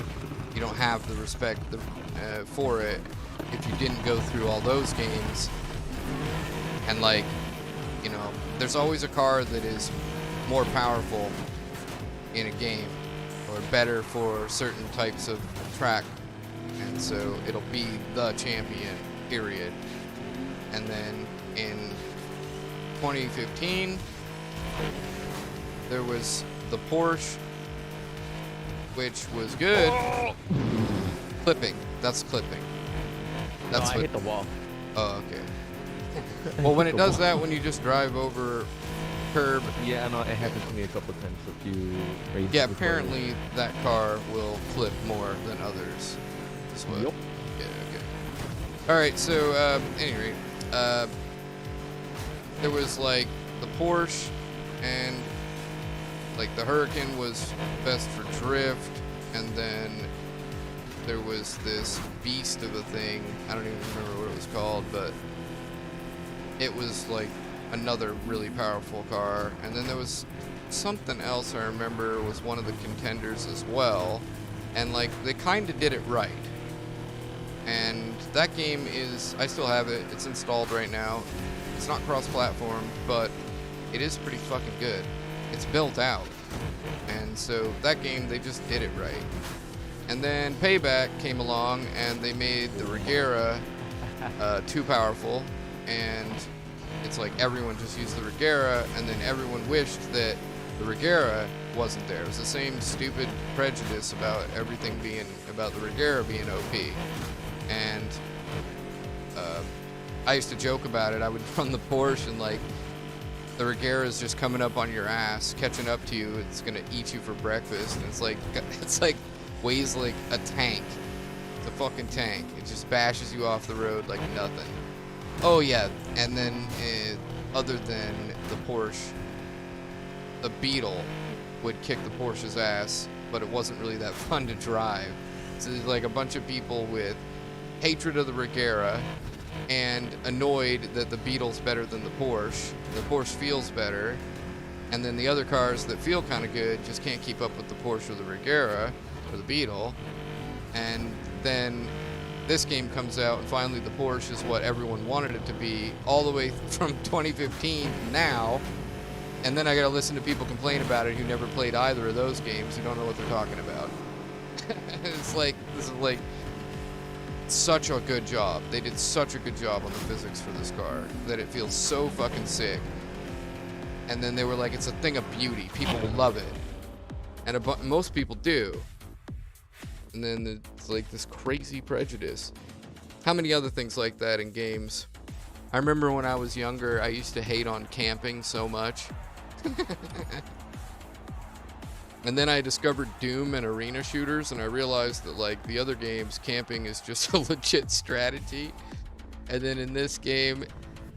You don't have the respect for it if you didn't go through all those games. And like, you know, there's always a car that is more powerful in a game or better for certain types of track, and so it'll be the champion, period. And then in 2015 there was the Porsche, which was good. Clipping, that's clipping. That's I hit the wall. Oh, okay. Well, when it does that, when you just drive over curb. Yeah, I know, it happens to me a couple times. A few races. Yeah, before. apparently that car will clip more than others. Is what? Yup. Yeah, okay. Alright, so, anyway, there was, like, the Porsche, and, like, the Hurricane was best for drift, and then there was this beast of a thing. I don't even remember what it was called, but it was, like, another really powerful car. And then there was something else I remember was one of the contenders as well, and like they kind of did it right. And that game is, I still have it, it's installed right now. It's not cross-platform, but it is pretty fucking good. It's built out, and so that game, they just did it right. And then Payback came along and they made the Regera too powerful, and it's like everyone just used the Regera, and then everyone wished that the Regera wasn't there. It was the same stupid prejudice about everything being, about the Regera being OP. And I used to joke about it. I would run the Porsche and like the Regera is just coming up on your ass, catching up to you. It's gonna eat you for breakfast. And it's like weighs like a tank. It's a fucking tank. It just bashes you off the road like nothing. Oh yeah, and then other than the Porsche, the Beetle would kick the Porsche's ass, but it wasn't really that fun to drive. So there's like a bunch of people with hatred of the Regera and annoyed that the Beetle's better than the Porsche. The Porsche feels better, and then the other cars that feel kind of good just can't keep up with the Porsche or the Regera or the Beetle. And then this game comes out, and finally the Porsche is what everyone wanted it to be, all the way from 2015 to now. And then I gotta listen to people complain about it who never played either of those games, who don't know what they're talking about. It's like, this is like such a good job. They did such a good job on the physics for this car that it feels so fucking sick. And then they were like, it's a thing of beauty. People will love it. And most people do. And then it's like this crazy prejudice. How many other things like that in games? I remember when I was younger, I used to hate on camping so much. And then I discovered Doom and arena shooters, and I realized that like the other games, camping is just a legit strategy. And then in this game,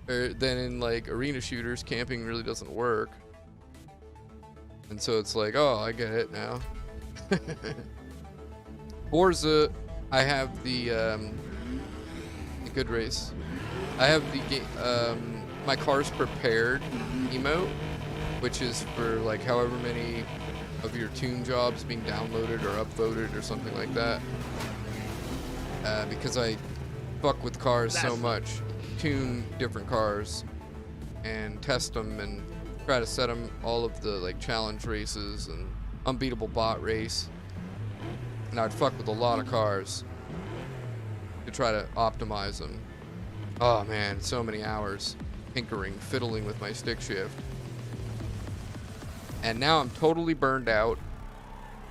or then in like arena shooters, camping really doesn't work. And so it's like, oh, I get it now. Forza, I have the good race. I have the my car's prepared emote, which is for like however many of your tune jobs being downloaded or upvoted or something like that. Because I fuck with cars so much, tune different cars and test them and try to set them all of the like challenge races and unbeatable bot race. And I'd fuck with a lot of cars to try to optimize them. Oh man, so many hours tinkering, fiddling with my stick shift. And now I'm totally burned out.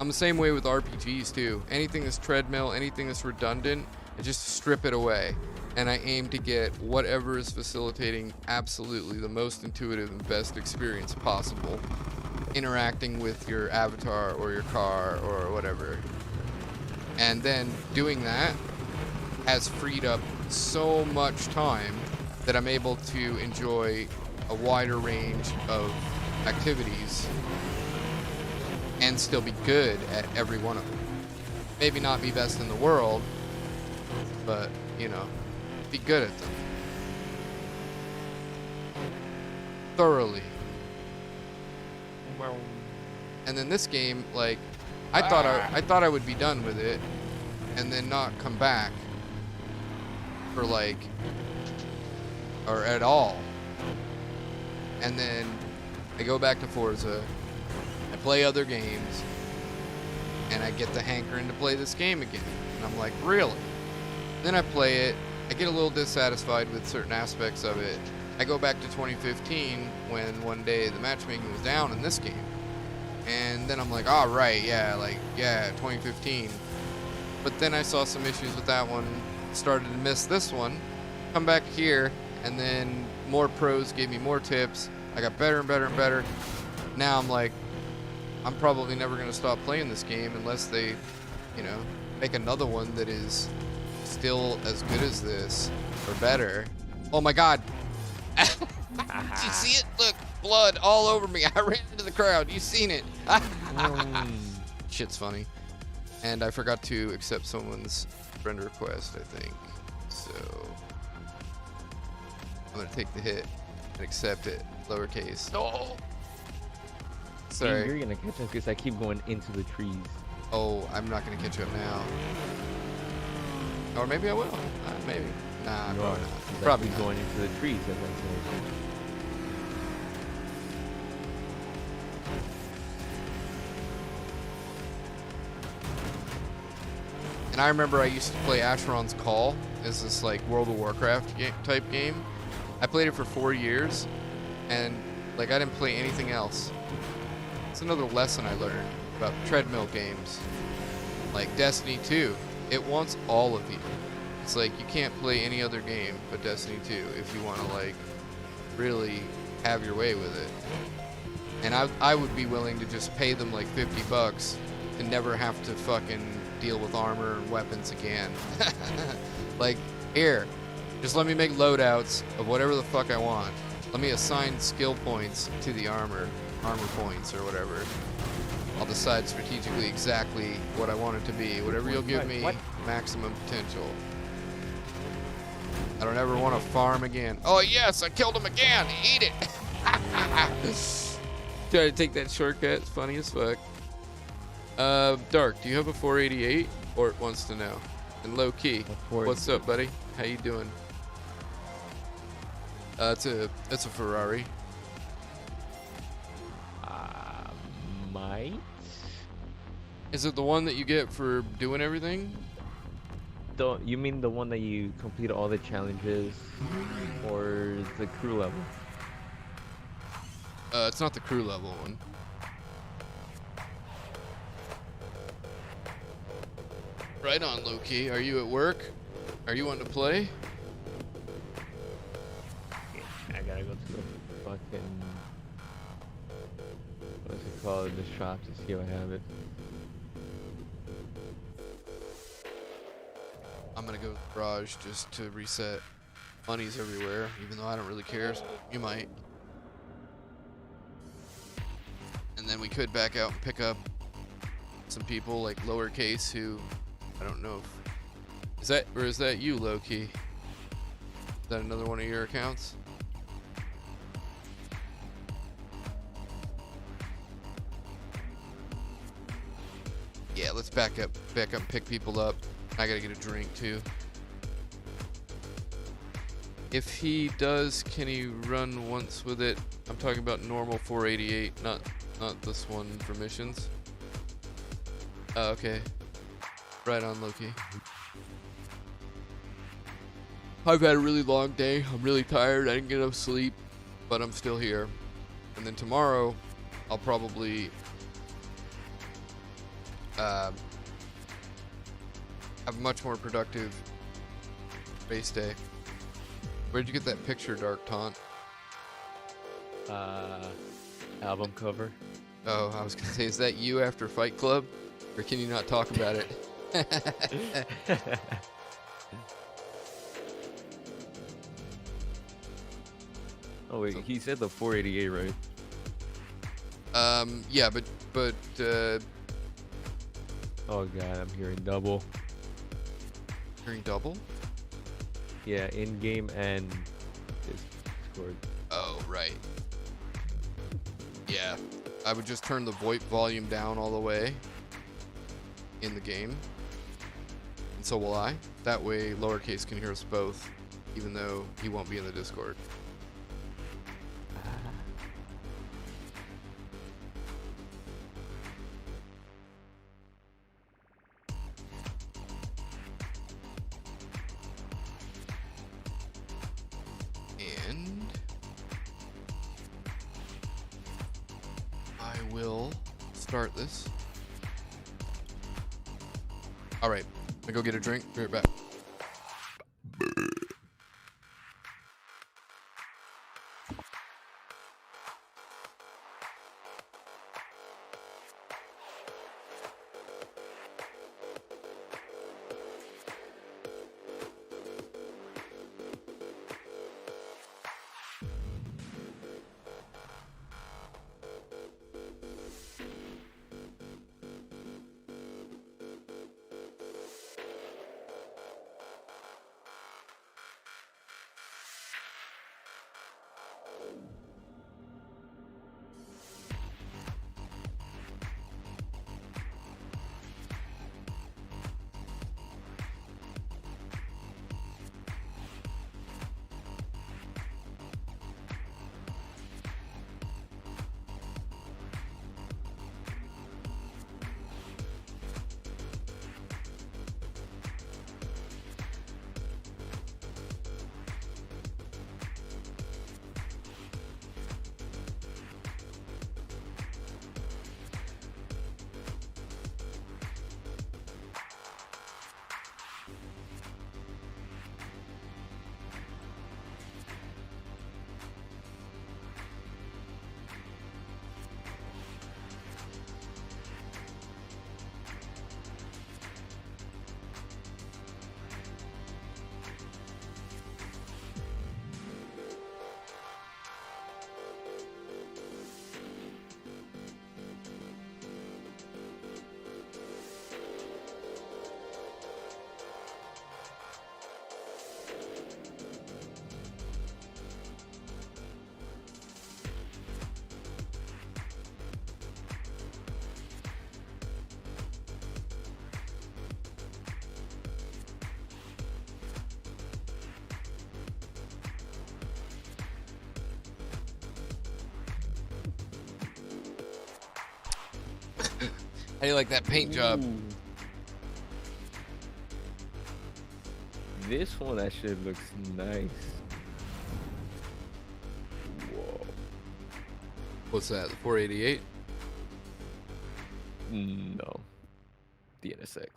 I'm the same way with RPGs too. Anything that's treadmill, anything that's redundant, I just strip it away. And I aim to get whatever is facilitating absolutely the most intuitive and best experience possible. Interacting with your avatar or your car or whatever. And then doing that has freed up so much time that I'm able to enjoy a wider range of activities and still be good at every one of them. Maybe not be best in the world, but, you know, be good at them. Thoroughly. And then this game, like, I thought I would be done with it and then not come back for like, or at all. And then I go back to Forza, I play other games, and I get the hankering to play this game again. And I'm like, really? Then I play it, I get a little dissatisfied with certain aspects of it. I go back to 2015 when one day the matchmaking was down in this game. And then I'm like, oh, right, yeah, 2015. But then I saw some issues with that one, started to miss this one, come back here, and then more pros gave me more tips. I got better and better and better. Now I'm like, I'm probably never going to stop playing this game unless they, you know, make another one that is still as good as this or better. Oh my God. Did you see it? Look, blood all over me. I ran into the crowd. You seen it? Shit's funny. And I forgot to accept someone's friend request, I think. So I'm gonna take the hit and accept it. Lowercase. No. Sorry. You're gonna catch us because I keep going into the trees. Oh, I'm not gonna catch up now. Or maybe I will. Maybe. Nah, You probably are. not. He's Probably actually not. going into the trees, as I said. And I remember I used to play Asheron's Call as this like World of Warcraft type game. I played it for 4 years, and like I didn't play anything else. It's another lesson I learned about treadmill games. Like Destiny 2, it wants all of you. It's like you can't play any other game but Destiny 2 if you want to like really have your way with it. And I would be willing to just pay them like $50 and never have to fucking deal with armor and weapons again. Like, here, just let me make loadouts of whatever the fuck I want. Let me assign skill points to the armor points or whatever. I'll decide strategically exactly what I want it to be. Whatever you'll give me, maximum potential. I don't ever want to farm again. Oh yes, I killed him again. Eat it. Try to take that shortcut. It's funny as fuck. Dark, do you have a 488? Ort wants to know. And low key, what's up, buddy? How you doing? It's a Ferrari. Might? Is it the one that you get for doing everything? You mean the one that you complete all the challenges, or the crew level? It's not the crew level one. Right on, Loki. Are you at work? Are you wanting to play? I gotta go to the fucking, what's it called, the shop to see if I have it. I'm gonna go to the garage just to reset. Money's everywhere, even though I don't really care. You might. And then we could back out and pick up some people like lowercase who I don't know if is that you, Loki? Is that another one of your accounts? Yeah, let's back up and pick people up. I gotta get a drink too. If he does, can he run once with it? I'm talking about normal 488, not this one for missions. Oh, okay. Right on, Loki. I've had a really long day. I'm really tired. I didn't get enough sleep, but I'm still here. And then tomorrow, I'll probably have a much more productive base day. Where'd you get that picture, Dark Taunt? Album cover. Oh, I was gonna say, is that you after Fight Club? Or can you not talk about it? Oh wait, he said the 488, right? Yeah, but Oh god, I'm hearing double. hearing double? Yeah, in game and Discord. Oh, right. Yeah, I would just turn the VoIP volume down all the way in the game. And so will I. That way, Lowercase can hear us both, even though he won't be in the Discord. And I will start this. All right, I go get a drink. Be right back. How do you like that paint job? Ooh. This one actually looks nice. Whoa. What's that? The 488? No. The NSX.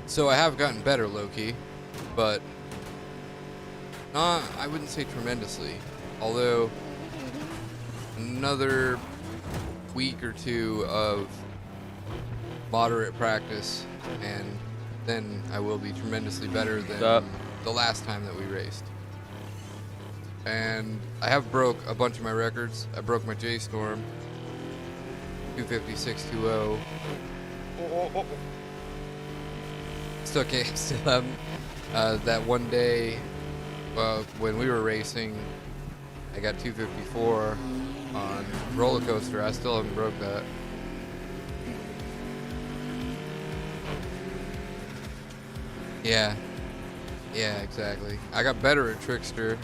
So I have gotten better, Loki, but not, I wouldn't say tremendously. Although another week or two of moderate practice, and then I will be tremendously better than Stop. the last time that we raced. And I have broke a bunch of my records. I broke my J-Storm, 256.20. Still can't, still haven't. That one day when we were racing, I got 254 on roller coaster. I still haven't broke that. Yeah. Yeah, exactly. I got better at Trickster.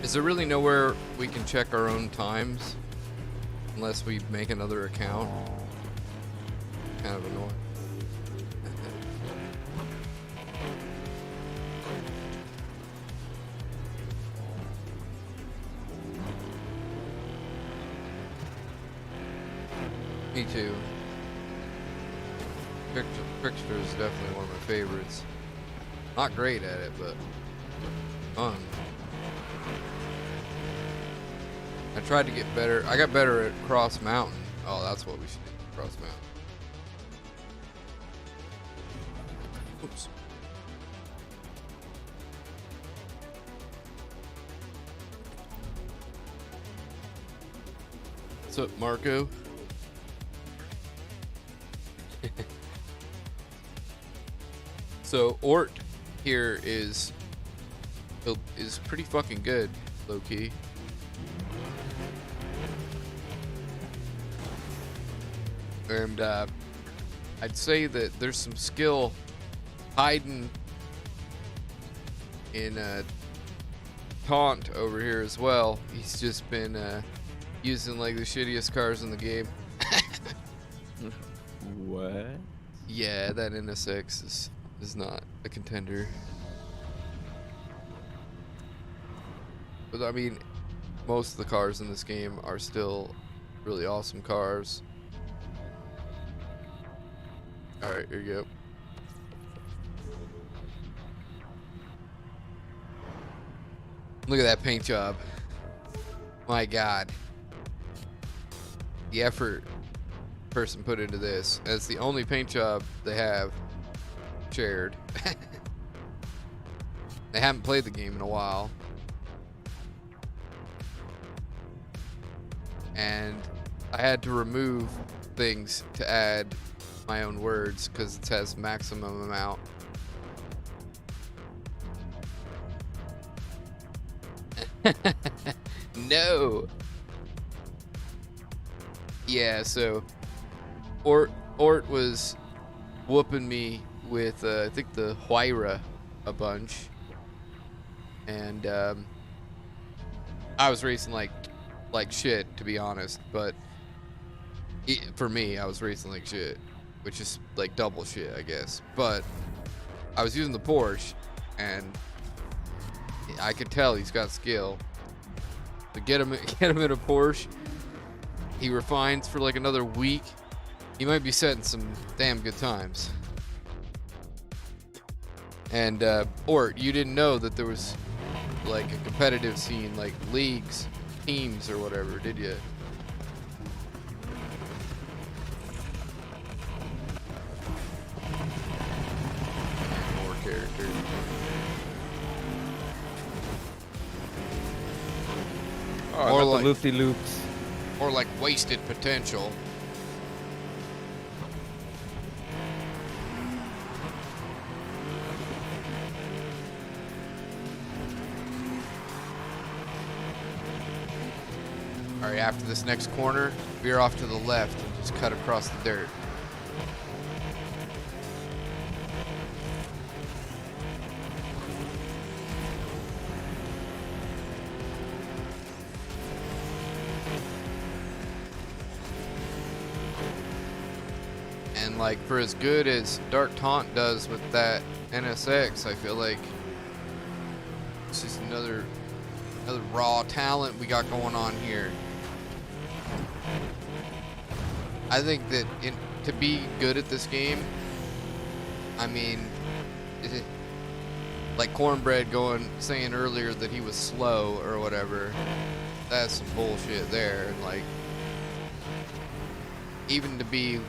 Is there really nowhere we can check our own times unless we make another account? Kind of annoying. Me too. Trickster is definitely one of my favorites. Not great at it, but fun. I tried to get better. I got better at Cross Mountain. Oh, that's what we should do. Cross Mountain. Oops. What's up, Marco? So Ort here is pretty fucking good, low key. And I'd say that there's some skill hiding in Taunt over here as well. He's just been using like the shittiest cars in the game. What? Yeah, that NSX is not a contender. But I mean, most of the cars in this game are still really awesome cars. Alright, here you go. Look at that paint job. My God. The effort person put into this. It's the only paint job they have shared. They haven't played the game in a while. And I had to remove things to add my own words because it has maximum amount. No. Yeah, so Ort was whooping me with I think the Huayra a bunch, and I was racing like shit, to be honest. But for me, I was racing like shit, which is like double shit, I guess. But I was using the Porsche, and I could tell he's got skill. To get him in a Porsche, he refines for like another week. He might be setting some damn good times. And Ort, you didn't know that there was like a competitive scene, like leagues, teams, or whatever, did you? More characters. Oh, Or or like- like loopy loops. Or like wasted potential. Alright, after this next corner, veer off to the left and just cut across the dirt. And like, for as good as Dark Taunt does with that NSX, I feel like it's just another raw talent we got going on here. I think that to be good at this game, I mean, like Cornbread saying earlier that he was slow or whatever, that's some bullshit there. And like, even to be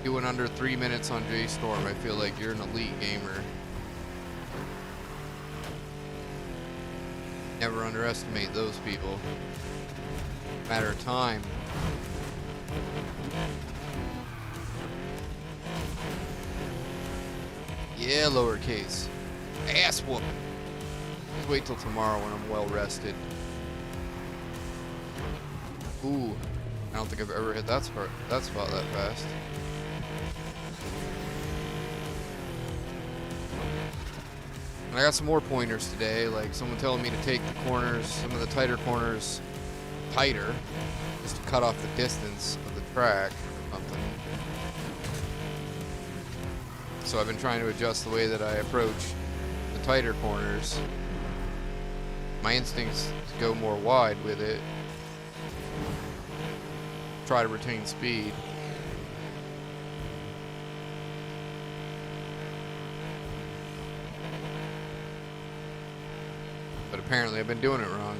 doing under 3 minutes on J-Storm, I feel like you're an elite gamer. Never underestimate those people. Matter of time. Yeah, lowercase. Ass whooping. Just wait till tomorrow when I'm well rested. Ooh, I don't think I've ever hit that spot that fast. And I got some more pointers today, like someone telling me to take the corners, some of the tighter corners, tighter, just to cut off the distance of the track or something. So I've been trying to adjust the way that I approach the tighter corners. My instinct's to go more wide with it. Try to retain speed. But apparently I've been doing it wrong.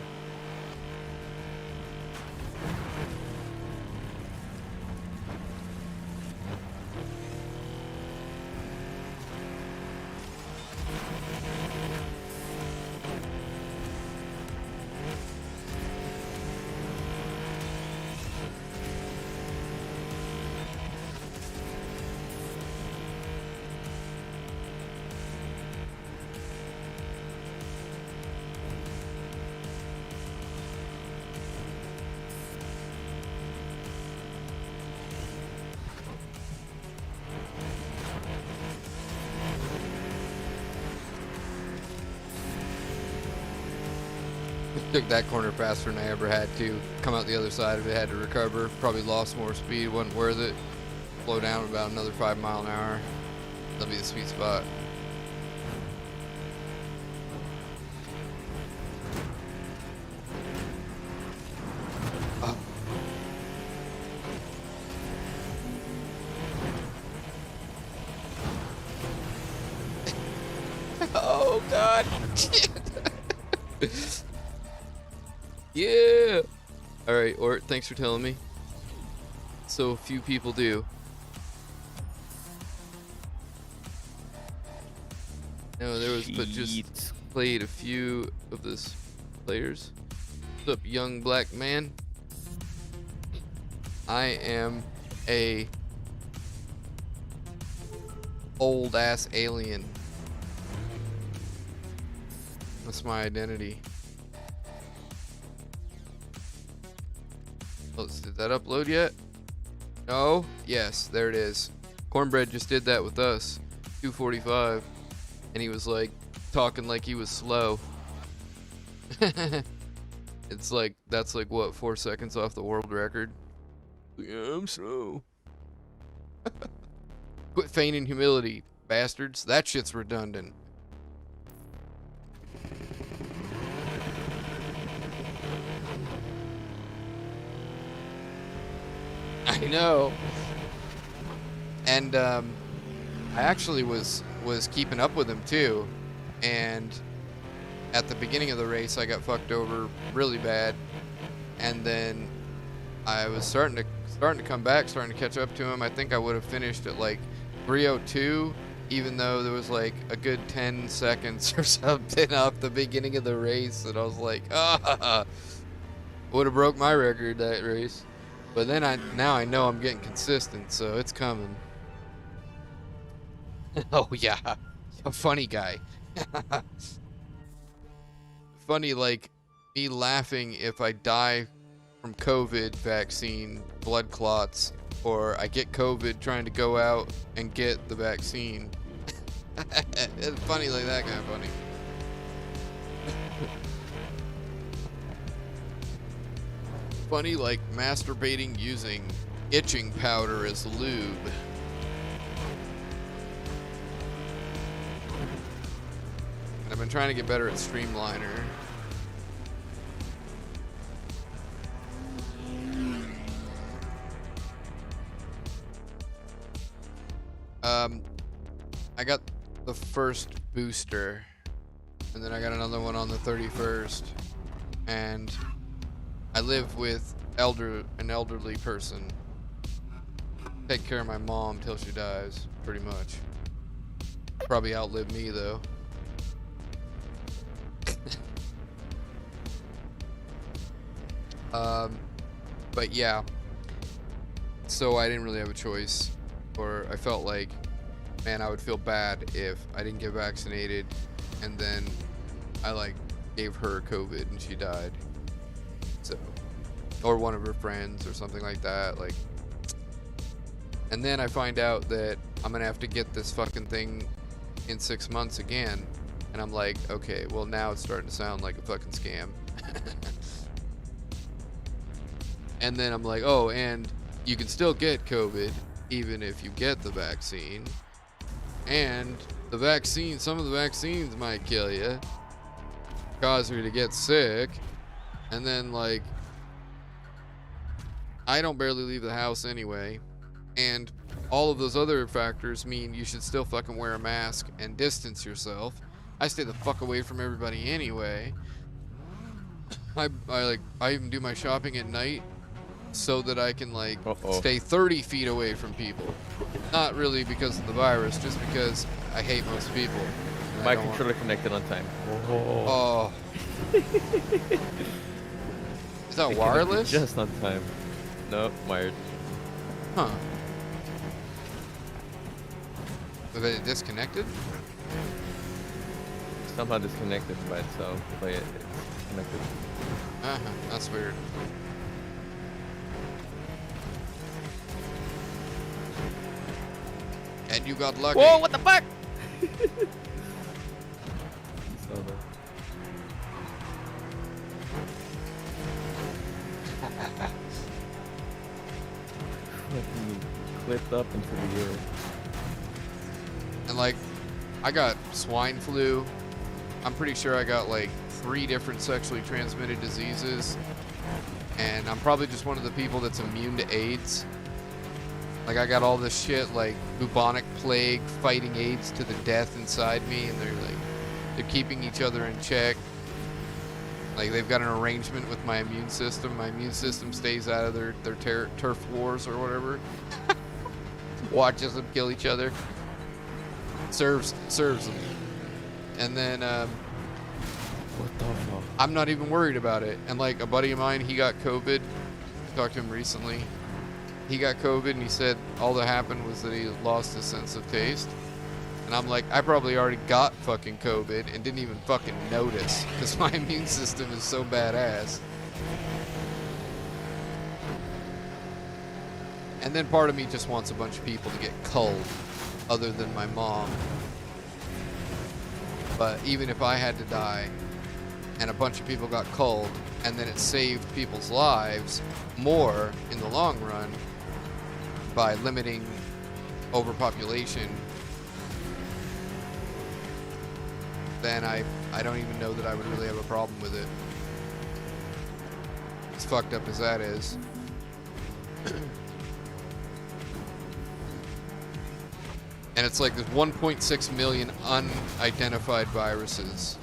Took that corner faster than I ever had to. Come out the other side of it, had to recover. Probably lost more speed, wasn't worth it. Slow down about another 5 mile an hour. That'll be the sweet spot. Oh. Oh God. Yeah. All right, Ort, thanks for telling me. So few people do. No, there was, but just played a few of this players. What's up, young black man? I am a old ass alien. That's my identity. Did that upload yet? No? Yes, there it is. Cornbread just did that with us. 2:45. And he was like, talking like he was slow. It's like, that's like what, 4 seconds off the world record? Yeah, I'm slow. Quit feigning humility, bastards. That shit's redundant. I know. And I actually was keeping up with him too, and at the beginning of the race I got fucked over really bad, and then I was starting to come back, starting to catch up to him. I think I would have finished at like 3:02, even though there was like a good 10 seconds or something off the beginning of the race, and I was like, would have broke my record that race. But then now I know I'm getting consistent, so it's coming. Oh yeah, a funny guy. Funny, like me laughing if I die from COVID vaccine, blood clots, or I get COVID trying to go out and get the vaccine. It's funny like that, kind of funny. Funny like masturbating using itching powder as lube. And I've been trying to get better at Streamliner. I got the first booster, and then I got another one on the 31st, and I live with an elderly person. Take care of my mom till she dies, pretty much. Probably outlive me though. But yeah. So I didn't really have a choice, or I felt like, man, I would feel bad if I didn't get vaccinated, and then I like gave her COVID and she died. So, or one of her friends or something like that, like. And then I find out that I'm gonna have to get this fucking thing in 6 months again, and I'm like, okay, well now it's starting to sound like a fucking scam. And then I'm like, oh, and you can still get COVID even if you get the vaccine, and the vaccine, some of the vaccines might kill you, cause you to get sick. And then like, I don't barely leave the house anyway, and all of those other factors mean you should still fucking wear a mask and distance yourself. I stay the fuck away from everybody anyway. I even do my shopping at night so that I can like stay 30 feet away from people. Not really because of the virus, just because I hate most people. My controller connected on time. Oh. Is that It wireless? connected just on time. No, wired. Huh. Was it disconnected? Somehow disconnected by itself, but it's connected. Uh-huh, that's weird. And you got lucky. Whoa, what the fuck? So the fucking clipped up into the air. And like, I got swine flu. I'm pretty sure I got like 3 different sexually transmitted diseases. And I'm probably just one of the people that's immune to AIDS. Like, I got all this shit like bubonic plague, fighting AIDS to the death inside me, and they're keeping each other in check. Like, they've got an arrangement with my immune system. My immune system stays out of their turf wars or whatever. Watches them kill each other. Serves them. And then What the fuck? I'm not even worried about it. And like, a buddy of mine, he got COVID. I talked to him recently. He got COVID and he said all that happened was that he lost his sense of taste. And I'm like, I probably already got fucking COVID and didn't even fucking notice because my immune system is so badass. And then part of me just wants a bunch of people to get culled other than my mom. But even if I had to die and a bunch of people got culled and then it saved people's lives more in the long run by limiting overpopulation, then I don't even know that I would really have a problem with it. As fucked up as that is. And it's like there's 1.6 million unidentified viruses.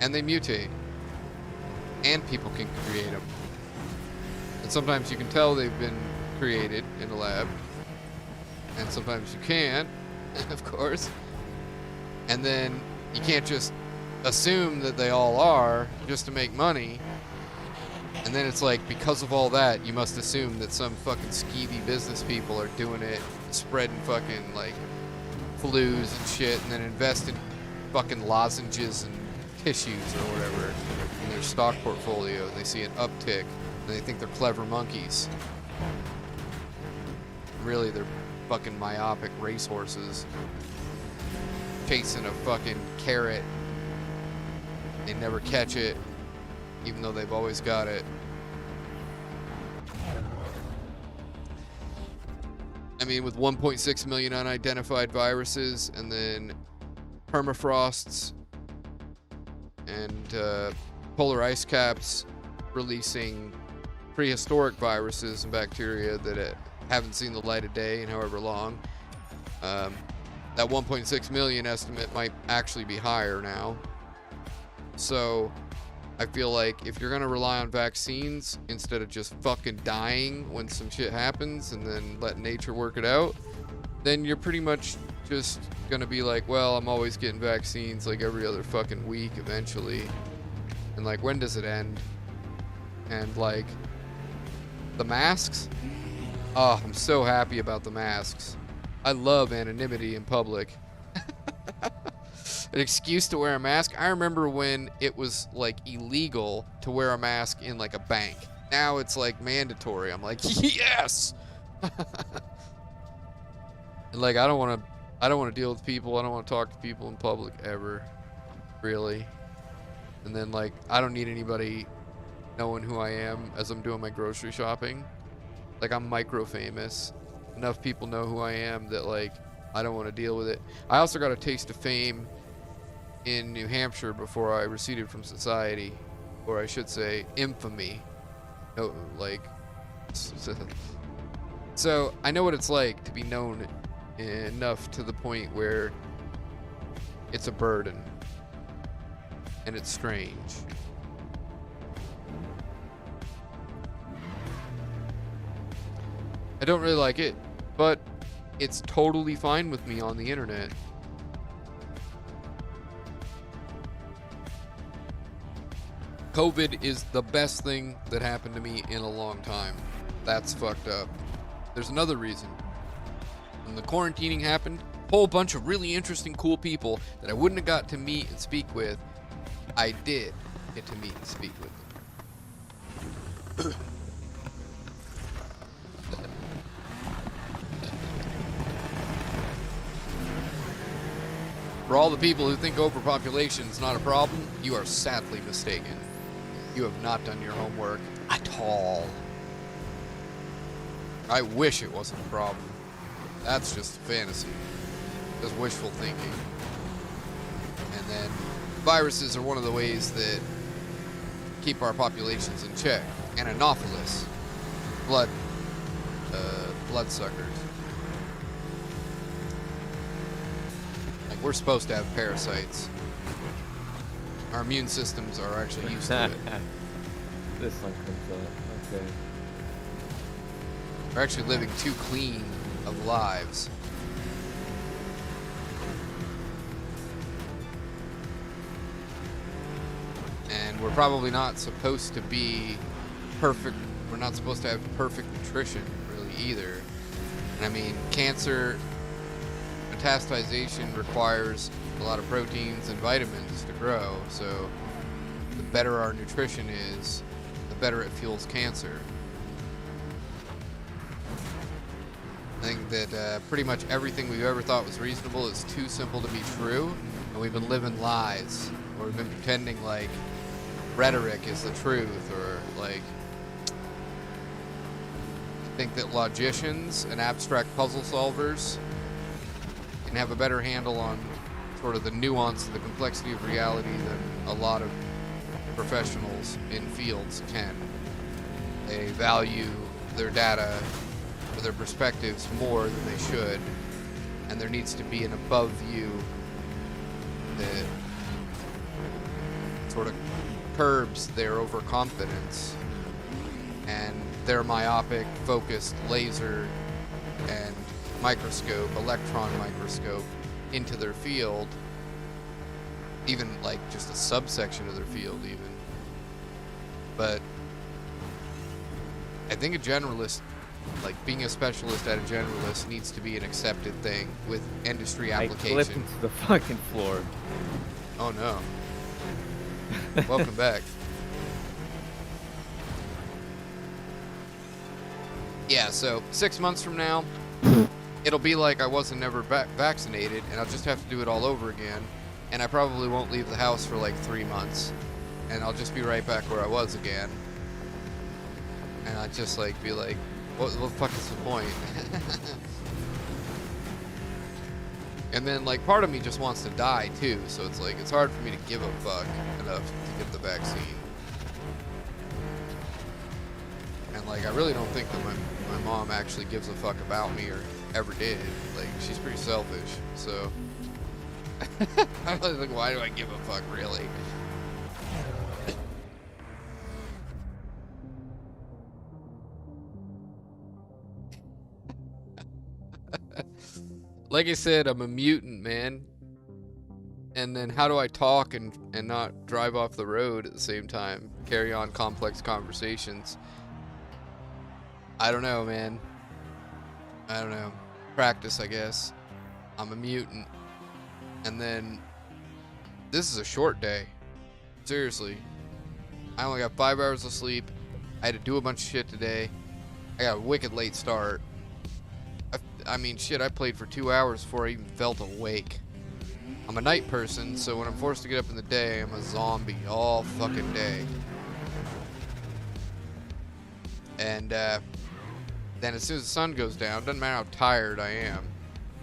And they mutate. And people can create them. And sometimes you can tell they've been created in a lab. And sometimes you can't, of course. And then you can't just assume that they all are just to make money. And then it's like, because of all that, you must assume that some fucking skeevy business people are doing it, spreading fucking like flus and shit, and then invest in fucking lozenges and tissues or whatever in their stock portfolio. They see an uptick and they think they're clever monkeys. Really, they're fucking myopic racehorses chasing a fucking carrot. They never catch it, even though they've always got it. I mean, with 1.6 million unidentified viruses, and then permafrosts, and polar ice caps releasing prehistoric viruses and bacteria that haven't seen the light of day in however long, that 1.6 million estimate might actually be higher now. So I feel like if you're gonna rely on vaccines instead of just fucking dying when some shit happens and then let nature work it out, then you're pretty much just gonna be like, well, I'm always getting vaccines like every other fucking week eventually. And like, when does it end? And like, the masks? Oh, I'm so happy about the masks. I love anonymity in public. An excuse to wear a mask. I remember when it was like illegal to wear a mask in like a bank. Now it's like mandatory. I'm like, yes. And like, I don't want to deal with people. I don't want to talk to people in public ever, really. And then like, I don't need anybody knowing who I am as I'm doing my grocery shopping. Like, I'm micro famous. Enough people know who I am that like, I don't want to deal with it. I also got a taste of fame in New Hampshire before I receded from society, or I should say infamy. No, like, so I know what it's like to be known enough to the point where it's a burden and it's strange. I don't really like it, but it's totally fine with me on the internet. COVID is the best thing that happened to me in a long time. That's fucked up. There's another reason. When the quarantining happened, a whole bunch of really interesting, cool people that I wouldn't have got to meet and speak with, I did get to meet and speak with them. For all the people who think overpopulation is not a problem, you are sadly mistaken. You have not done your homework at all. I wish it wasn't a problem. That's just fantasy. Just wishful thinking. And then viruses are one of the ways that keep our populations in check. And Anopheles. Bloodsuckers. Like, we're supposed to have parasites. Our immune systems are actually used to it. This one comes up. Okay. We're actually living too clean of lives. And we're probably not supposed to be perfect. We're not supposed to have perfect nutrition, really, either. And I mean, cancer metastasization requires a lot of proteins and vitamins to grow, so the better our nutrition is, the better it fuels cancer. I think that pretty much everything we've ever thought was reasonable is too simple to be true, and we've been living lies, or we've been pretending like rhetoric is the truth, or like, I think that logicians and abstract puzzle solvers can have a better handle on sort of the nuance and the complexity of reality than a lot of professionals in fields can. They value their data or their perspectives more than they should, and there needs to be an above view that sort of curbs their overconfidence and their myopic focused laser and microscope, electron microscope into their field, even like just a subsection of their field even. But I think a generalist, like being a specialist at a generalist, needs to be an accepted thing with industry I application. flipped into the fucking floor. Oh no. Welcome back. Yeah, so 6 months from now, it'll be like I wasn't never vaccinated, and I'll just have to do it all over again. And I probably won't leave the house for like 3 months, and I'll just be right back where I was again. And I'd just like be like, what the fuck is the point? And then like part of me just wants to die too, so it's like it's hard for me to give a fuck enough to get the vaccine. And like I really don't think that my mom actually gives a fuck about me or ever did. Like, she's pretty selfish, so I'm like, why do I give a fuck, really? Like I said, I'm a mutant, man. And then how do I talk and not drive off the road at the same time? Carry on complex conversations. I don't know, man. I don't know. Practice, I guess. I'm a mutant. And then this is a short day. Seriously. I only got 5 hours of sleep. I had to do a bunch of shit today. I got a wicked late start. I mean, shit, I played for 2 hours before I even felt awake. I'm a night person, so when I'm forced to get up in the day, I'm a zombie all fucking day. And then as soon as the sun goes down, doesn't matter how tired I am,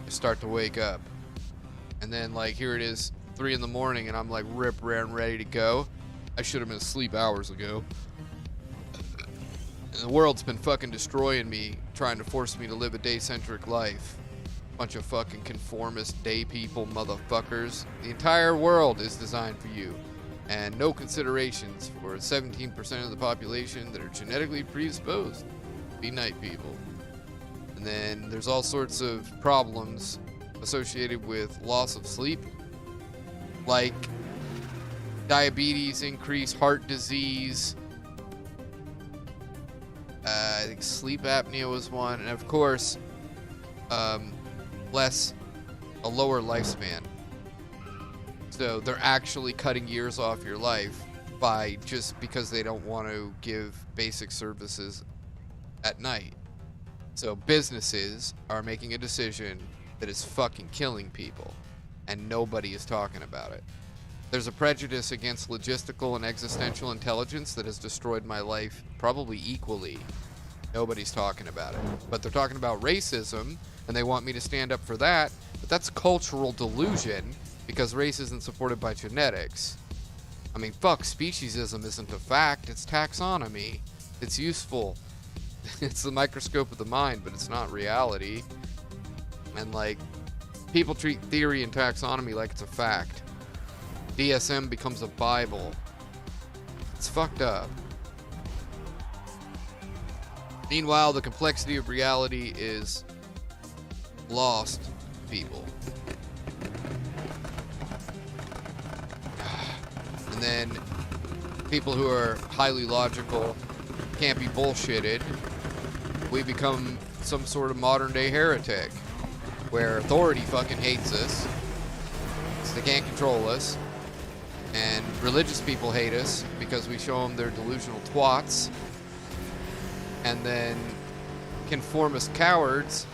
I start to wake up. And then, like, here it is, 3 in the morning, and I'm like rip, raring, ready to go. I should have been asleep hours ago. And the world's been fucking destroying me, trying to force me to live a day-centric life. Bunch of fucking conformist day people, motherfuckers. The entire world is designed for you. And no considerations for 17% of the population that are genetically predisposed to be night people. And then there's all sorts of problems associated with loss of sleep, like diabetes, increased heart disease, I think sleep apnea was one, and of course, a lower lifespan. So they're actually cutting years off your life by just because they don't want to give basic services at night. So businesses are making a decision that is fucking killing people, and nobody is talking about it. There's a prejudice against logistical and existential intelligence that has destroyed my life probably equally. Nobody's talking about it. But they're talking about racism, and they want me to stand up for that, but that's cultural delusion, because race isn't supported by genetics. I mean, fuck, speciesism isn't a fact, it's taxonomy. It's useful. It's the microscope of the mind, but it's not reality. And, like, people treat theory and taxonomy like it's a fact. DSM becomes a Bible. It's fucked up. Meanwhile, the complexity of reality is lost to people. And then people who are highly logical can't be bullshitted. We become some sort of modern day heretic where authority fucking hates us, so they can't control us. And religious people hate us because we show them they're delusional twats. And then conformist cowards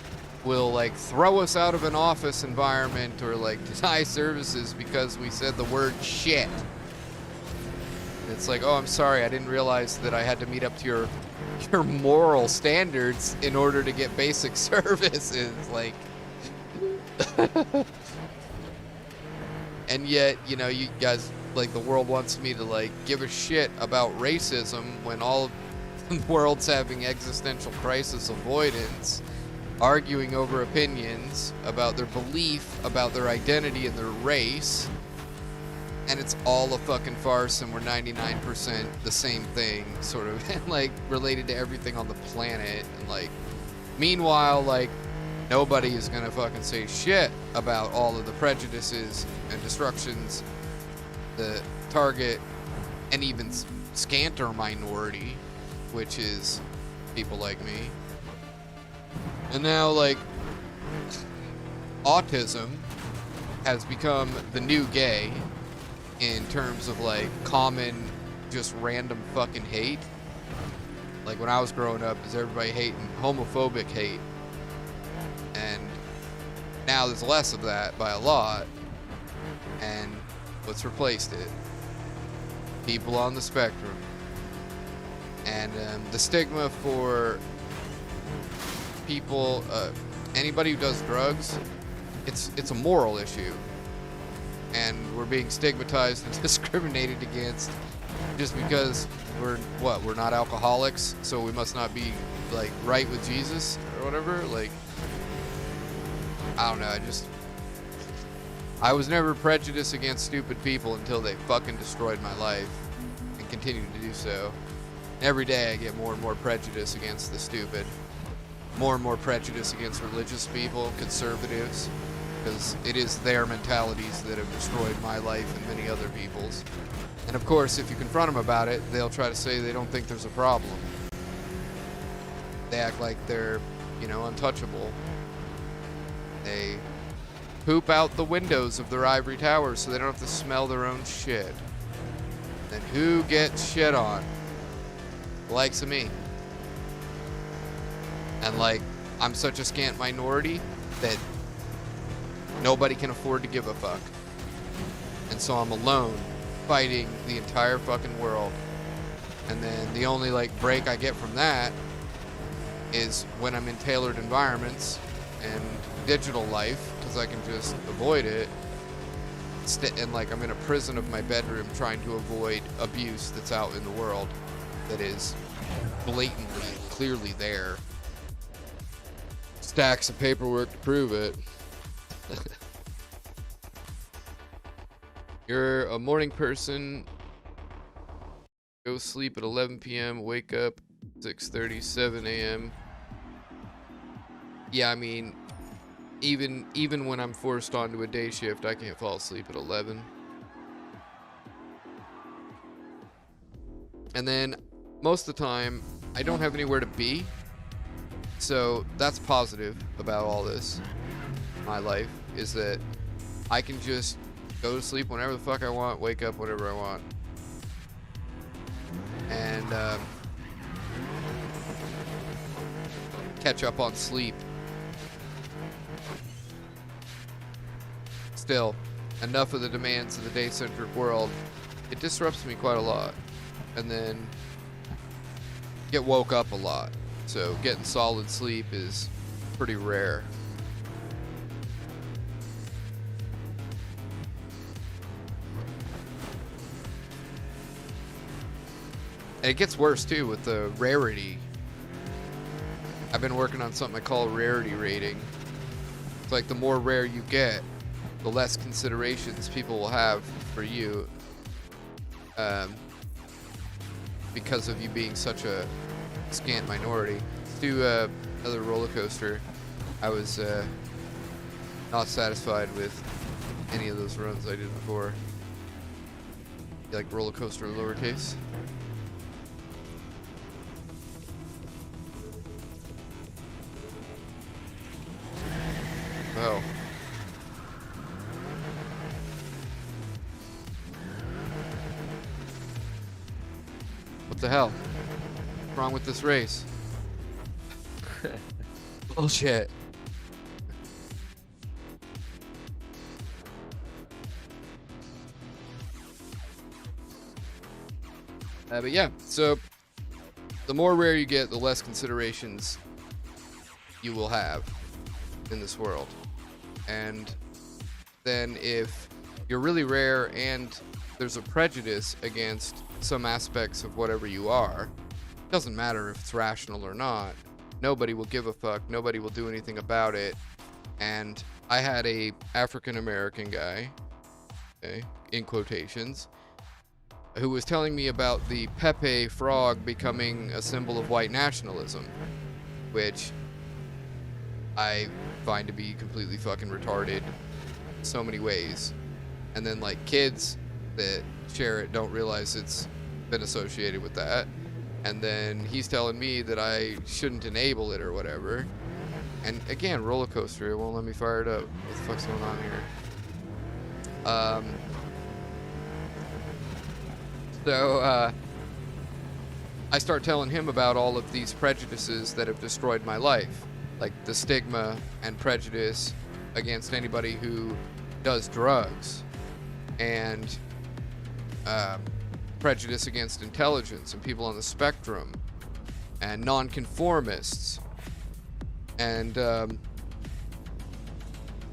will, like, throw us out of an office environment or, like, deny services because we said the word shit. It's like, oh, I'm sorry, I didn't realize that I had to meet up to your moral standards in order to get basic services. Like, and yet, you know, you guys, like, the world wants me to, like, give a shit about racism when all of the world's having existential crisis avoidance, arguing over opinions about their belief, about their identity and their race, and it's all a fucking farce, and we're 99% the same thing, sort of, and, like, related to everything on the planet, and, like, meanwhile, like, nobody is gonna fucking say shit about all of the prejudices and destructions that target an even scanter minority, which is people like me. And now, like, autism has become the new gay in terms of, like, common, just random fucking hate. Like, when I was growing up, is everybody hating homophobic hate? And now there's less of that by a lot. And what's replaced it? People on the spectrum. And the stigma for people, anybody who does drugs, it's a moral issue. And we're being stigmatized and discriminated against just because we're not alcoholics, so we must not be, like, right with Jesus or whatever. Like, I don't know, I was never prejudiced against stupid people until they fucking destroyed my life and continue to do so. Every day I get more and more prejudice against the stupid. more and more prejudice against religious people, conservatives, because it is their mentalities that have destroyed my life and many other people's. And of course, if you confront them about it, they'll try to say they don't think there's a problem. They act like they're, you know, untouchable. They poop out the windows of their ivory towers so they don't have to smell their own shit. Then who gets shit on? The likes of me. And like, I'm such a scant minority that nobody can afford to give a fuck. And so I'm alone fighting the entire fucking world. And then the only like break I get from that is when I'm in tailored environments and digital life, because I can just avoid it. And like, I'm in a prison of my bedroom trying to avoid abuse that's out in the world that is blatantly, clearly there. Stacks of paperwork to prove it. You're a morning person. Go sleep at 11 p.m. Wake up 6:37 a.m. Yeah, I mean, even when I'm forced onto a day shift, I can't fall asleep at 11. And then most of the time, I don't have anywhere to be. So that's positive about all this. My life is that I can just go to sleep whenever the fuck I want, wake up whenever I want. And catch up on sleep. Still, enough of the demands of the day-centric world, it disrupts me quite a lot. And then get woke up a lot. So getting solid sleep is pretty rare. And it gets worse too with the rarity. I've been working on something I call rarity rating. It's like the more rare you get, the less considerations people will have for you, because of you being such a scant minority. Let's do another roller coaster. I was not satisfied with any of those runs I did before. You like roller coaster lowercase? Oh. What the hell? What's wrong with this race? Bullshit. But yeah, so the more rare you get, the less considerations you will have in this world. And then if you're really rare and there's a prejudice against some aspects of whatever you are, it doesn't matter if it's rational or not, nobody will give a fuck, nobody will do anything about it. And I had a African American guy, okay, in quotations, who was telling me about the Pepe frog becoming a symbol of white nationalism, which I find to be completely fucking retarded in so many ways. And then like kids that share it don't realize it's been associated with that. And then he's telling me that I shouldn't enable it or whatever. And again, roller coaster, it won't let me fire it up. What the fuck's going on here? So I start telling him about all of these prejudices that have destroyed my life, like the stigma and prejudice against anybody who does drugs, and prejudice against intelligence and people on the spectrum, and nonconformists. And I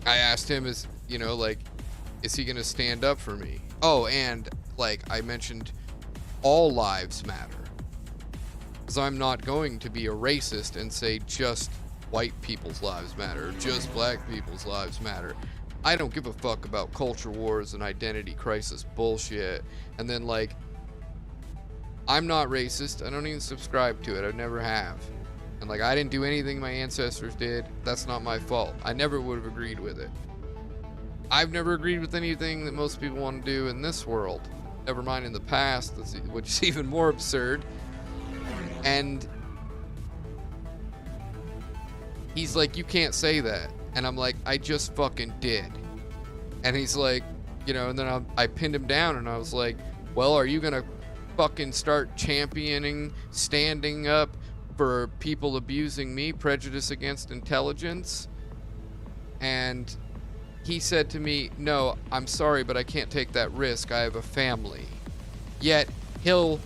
asked him, is he gonna stand up for me? Oh, and like I mentioned, all lives matter, because I'm not going to be a racist and say just white people's lives matter, just black people's lives matter. I don't give a fuck about culture wars and identity crisis bullshit. And then like, I'm not racist, I don't even subscribe to it, I never have. And like, I didn't do anything my ancestors did. That's not my fault. I never would have agreed with it. I've never agreed with anything that most people want to do in this world. Never mind in the past, which is even more absurd. And he's like, you can't say that. And I'm like, I just fucking did. And he's like, you know, and then I pinned him down and I was like, well, are you gonna fucking start championing, standing up for people abusing me, prejudice against intelligence? And he said to me, no, I'm sorry, but I can't take that risk. I have a family. Yet he'll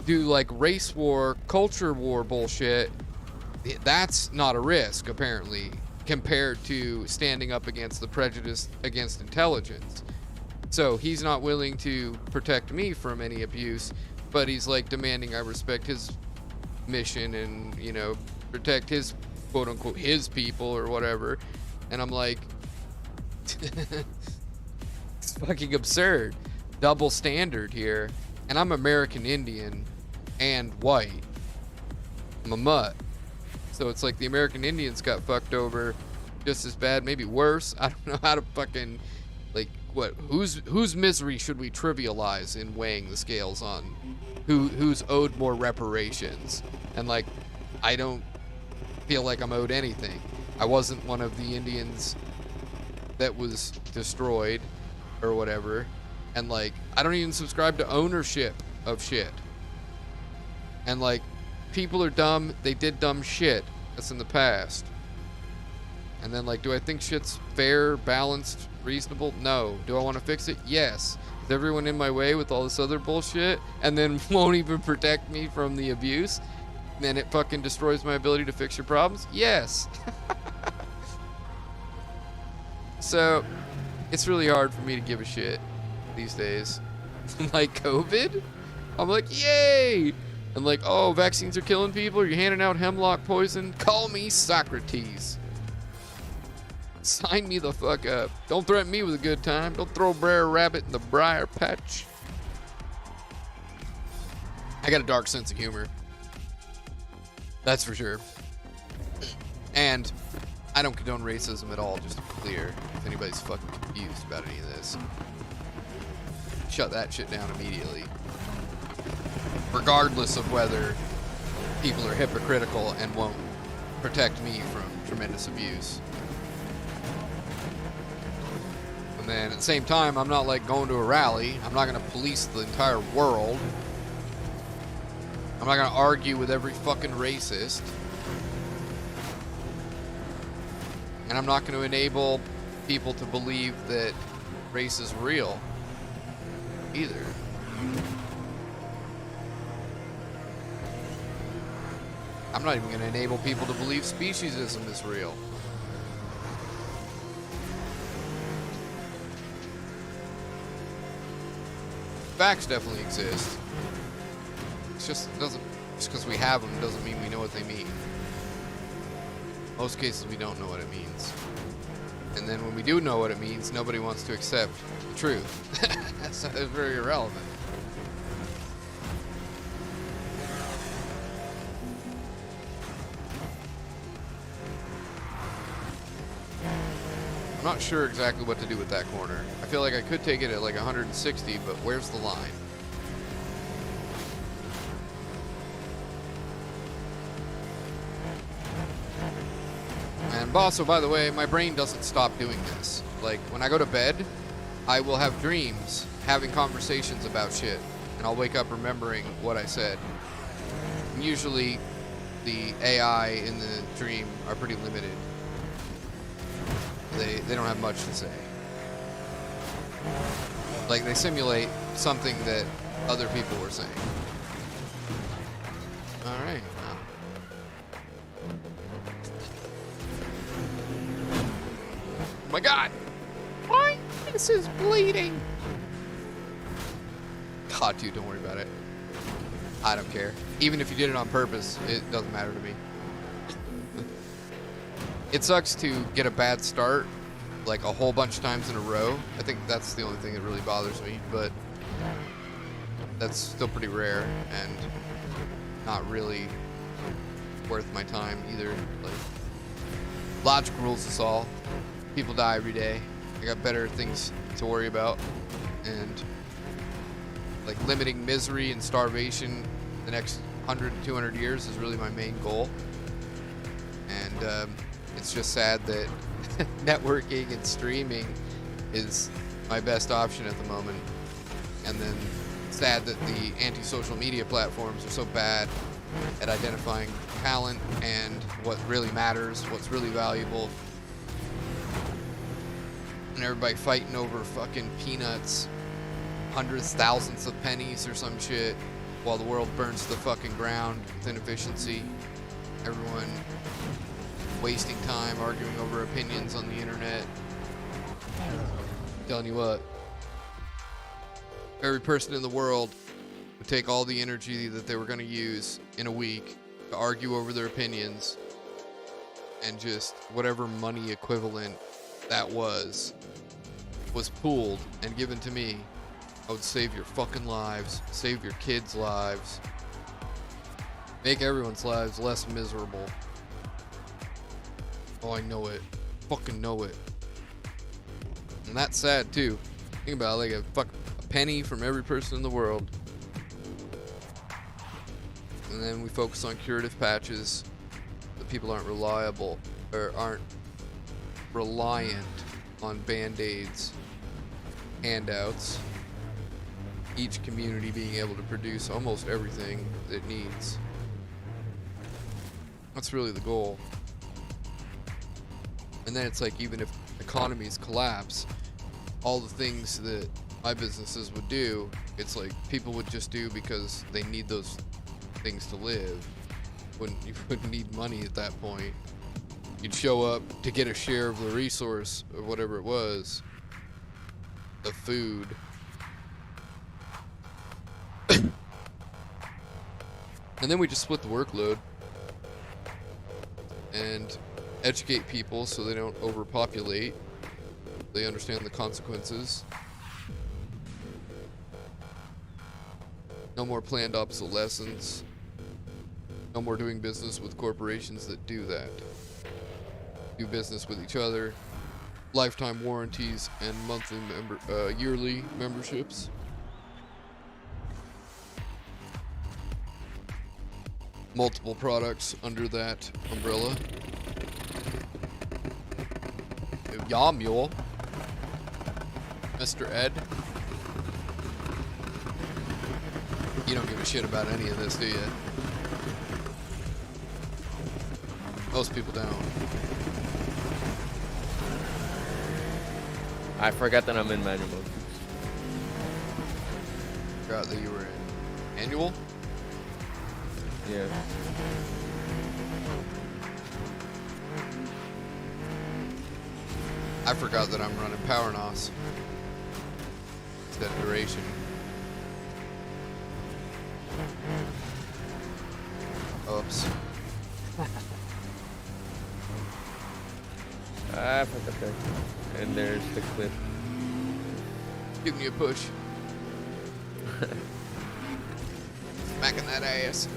do like race war, culture war bullshit. That's not a risk, apparently, compared to standing up against the prejudice against intelligence. So he's not willing to protect me from any abuse, but he's like demanding I respect his mission and, you know, protect his quote unquote his people or whatever. And I'm like, it's fucking absurd. Double standard here. And I'm American Indian and white. I'm a mutt. So it's like the American Indians got fucked over just as bad, maybe worse. I don't know how to fucking, like, what, whose misery should we trivialize in weighing the scales on who's owed more reparations? And like, I don't feel like I'm owed anything. I wasn't one of the Indians that was destroyed or whatever. And like, I don't even subscribe to ownership of shit. And like, people are dumb. They did dumb shit. That's in the past. And then like, do I think shit's fair, balanced, reasonable? No. Do I want to fix it? Yes. Is everyone in my way with all this other bullshit and then won't even protect me from the abuse? Then it fucking destroys my ability to fix your problems? Yes. So, it's really hard for me to give a shit these days. Like COVID? I'm like, yay! And like, oh, vaccines are killing people? You're handing out hemlock poison? Call me Socrates. Sign me the fuck up. Don't threaten me with a good time. Don't throw Brer Rabbit in the briar patch. I got a dark sense of humor. That's for sure. And I don't condone racism at all, just to be clear. If anybody's fucking confused about any of this, shut that shit down immediately. Regardless of whether people are hypocritical and won't protect me from tremendous abuse. And then at the same time, I'm not like going to a rally. I'm not going to police the entire world. I'm not going to argue with every fucking racist. And I'm not going to enable people to believe that race is real either. I'm not even going to enable people to believe speciesism is real. Facts definitely exist. It's just because we have them doesn't mean we know what they mean. Most cases we don't know what it means. And then when we do know what it means, nobody wants to accept the truth. That's very irrelevant. I'm not sure exactly what to do with that corner. I feel like I could take it at like 160, but where's the line? And Bosso, by the way, my brain doesn't stop doing this. Like, when I go to bed, I will have dreams having conversations about shit. And I'll wake up remembering what I said. And usually, the AI in the dream are pretty limited. They don't have much to say. Like, they simulate something that other people were saying. Alright. Oh my god! My face is bleeding! God, dude, don't worry about it. I don't care. Even if you did it on purpose, it doesn't matter to me. It sucks to get a bad start, like a whole bunch of times in a row. I think that's the only thing that really bothers me, but that's still pretty rare and not really worth my time either. Like, logic rules us all. People die every day. I got better things to worry about, and like limiting misery and starvation the next 100 to 200 years is really my main goal. And it's just sad that networking and streaming is my best option at the moment. And then sad that the anti-social media platforms are so bad at identifying talent and what really matters, what's really valuable. And everybody fighting over fucking peanuts, hundreds, thousands of pennies or some shit, while the world burns to the fucking ground with inefficiency. Everyone wasting time arguing over opinions on the internet. Telling you what, every person in the world would take all the energy that they were going to use in a week to argue over their opinions, and just whatever money equivalent that was pooled and given to me, I would save your fucking lives, save your kids' lives, make everyone's lives less miserable. Oh, I know it. Fucking know it. And that's sad too. Think about it, like a penny from every person in the world. And then we focus on curative patches. The people aren't reliable or aren't reliant on band-aids, handouts. Each community being able to produce almost everything it needs. That's really the goal. And then it's like, even if economies collapse, all the things that my businesses would do, it's like people would just do because they need those things to live. You wouldn't need money at that point. You'd show up to get a share of the resource or whatever it was, the food. And then we just split the workload and educate people so they don't overpopulate. They understand the consequences. No more planned obsolescence. No more doing business with corporations that do that. Do business with each other. Lifetime warranties and monthly yearly memberships. Multiple products under that umbrella. Yeah, mule. Mr. Ed. You don't give a shit about any of this, do you? Most people don't. I forgot that I'm in manual mode. Forgot that you were in annual? Yeah. I forgot that I'm running Power NOS. Instead of duration. Oops. I forgot that. And there's the clip. Giving you a push. Smacking that ass.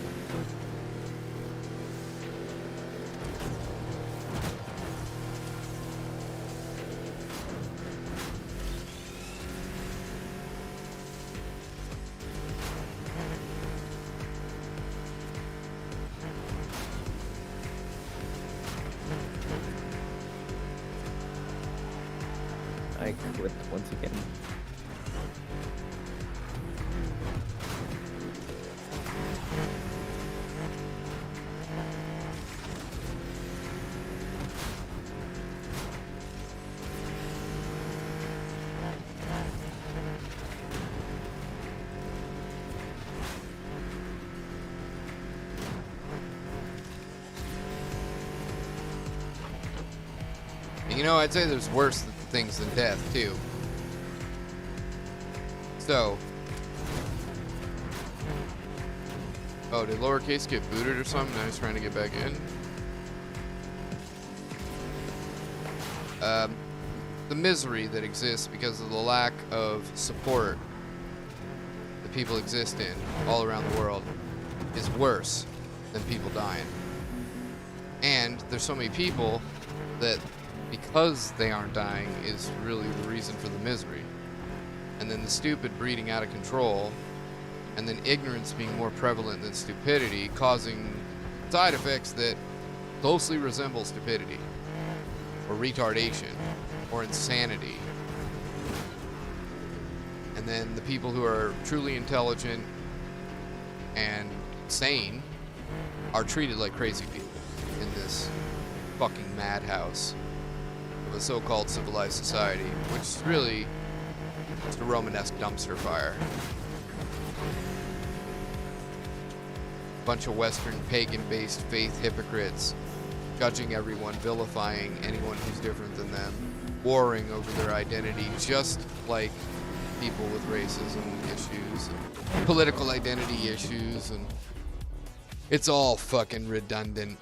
I clipped once again. You know, I'd say there's worse things than death, too. So. Oh, did lowercase get booted or something? Now he's trying to get back in. The misery that exists because of the lack of support that people exist in all around the world is worse than people dying. there's so many people that because they aren't dying is really the reason for the misery. And then the stupid breeding out of control, and then ignorance being more prevalent than stupidity, causing side effects that closely resemble stupidity, or retardation, or insanity. And then the people who are truly intelligent and sane are treated like crazy people in this fucking madhouse of a so-called civilized society, which is really just a Romanesque dumpster fire. Bunch of Western pagan-based faith hypocrites judging everyone, vilifying anyone who's different than them, warring over their identity, just like people with racism issues, and political identity issues, and it's all fucking redundant.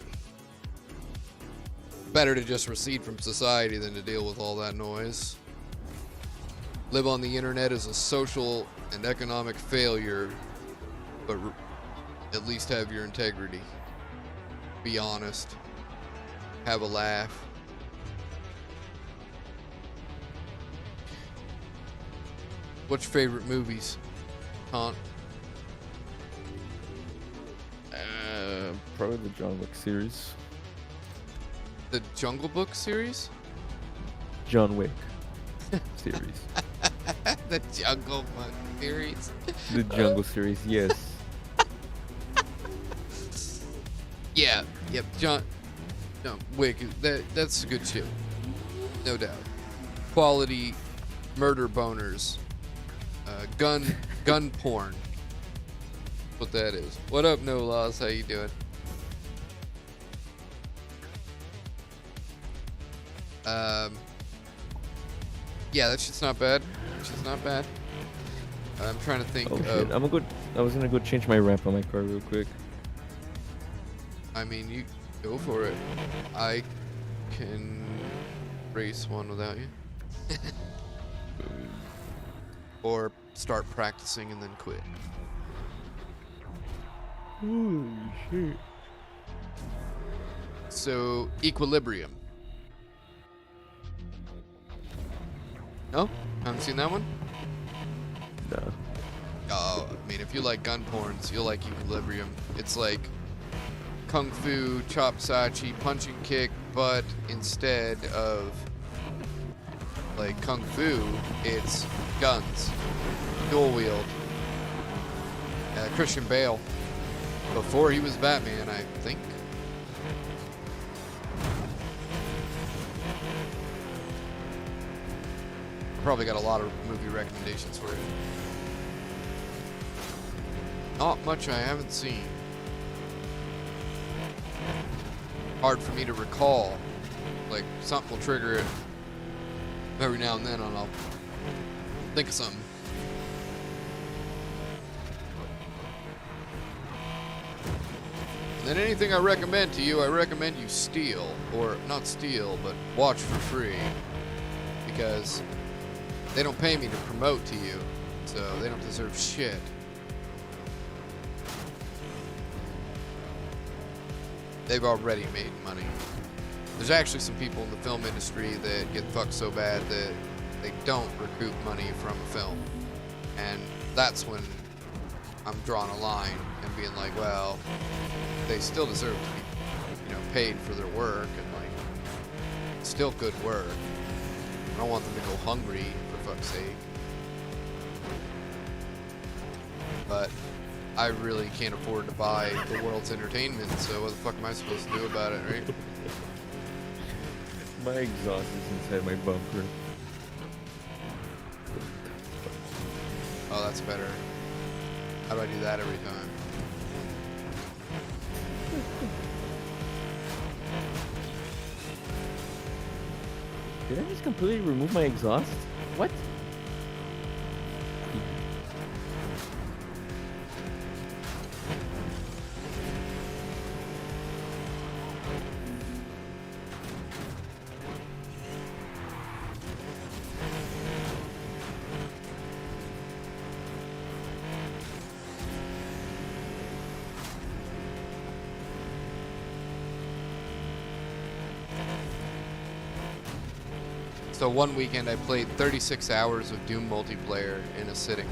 Better to just recede from society than to deal with all that noise. Live on the internet is a social and economic failure, but at least have your integrity. Be honest. Have a laugh. What's your favorite movies, Haunt? Probably the John Wick series. The Jungle Book series? John Wick series. The Jungle Book series? The Jungle series, yes. Yeah, yep, Wick, that's a good shit. No doubt. Quality murder boners. Gun porn. What that is. What up, No Laws? How you doing? Yeah, that shit's not bad. That shit's not bad. I'm trying to think Oh shit! of... I was gonna go change my ramp on my car real quick. I mean, you go for it. I can race one without you. Or start practicing and then quit. Holy shit! So, Equilibrium. No? Haven't seen that one? No. Oh, I mean, if you like gun porns, you'll like Equilibrium. It's like kung fu, chop sachi, punch and kick, but instead of like kung fu, it's guns, dual wield. Christian Bale, before he was Batman, I think. Probably got a lot of movie recommendations for you. Not much I haven't seen. Hard for me to recall. Like, something will trigger it every now and then, and I'll think of something. And then anything I recommend to you, I recommend you steal. Or, not steal, but watch for free. Because they don't pay me to promote to you, so they don't deserve shit. They've already made money. There's actually some people in the film industry that get fucked so bad that they don't recoup money from a film. And that's when I'm drawing a line and being like, well, they still deserve to be, paid for their work, and like, it's still good work. I don't want them to go hungry, for fuck's sake. But I really can't afford to buy the world's entertainment, so what the fuck am I supposed to do about it, right? My exhaust is inside my bumper. Oh, that's better. How do I do that every time? Did I just completely remove my exhaust? What? So one weekend I played 36 hours of Doom multiplayer in a sitting.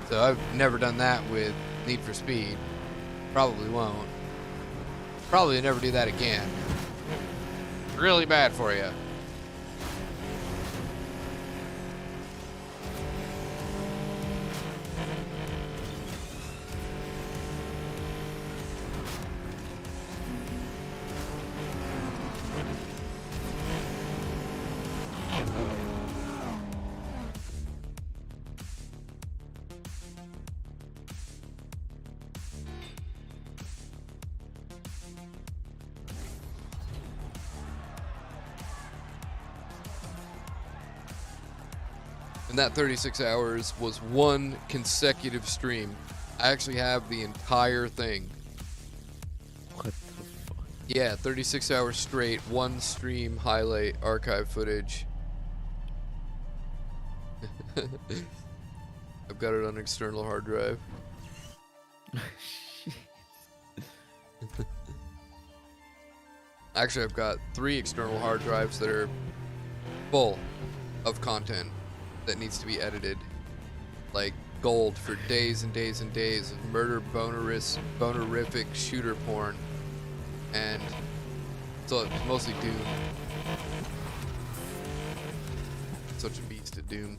So I've never done that with Need for Speed. Probably won't. Probably never do that again. Really bad for you. And that 36 hours was one consecutive stream. I actually have the entire thing. What the fuck? Yeah, 36 hours straight, one stream highlight archive footage. I've got it on external hard drive. Actually, I've got 3 external hard drives that are full of content that needs to be edited. Like gold for days and days and days of murder bonerific shooter porn. And so it's mostly Doom. Such a beast at Doom.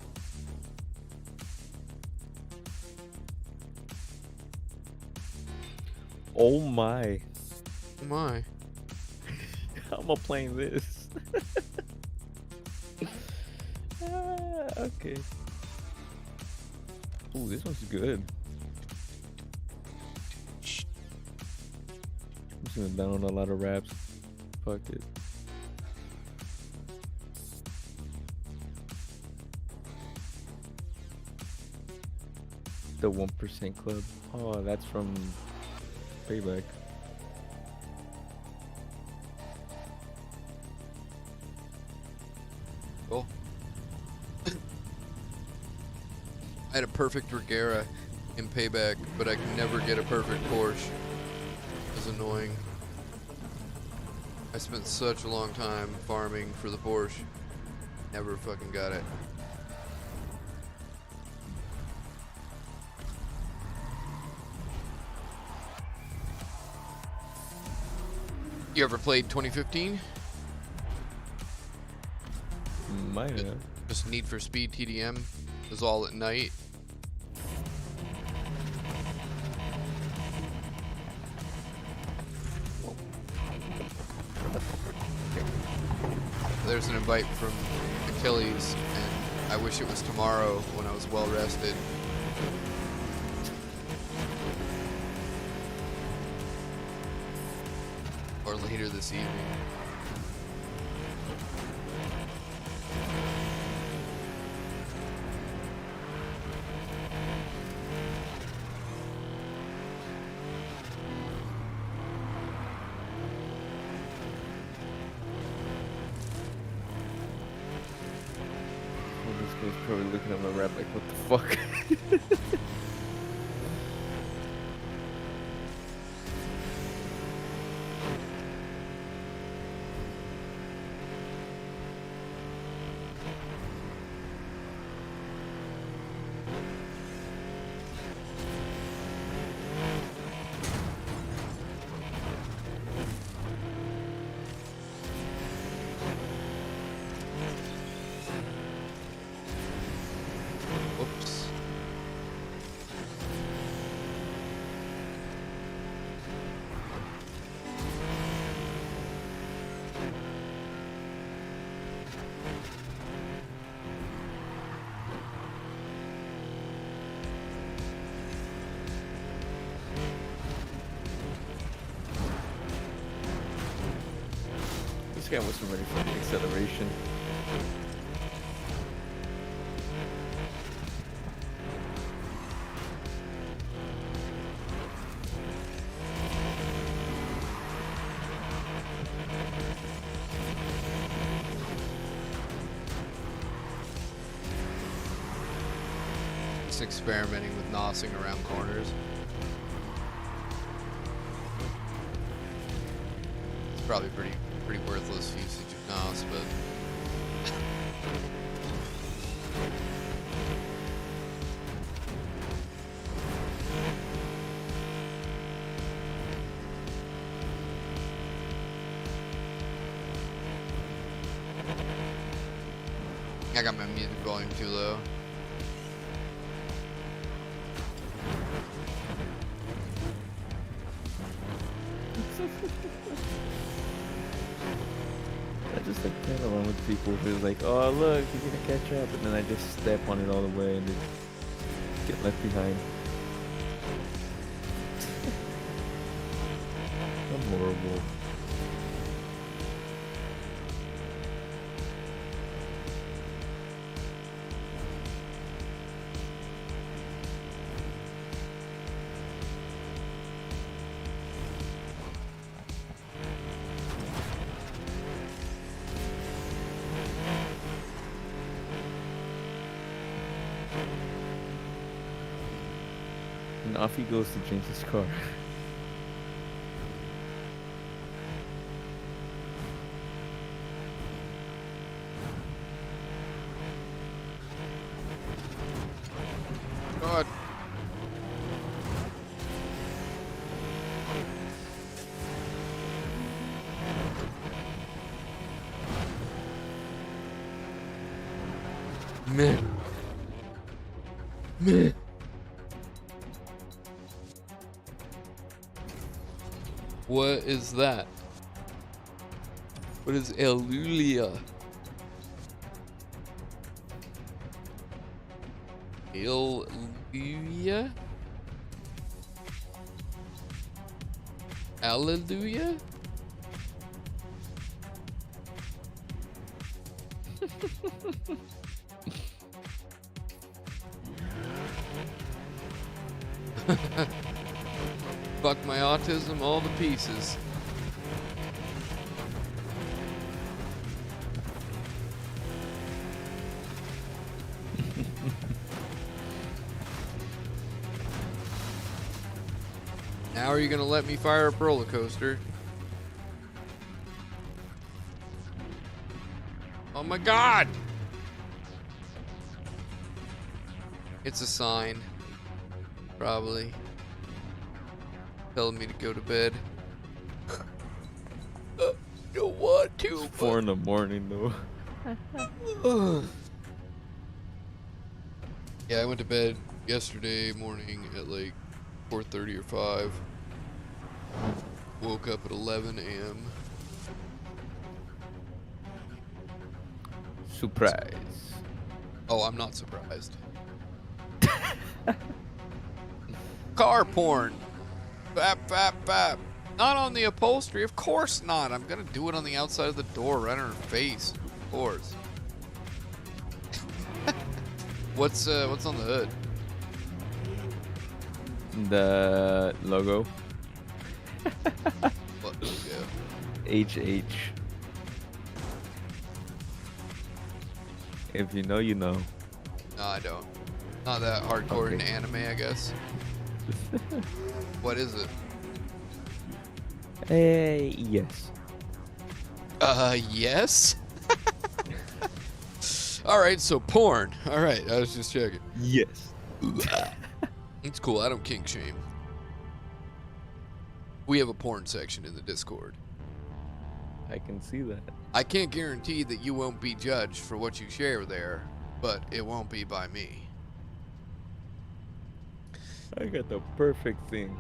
Oh my. Oh my. How am I playing this? Okay. Ooh, this one's good. I'm just gonna down a lot of raps. Fuck it. The 1% Club. Oh, that's from Payback. Cool. I had a perfect Regera in Payback, but I could never get a perfect Porsche. It was annoying. I spent such a long time farming for the Porsche. Never fucking got it. You ever played 2015? Might have. Just Need for Speed TDM. It was all at night. There's an invite from Achilles, and I wish it was tomorrow when I was well rested. Or later this evening. Well, this guy's probably looking at my rap like, what the fuck? Whoops. This guy wasn't ready for the acceleration. Just experimenting with nosing around corners. It's probably pretty worthless usage of NOS, but I got my music volume too low. I just like playing along with people who's like, oh look, you're gonna catch up, and then I just step on it all the way and then get left behind. I'm horrible. And off he goes to change his car. God. Meh. Meh. What is that? What is Elulia? Elulia? Alleluia? Fuck my autism all to pieces. Now are you gonna let me fire up roller coaster? Oh my god! It's a sign. Probably. Telling me to go to bed. Don't want to. 4 in the morning though. Yeah, I went to bed yesterday morning at like 4:30 or 5. Woke up at 11 a.m. Surprise. Oh, I'm not surprised. Car porn. Bap, bap, bap. Not on the upholstery, of course not. I'm gonna do it on the outside of the door, right on her face, of course. What's on the hood? The logo. What logo? HH. If you know, you know. No, I don't. Not that hardcore Okay. into anime, I guess. What is it? Hey, yes. Yes? Alright, so porn. Alright, I was just checking. Yes. It's cool, I don't kink shame. We have a porn section in the Discord. I can see that. I can't guarantee that you won't be judged for what you share there, but it won't be by me. I got the perfect thing.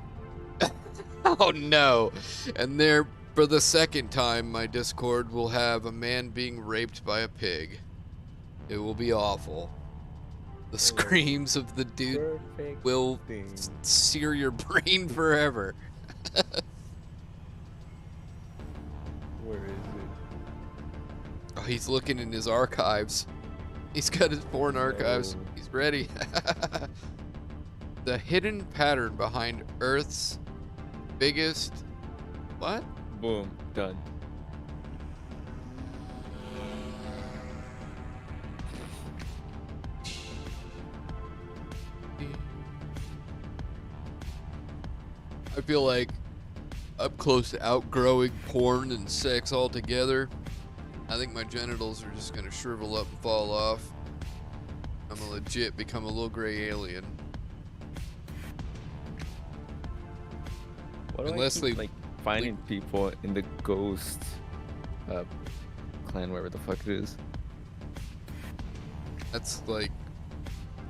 Oh no! And there, for the second time, my Discord will have a man being raped by a pig. It will be awful. The screams of the dude Perfect will thing. sear your brain forever. Where is it? Oh, he's looking in his archives. He's got his porn archives. No. He's ready. The hidden pattern behind Earth's biggest... What? Boom. Done. I feel like I'm close to outgrowing porn and sex altogether. I think my genitals are just gonna shrivel up and fall off. I'm gonna legit become a little gray alien. Why do Unless I they keep, like finding people in the ghost clan, wherever the fuck it is. That's like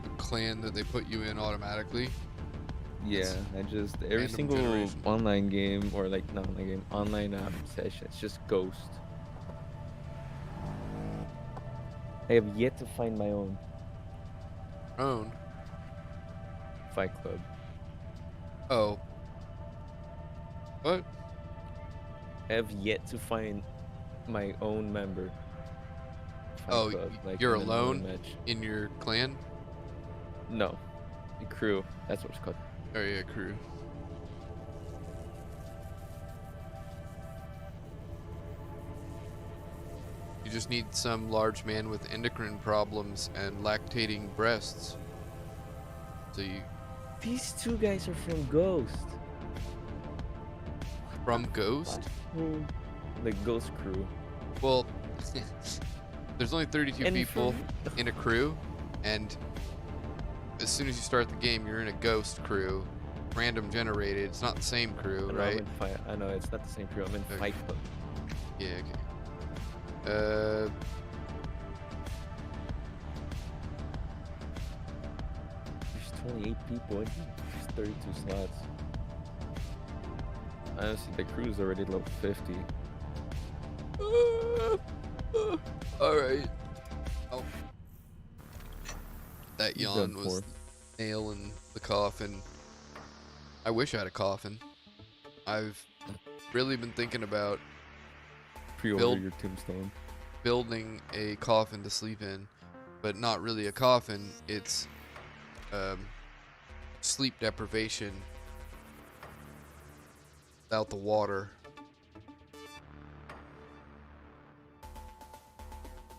the clan that they put you in automatically. Yeah, I just every random single generation. online game or like not online game, online session, it's just ghost. I have yet to find my own Own. fight club. Oh. What? I have yet to find my own member. Fight Oh, club, like you're in a normal alone match. in your clan? No, the crew. That's what it's called. Oh yeah, crew. You just need some large man with endocrine problems and lactating breasts. So you These two guys are from Ghost. from Ghost? The Ghost crew. Well, there's only 32 And people from- in a crew, and as soon as you start the game, you're in a Ghost crew, random generated. It's not the same crew, No, I'm right? in fight. I know it's not the same crew. I'm in Okay. Fight Club. Yeah. Okay. There's 28 people. And there's 32 slots. Honestly, the crew's already level 50. All right. Oh. That You've yawn done was 4. nail in the coffin. I wish I had a coffin. I've really been thinking about Pre-order build- your tombstone. building a coffin to sleep in, but not really a coffin. It's sleep deprivation without the water.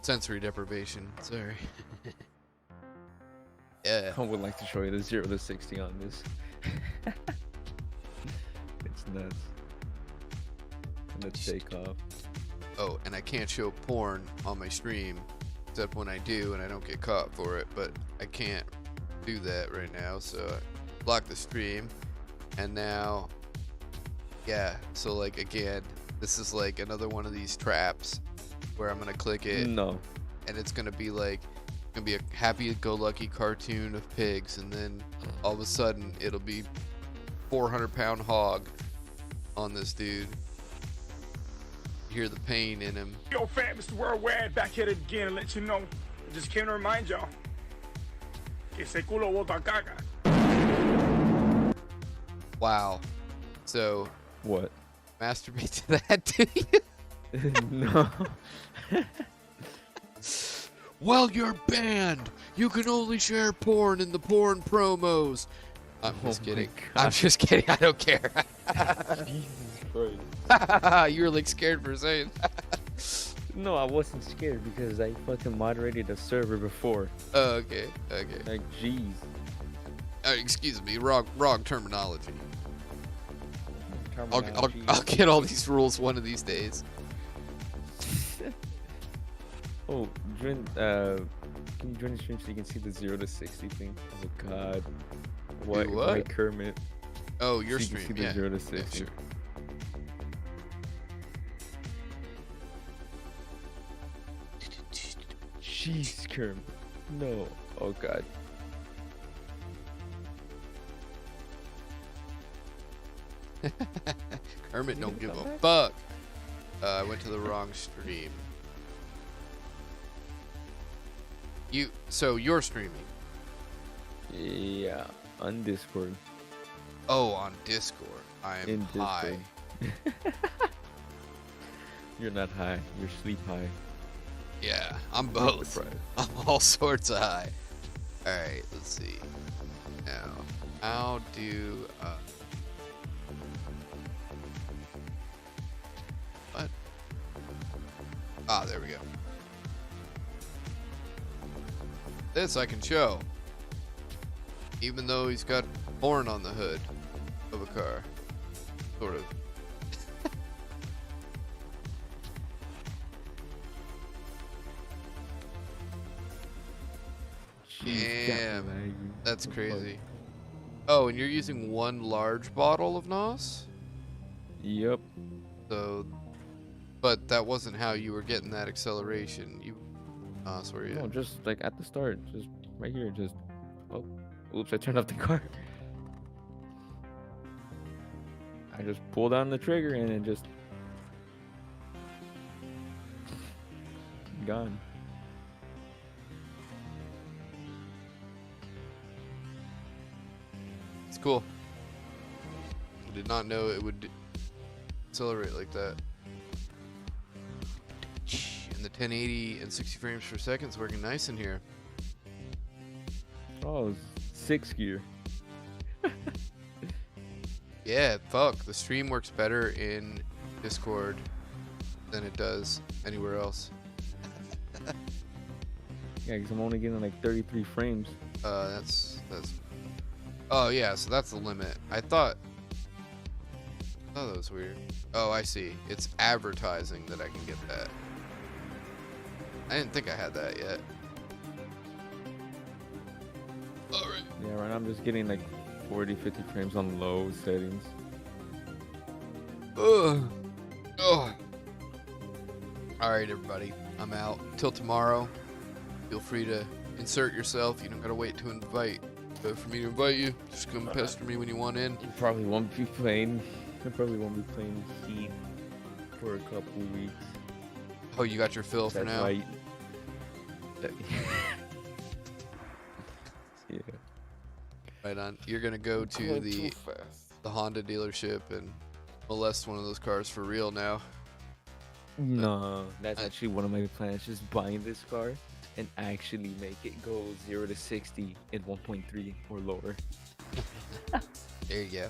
Sensory deprivation. Sorry. Yeah. I would like to show you the 0 to 60 on this. It's nuts. And the takeoff. Oh, and I can't show porn on my stream, except when I do and I don't get caught for it, but I can't do that right now, so I block the stream. And now, yeah, so like again, this is like another one of these traps where I'm gonna click it No. and it's gonna be like, gonna be a happy-go-lucky cartoon of pigs, and then all of a sudden it'll be 400-pound hog on this dude. You hear the pain in him. Yo, fam, Mr. Worldwide, back at it again and let you know. I just came to remind y'all. Que ese culo bota caca. Wow. So, What? masturbate to that, do you? No. Well, you're banned. You can only share porn in the porn promos. I'm just Oh my kidding. God. I'm just kidding. I don't care. Jesus Christ. You were like scared for saying that. No, I wasn't scared because I fucking moderated a server before. Oh, okay. Okay. Like, jeez. Excuse me. Wrong terminology. Terminology. I'll get all these rules one of these days. Oh, join, can you join the stream so you can see the 0 to 60 thing? Oh god. What? what? Like Kermit. Oh, your So you can stream. see the Yeah. 0 to Yeah, 60. sure. Jeez, Kermit. No. Oh god. Kermit don't give come a back? fuck. I went to the wrong stream. So you're streaming? Yeah. On Discord. Oh, on Discord. I am In high. Discord. You're not high. You're sleep high. Yeah, I'm Not both. surprised. I'm all sorts of high. Alright, let's see. Now, how do... what? Ah, there we go. This I can show. Even though he's got porn on the hood of a car. Sort of. Damn, laggy. that's What the fuck? crazy. Oh, and you're using one large bottle of NOS? Yep. So, but that wasn't how you were getting that acceleration. You, NOS, were you? No, just like at the start, just right here, just. Oh, oops! I turned off the car. I just pulled down the trigger and it just gone. It's cool. I did not know it would accelerate like that. And the 1080 and 60 frames per second is working nice in here. Oh, 6 gear. Yeah, fuck. The stream works better in Discord than it does anywhere else. Yeah, because I'm only getting like 33 frames. That's. Oh yeah, so that's the limit. I thought that was weird. Oh, I see. It's advertising that I can get that. I didn't think I had that yet. All right. Yeah, right now I'm just getting like 40, 50 frames on low settings. Ugh. Ugh. All right, everybody. I'm out. Till tomorrow. Feel free to insert yourself. You don't gotta wait to invite. But for me to invite you, just come pester me when you want in. You probably won't be playing. I probably won't be playing Heat for a couple weeks. Oh, you got your fill for That's now. why. Yeah. Right on. You're gonna go to the Honda dealership and molest one of those cars for real now. No, that's actually one of my plans. Just buying this car and actually make it go 0 to 60 in 1.3 or lower. There you go.